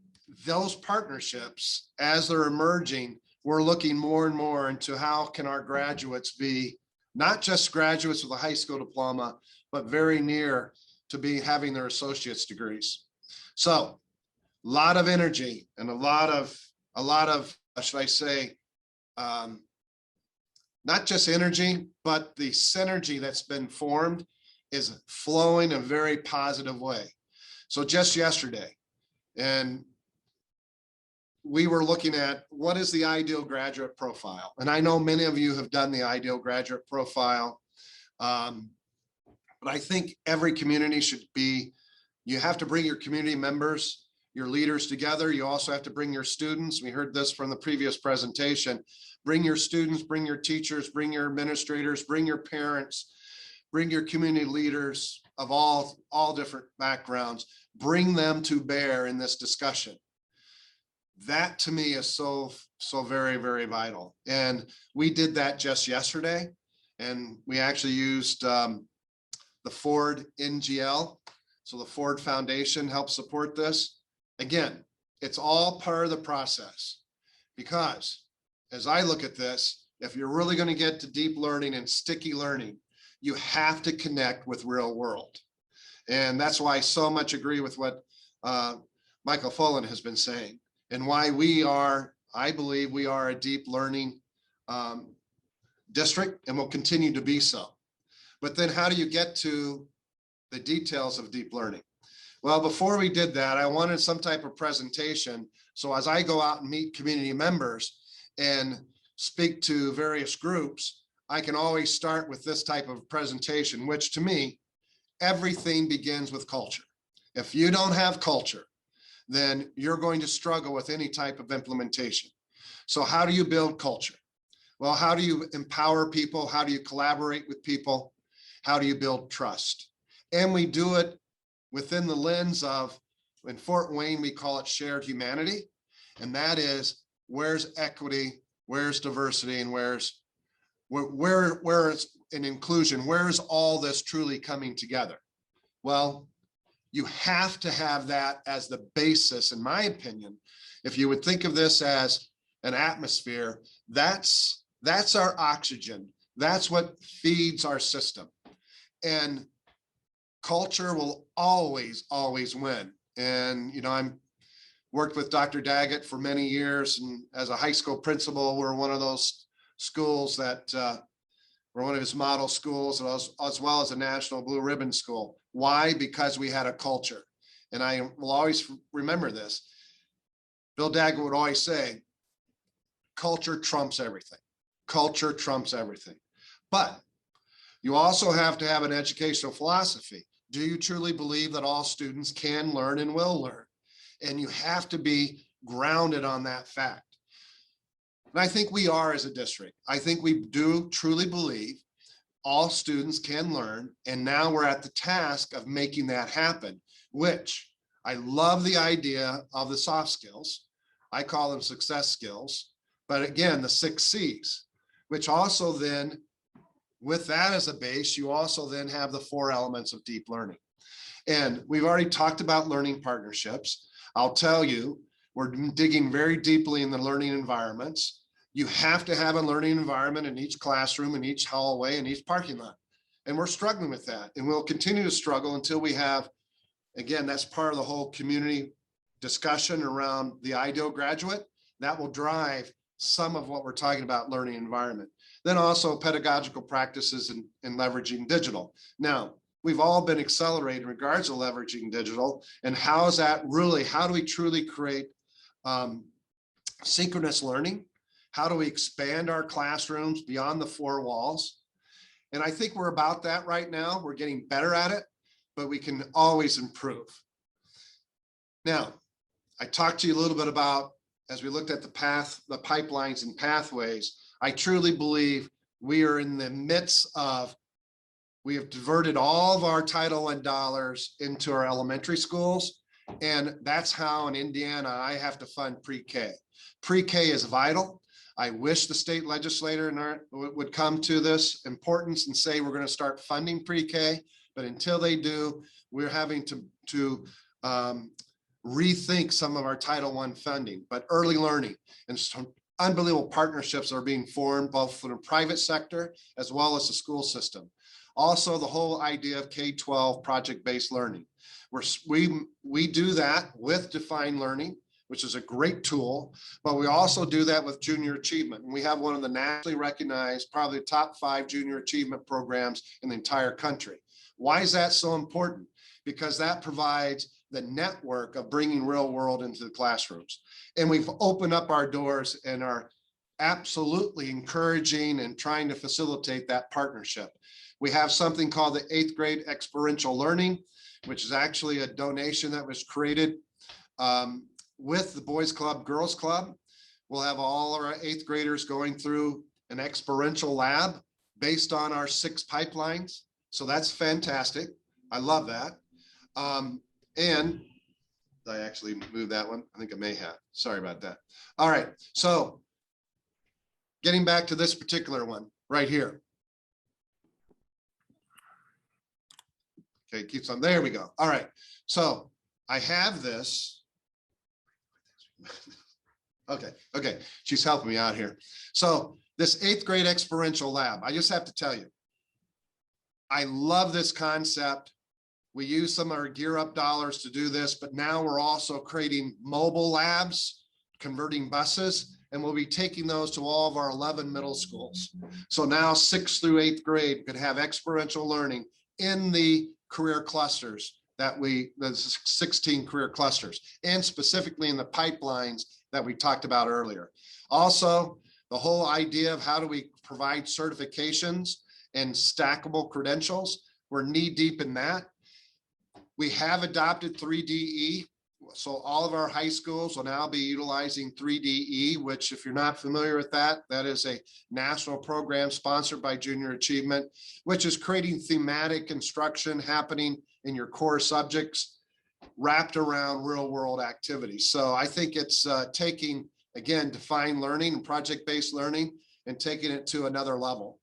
those partnerships, as they're emerging, we're looking more and more into how can our graduates be not just graduates with a high school diploma, but very near to be having their associate's degrees. So a lot of energy and a lot of, should I say, not just energy, but the synergy that's been formed is flowing in a very positive way. So just yesterday, and we were looking at what is the ideal graduate profile. And I know many of you have done the ideal graduate profile. But I think every community should be, you have to bring your community members, your leaders together. You also have to bring your students. We heard this from the previous presentation, Bring your students, bring your teachers, bring your administrators, bring your parents, bring your community leaders of all different backgrounds, bring them to bear in this discussion. That to me is so very, very vital. And we did that just yesterday. And we actually used the Ford NGL. So the Ford Foundation helped support this. Again, it's all part of the process, because as I look at this, if you're really going to get to deep learning and sticky learning, you have to connect with real world. And that's why I so much agree with what Michael Fullen has been saying, and why I believe we are a deep learning district and will continue to be so. But then how do you get to the details of deep learning? Well, before we did that, I wanted some type of presentation. So as I go out and meet community members and speak to various groups, I can always start with this type of presentation, which to me, everything begins with culture. If you don't have culture, then you're going to struggle with any type of implementation. So how do you build culture? Well, how do you empower people? How do you collaborate with people? How do you build trust? And we do it within the lens of, in Fort Wayne, we call it shared humanity. And that is, where's equity, where's diversity, and where's an inclusion? Where's all this truly coming together? Well, you have to have that as the basis, in my opinion. If you would think of this as an atmosphere, that's our oxygen. That's what feeds our system. And culture will always win. And, you know, I'm worked with Dr. Daggett for many years. And as a high school principal, we're one of those schools that we're one of his model schools, as well as a national blue ribbon school. Why? Because we had a culture. And I will always remember this. Bill Daggett would always say, culture trumps everything. Culture trumps everything. But you also have to have an educational philosophy. Do you truly believe that all students can learn and will learn? And you have to be grounded on that fact. And I think we are as a district. I think we do truly believe all students can learn. And now we're at the task of making that happen, which I love the idea of the soft skills. I call them success skills. But again, the 6 C's, which also then, with that as a base, you also then have the 4 elements of deep learning. And we've already talked about learning partnerships. I'll tell you, we're digging very deeply in the learning environments. You have to have a learning environment in each classroom, in each hallway, in each parking lot. And we're struggling with that. And we'll continue to struggle until we have, again, that's part of the whole community discussion around the ideal graduate. That will drive some of what we're talking about learning environment. Then also pedagogical practices and leveraging digital. Now, we've all been accelerated in regards to leveraging digital, and how is that really, how do we truly create synchronous learning? How do we expand our classrooms beyond the 4 walls? And I think we're about that right now. We're getting better at it, but we can always improve. Now, I talked to you a little bit about, as we looked at the pipelines and pathways, I truly believe we are in the midst of, we have diverted all of our Title I dollars into our elementary schools. And that's how in Indiana, I have to fund pre-K. Pre-K is vital. I wish the state legislator would come to this importance and say, we're going to start funding pre-K. But until they do, we're having to rethink some of our Title I funding. But early learning and some unbelievable partnerships are being formed both for the private sector as well as the school system. Also, the whole idea of K-12 project-based learning. We do that with defined learning, which is a great tool, but we also do that with junior achievement. And we have one of the nationally recognized, probably top 5 junior achievement programs in the entire country. Why is that so important? Because that provides the network of bringing real world into the classrooms. And we've opened up our doors and are absolutely encouraging and trying to facilitate that partnership. We have something called the 8th grade experiential learning, which is actually a donation that was created with the Boys Club, Girls Club. We'll have all our 8th graders going through an experiential lab based on our 6 pipelines. So that's fantastic. I love that. And did I actually move that one? I think I may have. Sorry about that. All right. So getting back to this particular one right here. Okay, keeps on. There we go. All right. So I have this. Okay. She's helping me out here. So this 8th grade experiential lab, I just have to tell you, I love this concept. We use some of our Gear Up dollars to do this, but now we're also creating mobile labs, converting buses, and we'll be taking those to all of our 11 middle schools. So now 6th through 8th grade could have experiential learning in the career clusters the 16 career clusters, and specifically in the pipelines that we talked about earlier. Also, the whole idea of how do we provide certifications and stackable credentials, we're knee deep in that. We have adopted 3DE. So all of our high schools will now be utilizing 3DE, which if you're not familiar with that, that is a national program sponsored by Junior Achievement, which is creating thematic instruction happening in your core subjects wrapped around real world activities. So I think it's taking, again, defined learning and project-based learning and taking it to another level.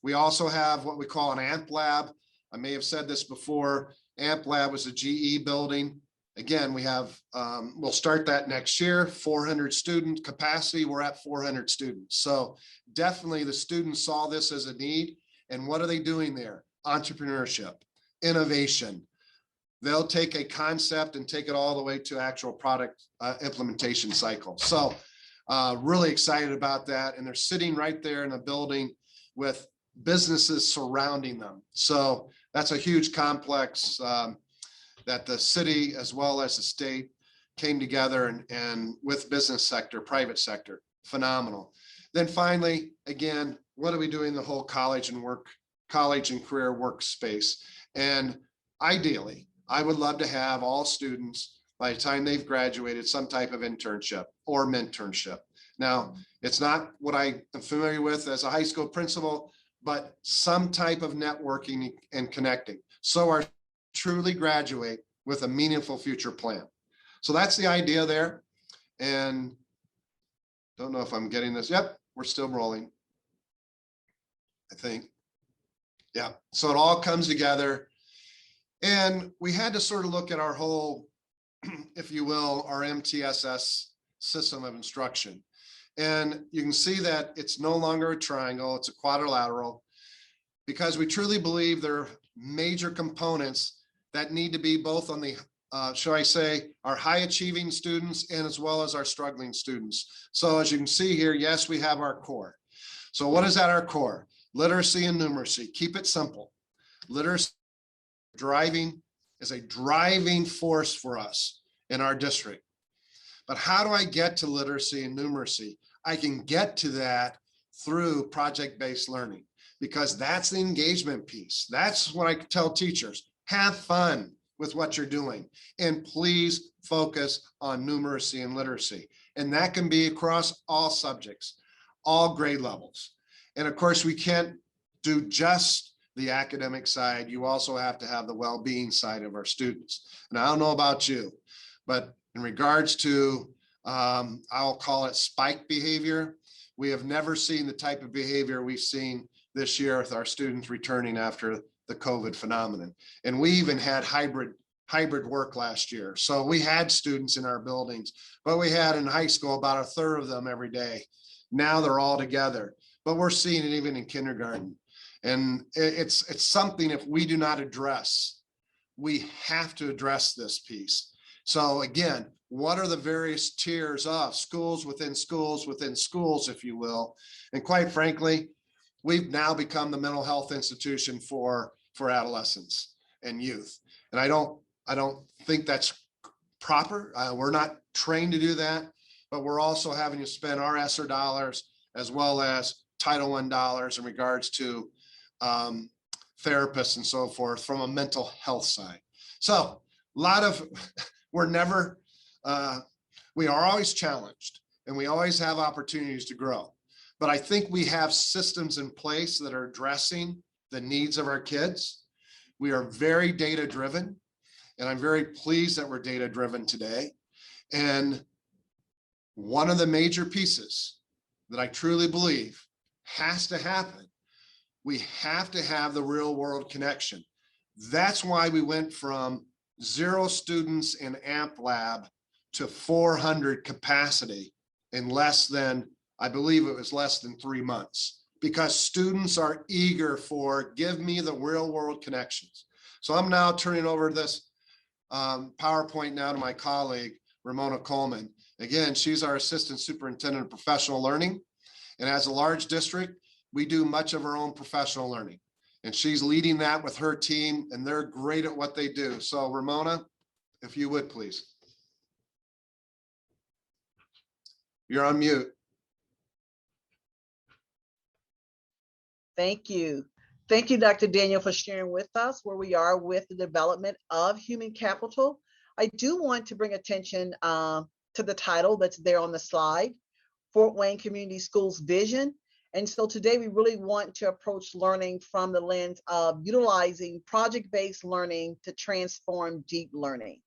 We also have what we call an AMP lab. I may have said this before. AMP lab was a GE building. Again, we have, we'll start that next year, 400 student capacity. We're at 400 students. So definitely the students saw this as a need. And what are they doing there? Entrepreneurship, innovation. They'll take a concept and take it all the way to actual product implementation cycle. So really excited about that. And they're sitting right there in a building with businesses surrounding them. So that's a huge complex that the city as well as the state came together and with business sector, private sector, phenomenal. Then finally, again, what are we doing the whole college and career workspace? And ideally, I would love to have all students by the time they've graduated some type of internship or mentorship. Now, it's not what I am familiar with as a high school principal, but some type of networking and connecting. So our truly graduate with a meaningful future plan. So that's the idea there. And don't know if I'm getting this. Yep, we're still rolling, I think. Yeah, so it all comes together. And we had to sort of look at our whole, if you will, our MTSS system of instruction. And you can see that it's no longer a triangle, it's a quadrilateral, because we truly believe there are major components that need to be both on the, shall I say, our high achieving students and as well as our struggling students. So as you can see here, yes, we have our core. So what is at our core? Literacy and numeracy. Keep it simple. Literacy is a driving force for us in our district. But how do I get to literacy and numeracy? I can get to that through project-based learning, because that's the engagement piece. That's what I tell teachers. Have fun with what you're doing, and please focus on numeracy and literacy. And that can be across all subjects, all grade levels. And of course, we can't do just the academic side. You also have to have the well-being side of our students. And I don't know about you, but in regards to, I'll call it spike behavior, we have never seen the type of behavior we've seen this year with our students returning after the COVID phenomenon. And we even had hybrid work last year. So we had students in our buildings, but we had in high school about a third of them every day. Now they're all together, but we're seeing it even in kindergarten. And it's something, if we do not address, we have to address this piece. So again, what are the various tiers of schools within schools within schools, if you will? And quite frankly, we've now become the mental health institution for adolescents and youth. And I don't think that's proper. We're not trained to do that, but we're also having to spend our ESSER dollars as well as Title I dollars in regards to therapists and so forth from a mental health side. So a lot of, we are always challenged. and we always have opportunities to grow. But I think we have systems in place that are addressing the needs of our kids. We are very data driven, and I'm very pleased that we're data driven today. And one of the major pieces that I truly believe has to happen, we have to have the real world connection. That's why we went from 0 students in AMP Lab to 400 capacity in less than, I believe it was less than 3 months, because students are eager for, give me the real world connections. So I'm now turning over this PowerPoint now to my colleague, Ramona Coleman. Again, she's our Assistant Superintendent of Professional Learning. And as a large district, we do much of our own professional learning. And she's leading that with her team, and they're great at what they do. So Ramona, if you would, please. You're on mute. Thank you. Thank you, Dr. Daniel, for sharing with us where we are with the development of human capital. I do want to bring attention to the title that's there on the slide, Fort Wayne Community Schools Vision. And so today we really want to approach learning from the lens of utilizing project-based learning to transform deep learning.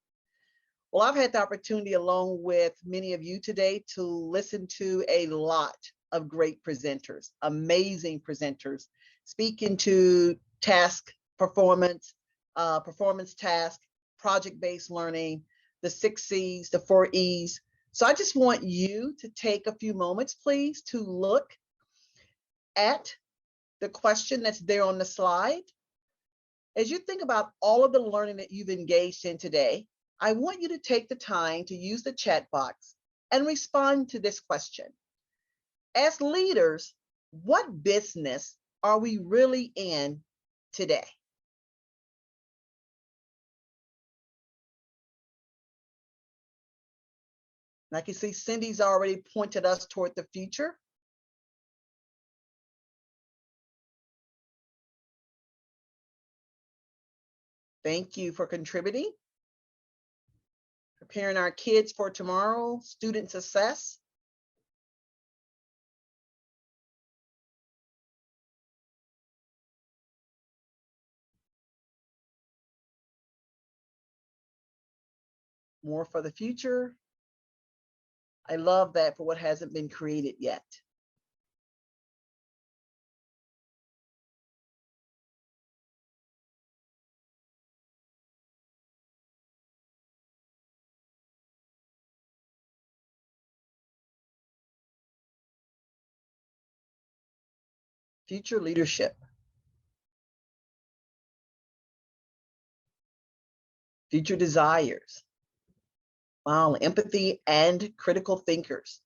Well, I've had the opportunity, along with many of you today, to listen to a lot of great presenters, amazing presenters, speaking to task performance, performance task, project-based learning, the 6 C's, the 4 E's. So I just want you to take a few moments, please, to look at the question that's there on the slide. As you think about all of the learning that you've engaged in today, I want you to take the time to use the chat box and respond to this question. As leaders, what business are we really in today? And I can see Cindy's already pointed us toward the future. Thank you for contributing. Preparing our kids for tomorrow, student success. More for the future. I love that for what hasn't been created yet. Future leadership. Future desires. Wow, empathy and critical thinkers.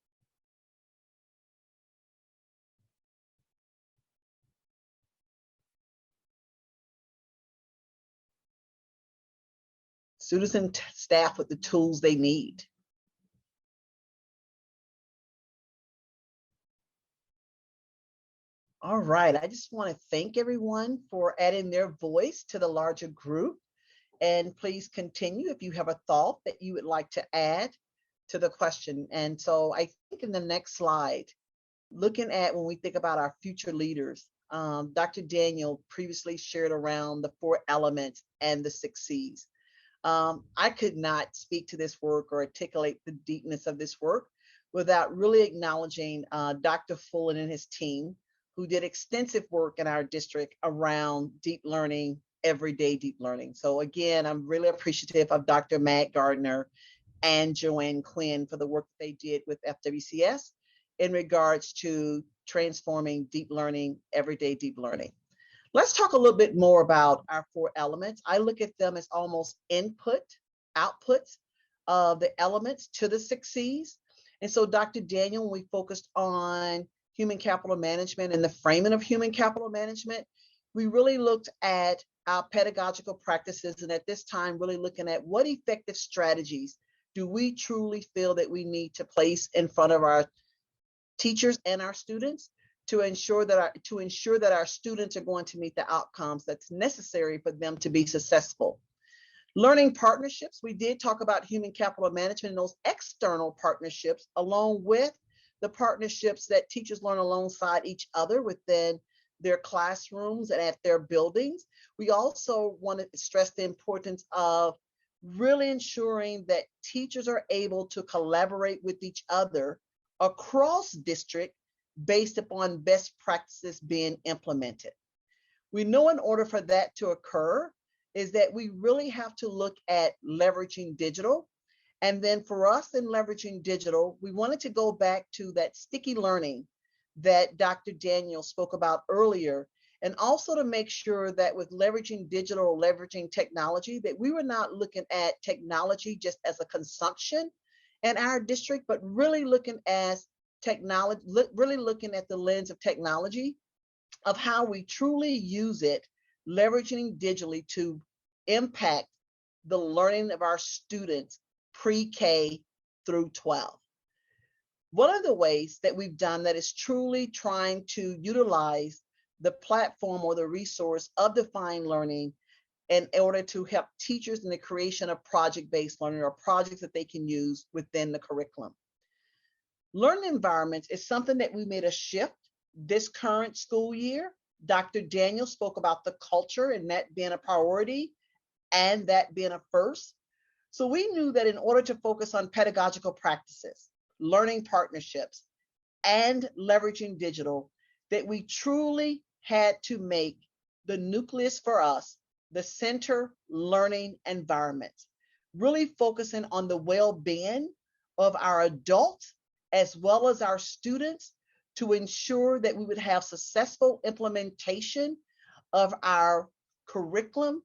Students and staff with the tools they need. All right, I just want to thank everyone for adding their voice to the larger group. And please continue if you have a thought that you would like to add to the question. And so I think in the next slide, looking at when we think about our future leaders, Dr. Daniel previously shared around the 4 elements and the 6 C's. I could not speak to this work or articulate the deepness of this work without really acknowledging Dr. Fullen and his team, who did extensive work in our district around deep learning, everyday deep learning. So again, I'm really appreciative of Dr. Matt Gardner and Joanne Quinn for the work that they did with FWCS in regards to transforming deep learning, everyday deep learning. Let's talk a little bit more about our 4 elements. I look at them as almost input, outputs of the elements to the 6 C's. And so Dr. Daniel, when we focused on human capital management and the framing of human capital management, we really looked at our pedagogical practices, and at this time really looking at what effective strategies do we truly feel that we need to place in front of our teachers and our students to ensure that our students are going to meet the outcomes that's necessary for them to be successful. Learning partnerships, we did talk about human capital management and those external partnerships, along with the partnerships that teachers learn alongside each other within their classrooms and at their buildings. We also want to stress the importance of really ensuring that teachers are able to collaborate with each other across district based upon best practices being implemented. We know in order for that to occur is that we really have to look at leveraging digital. And then for us in leveraging digital, we wanted to go back to that sticky learning that Dr. Daniel spoke about earlier, and also to make sure that with leveraging digital, leveraging technology, that we were not looking at technology just as a consumption in our district, but really looking at technology, really looking at the lens of technology, of how we truly use it, leveraging digitally to impact the learning of our students pre-K through 12. One of the ways that we've done that is truly trying to utilize the platform or the resource of defined learning in order to help teachers in the creation of project-based learning or projects that they can use within the curriculum. Learning environments is something that we made a shift this current school year. Dr. Daniel spoke about the culture and that being a priority and that being a first. So we knew that in order to focus on pedagogical practices, learning partnerships, and leveraging digital, that we truly had to make the nucleus for us the center learning environments, really focusing on the well-being of our adults as well as our students to ensure that we would have successful implementation of our curriculum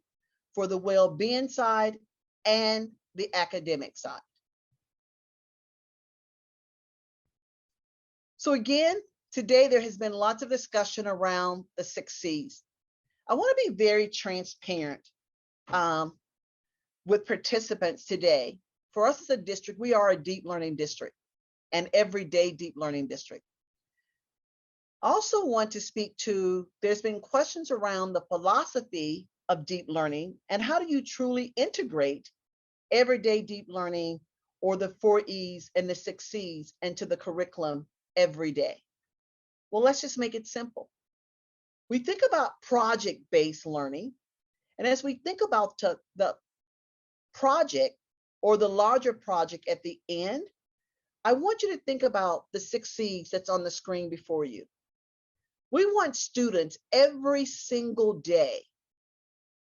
for the well-being side and the academic side. So again, today there has been lots of discussion around the 6 C's. I want to be very transparent with participants today. For us as a district, we are a deep learning district, an everyday deep learning district. I also want to speak to, there's been questions around the philosophy of deep learning and how do you truly integrate everyday deep learning or the 4 E's and the 6 C's into the curriculum every day. Well, let's just make it simple. We think about project-based learning, and as we think about the project or the larger project at the end, I want you to think about the 6 C's that's on the screen before you. We want students every single day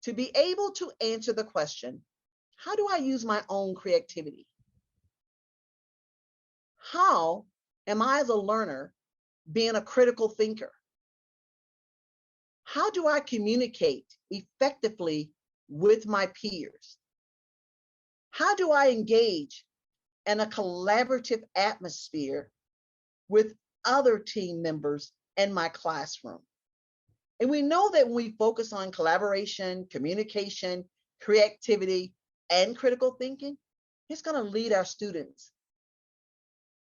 to be able to answer the question, how do I use my own creativity? How am I as a learner being a critical thinker? How do I communicate effectively with my peers? How do I engage in a collaborative atmosphere with other team members in my classroom? And we know that when we focus on collaboration, communication, creativity, and critical thinking, it's going to lead our students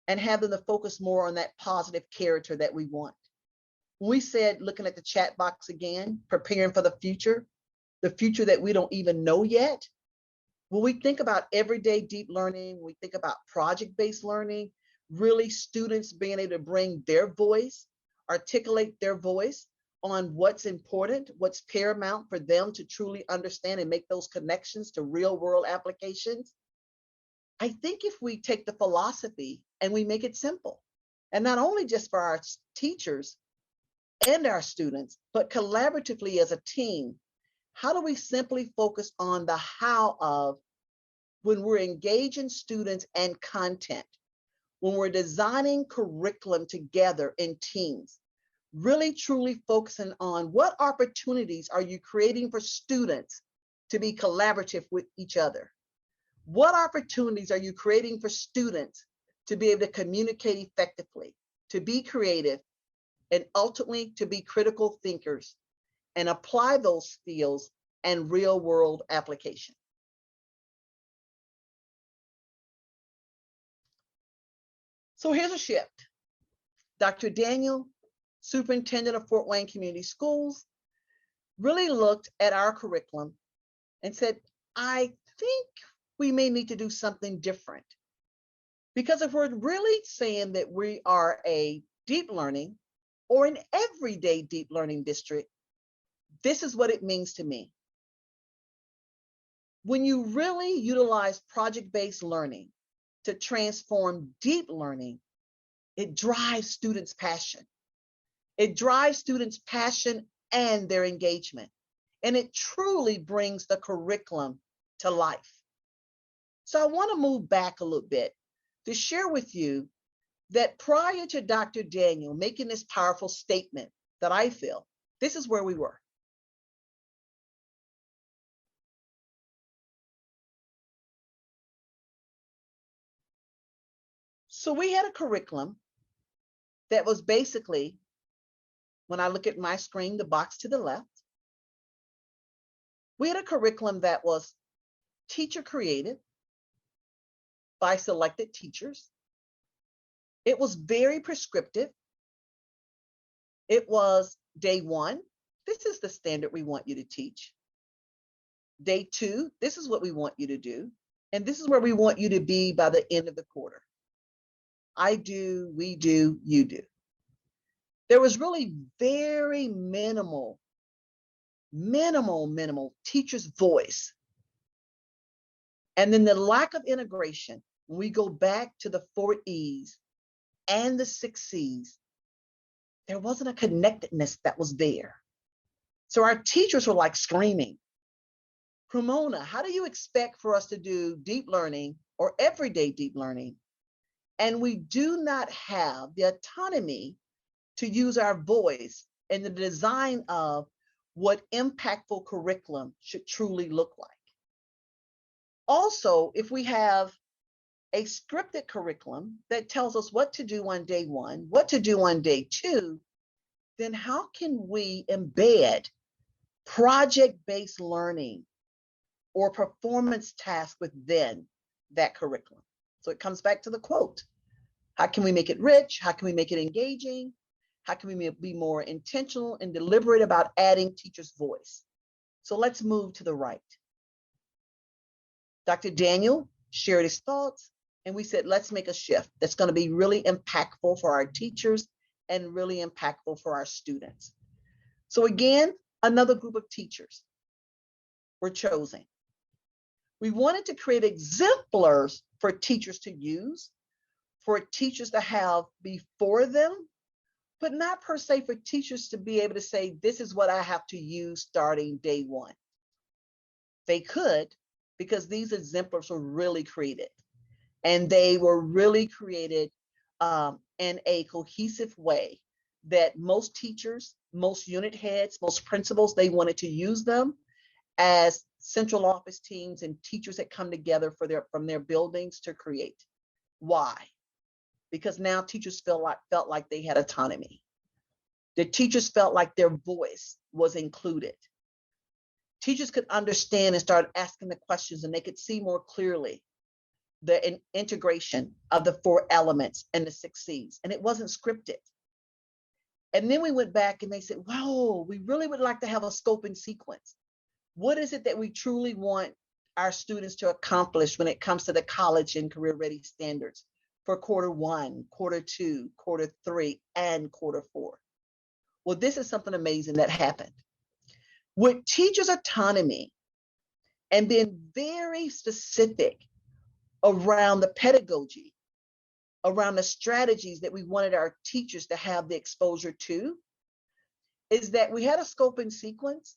and have them to focus more on that positive character that we want. When we said, looking at the chat box again, preparing for the future that we don't even know yet, when we think about everyday deep learning, when we think about project-based learning, really students being able to bring their voice, articulate their voice on what's important, what's paramount for them to truly understand and make those connections to real world applications. I think if we take the philosophy and we make it simple, and not only just for our teachers and our students, but collaboratively as a team, how do we simply focus on the how of when we're engaging students and content, when we're designing curriculum together in teams, really truly focusing on what opportunities are you creating for students to be collaborative with each other? What opportunities are you creating for students to be able to communicate effectively, to be creative, and ultimately to be critical thinkers and apply those skills and real world application? So here's a shift. Dr. Daniel, Superintendent of Fort Wayne Community Schools, really looked at our curriculum and said, I think we may need to do something different. Because if we're really saying that we are a deep learning or an everyday deep learning district, this is what it means to me. When you really utilize project-based learning to transform deep learning, it drives students' passion. It drives students' passion and their engagement. And it truly brings the curriculum to life. So I want to move back a little bit to share with you that prior to Dr. Daniel making this powerful statement that I feel, this is where we were. So we had a curriculum that was basically, when I look at my screen, the box to the left, we had a curriculum that was teacher created by selected teachers. It was very prescriptive. It was day one, this is the standard we want you to teach. Day two, this is what we want you to do. And this is where we want you to be by the end of the quarter. I do, we do, you do. There was really very minimal teacher's voice. And then the lack of integration, when we go back to the 4 E's and the 6 C's, there wasn't a connectedness that was there. So our teachers were like screaming, Cremona, how do you expect for us to do deep learning or everyday deep learning? And we do not have the autonomy to use our voice in the design of what impactful curriculum should truly look like. Also, if we have a scripted curriculum that tells us what to do on day one, what to do on day two, then how can we embed project-based learning or performance tasks within that curriculum? So it comes back to the quote. How can we make it rich? How can we make it engaging? How can we be more intentional and deliberate about adding teachers' voice? So let's move to the right. Dr. Daniel shared his thoughts, and we said, let's make a shift that's going to be really impactful for our teachers and really impactful for our students. So again, another group of teachers were chosen. We wanted to create exemplars for teachers to use, for teachers to have before them, but not per se for teachers to be able to say, this is what I have to use starting day one. They could, because these exemplars were really created. And they were really created in a cohesive way that most teachers, most unit heads, most principals, they wanted to use them as central office teams and teachers that come together from their buildings to create. Why? Because now teachers felt like they had autonomy. The teachers felt like their voice was included. Teachers could understand and start asking the questions, and they could see more clearly the integration of the 4 elements and the 6 C's, and it wasn't scripted. And then we went back and they said, wow, we really would like to have a scope and sequence. What is it that we truly want our students to accomplish when it comes to the college and career ready standards for quarter 1, quarter 2, quarter 3, and quarter 4? Well, this is something amazing that happened. With teachers' autonomy and being very specific around the pedagogy, around the strategies that we wanted our teachers to have the exposure to, is that we had a scope and sequence,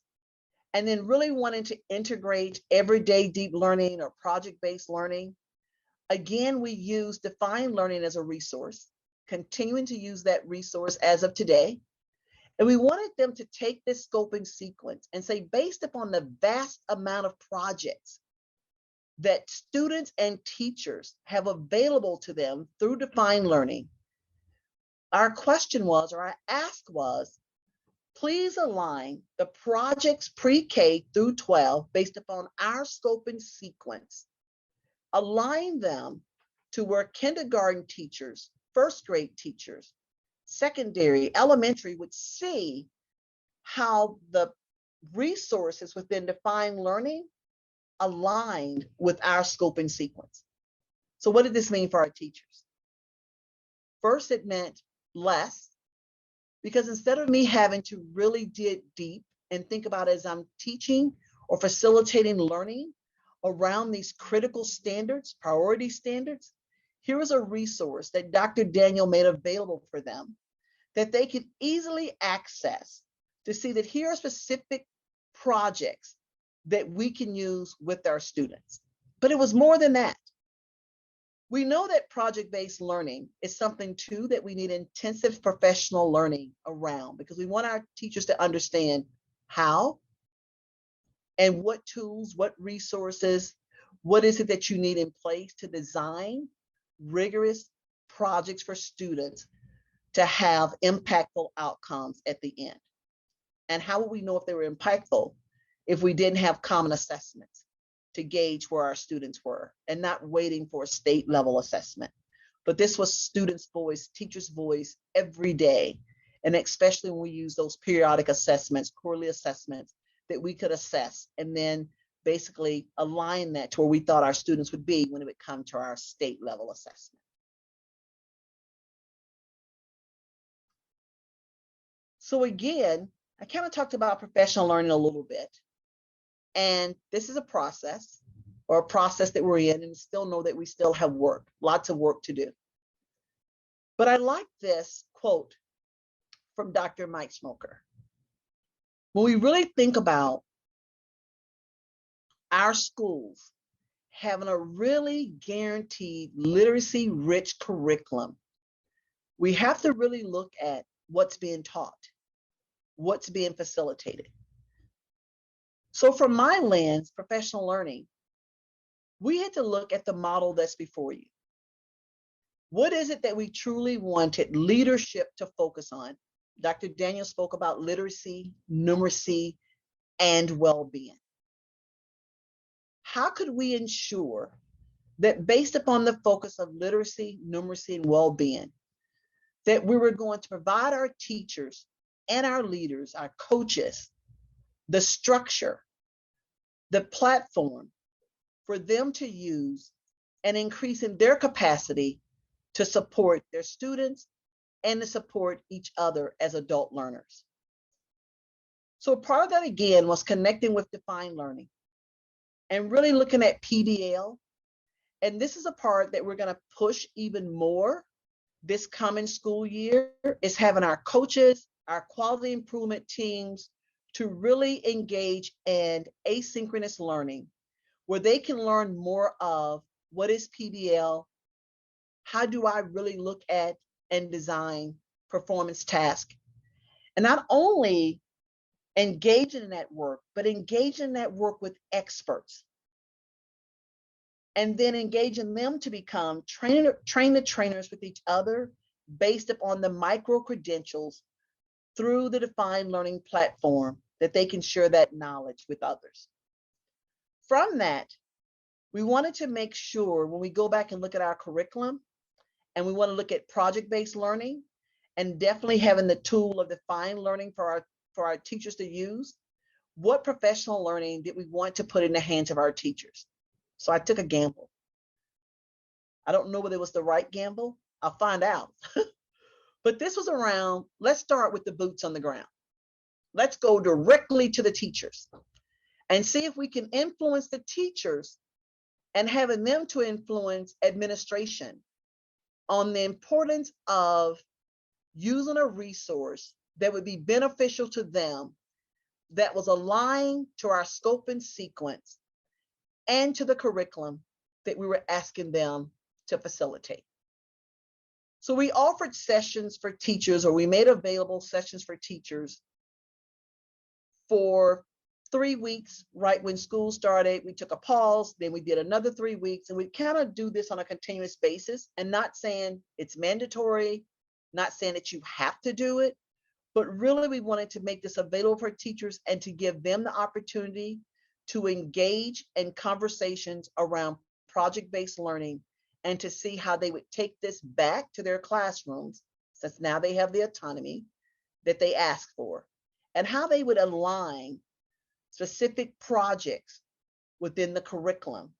and then really wanting to integrate everyday deep learning or project-based learning. Again, we use defined learning as a resource, continuing to use that resource as of today. And we wanted them to take this scope and sequence and say, based upon the vast amount of projects that students and teachers have available to them through defined learning, our question was, or our ask was, please align the projects pre-K through 12 based upon our scope and sequence. Align them to where kindergarten teachers, first grade teachers, secondary, elementary would see how the resources within defined learning aligned with our scope and sequence. So what did this mean for our teachers? First, it meant less, because instead of me having to really dig deep and think about as I'm teaching or facilitating learning around these critical standards, priority standards, here is a resource that Dr. Daniel made available for them that they could easily access to see that here are specific projects that we can use with our students. But it was more than that. We know that project-based learning is something too that we need intensive professional learning around, because we want our teachers to understand how and what tools, what resources, what is it that you need in place to design rigorous projects for students to have impactful outcomes at the end. And how would we know if they were impactful if we didn't have common assessments to gauge where our students were, and not waiting for a state level assessment? But this was students' voice, teachers' voice every day. And especially when we use those periodic assessments, quarterly assessments, that we could assess and then basically align that to where we thought our students would be when it would come to our state level assessment. So again, I kind of talked about professional learning a little bit. And this is a process, or a process that we're in, and still know that we still have work, lots of work to do. But I like this quote from Dr. Mike Smoker. When we really think about our schools having a really guaranteed literacy-rich curriculum, we have to really look at what's being taught, what's being facilitated. So from my lens, professional learning, we had to look at the model that's before you. What is it that we truly wanted leadership to focus on? Dr. Daniel spoke about literacy, numeracy, and well-being. How could we ensure that based upon the focus of literacy, numeracy, and well-being, that we were going to provide our teachers and our leaders, our coaches, the structure, the platform for them to use and increasing their capacity to support their students and to support each other as adult learners. So part of that, again, was connecting with defined learning and really looking at PBL. And this is a part that we're going to push even more this coming school year, is having our coaches, our quality improvement teams to really engage in asynchronous learning, where they can learn more of what is PBL, how do I really look at and design performance tasks, and not only engaging in that work, but engaging in that work with experts, and then engaging them to become train the trainers with each other based upon the micro credentials through the defined learning platform, that they can share that knowledge with others. From that, we wanted to make sure when we go back and look at our curriculum, and we want to look at project-based learning, and definitely having the tool of defined learning for our teachers to use, what professional learning did we want to put in the hands of our teachers? So I took a gamble. I don't know whether it was the right gamble. I'll find out. But this was around, let's start with the boots on the ground. Let's go directly to the teachers and see if we can influence the teachers and having them to influence administration on the importance of using a resource that would be beneficial to them, that was aligned to our scope and sequence and to the curriculum that we were asking them to facilitate. So we offered sessions for teachers, or we made available sessions for teachers for 3 weeks, right when school started. We took a pause, then we did another 3 weeks, and we kind of do this on a continuous basis, and not saying it's mandatory, not saying that you have to do it, but really we wanted to make this available for teachers and to give them the opportunity to engage in conversations around project-based learning, and to see how they would take this back to their classrooms, since now they have the autonomy that they ask for, and how they would align specific projects within the curriculum,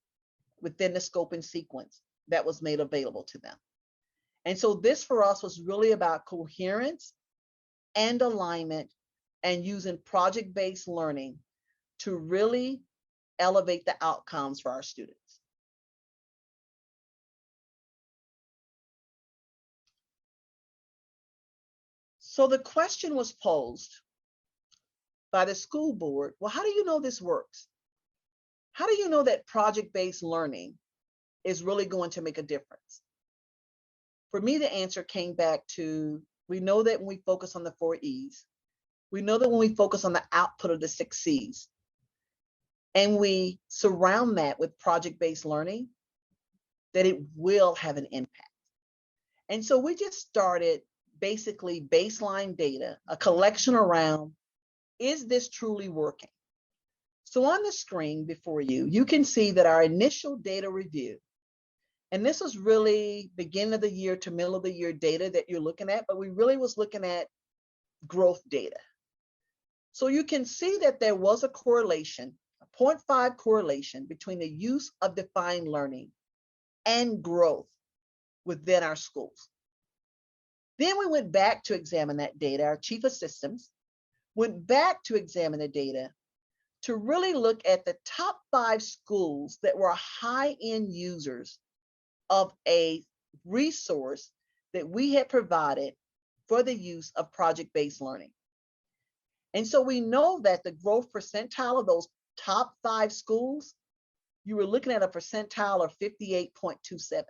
within the scope and sequence that was made available to them. And so this for us was really about coherence and alignment and using project-based learning to really elevate the outcomes for our students. So the question was posed by the school board, well, how do you know this works? How do you know that project-based learning is really going to make a difference? For me, the answer came back to, we know that when we focus on the 4 E's, we know that when we focus on the output of the 6 C's, and we surround that with project-based learning, that it will have an impact. And so we just started basically baseline data, a collection around, is this truly working? So on the screen before you, you can see that our initial data review, and this was really beginning of the year to middle of the year data that you're looking at, but we really was looking at growth data. So you can see that there was a correlation, a 0.5 correlation between the use of defined learning and growth within our schools. Then we went back to examine that data. Our chief of systems went back to examine the data to really look at the top 5 schools that were high-end users of a resource that we had provided for the use of project-based learning. And so we know that the growth percentile of those top 5 schools, you were looking at a percentile of 58.27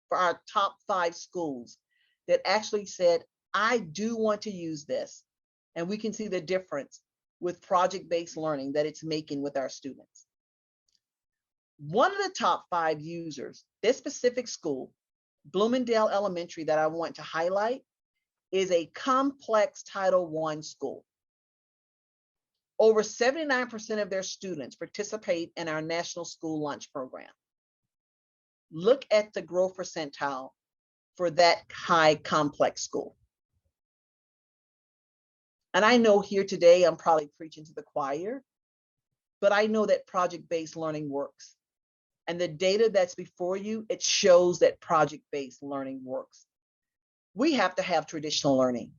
for our top 5 schools that actually said, I do want to use this. And we can see the difference with project-based learning that it's making with our students. One of the top 5 users, this specific school, Bloomingdale Elementary, that I want to highlight, is a complex Title I school. Over 79% of their students participate in our National School Lunch Program. Look at the growth percentile for that high complex school. And I know here today, I'm probably preaching to the choir, but I know that project-based learning works. And the data that's before you, it shows that project-based learning works. We have to have traditional learning,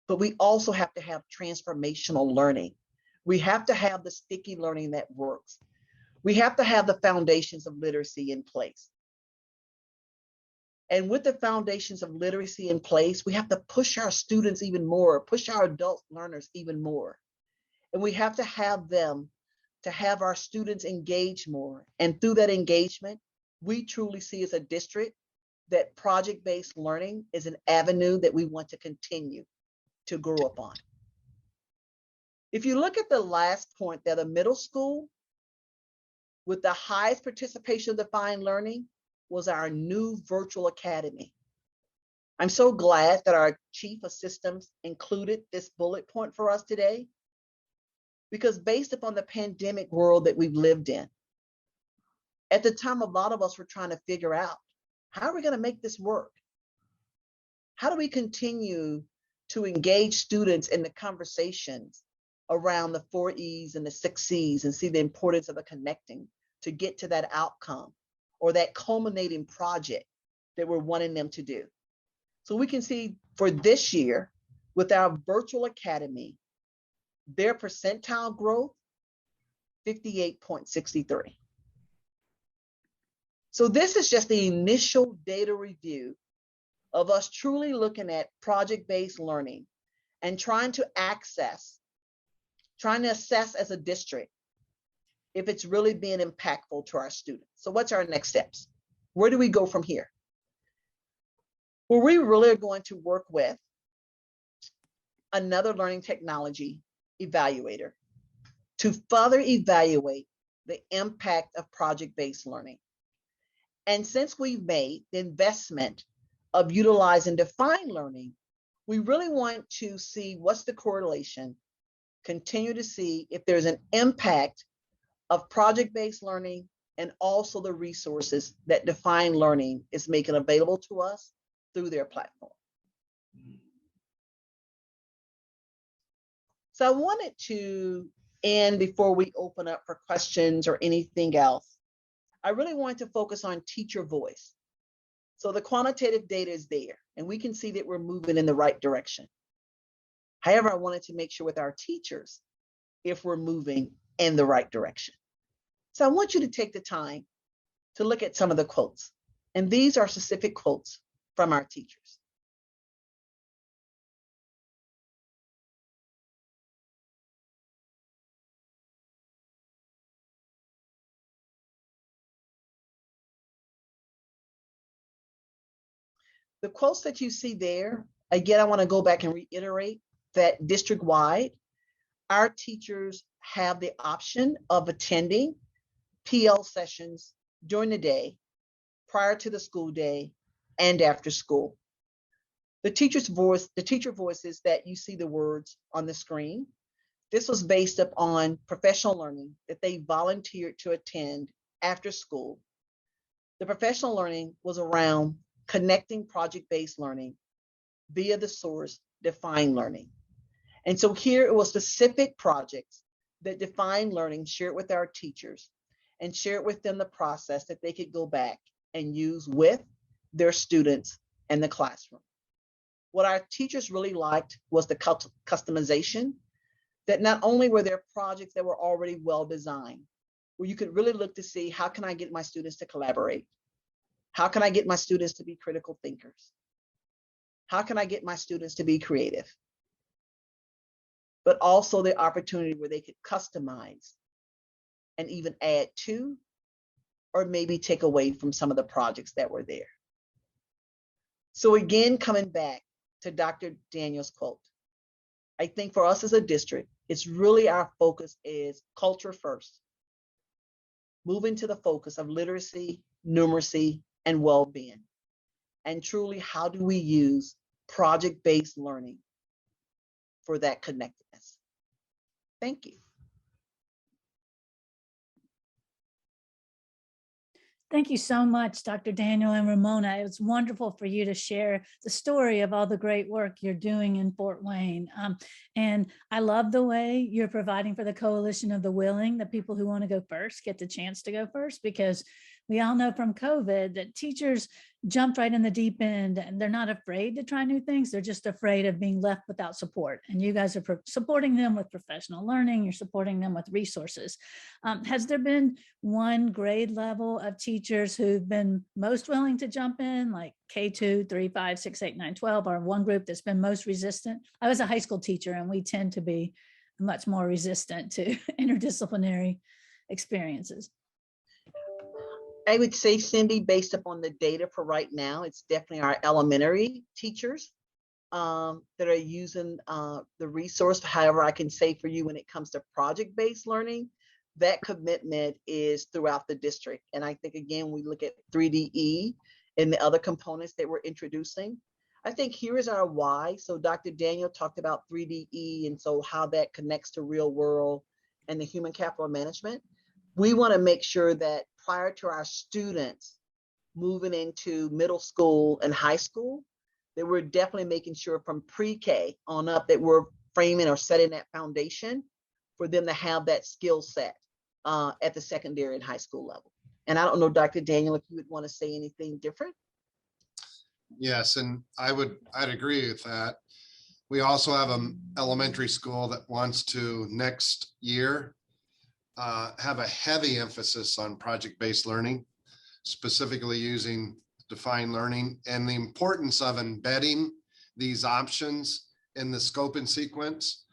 but we also have to have transformational learning. We have to have the sticky learning that works. We have to have the foundations of literacy in place. And with the foundations of literacy in place, we have to push our students even more, push our adult learners even more. And we have to have them to have our students engage more. And through that engagement, we truly see as a district that project-based learning is an avenue that we want to continue to grow upon. If you look at the last point there, the middle school, with the highest participation of defined learning, was our new virtual academy. I'm so glad that our chief of systems included this bullet point for us today, because based upon the pandemic world that we've lived in, at the time, a lot of us were trying to figure out, how are we going to make this work? How do we continue to engage students in the conversations around the 4 E's and the 6 C's and see the importance of the connecting to get to that outcome or that culminating project that we're wanting them to do? So we can see for this year, with our virtual academy, their percentile growth, 58.63. So this is just the initial data review of us truly looking at project-based learning and trying to assess as a district if it's really being impactful to our students. So what's our next steps? Where do we go from here? Well, we really are going to work with another learning technology evaluator to further evaluate the impact of project-based learning. And since we've made the investment of utilizing defined learning, we really want to see what's the correlation, continue to see if there's an impact of project-based learning and also the resources that defined learning is making available to us through their platform. So I wanted to And before we open up for questions or anything else, I really wanted to focus on teacher voice. So the quantitative data is there, and we can see that we're moving in the right direction. However, I wanted to make sure with our teachers if we're moving in the right direction. So I want you to take the time to look at some of the quotes. And these are specific quotes from our teachers. The quotes that you see there, again, I want to go back and reiterate that district-wide, our teachers have the option of attending PL sessions during the day, prior to the school day, and after school. The teacher voices that you see the words on the screen. This was based upon professional learning that they volunteered to attend after school. The professional learning was around connecting project-based learning via the source defined learning. And so here it was specific projects that defined learning shared with our teachers and shared with them the process that they could go back and use with their students in the classroom. What our teachers really liked was the customization, that not only were there projects that were already well designed, where you could really look to see how can I get my students to collaborate? How can I get my students to be critical thinkers? How can I get my students to be creative? But also the opportunity where they could customize and even add to, or maybe take away from some of the projects that were there. So again, coming back to Dr. Daniel's quote, I think for us as a district, it's really our focus is culture first. Moving to the focus of literacy, numeracy, and well-being. And truly, how do we use project-based learning for that connectedness? Thank you. Thank you so much, Dr. Daniel and Ramona. It was wonderful for you to share the story of all the great work you're doing in Fort Wayne. And I love the way you're providing for the Coalition of the Willing, the people who want to go first get the chance to go first, because we all know from COVID that teachers jumped right in the deep end and they're not afraid to try new things. They're just afraid of being left without support. And you guys are supporting them with professional learning. You're supporting them with resources. Has there been one grade level of teachers who've been most willing to jump in, like K2, 3, 5, 6, 8, 9, 12, or one group that's been most resistant? I was a high school teacher and we tend to be much more resistant to interdisciplinary experiences. I would say, Cindy, based upon the data for right now, it's definitely our elementary teachers that are using the resource. However, I can say for you, when it comes to project-based learning, that commitment is throughout the district. And I think, again, we look at 3DE and the other components that we're introducing. I think here is our why. So Dr. Daniel talked about 3DE and so how that connects to real world and the human capital management. We want to make sure that prior to our students moving into middle school and high school, that we're definitely making sure from pre-K on up that we're framing or setting that foundation for them to have that skill set at the secondary and high school level. And I don't know, Dr. Daniel, if you would want to say anything different. Yes, and I'd agree with that. We also have an elementary school that wants to next year have a heavy emphasis on project-based learning, specifically using defined learning and the importance of embedding these options in the scope and sequence.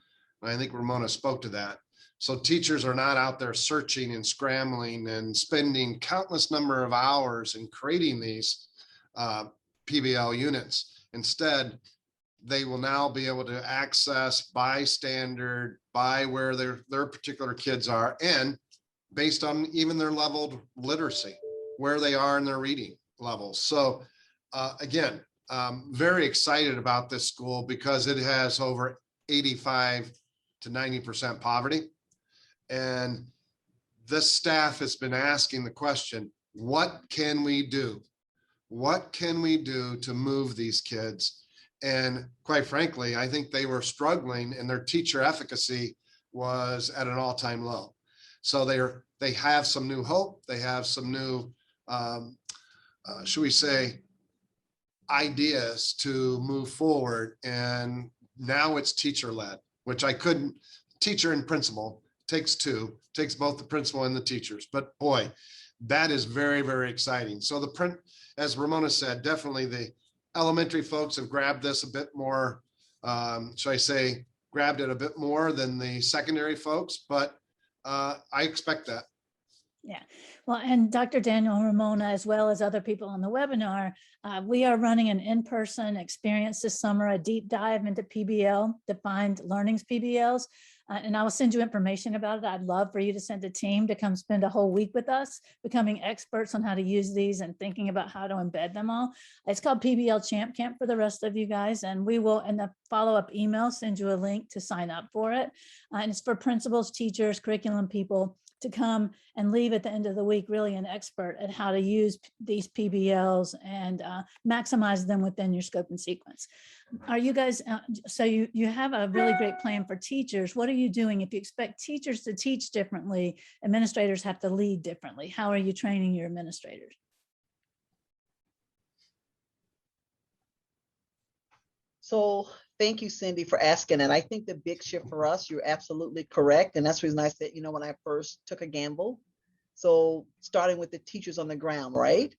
And I think Ramona spoke to that. So teachers are not out there searching and scrambling and spending countless number of hours in creating these PBL units. Instead, they will now be able to access by standard, by where their particular kids are, and based on even their leveled literacy, where they are in their reading levels. So again, very excited about this school because it has over 85 to 90% poverty. And this staff has been asking the question, what can we do? What can we do to move these kids? And quite frankly, I think they were struggling in their teacher efficacy was at an all-time low. So they have some new hope. They have some new, should we say, ideas to move forward. And now it's teacher-led, which I couldn't, teacher and principal takes two, takes both the principal and the teachers. But boy, that is very, very exciting. So the print, as Ramona said, definitely the elementary folks have grabbed this a bit more, should I say, grabbed it a bit more than the secondary folks, but I expect that. Yeah, well, and Dr. Daniel and Ramona, as well as other people on the webinar, we are running an in-person experience this summer, a deep dive into PBL, defined learnings PBLs. And I will send you information about it. I'd love for you to send a team to come spend a whole week with us, becoming experts on how to use these and thinking about how to embed them all. It's called PBL Champ Camp for the rest of you guys. And we will, in the follow-up email, send you a link to sign up for it. And it's for principals, teachers, curriculum people to come and leave at the end of the week really an expert at how to use these PBLs and maximize them within your scope and sequence. Are you guys, so you have a really great plan for teachers. What are you doing? If you expect teachers to teach differently, administrators have to lead differently. How are you training your administrators? So thank you, Cindy, for asking. And I think the big shift for us, you're absolutely correct. And that's the reason I said, when I first took a gamble. So starting with the teachers on the ground, right?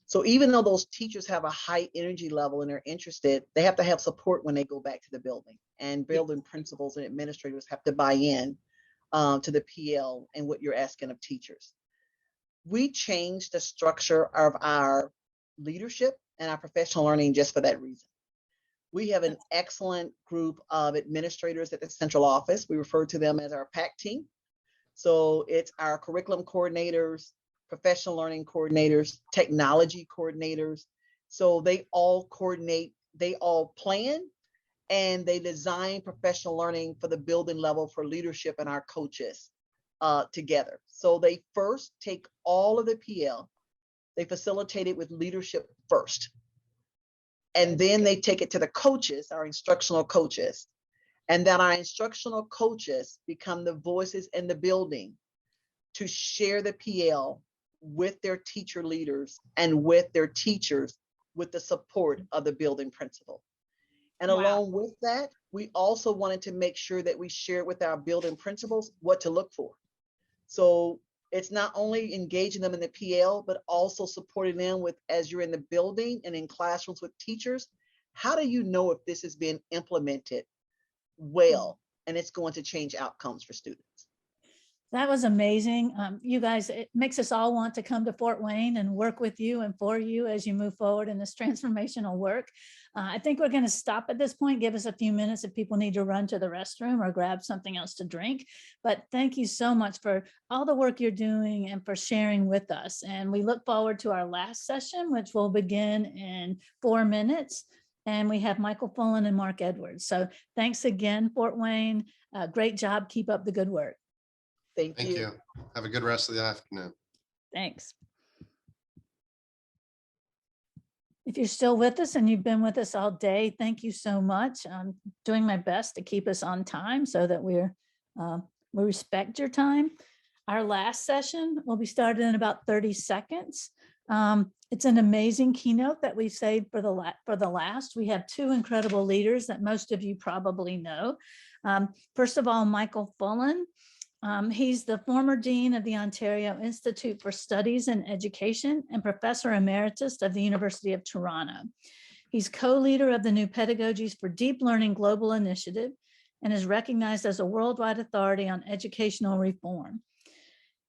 So even though those teachers have a high energy level and they're interested, they have to have support when they go back to the building. And building principals and administrators have to buy in to the PL and what you're asking of teachers. We changed the structure of our leadership and our professional learning just for that reason. We have an excellent group of administrators at the central office. We refer to them as our PAC team. So it's our curriculum coordinators, professional learning coordinators, technology coordinators. So they all coordinate, they all plan, and they design professional learning for the building level for leadership and our coaches together. So they first take all of the PL, they facilitate it with leadership first. And then they take it to the coaches, our instructional coaches. And then our instructional coaches become the voices in the building to share the PL with their teacher leaders and with their teachers with the support of the building principal. And along with that, we also wanted to make sure that we share with our building principals what to look for. So it's not only engaging them in the PL, but also supporting them with, as you're in the building and in classrooms with teachers, how do you know if this is being implemented well and it's going to change outcomes for students? That was amazing. You guys, it makes us all want to come to Fort Wayne and work with you and for you as you move forward in this transformational work. I think we're going to stop at this point. Give us a few minutes if people need to run to the restroom or grab something else to drink. But thank you so much for all the work you're doing and for sharing with us. And we look forward to our last session, which will begin in 4 minutes. And we have Michael Fullen and Mark Edwards. So thanks again, Fort Wayne. Great job. Keep up the good work. Thank you. Have a good rest of the afternoon. Thanks. If you're still with us and you've been with us all day, thank you so much. I'm doing my best to keep us on time so that we respect your time. Our last session will be started in about 30 seconds. It's an amazing keynote that we've saved for the last. We have two incredible leaders that most of you probably know. First of all, Michael Fullen. He's the former dean of the Ontario Institute for Studies in Education and professor emeritus of the University of Toronto. He's co-leader of the New Pedagogies for Deep Learning Global Initiative and is recognized as a worldwide authority on educational reform.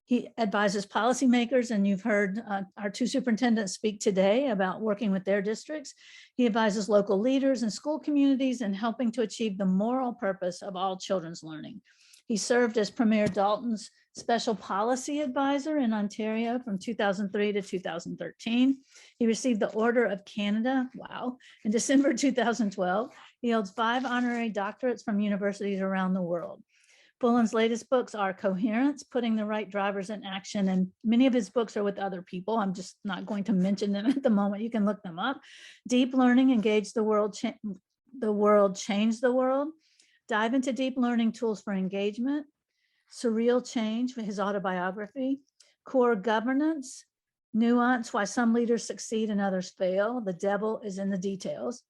He advises policymakers, and you've heard our two superintendents speak today about working with their districts. He advises local leaders and school communities in helping to achieve the moral purpose of all children's learning. He served as Premier Dalton's special policy advisor in Ontario from 2003 to 2013. He received the Order of Canada, wow, in December 2012. He holds 5 honorary doctorates from universities around the world. Fullen's latest books are Coherence, Putting the Right Drivers in Action, and many of his books are with other people. I'm just not going to mention them at the moment. You can look them up. Deep Learning, Engage the World, Change the World, Dive into deep learning tools for engagement, surreal change for his autobiography, core governance, nuance, why some leaders succeed and others fail. The devil is in the details.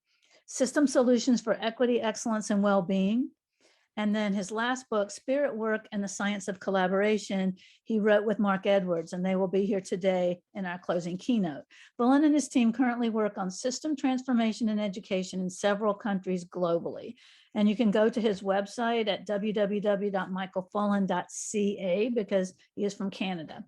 System solutions for equity, excellence, and well-being. And then his last book, Spirit Work and the Science of Collaboration, he wrote with Mark Edwards, and they will be here today in our closing keynote. Bullen and his team currently work on system transformation in education in several countries globally. And you can go to his website at www.michaelfullen.ca because he is from Canada.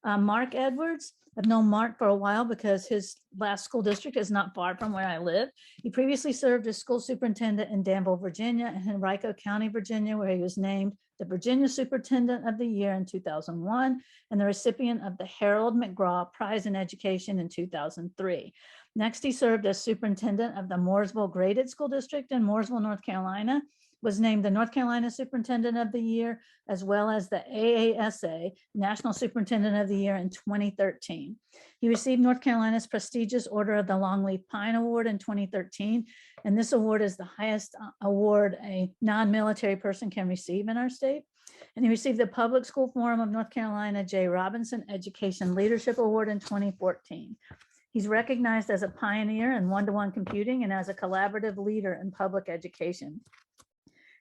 Mark Edwards, I've known Mark for a while because his last school district is not far from where I live. He previously served as school superintendent in Danville, Virginia, and Henrico County, Virginia, where he was named the Virginia Superintendent of the Year in 2001 and the recipient of the Harold McGraw Prize in Education in 2003. Next, he served as superintendent of the Mooresville Graded School District in Mooresville, North Carolina, was named the North Carolina Superintendent of the Year, as well as the AASA National Superintendent of the Year in 2013. He received North Carolina's prestigious Order of the Longleaf Pine Award in 2013, and this award is the highest award a non-military person can receive in our state. And he received the Public School Forum of North Carolina J. Robinson Education Leadership Award in 2014. He's recognized as a pioneer in one-to-one computing and as a collaborative leader in public education.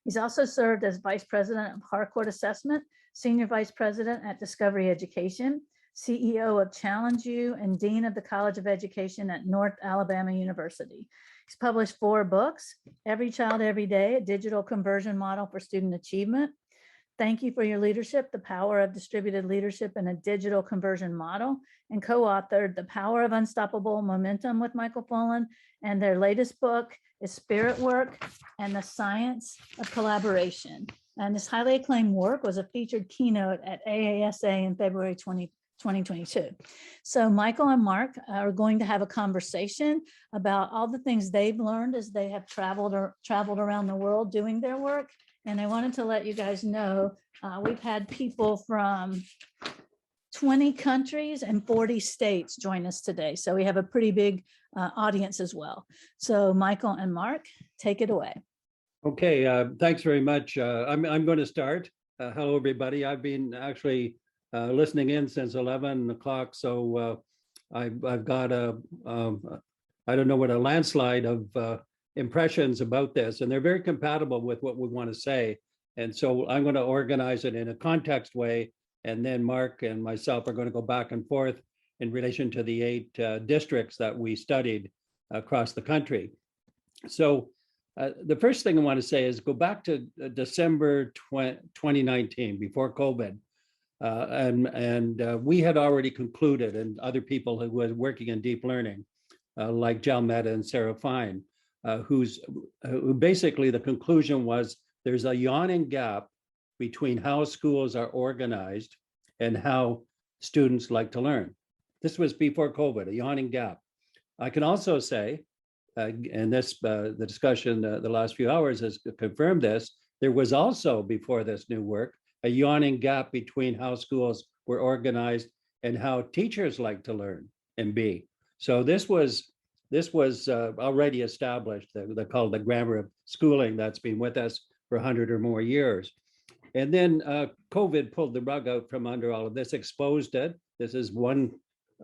He's also served as Vice President of Harcourt Assessment, Senior Vice President at Discovery Education, CEO of Challenge U, and Dean of the College of Education at North Alabama University. He's published 4 books, Every Child, Every Day, a digital conversion model for student achievement. Thank you for your leadership, the power of distributed leadership in a digital conversion model, and co-authored The Power of Unstoppable Momentum with Michael Fullen. And their latest book is Spirit Work and the Science of Collaboration. And this highly acclaimed work was a featured keynote at AASA in February 2022. So Michael and Mark are going to have a conversation about all the things they've learned as they have traveled around the world doing their work. And I wanted to let you guys know, we've had people from 20 countries and 40 states join us today. So we have a pretty big audience as well. So Michael and Mark, take it away. Okay, thanks very much. I'm going to start. Hello, everybody. I've been actually listening in since 11 o'clock. So I've got I don't know what, a landslide of impressions about this, and they're very compatible with what we want to say. And so I'm going to organize it in a context way. And then Mark and myself are going to go back and forth in relation to the 8 districts that we studied across the country. So the first thing I want to say is go back to December 2019, before COVID. And we had already concluded, and other people who were working in deep learning, like Jal Mehta and Sarah Fine, who basically the conclusion was there's a yawning gap between how schools are organized and how students like to learn. This was before COVID, a yawning gap. I can also say, and this the discussion the last few hours has confirmed this, there was also, before this new work, a yawning gap between how schools were organized and how teachers like to learn and be. So this was already established. They're called the grammar of schooling that's been with us for 100 or more years. And then COVID pulled the rug out from under all of this, exposed it. This is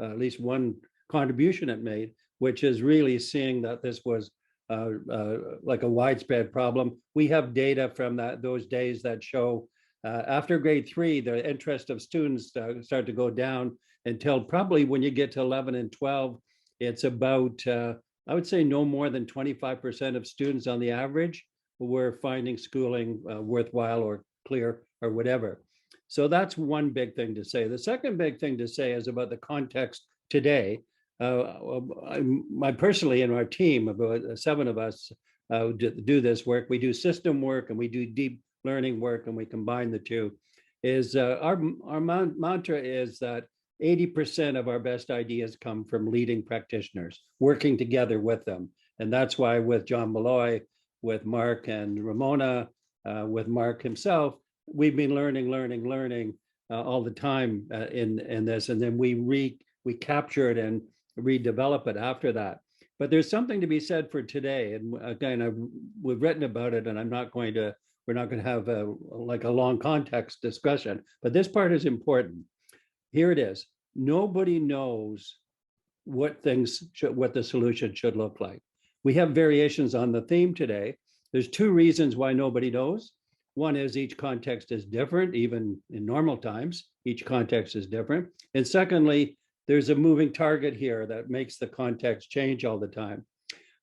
at least one contribution it made, which is really seeing that this was like a widespread problem. We have data from those days that show after grade 3, the interest of students start to go down until probably when you get to 11 and 12, it's about, I would say no more than 25% of students on the average were finding schooling worthwhile or clear or whatever. So that's one big thing to say. The second big thing to say is about the context today. I personally, in our team, about 7 of us do this work. We do system work and we do deep learning work, and we combine the two. Our mantra is that 80% of our best ideas come from leading practitioners, working together with them. And that's why with John Malloy, with Mark and Ramona, with Mark himself, we've been learning all the time in this. And then we capture it and redevelop it after that. But there's something to be said for today. And again, we've written about it, and we're not going to have like a long context discussion, but this part is important. Here it is. Nobody knows what the solution should look like. We have variations on the theme today. There's two reasons why nobody knows. One is each context is different, even in normal times, each context is different. And secondly, there's a moving target here that makes the context change all the time.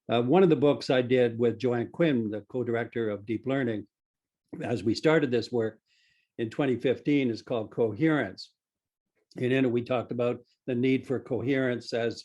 One of the books I did with Joanne Quinn, the co-director of Deep Learning, as we started this work in 2015, is called Coherence. And in it, we talked about the need for coherence, as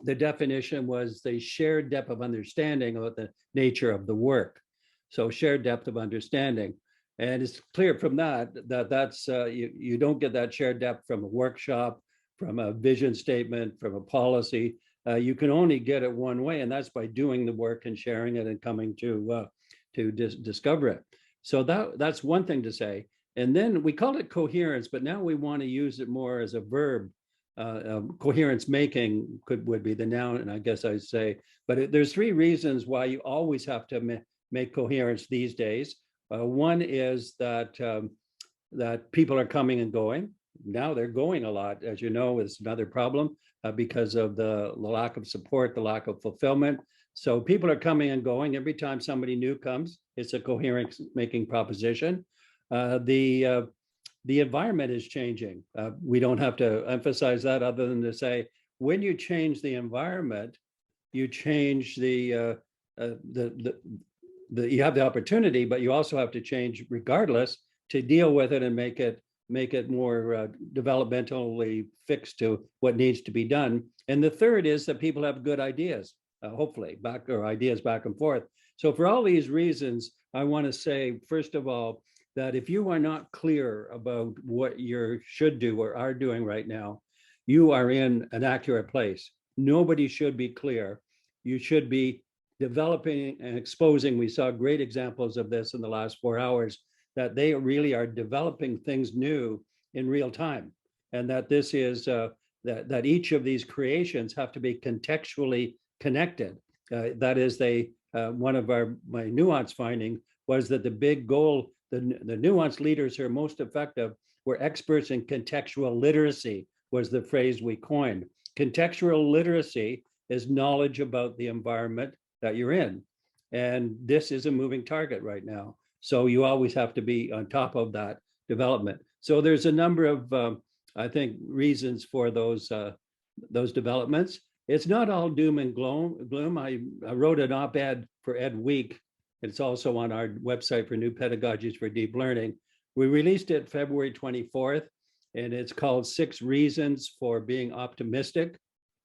the definition was the shared depth of understanding about the nature of the work. So shared depth of understanding. And it's clear from that's you don't get that shared depth from a workshop, from a vision statement, from a policy. You can only get it one way, and that's by doing the work and sharing it and coming to discover it. So that's one thing to say. And then we called it coherence, but now we want to use it more as a verb. Coherence making would be the noun, and I guess I'd say. But there's three reasons why you always have to make coherence these days. One is that people are coming and going. Now they're going a lot, as you know, is another problem because of the lack of support, the lack of fulfillment. So people are coming and going. Every time somebody new comes, it's a coherence making proposition. The environment is changing. We don't have to emphasize that other than to say, when you change the environment, you change you have the opportunity, but you also have to change regardless to deal with it and make it more developmentally fixed to what needs to be done. And the third is that people have good ideas, hopefully, ideas back and forth. So for all these reasons, I want to say, first of all, that if you are not clear about what you should do or are doing right now, you are in an accurate place. Nobody should be clear. You should be developing and exposing. We saw great examples of this in the last 4 hours, that they really are developing things new in real time. And that this is, that each of these creations have to be contextually connected. That is, one of my nuance finding was that the big goal, the nuanced leaders who are most effective were experts in contextual literacy, was the phrase we coined. Contextual literacy is knowledge about the environment that you're in. And this is a moving target right now. So you always have to be on top of that development. So there's a number of, I think, reasons for those developments. It's not all doom and gloom. I wrote an op-ed for Ed Week. It's also on our website for New Pedagogies for Deep Learning. We released it February 24th, and it's called 6 Reasons for Being Optimistic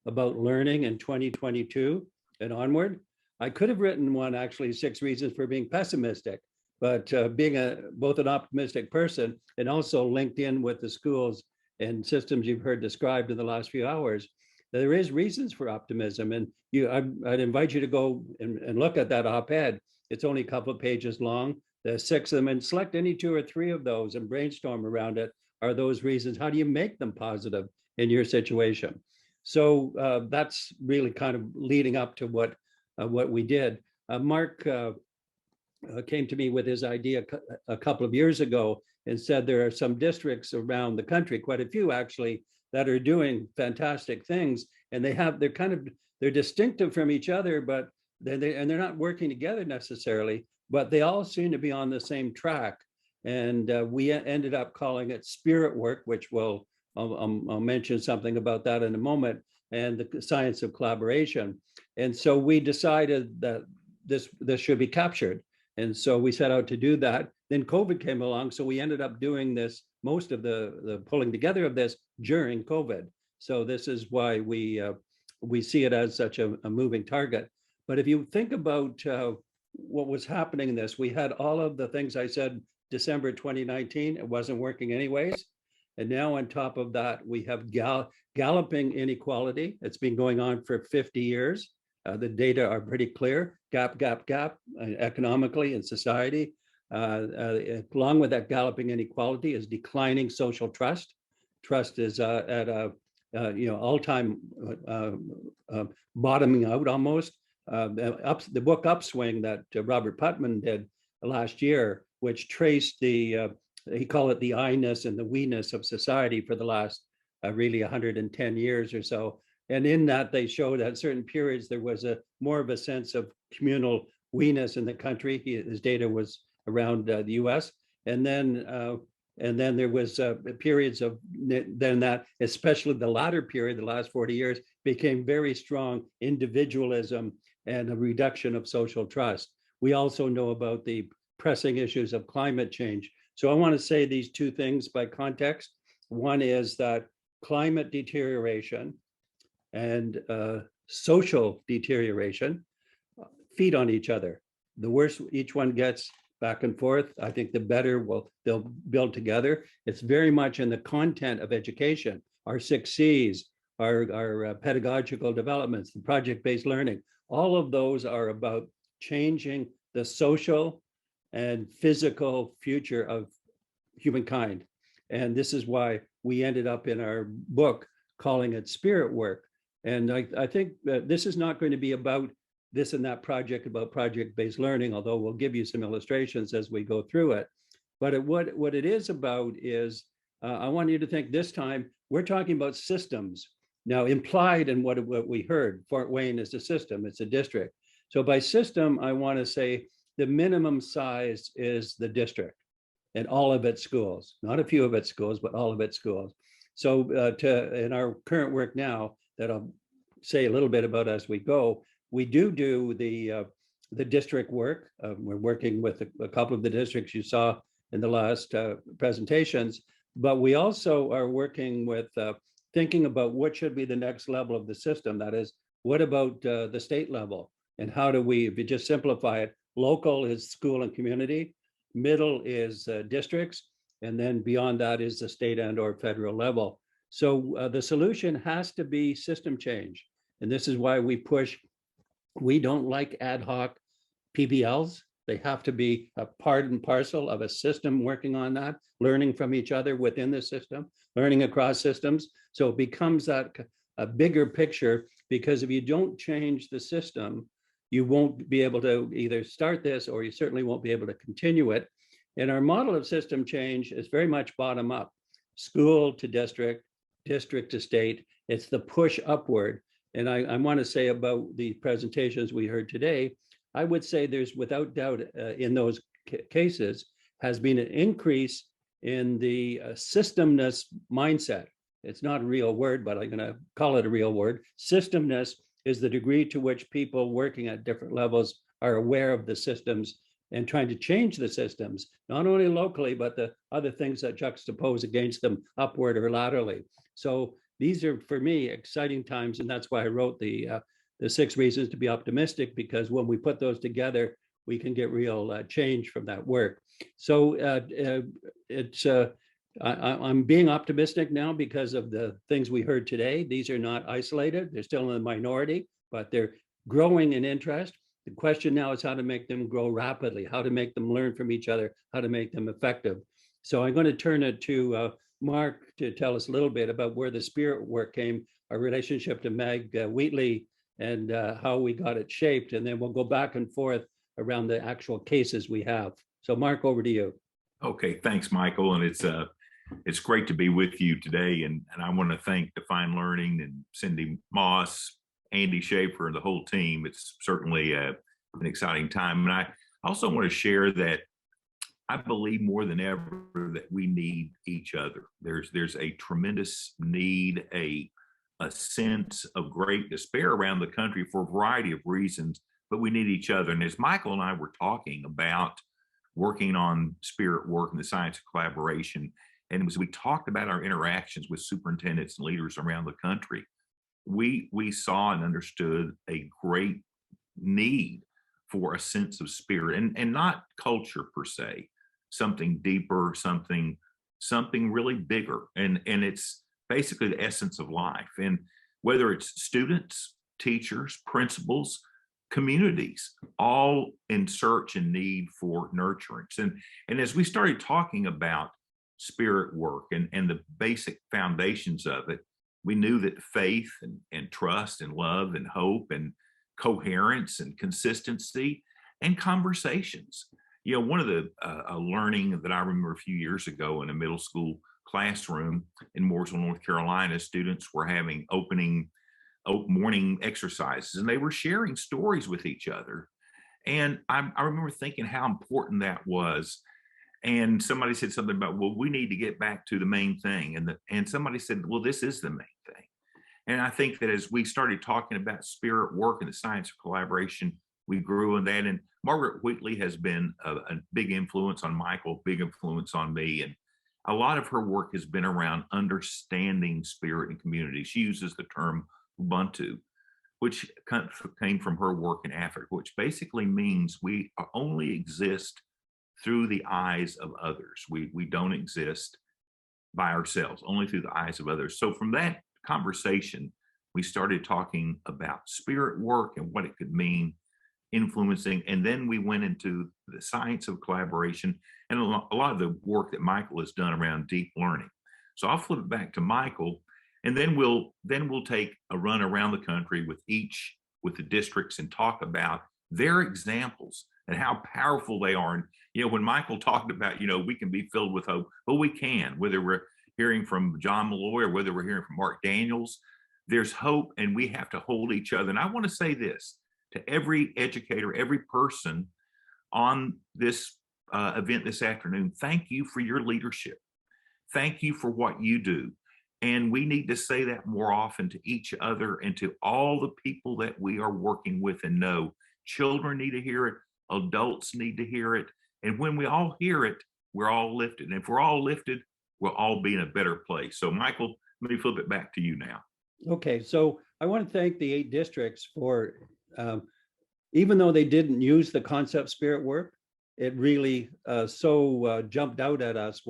About Learning in 2022 and onward. I could have written one, actually, 6 Reasons for Being Pessimistic, but being both an optimistic person and also linked in with the schools and systems you've heard described in the last few hours, there is reasons for optimism. And I'd invite you to go and look at that op-ed. It's only a couple of pages long. There's 6 of them, and select any 2 or 3 of those and brainstorm around it. Are those reasons? How do you make them positive in your situation? So that's really kind of leading up to what we did. Mark came to me with his idea a couple of years ago and said there are some districts around the country, quite a few actually, that are doing fantastic things, and they're distinctive from each other, but they're not working together necessarily, but they all seem to be on the same track. And we ended up calling it spirit work, which I'll mention something about that in a moment, and the science of collaboration. And so we decided that this should be captured. And so we set out to do that. Then COVID came along, so we ended up doing this, most of the pulling together of this during COVID. So this is why we see it as such a moving target. But if you think about what was happening in this, we had all of the things I said December 2019, it wasn't working anyways. And now on top of that, we have galloping inequality. It's been going on for 50 years. The data are pretty clear, gap, economically in society. Along with that galloping inequality is declining social trust. Trust is at all-time bottoming out almost. The book Upswing that Robert Putnam did last year, which traced he called it the I-ness and the we-ness of society for the last really 110 years or so. And in that, they showed at certain periods, there was more of a sense of communal we-ness in the country. His data was around the US. And then there was periods of then that, especially the latter period, the last 40 years, became very strong individualism and a reduction of social trust. We also know about the pressing issues of climate change. So I want to say these two things by context. One is that climate deterioration and social deterioration feed on each other. The worse each one gets back and forth, I think the better they'll build together. It's very much in the content of education, our 6 C's, our pedagogical developments, the project-based learning. All of those are about changing the social and physical future of humankind. And this is why we ended up in our book calling it spirit work. And I think that this is not going to be about this and that project, about project-based learning, although we'll give you some illustrations as we go through it. But what it is about is, I want you to think this time, we're talking about systems. Now, implied in what we heard, Fort Wayne is a system, it's a district. So by system, I want to say the minimum size is the district and all of its schools, not a few of its schools, but all of its schools. So in our current work now, that I'll say a little bit about as we go, we do the district work. We're working with a couple of the districts you saw in the last presentations, but we also are working with thinking about what should be the next level of the system. That is, what about the state level? And how do we, if you just simplify it, local is school and community, middle is districts, and then beyond that is the state and or federal level. So the solution has to be system change. And this is why we push, we don't like ad hoc PBLs. They have to be a part and parcel of a system working on that, learning from each other within the system, learning across systems. So it becomes that a bigger picture, because if you don't change the system, you won't be able to either start this or you certainly won't be able to continue it. And our model of system change is very much bottom up, school to district, district to state. It's the push upward. And I want to say about the presentations we heard today, I would say there's without doubt in those cases has been an increase in the systemness mindset. It's not a real word, but I'm going to call it a real word. Systemness is the degree to which people working at different levels are aware of the systems and trying to change the systems, not only locally, but the other things that juxtapose against them upward or laterally. So these are, for me, exciting times, and that's why I wrote the 6 reasons to be optimistic, because when we put those together, we can get real change from that work. So I'm being optimistic now because of the things we heard today. These are not isolated. They're still in the minority, but they're growing in interest. The question now is how to make them grow rapidly, how to make them learn from each other, how to make them effective. So I'm going to turn it to Mark to tell us a little bit about where the spirit work came, our relationship to Meg Wheatley, and how we got it shaped. And then we'll go back and forth around the actual cases we have. So Mark, over to you. Okay, thanks, Michael. And it's great to be with you today. And I want to thank Define Learning and Cindy Moss, Andy Schaefer, and the whole team. It's certainly an exciting time. And I also want to share that I believe more than ever that we need each other. There's a tremendous need, a sense of great despair around the country for a variety of reasons, but we need each other. And as Michael and I were talking about working on spirit work and the science of collaboration, and as we talked about our interactions with superintendents and leaders around the country, we saw and understood a great need for a sense of spirit and not culture per se, something deeper, something really bigger. And it's basically the essence of life. And whether it's students, teachers, principals, communities, all in search and need for nurturance. And as we started talking about spirit work and the basic foundations of it, we knew that faith and trust and love and hope and coherence and consistency and conversations. You know, one of the learning that I remember a few years ago in a middle school classroom in Mooresville, North Carolina, students were having morning exercises, and they were sharing stories with each other. And I remember thinking how important that was. And somebody said something about, well, we need to get back to the main thing. And somebody said, well, this is the main thing. And I think that as we started talking about spirit work and the science of collaboration, we grew in that. And Margaret Wheatley has been a big influence on Michael, big influence on me. And a lot of her work has been around understanding spirit and community. She uses the term Ubuntu, which came from her work in Africa, which basically means we only exist through the eyes of others. We don't exist by ourselves, only through the eyes of others. So from that conversation, we started talking about spirit work and what it could mean, influencing, and then we went into the science of collaboration and a lot of the work that Michael has done around deep learning. So I'll flip it back to Michael, and then we'll take a run around the country with the districts and talk about their examples and how powerful they are. And you know, when Michael talked about, you know, we can be filled with hope, well, we can, whether we're hearing from John Malloy or whether we're hearing from Mark Daniels, there's hope, and we have to hold each other. And I want to say this to every educator, every person on this event this afternoon: thank you for your leadership. Thank you for what you do. And we need to say that more often to each other and to all the people that we are working with, and know children need to hear it, adults need to hear it. And when we all hear it, we're all lifted. And if we're all lifted, we'll all be in a better place. So Michael, let me flip it back to you now. Okay, so I want to thank the 8 districts for, even though they didn't use the concept spirit work, it really jumped out at us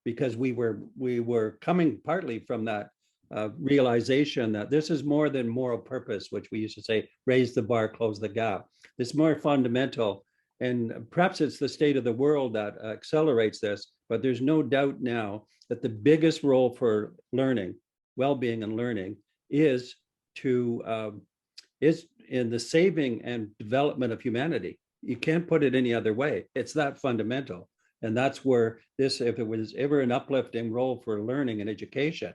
because we were coming partly from that realization that this is more than moral purpose, which we used to say, raise the bar, close the gap. It's more fundamental. And perhaps it's the state of the world that accelerates this, but there's no doubt now that the biggest role for learning, well-being and learning, is in the saving and development of humanity. You can't put it any other way. It's that fundamental. And that's where this, if it was ever an uplifting role for learning and education,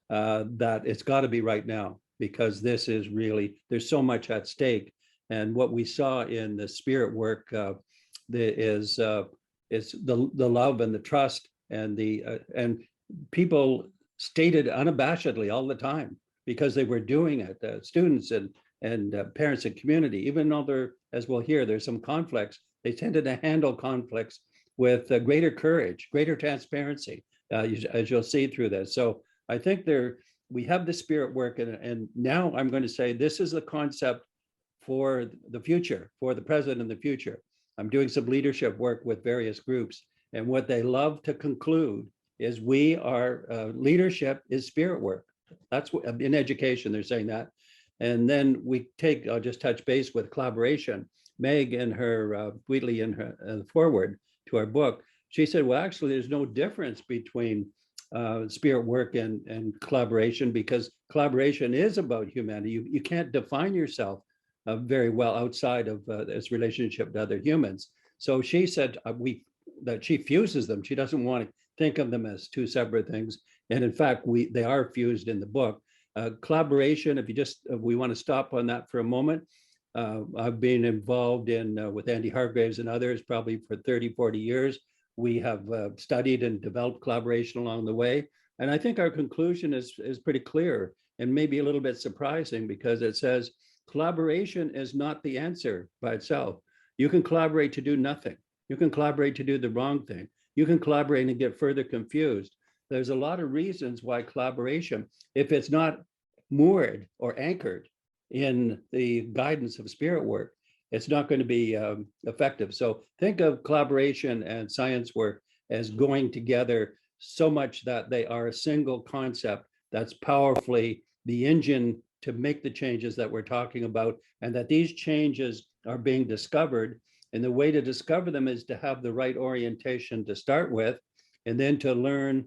that it's got to be right now, because this is really, there's so much at stake. And what we saw in the spirit work is the love and the trust and people stated unabashedly all the time, because they were doing it. Students and parents and community, even though there, as we'll hear, there's some conflicts, they tended to handle conflicts with greater courage, greater transparency, as you'll see through this. So I think we have the spirit work, and now I'm going to say this is the concept for the future, for the present and the future. I'm doing some leadership work with various groups, and what they love to conclude is leadership is spirit work. That's what in education they're saying that. And then I'll just touch base with collaboration. Meg and her Wheatley in her foreword to our book, she said, well, actually, there's no difference between spirit work and collaboration, because collaboration is about humanity. You can't define yourself very well outside of this relationship to other humans. So she said that she fuses them. She doesn't want to think of them as two separate things. And in fact, they are fused in the book. Collaboration, if we want to stop on that for a moment. I've been involved with Andy Hargraves and others probably for 30, 40 years. We have studied and developed collaboration along the way. And I think our conclusion is pretty clear, and maybe a little bit surprising, because it says collaboration is not the answer by itself. You can collaborate to do nothing. You can collaborate to do the wrong thing. You can collaborate and get further confused. There's a lot of reasons why collaboration, if it's not moored or anchored in the guidance of spirit work, it's not going to be effective. So think of collaboration and science work as going together so much that they are a single concept that's powerfully the engine to make the changes that we're talking about, and that these changes are being discovered. And the way to discover them is to have the right orientation to start with, and then to learn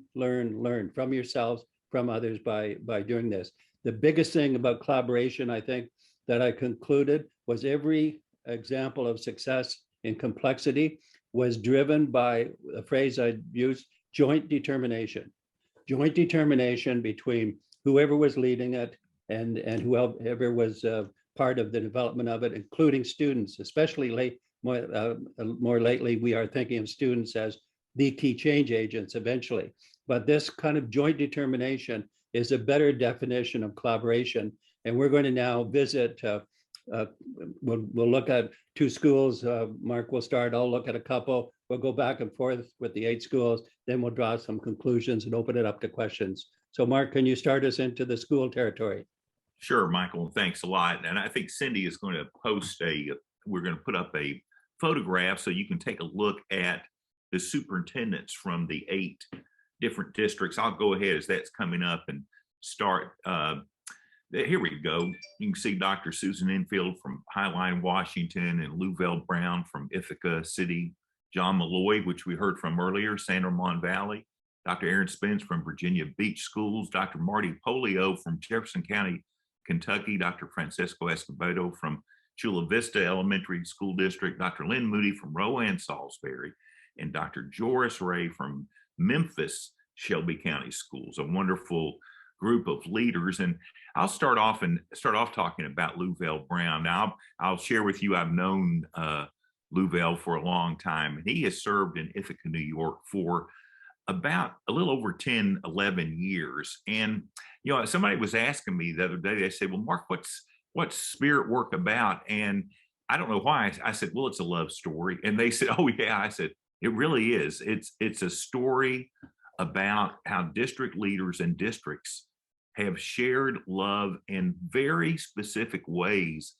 from yourselves, from others by doing this. The biggest thing about collaboration, I think, that I concluded was every example of success in complexity was driven by a phrase I used, joint determination. Joint determination between whoever was leading it and whoever was part of the development of it, including students, especially more lately, we are thinking of students as the key change agents eventually. But this kind of joint determination is a better definition of collaboration. And we're going to now visit, we'll look at 2 schools. Mark will start, I'll look at a couple. We'll go back and forth with the 8 schools. Then we'll draw some conclusions and open it up to questions. So Mark, can you start us into the school territory? Sure, Michael, thanks a lot. And I think Cindy is going to post we're going to put up a photograph so you can take a look at the superintendents from the 8 different districts. I'll go ahead as that's coming up and start. Here we go. You can see Dr. Susan Enfield from Highline, Washington, and Louvelle Brown from Ithaca City, John Malloy, which we heard from earlier, San Ramon Valley, Dr. Aaron Spence from Virginia Beach Schools, Dr. Marty Polio from Jefferson County, Kentucky, Dr. Francisco Escobedo from Chula Vista Elementary School District, Dr. Lynn Moody from Rowan Salisbury, and Dr. Joris Ray from Memphis Shelby County Schools, a wonderful group of leaders. And I'll start off talking about Louvelle Brown. Now I'll share with you, I've known Louvelle for a long time, and he has served in Ithaca, New York for about a little over 10, 11 years. And, you know, somebody was asking me the other day, they said, well, Mark, what's spirit work about? And I don't know why. I said, well, it's a love story. And they said, oh yeah. I said, it really is. It's a story about how district leaders and districts have shared love in very specific ways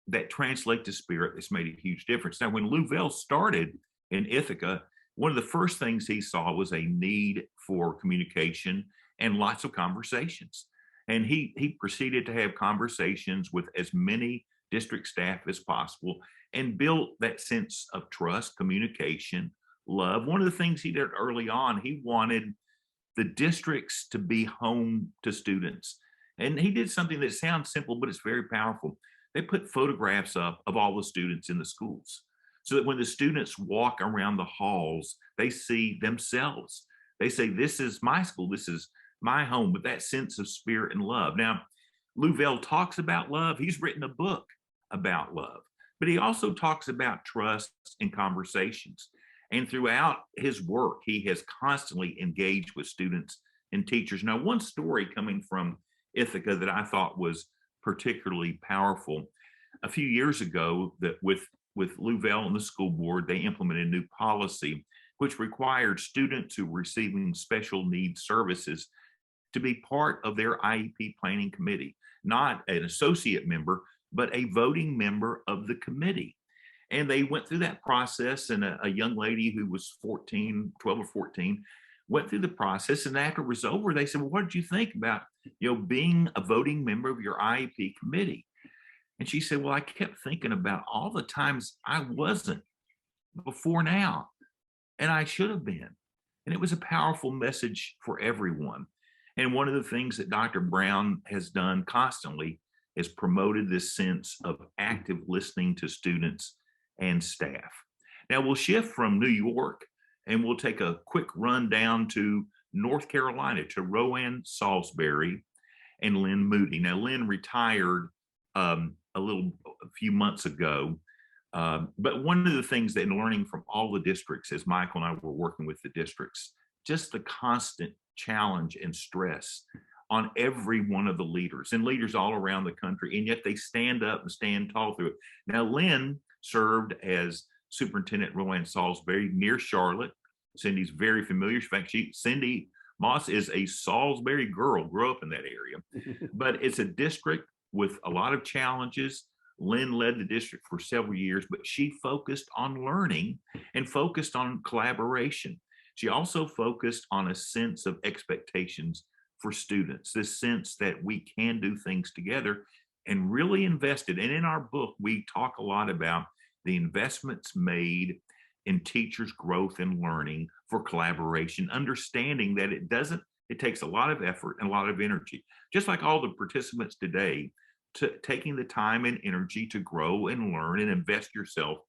that translate to spirit that's made a huge difference. Now, when Louvelle started in Ithaca, one of the first things he saw was a need for communication and lots of conversations. And he proceeded to have conversations with as many district staff as possible and built that sense of trust, communication, love. One of the things he did early on, he wanted the districts to be home to students. And he did something that sounds simple, but it's very powerful. They put photographs up of all the students in the schools so that when the students walk around the halls, they see themselves. They say, this is my school, this is my home, with that sense of spirit and love. Now, Louvelle talks about love. He's written a book about love, but he also talks about trust and conversations. And throughout his work, he has constantly engaged with students and teachers. Now, one story coming from Ithaca that I thought was particularly powerful, a few years ago, that with Louvelle and the school board, they implemented a new policy which required students who were receiving special needs services to be part of their IEP planning committee, not an associate member, but a voting member of the committee. And they went through that process, and a young lady who was 12 or 14, went through the process. And after it was over, they said, well, what did you think about, being a voting member of your IEP committee? And she said, well, I kept thinking about all the times I wasn't before now, and I should have been. And it was a powerful message for everyone. And one of the things that Dr. Brown has done constantly is promoted this sense of active listening to students and staff. Now we'll shift from New York and we'll take a quick run down to North Carolina, to Rowan Salisbury and Lynn Moody. Now Lynn retired a few months ago, but one of the things that in learning from all the districts, as Michael and I were working with the districts, just the constant challenge and stress on every one of the leaders and leaders all around the country, and yet they stand up and stand tall through it. Now Lynn served as superintendent at Rowan Salisbury near Charlotte. Cindy's very familiar. In fact, Cindy Moss is a Salisbury girl, grew up in that area. But it's a district with a lot of challenges. Lynn led the district for several years, but she focused on learning and focused on collaboration. She also focused on a sense of expectations for students, this sense that we can do things together, and really invested. And in our book, we talk a lot about the investments made in teachers' growth and learning for collaboration, understanding that it doesn't It takes a lot of effort and a lot of energy, just like all the participants today, to taking the time and energy to grow and learn and invest yourself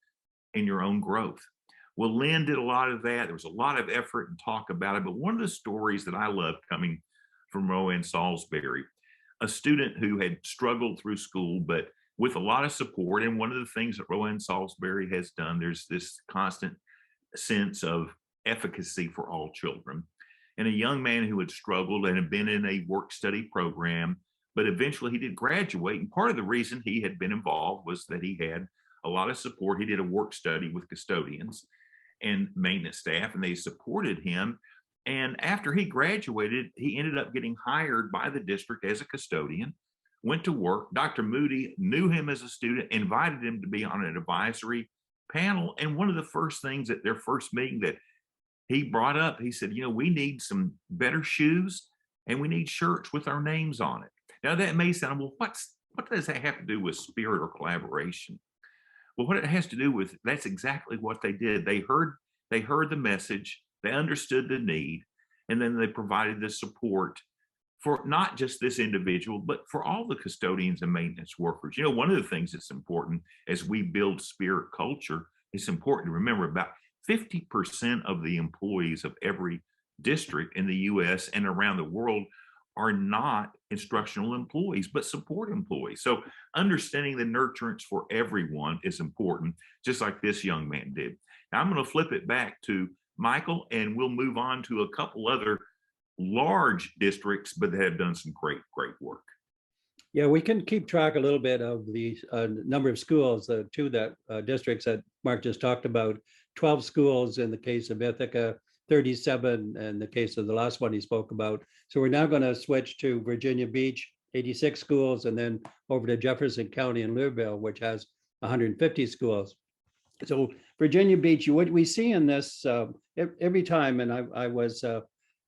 in your own growth. Well, Lynn did a lot of that. There was a lot of effort and talk about it. But one of the stories that I loved coming from Rowan Salisbury, a student who had struggled through school, but with a lot of support. And one of the things that Rowan Salisbury has done, there's this constant sense of efficacy for all children. And a young man who had struggled and had been in a work study program, but eventually he did graduate. And part of the reason he had been involved was that he had a lot of support. He did a work study with custodians and maintenance staff, and they supported him. And after he graduated, he ended up getting hired by the district as a custodian, went to work. Dr. Moody knew him as a student, invited him to be on an advisory panel. And one of the first things at their first meeting that he brought up, he said, you know, we need some better shoes and we need shirts with our names on it. Now that may sound, well, what does that have to do with spirit or collaboration? Well, what it has to do with, that's exactly what they did. They heard the message, they understood the need, and then they provided the support for not just this individual, but for all the custodians and maintenance workers. You know, one of the things that's important as we build spirit culture, it's important to remember about 50% of the employees of every district in the US and around the world are not instructional employees, but support employees. So understanding the nurturance for everyone is important, just like this young man did. Now I'm going to flip it back to Michael, and we'll move on to a couple other large districts, but they have done some great work. Yeah, we can keep track a little bit of the number of schools, the two districts that Mark just talked about, 12 schools in the case of Ithaca, 37 in the case of the last one he spoke about. So we're now going to switch to Virginia Beach, 86 schools, and then over to Jefferson County and Louisville, which has 150 schools. So Virginia Beach, what we see in this every time, and I was,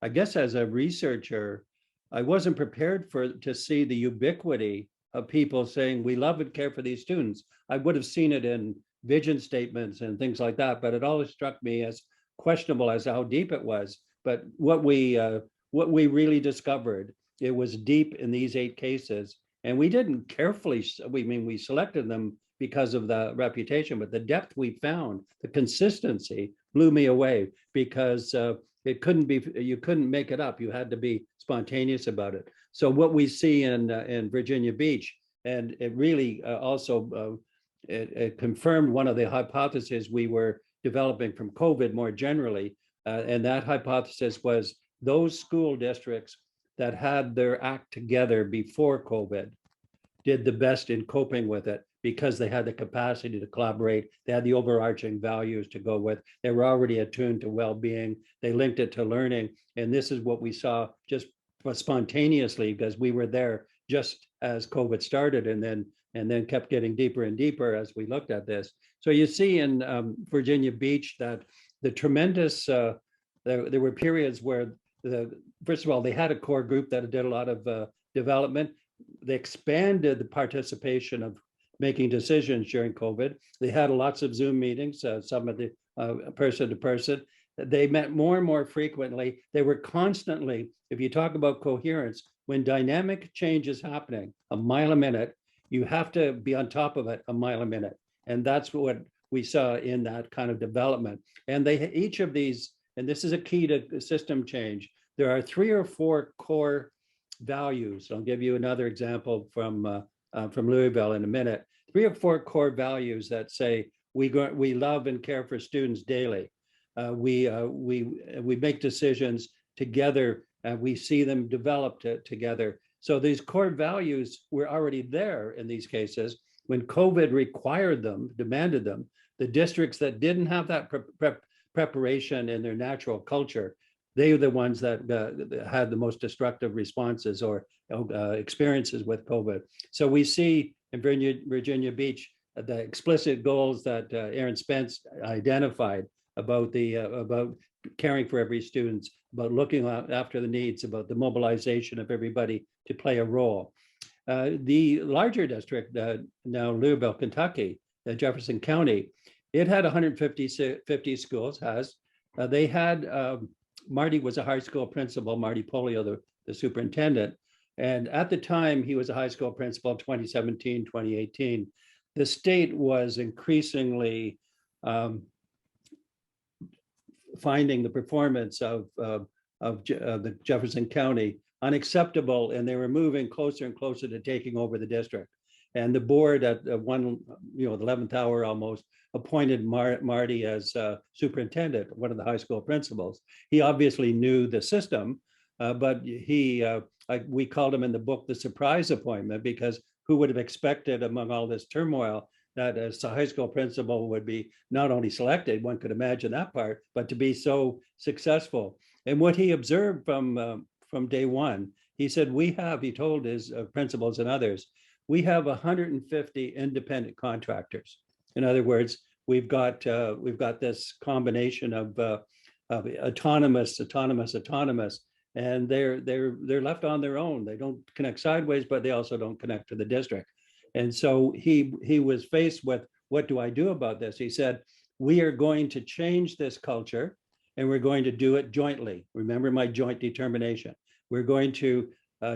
I guess as a researcher, I wasn't prepared to see the ubiquity of people saying, we love and care for these students. I would have seen it in vision statements and things like that, but it always struck me as questionable as to how deep it was. But what we really discovered, it was deep in these 8 cases, and we didn't carefully, we selected them because of the reputation, but the depth we found, the consistency blew me away, because it couldn't be, you couldn't make it up. You had to be spontaneous about it. So what we see in Virginia Beach, and it really also it confirmed one of the hypotheses we were developing from COVID more generally, and that hypothesis was those school districts that had their act together before COVID did the best in coping with it, because they had the capacity to collaborate. They had the overarching values to go with. They were already attuned to well-being. They linked it to learning. And this is what we saw just spontaneously, because we were there just as COVID started, and then kept getting deeper and deeper as we looked at this. So you see in Virginia Beach that the tremendous, there were periods where, first of all, they had a core group that did a lot of development. They expanded the participation of making decisions during COVID. They had lots of Zoom meetings, some of the person to person. They met more and more frequently. They were constantly, if you talk about coherence, when dynamic change is happening a mile a minute, you have to be on top of it a mile a minute. And that's what we saw in that kind of development. And they, each of these, and this is a key to system change, there are 3 or 4 core values. I'll give you another example from Louisville in a minute. 3 or 4 core values that say we love and care for students daily. We make decisions together, and we see them develop together. So these core values were already there in these cases. When COVID required them, demanded them, the districts that didn't have that preparation in their natural culture, they were the ones that had the most destructive responses or experiences with COVID. So we see in Virginia Beach the explicit goals that Aaron Spence identified about about caring for every student, about looking after the needs, about the mobilization of everybody to play a role. The larger district, now Louisville, Kentucky, Jefferson County, it had 150 schools, they had Marty was a high school principal, Marty Polio, the superintendent. And at the time he was a high school principal, 2017, 2018, the state was increasingly finding the performance of the Jefferson County unacceptable, and they were moving closer and closer to taking over the district. And the board at the 11th hour almost appointed Marty as superintendent, one of the high school principals. He obviously knew the system, but we called him in the book the surprise appointment, because who would have expected among all this turmoil that as a high school principal would be not only selected, one could imagine that part, but to be so successful. And what he observed from day one, he said, he told his principals and others, we have 150 independent contractors. In other words, we've got this combination of autonomous, and they're left on their own. They don't connect sideways, but they also don't connect to the district. And so he was faced with, what do I do about this? He said, we are going to change this culture, and we're going to do it jointly. Remember my joint determination. We're going to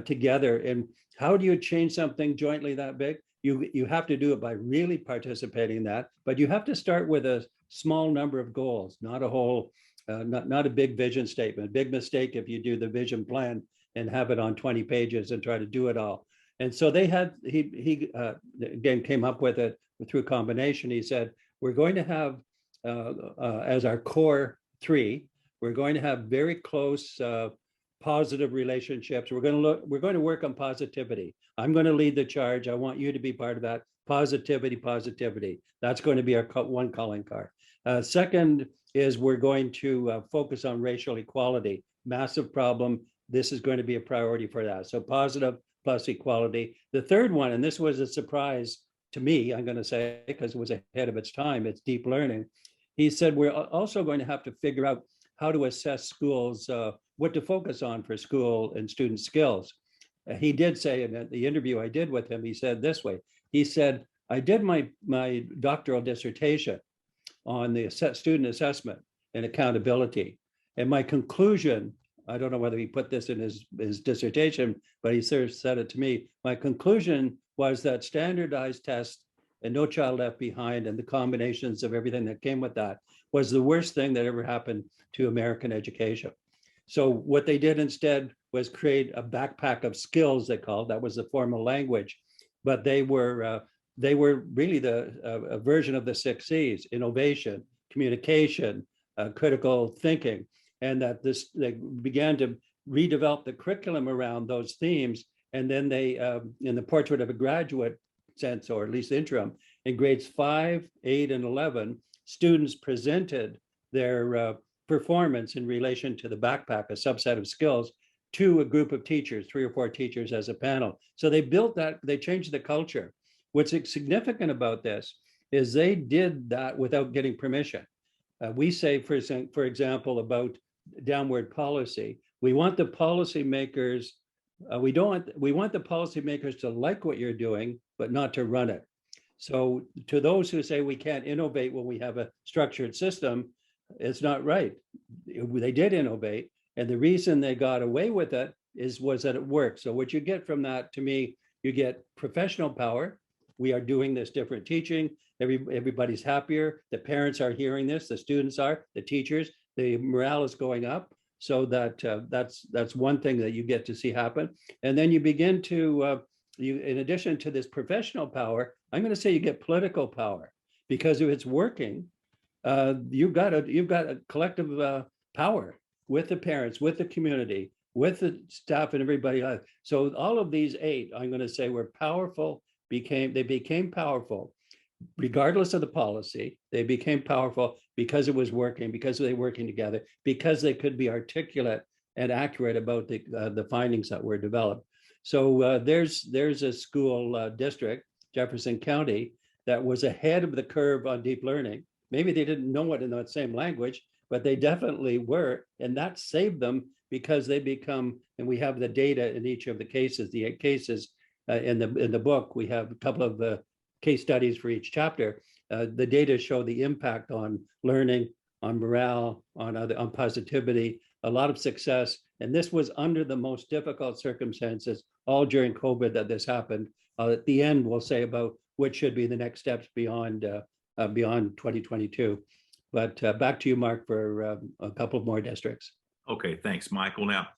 together. And how do you change something jointly that big? You have to do it by really participating in that, but you have to start with a small number of goals, not a whole, not a big vision statement. Big mistake if you do the vision plan and have it on 20 pages and try to do it all. And so he again came up with it through a combination. He said, we're going to have as our core three, we're going to have very close positive relationships. We're going to work on positivity. I'm going to lead the charge. I want you to be part of that. Positivity. That's going to be our one calling card. Second is we're going to focus on racial equality. Massive problem. This is going to be a priority for that. So positive plus equality. The third one, and this was a surprise to me, I'm going to say, because it was ahead of its time, it's deep learning. He said, we're also going to have to figure out how to assess schools, what to focus on for school and student skills. He did say in the interview I did with him, he said this way, he said, I did my doctoral dissertation on the student assessment and accountability. And my conclusion, I don't know whether he put this in his dissertation, but he sort of said it to me. My conclusion was that standardized tests and No Child Left Behind and the combinations of everything that came with that was the worst thing that ever happened to American education. So what they did instead was create a backpack of skills, they called, that was the formal language, but they were really a version of the 6 C's: innovation, communication, critical thinking. And that they began to redevelop the curriculum around those themes. And then they, in the portrait of a graduate sense, or at least interim, in grades 5, 8, and 11, students presented their performance in relation to the backpack, a subset of skills, to a group of teachers, 3 or 4 teachers as a panel. So they built that, they changed the culture. What's significant about this is they did that without getting permission. We say, for example, about downward policy, we want the policymakers, we want the policymakers to like what you're doing, but not to run it. So to those who say we can't innovate when we have a structured system, it's not right. They did innovate, and the reason they got away with it was that it worked. So what you get from that, to me, you get professional power. We are doing this different teaching. Everybody's happier. The parents are hearing this. The students are. The teachers. The morale is going up. So that's one thing that you get to see happen. And then you begin to in addition to this professional power, I'm going to say you get political power, because if it's working, you've got a collective power with the parents, with the community, with the staff, and everybody else. So all of these 8, I'm going to say, were powerful. They became powerful, regardless of the policy. They became powerful because it was working, because they were working together, because they could be articulate and accurate about the findings that were developed. So there's a school district, Jefferson County, that was ahead of the curve on deep learning. Maybe they didn't know it in that same language, but they definitely were, and that saved them, because they become, and we have the data in each of the cases, the 8 cases in the book. We have a couple of case studies for each chapter. The data show the impact on learning, on morale, on positivity, a lot of success. And this was under the most difficult circumstances, all during COVID that this happened. At the end, we'll say about what should be the next steps beyond 2022. But back to you, Mark, for a couple more districts. Okay, thanks, Michael. Now,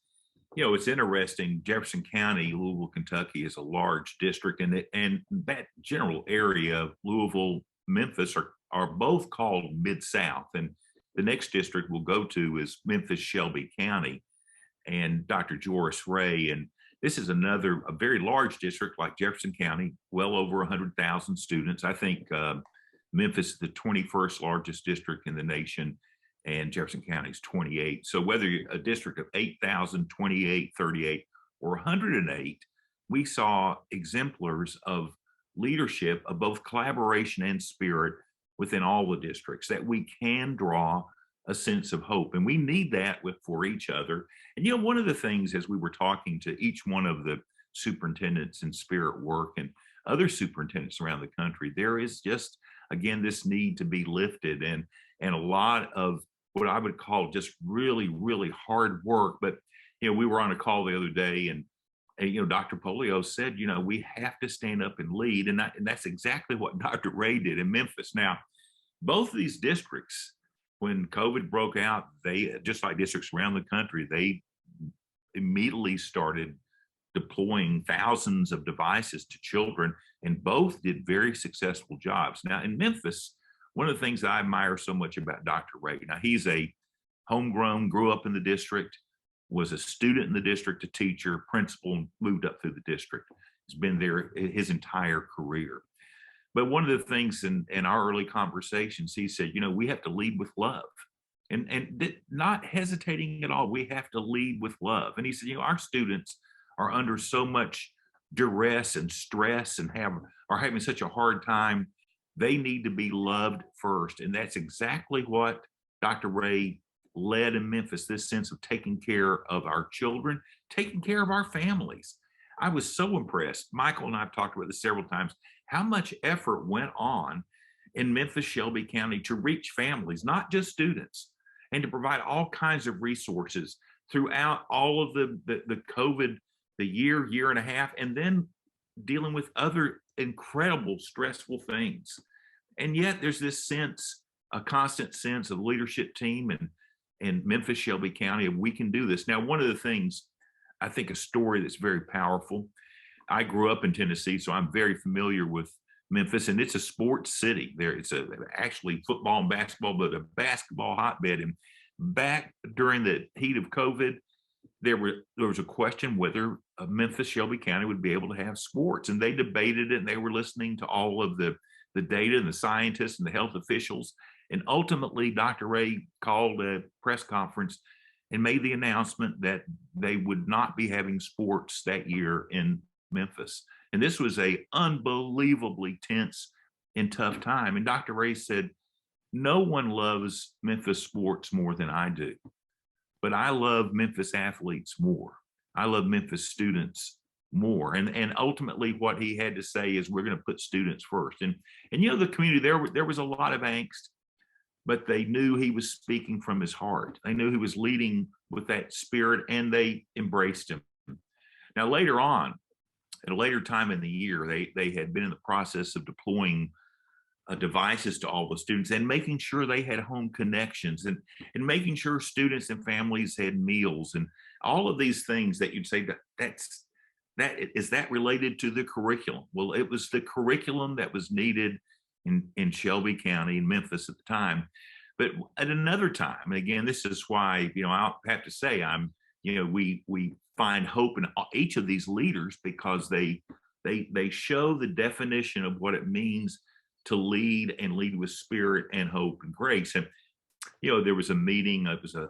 it's interesting. Jefferson County, Louisville, Kentucky is a large district, and that general area of Louisville, Memphis are both called Mid-South. And the next district we'll go to is Memphis, Shelby County, and Dr. Joris Ray. And this is a very large district like Jefferson County, well over 100,000 students. I think Memphis is the 21st largest district in the nation, and Jefferson County is 28. So whether you're a district of 8,000, 28, 38, or 108, we saw exemplars of leadership, of both collaboration and spirit within all the districts, that we can draw a sense of hope. And we need that for each other. And one of the things, as we were talking to each one of the superintendents in Spirit Work and other superintendents around the country, there is just, again, this need to be lifted, and a lot of what I would call just really, really hard work. But, we were on a call the other day, and Dr. Polio said, we have to stand up and lead. And that's exactly what Dr. Ray did in Memphis. Now, both of these districts, when COVID broke out, they, just like districts around the country, they immediately started deploying thousands of devices to children, and both did very successful jobs. Now, in Memphis, one of the things I admire so much about Dr. Ray, now he's a homegrown, grew up in the district, was a student in the district, a teacher, principal, and moved up through the district. He's been there his entire career. But one of the things in our early conversations, he said, we have to lead with love, and not hesitating at all. We have to lead with love. And he said, our students are under so much duress and stress and are having such a hard time. They need to be loved first. And that's exactly what Dr. Ray led in Memphis, this sense of taking care of our children, taking care of our families. I was so impressed. Michael and I have talked about this several times, how much effort went on in Memphis, Shelby County to reach families, not just students, and to provide all kinds of resources throughout all of the COVID, the year and a half, and then dealing with other incredible stressful things. And yet there's this sense, a constant sense of leadership team in Memphis, Shelby County, and we can do this. Now, one of the things, I think a story that's very powerful, I grew up in Tennessee, so I'm very familiar with Memphis, and it's a sports city. It's actually football and basketball, but a basketball hotbed. And back during the heat of COVID, there was a question whether Memphis, Shelby County would be able to have sports, and they debated it, and they were listening to all of the data and the scientists and the health officials. And ultimately, Dr. Ray called a press conference and made the announcement that they would not be having sports that year in Memphis. And this was a unbelievably tense and tough time. And Dr. Ray said, no one loves Memphis sports more than I do, but I love Memphis athletes more. I love Memphis students more. And ultimately what he had to say is, we're going to put students first. And the community, there was a lot of angst, but they knew he was speaking from his heart. They knew he was leading with that spirit, and they embraced him. Now, later on, at a later time in the year, they had been in the process of deploying devices to all the students and making sure they had home connections, and making sure students and families had meals, and all of these things that you'd say is that related to the curriculum? Well, it was the curriculum that was needed in Shelby County, in Memphis at the time. But at another time, and again, this is why, I'll have to say we find hope in each of these leaders, because they show the definition of what it means to lead, and lead with spirit and hope and grace. And, there was a meeting, it was a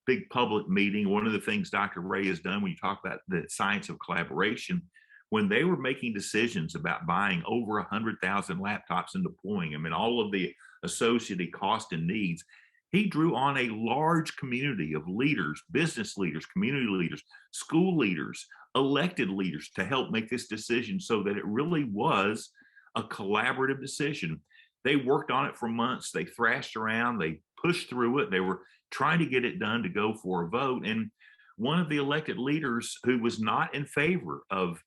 big public meeting. One of the things Dr. Ray has done, when you talk about the science of collaboration, when they were making decisions about buying over 100,000 laptops and deploying them, and all of the associated cost and needs, he drew on a large community of leaders, business leaders, community leaders, school leaders, elected leaders to help make this decision, so that it really was a collaborative decision. They worked on it for months. They thrashed around, they pushed through it. They were trying to get it done to go for a vote. And one of the elected leaders who was not in favor of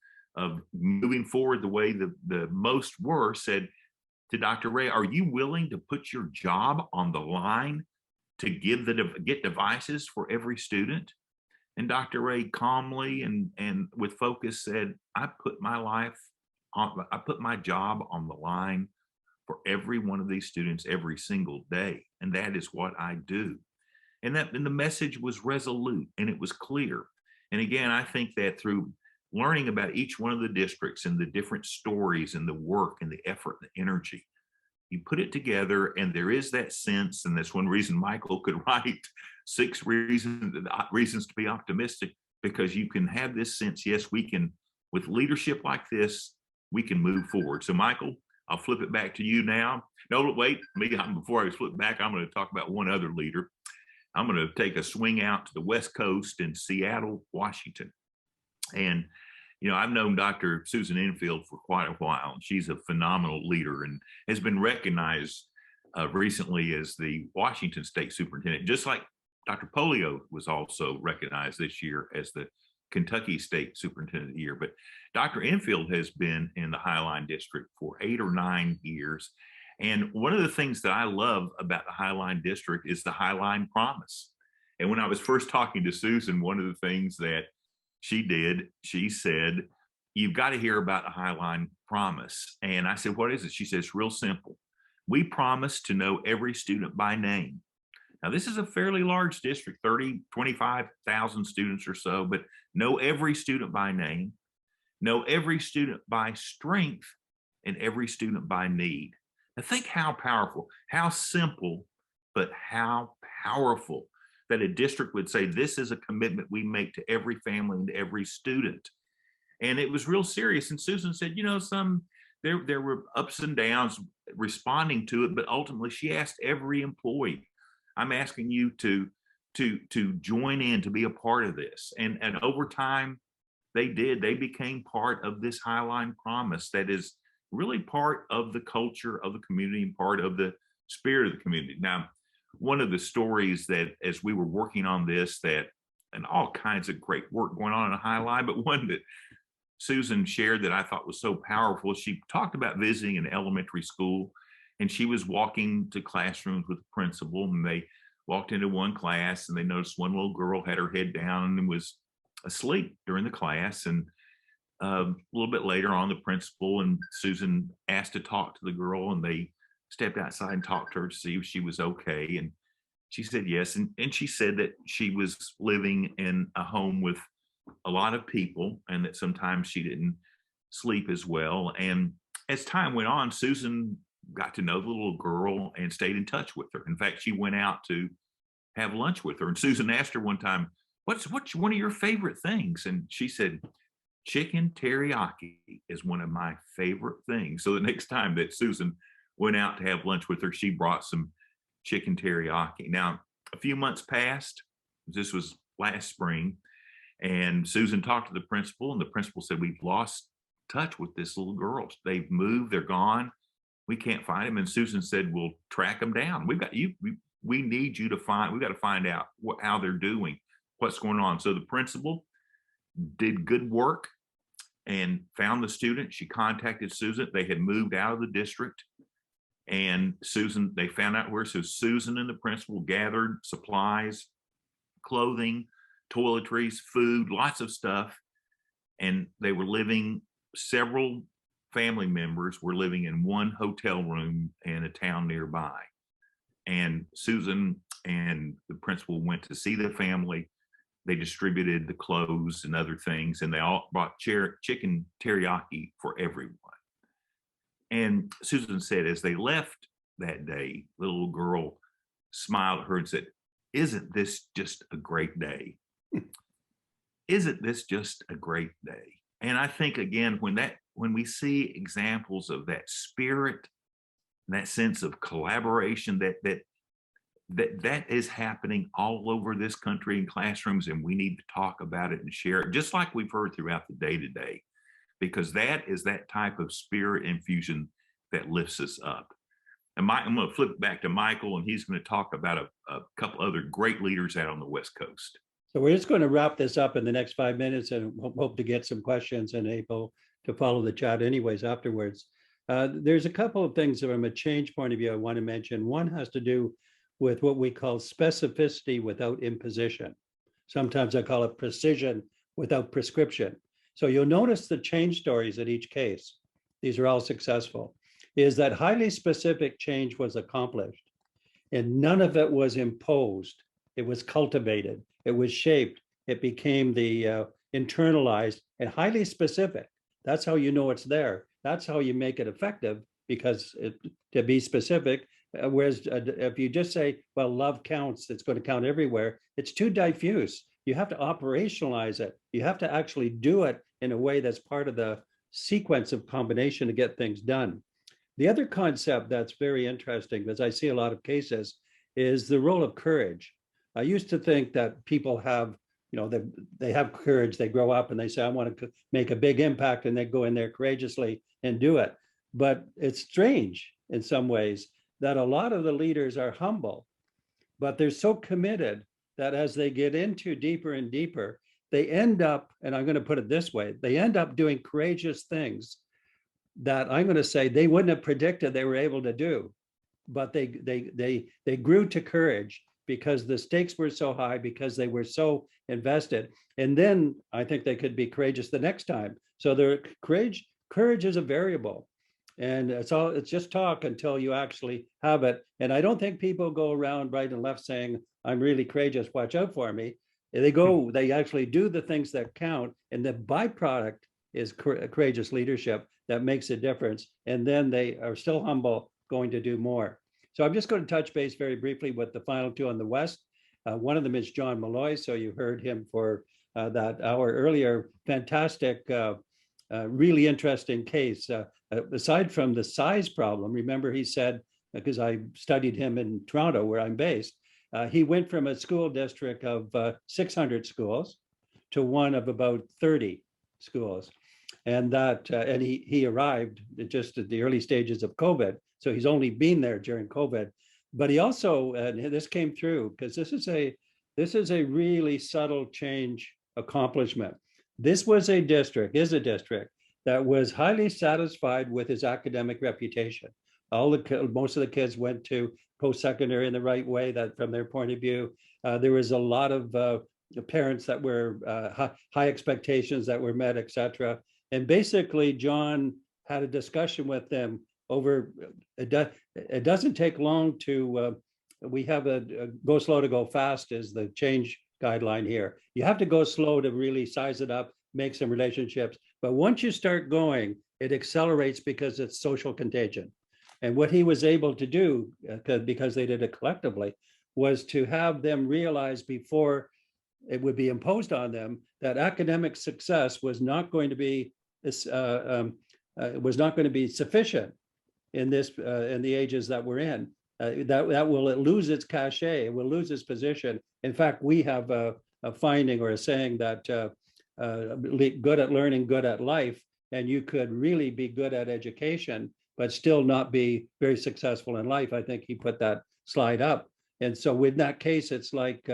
moving forward the way the most were said to Dr. Ray, are you willing to put your job on the line to get devices for every student? And Dr. Ray calmly and with focus said, I put my job on the line for every one of these students every single day. And that is what I do. And the message was resolute and it was clear. And again, I think that through learning about each one of the districts and the different stories and the work and the effort and the energy, you put it together and there is that sense. And that's one reason Michael could write 6 reasons to be optimistic, because you can have this sense, yes, we can, with leadership like this, we can move forward. So Michael, I'll flip it back to you now. No, wait, before I flip back, I'm going to talk about one other leader. I'm going to take a swing out to the West Coast in Seattle, Washington. And, you know, I've known Dr. Susan Enfield for quite a while, and she's a phenomenal leader and has been recognized recently as the Washington State Superintendent, just like Dr. Polio was also recognized this year as the Kentucky State Superintendent of the Year. But Dr. Enfield has been in the Highline District for 8 or 9 years. And one of the things that I love about the Highline District is the Highline Promise. And when I was first talking to Susan, one of the things that she did, she said, you've got to hear about the Highline Promise. And I said, what is it? She says, real simple. We promise to know every student by name. Now, this is a fairly large district, 25,000 students or so, but know every student by name, know every student by strength, and every student by need. Now, think how powerful, how simple, but how powerful that a district would say, this is a commitment we make to every family and every student. And it was real serious. And Susan said, you know, there were ups and downs responding to it, but ultimately she asked every employee, I'm asking you to join in, to be a part of this. And over time, they did. They became part of this Highline Promise that is really part of the culture of the community and part of the spirit of the community. Now, one of the stories that as we were working on this, that and all kinds of great work going on in Highline, but one that Susan shared that I thought was so powerful, she talked about visiting an elementary school, and she was walking to classrooms with the principal, and they walked into one class and they noticed one little girl had her head down and was asleep during the class. And a little bit later on, the principal and Susan asked to talk to the girl, and they stepped outside and talked to her to see if she was okay. And she said yes. And she said that she was living in a home with a lot of people and that sometimes she didn't sleep as well. And as time went on, Susan got to know the little girl and stayed in touch with her. In fact, she went out to have lunch with her. And Susan asked her one time, what's one of your favorite things? And she said, chicken teriyaki is one of my favorite things. So the next time that Susan went out to have lunch with her, she brought some chicken teriyaki. Now, a few months passed. This was last spring. And Susan talked to the principal, and the principal said, we've lost touch with this little girl. They've moved, they're gone. We can't find them. And Susan said, we'll track them down. We need you to we got to find out how they're doing, what's going on. So the principal did good work and found the student. She contacted Susan. They had moved out of the district. And Susan, they found out where. So Susan and the principal gathered supplies, clothing, toiletries, food, lots of stuff. And they were living, several family members were living in one hotel room in a town nearby. And Susan and the principal went to see the family. They distributed the clothes and other things, and they all brought chicken teriyaki for everyone. And Susan said, as they left that day, the little girl smiled at her and said, isn't this just a great day? Isn't this just a great day? And I think, again, when we see examples of that spirit, that sense of collaboration, that is happening all over this country in classrooms, and we need to talk about it and share it, just like we've heard throughout the day today, because that is that type of spirit infusion that lifts us up. And I'm going to flip it back to Michael, and he's going to talk about a couple other great leaders out on the West Coast. So we're just going to wrap this up in the next 5 minutes and hope to get some questions and able to follow the chat anyways afterwards. There's a couple of things from a change point of view I want to mention. One has to do with what we call specificity without imposition. Sometimes I call it precision without prescription. So you'll notice the change stories in each case. These are all successful. Is that highly specific change was accomplished and none of it was imposed. It was cultivated. It was shaped. It became the internalized and highly specific. That's how you know it's there. That's how you make it effective, because to be specific, whereas if you just say, well, love counts, it's going to count everywhere, it's too diffuse. You have to operationalize it. You have to actually do it in a way that's part of the sequence of combination to get things done. The other concept that's very interesting, because I see a lot of cases, is the role of courage. I used to think that people have, they have courage, they grow up and they say, I want to make a big impact, and they go in there courageously and do it. But it's strange in some ways that a lot of the leaders are humble, but they're so committed that as they get into deeper and deeper, they end up, and I'm going to put it this way, they end up doing courageous things that I'm going to say they wouldn't have predicted they were able to do, but they grew to courage because the stakes were so high, because they were so invested. And then I think they could be courageous the next time. So their courage is a variable, and it's just talk until you actually have it. And I don't think people go around right and left saying, I'm really courageous, watch out for me. They actually do the things that count, and the byproduct is courageous leadership that makes a difference. And then they are still humble, going to do more. So I'm just going to touch base very briefly with the final two on the West. One of them is John Malloy. So you heard him for that hour earlier. Fantastic, really interesting case. Aside from the size problem, remember he said, because I studied him in Toronto where I'm based, he went from a school district of 600 schools to one of about 30 schools. And that, and he arrived just at the early stages of COVID. So he's only been there during COVID. But he also, and this came through, because this is a really subtle change accomplishment. This was a district, is a district that was highly satisfied with his academic reputation. Most of the kids went to post-secondary in the right way, that from their point of view. There was a lot of parents that were high expectations that were met, etc. And basically, John had a discussion with them over, it doesn't take long to, we have a go slow to go fast is the change guideline here. You have to go slow to really size it up, make some relationships. But once you start going, it accelerates because it's social contagion. And what he was able to do, because they did it collectively, was to have them realize before it would be imposed on them that academic success was not going to be sufficient in the ages that we're in. That will lose its cachet. It will lose its position. In fact, we have a finding or a saying that good at learning, good at life, and you could really be good at education but still not be very successful in life. I think he put that slide up. And so in that case, it's like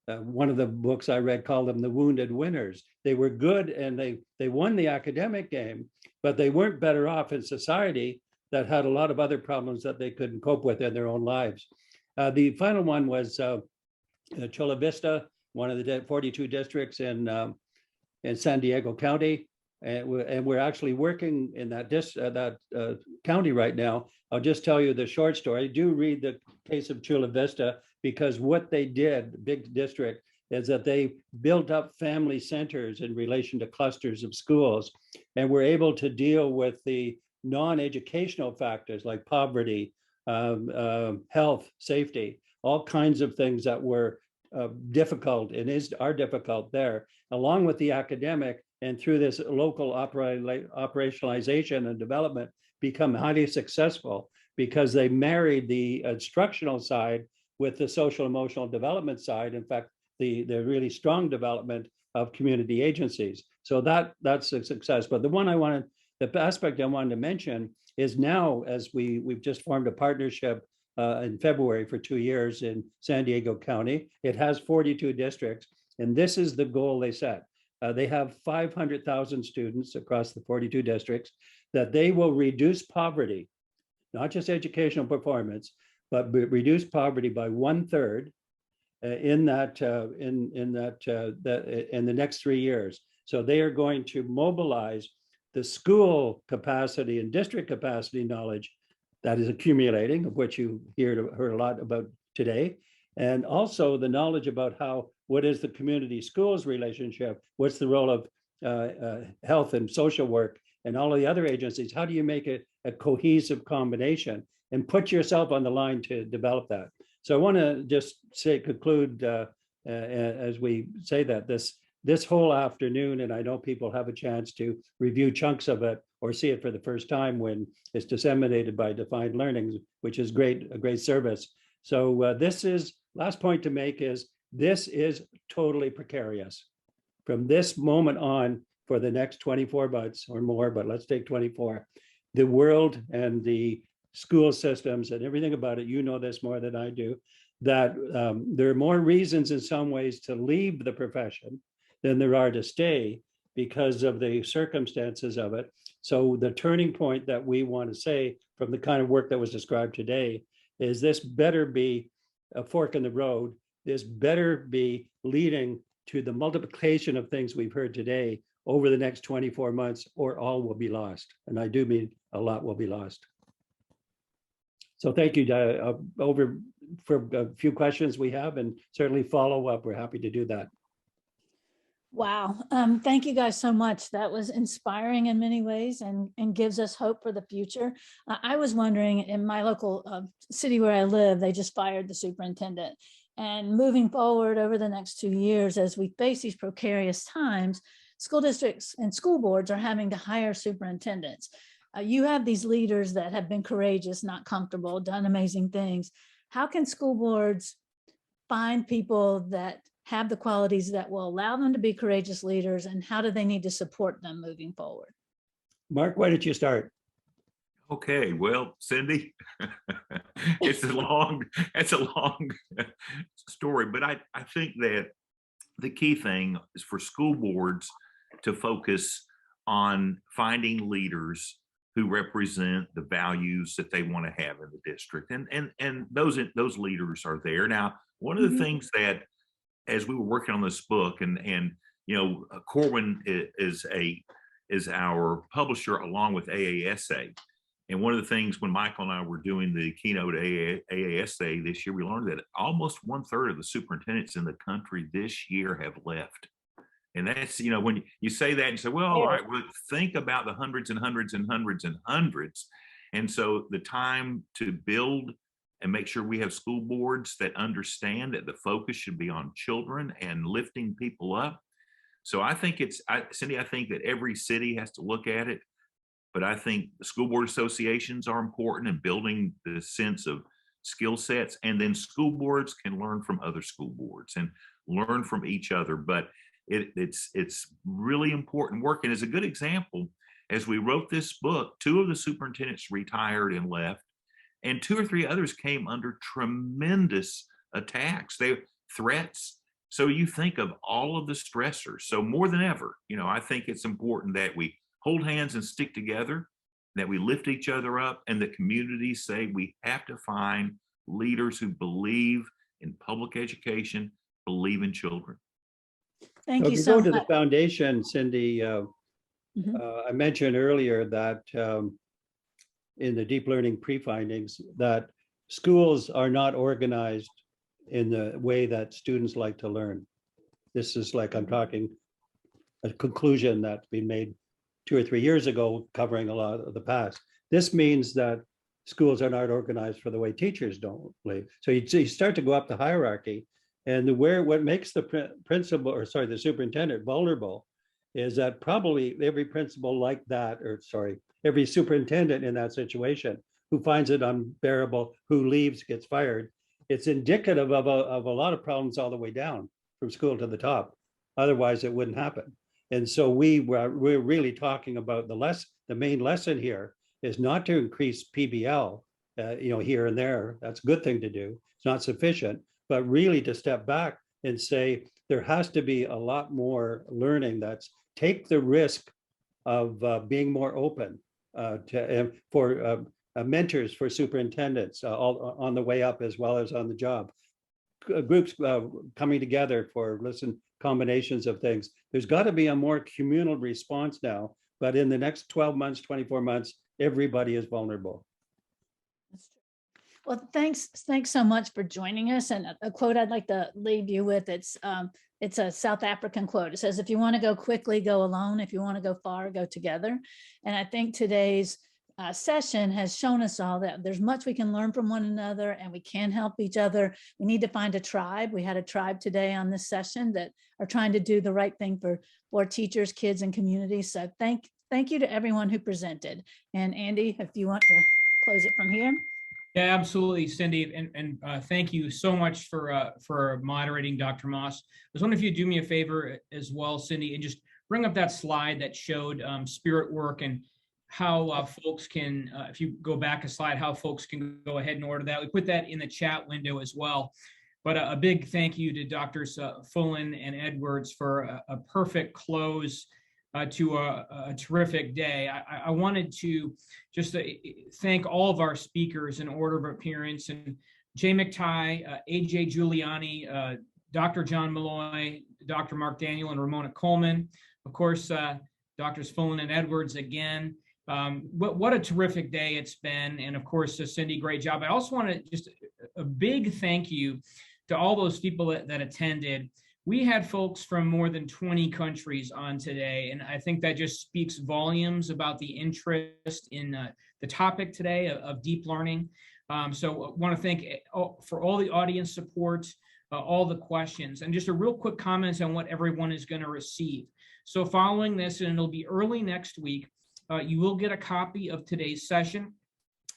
one of the books I read called them the wounded winners. They were good and they won the academic game, but they weren't better off in society that had a lot of other problems that they couldn't cope with in their own lives. The final one was Chula Vista, one of the 42 districts in San Diego County. And we're actually working in that county right now. I'll just tell you the short story. Do read the case of Chula Vista, because what they did, big district, is that they built up family centers in relation to clusters of schools, and were able to deal with the non-educational factors like poverty, health, safety, all kinds of things that were difficult and are difficult there, along with the academic. And through this local operationalization and development, become highly successful because they married the instructional side with the social emotional development side. In fact, the really strong development of community agencies. So that's a success. But the one I wanted the aspect I wanted to mention is now, as we've just formed a partnership in February for 2 years in San Diego County. It has 42 districts, and this is the goal they set. They have 500,000 students across the 42 districts, that they will reduce poverty, not just educational performance, but reduce poverty by 1/3 in the next 3 years. So they are going to mobilize the school capacity and district capacity knowledge that is accumulating, of which you heard a lot about today, and also the knowledge about what is the community schools relationship, what's the role of health and social work and all of the other agencies. How do you make it a cohesive combination and put yourself on the line to develop that? So I want to just conclude as we say that this whole afternoon, and I know people have a chance to review chunks of it or see it for the first time when it's disseminated by Defined Learning, which is a great service. So last point to make is this is totally precarious. From this moment on, for the next 24 months or more, but let's take 24, the world and the school systems and everything about it, you know this more than I do, that there are more reasons in some ways to leave the profession than there are to stay because of the circumstances of it. So the turning point that we want to say from the kind of work that was described today is this better be a fork in the road. This better be leading to the multiplication of things we've heard today over the next 24 months, or all will be lost. And I do mean a lot will be lost. So thank you. Over for a few questions we have, and certainly follow up. We're happy to do that. Wow. Thank you guys so much. That was inspiring in many ways and gives us hope for the future. I was wondering, in my local city where I live, they just fired the superintendent. And moving forward over the next 2 years, as we face these precarious times, school districts and school boards are having to hire superintendents. You have these leaders that have been courageous, not comfortable, done amazing things. How can school boards find people that have the qualities that will allow them to be courageous leaders, and how do they need to support them moving forward? Mark, why don't you start? Okay, well, Cindy, it's a long story, but I think that the key thing is for school boards to focus on finding leaders who represent the values that they want to have in the district, and those leaders are there. Now, one of the things that, as we were working on this book, and you know, Corwin is our publisher along with AASA. And one of the things when Michael and I were doing the keynote AASA this year, we learned that almost 1/3 of the superintendents in the country this year have left. And that's, you know, when you say that, you say, well, all right, well, think about the hundreds and hundreds and hundreds and hundreds. And so the time to build and make sure we have school boards that understand that the focus should be on children and lifting people up. So I think Cindy, I think that every city has to look at it. But I think the school board associations are important in building the sense of skill sets, and then school boards can learn from other school boards and learn from each other. But it's really important work. And as a good example, as we wrote this book, 2 of the superintendents retired and left, and 2 or 3 others came under tremendous attacks, threats. So you think of all of the stressors. So more than ever, you know, I think it's important that we hold hands and stick together, that we lift each other up, and the communities say we have to find leaders who believe in public education, believe in children. Thank you so much. Go to the foundation, Cindy. I mentioned earlier that in the deep learning pre-findings that schools are not organized in the way that students like to learn. This is like, I'm talking a conclusion that's been made 2 or 3 years ago, covering a lot of the past. This means that schools are not organized for the way teachers don't believe. So you start to go up the hierarchy, and what makes the principal, or sorry, the superintendent vulnerable is that probably every principal like that, or sorry, every superintendent in that situation who finds it unbearable, who leaves, gets fired, it's indicative of a lot of problems all the way down from school to the top. Otherwise, it wouldn't happen. And so we're really talking about the main lesson here is not to increase PBL, here and there. That's a good thing to do. It's not sufficient, but really to step back and say there has to be a lot more learning. That's take the risk of being more open for mentors for superintendents all on the way up as well as on the job. Groups coming together for combinations of things. There's got to be a more communal response now, but in the next 12 months, 24 months, everybody is vulnerable. Well, thanks so much for joining us. And a quote I'd like to leave you with, it's a South African quote. It says, if you want to go quickly, go alone. If you want to go far, go together. And I think today's session has shown us all that there's much we can learn from one another and we can help each other. We need to find a tribe. We had a tribe today on this session that are trying to do the right thing for teachers, kids, and communities. So thank you to everyone who presented. And Andy, if you want to close it from here. Yeah, absolutely, Cindy, and thank you so much for moderating, Dr. Moss. I was wondering if you'd do me a favor as well, Cindy, and just bring up that slide that showed spirit work and how folks can, if you go back a slide, how folks can go ahead and order that. We put that in the chat window as well. But a big thank you to Drs. Fullen and Edwards for a perfect close to a terrific day. I wanted to just thank all of our speakers in order of appearance, and Jay McTighe, AJ Giuliani, Dr. John Malloy, Dr. Mark Daniel, and Ramona Coleman. Of course, Drs. Fullen and Edwards again. What a terrific day it's been. And of course, Cindy, great job. I also want to just a big thank you to all those people that attended. We had folks from more than 20 countries on today, and I think that just speaks volumes about the interest in the topic today of deep learning. So I want to thank for all the audience support, all the questions, and just a real quick comment on what everyone is going to receive. So following this, and it'll be early next week, you will get a copy of today's session.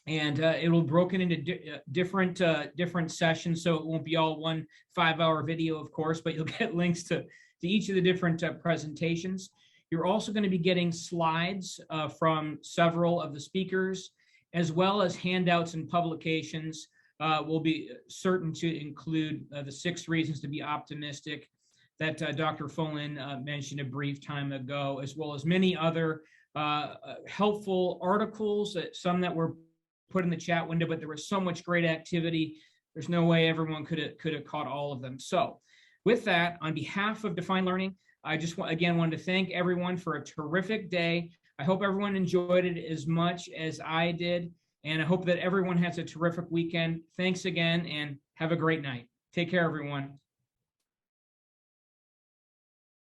And it'll be broken into different sessions, so it won't be all one 5-hour video, of course, but you'll get links to each of the different presentations. You're also going to be getting slides from several of the speakers, as well as handouts and publications. We'll be certain to include the 6 reasons to be optimistic that Dr. Fullen mentioned a brief time ago, as well as many other helpful articles, some that were put in the chat window, but there was so much great activity. There's no way everyone could have caught all of them. So with that, on behalf of Define Learning, I just again wanted to thank everyone for a terrific day. I hope everyone enjoyed it as much as I did. And I hope that everyone has a terrific weekend. Thanks again and have a great night. Take care, everyone.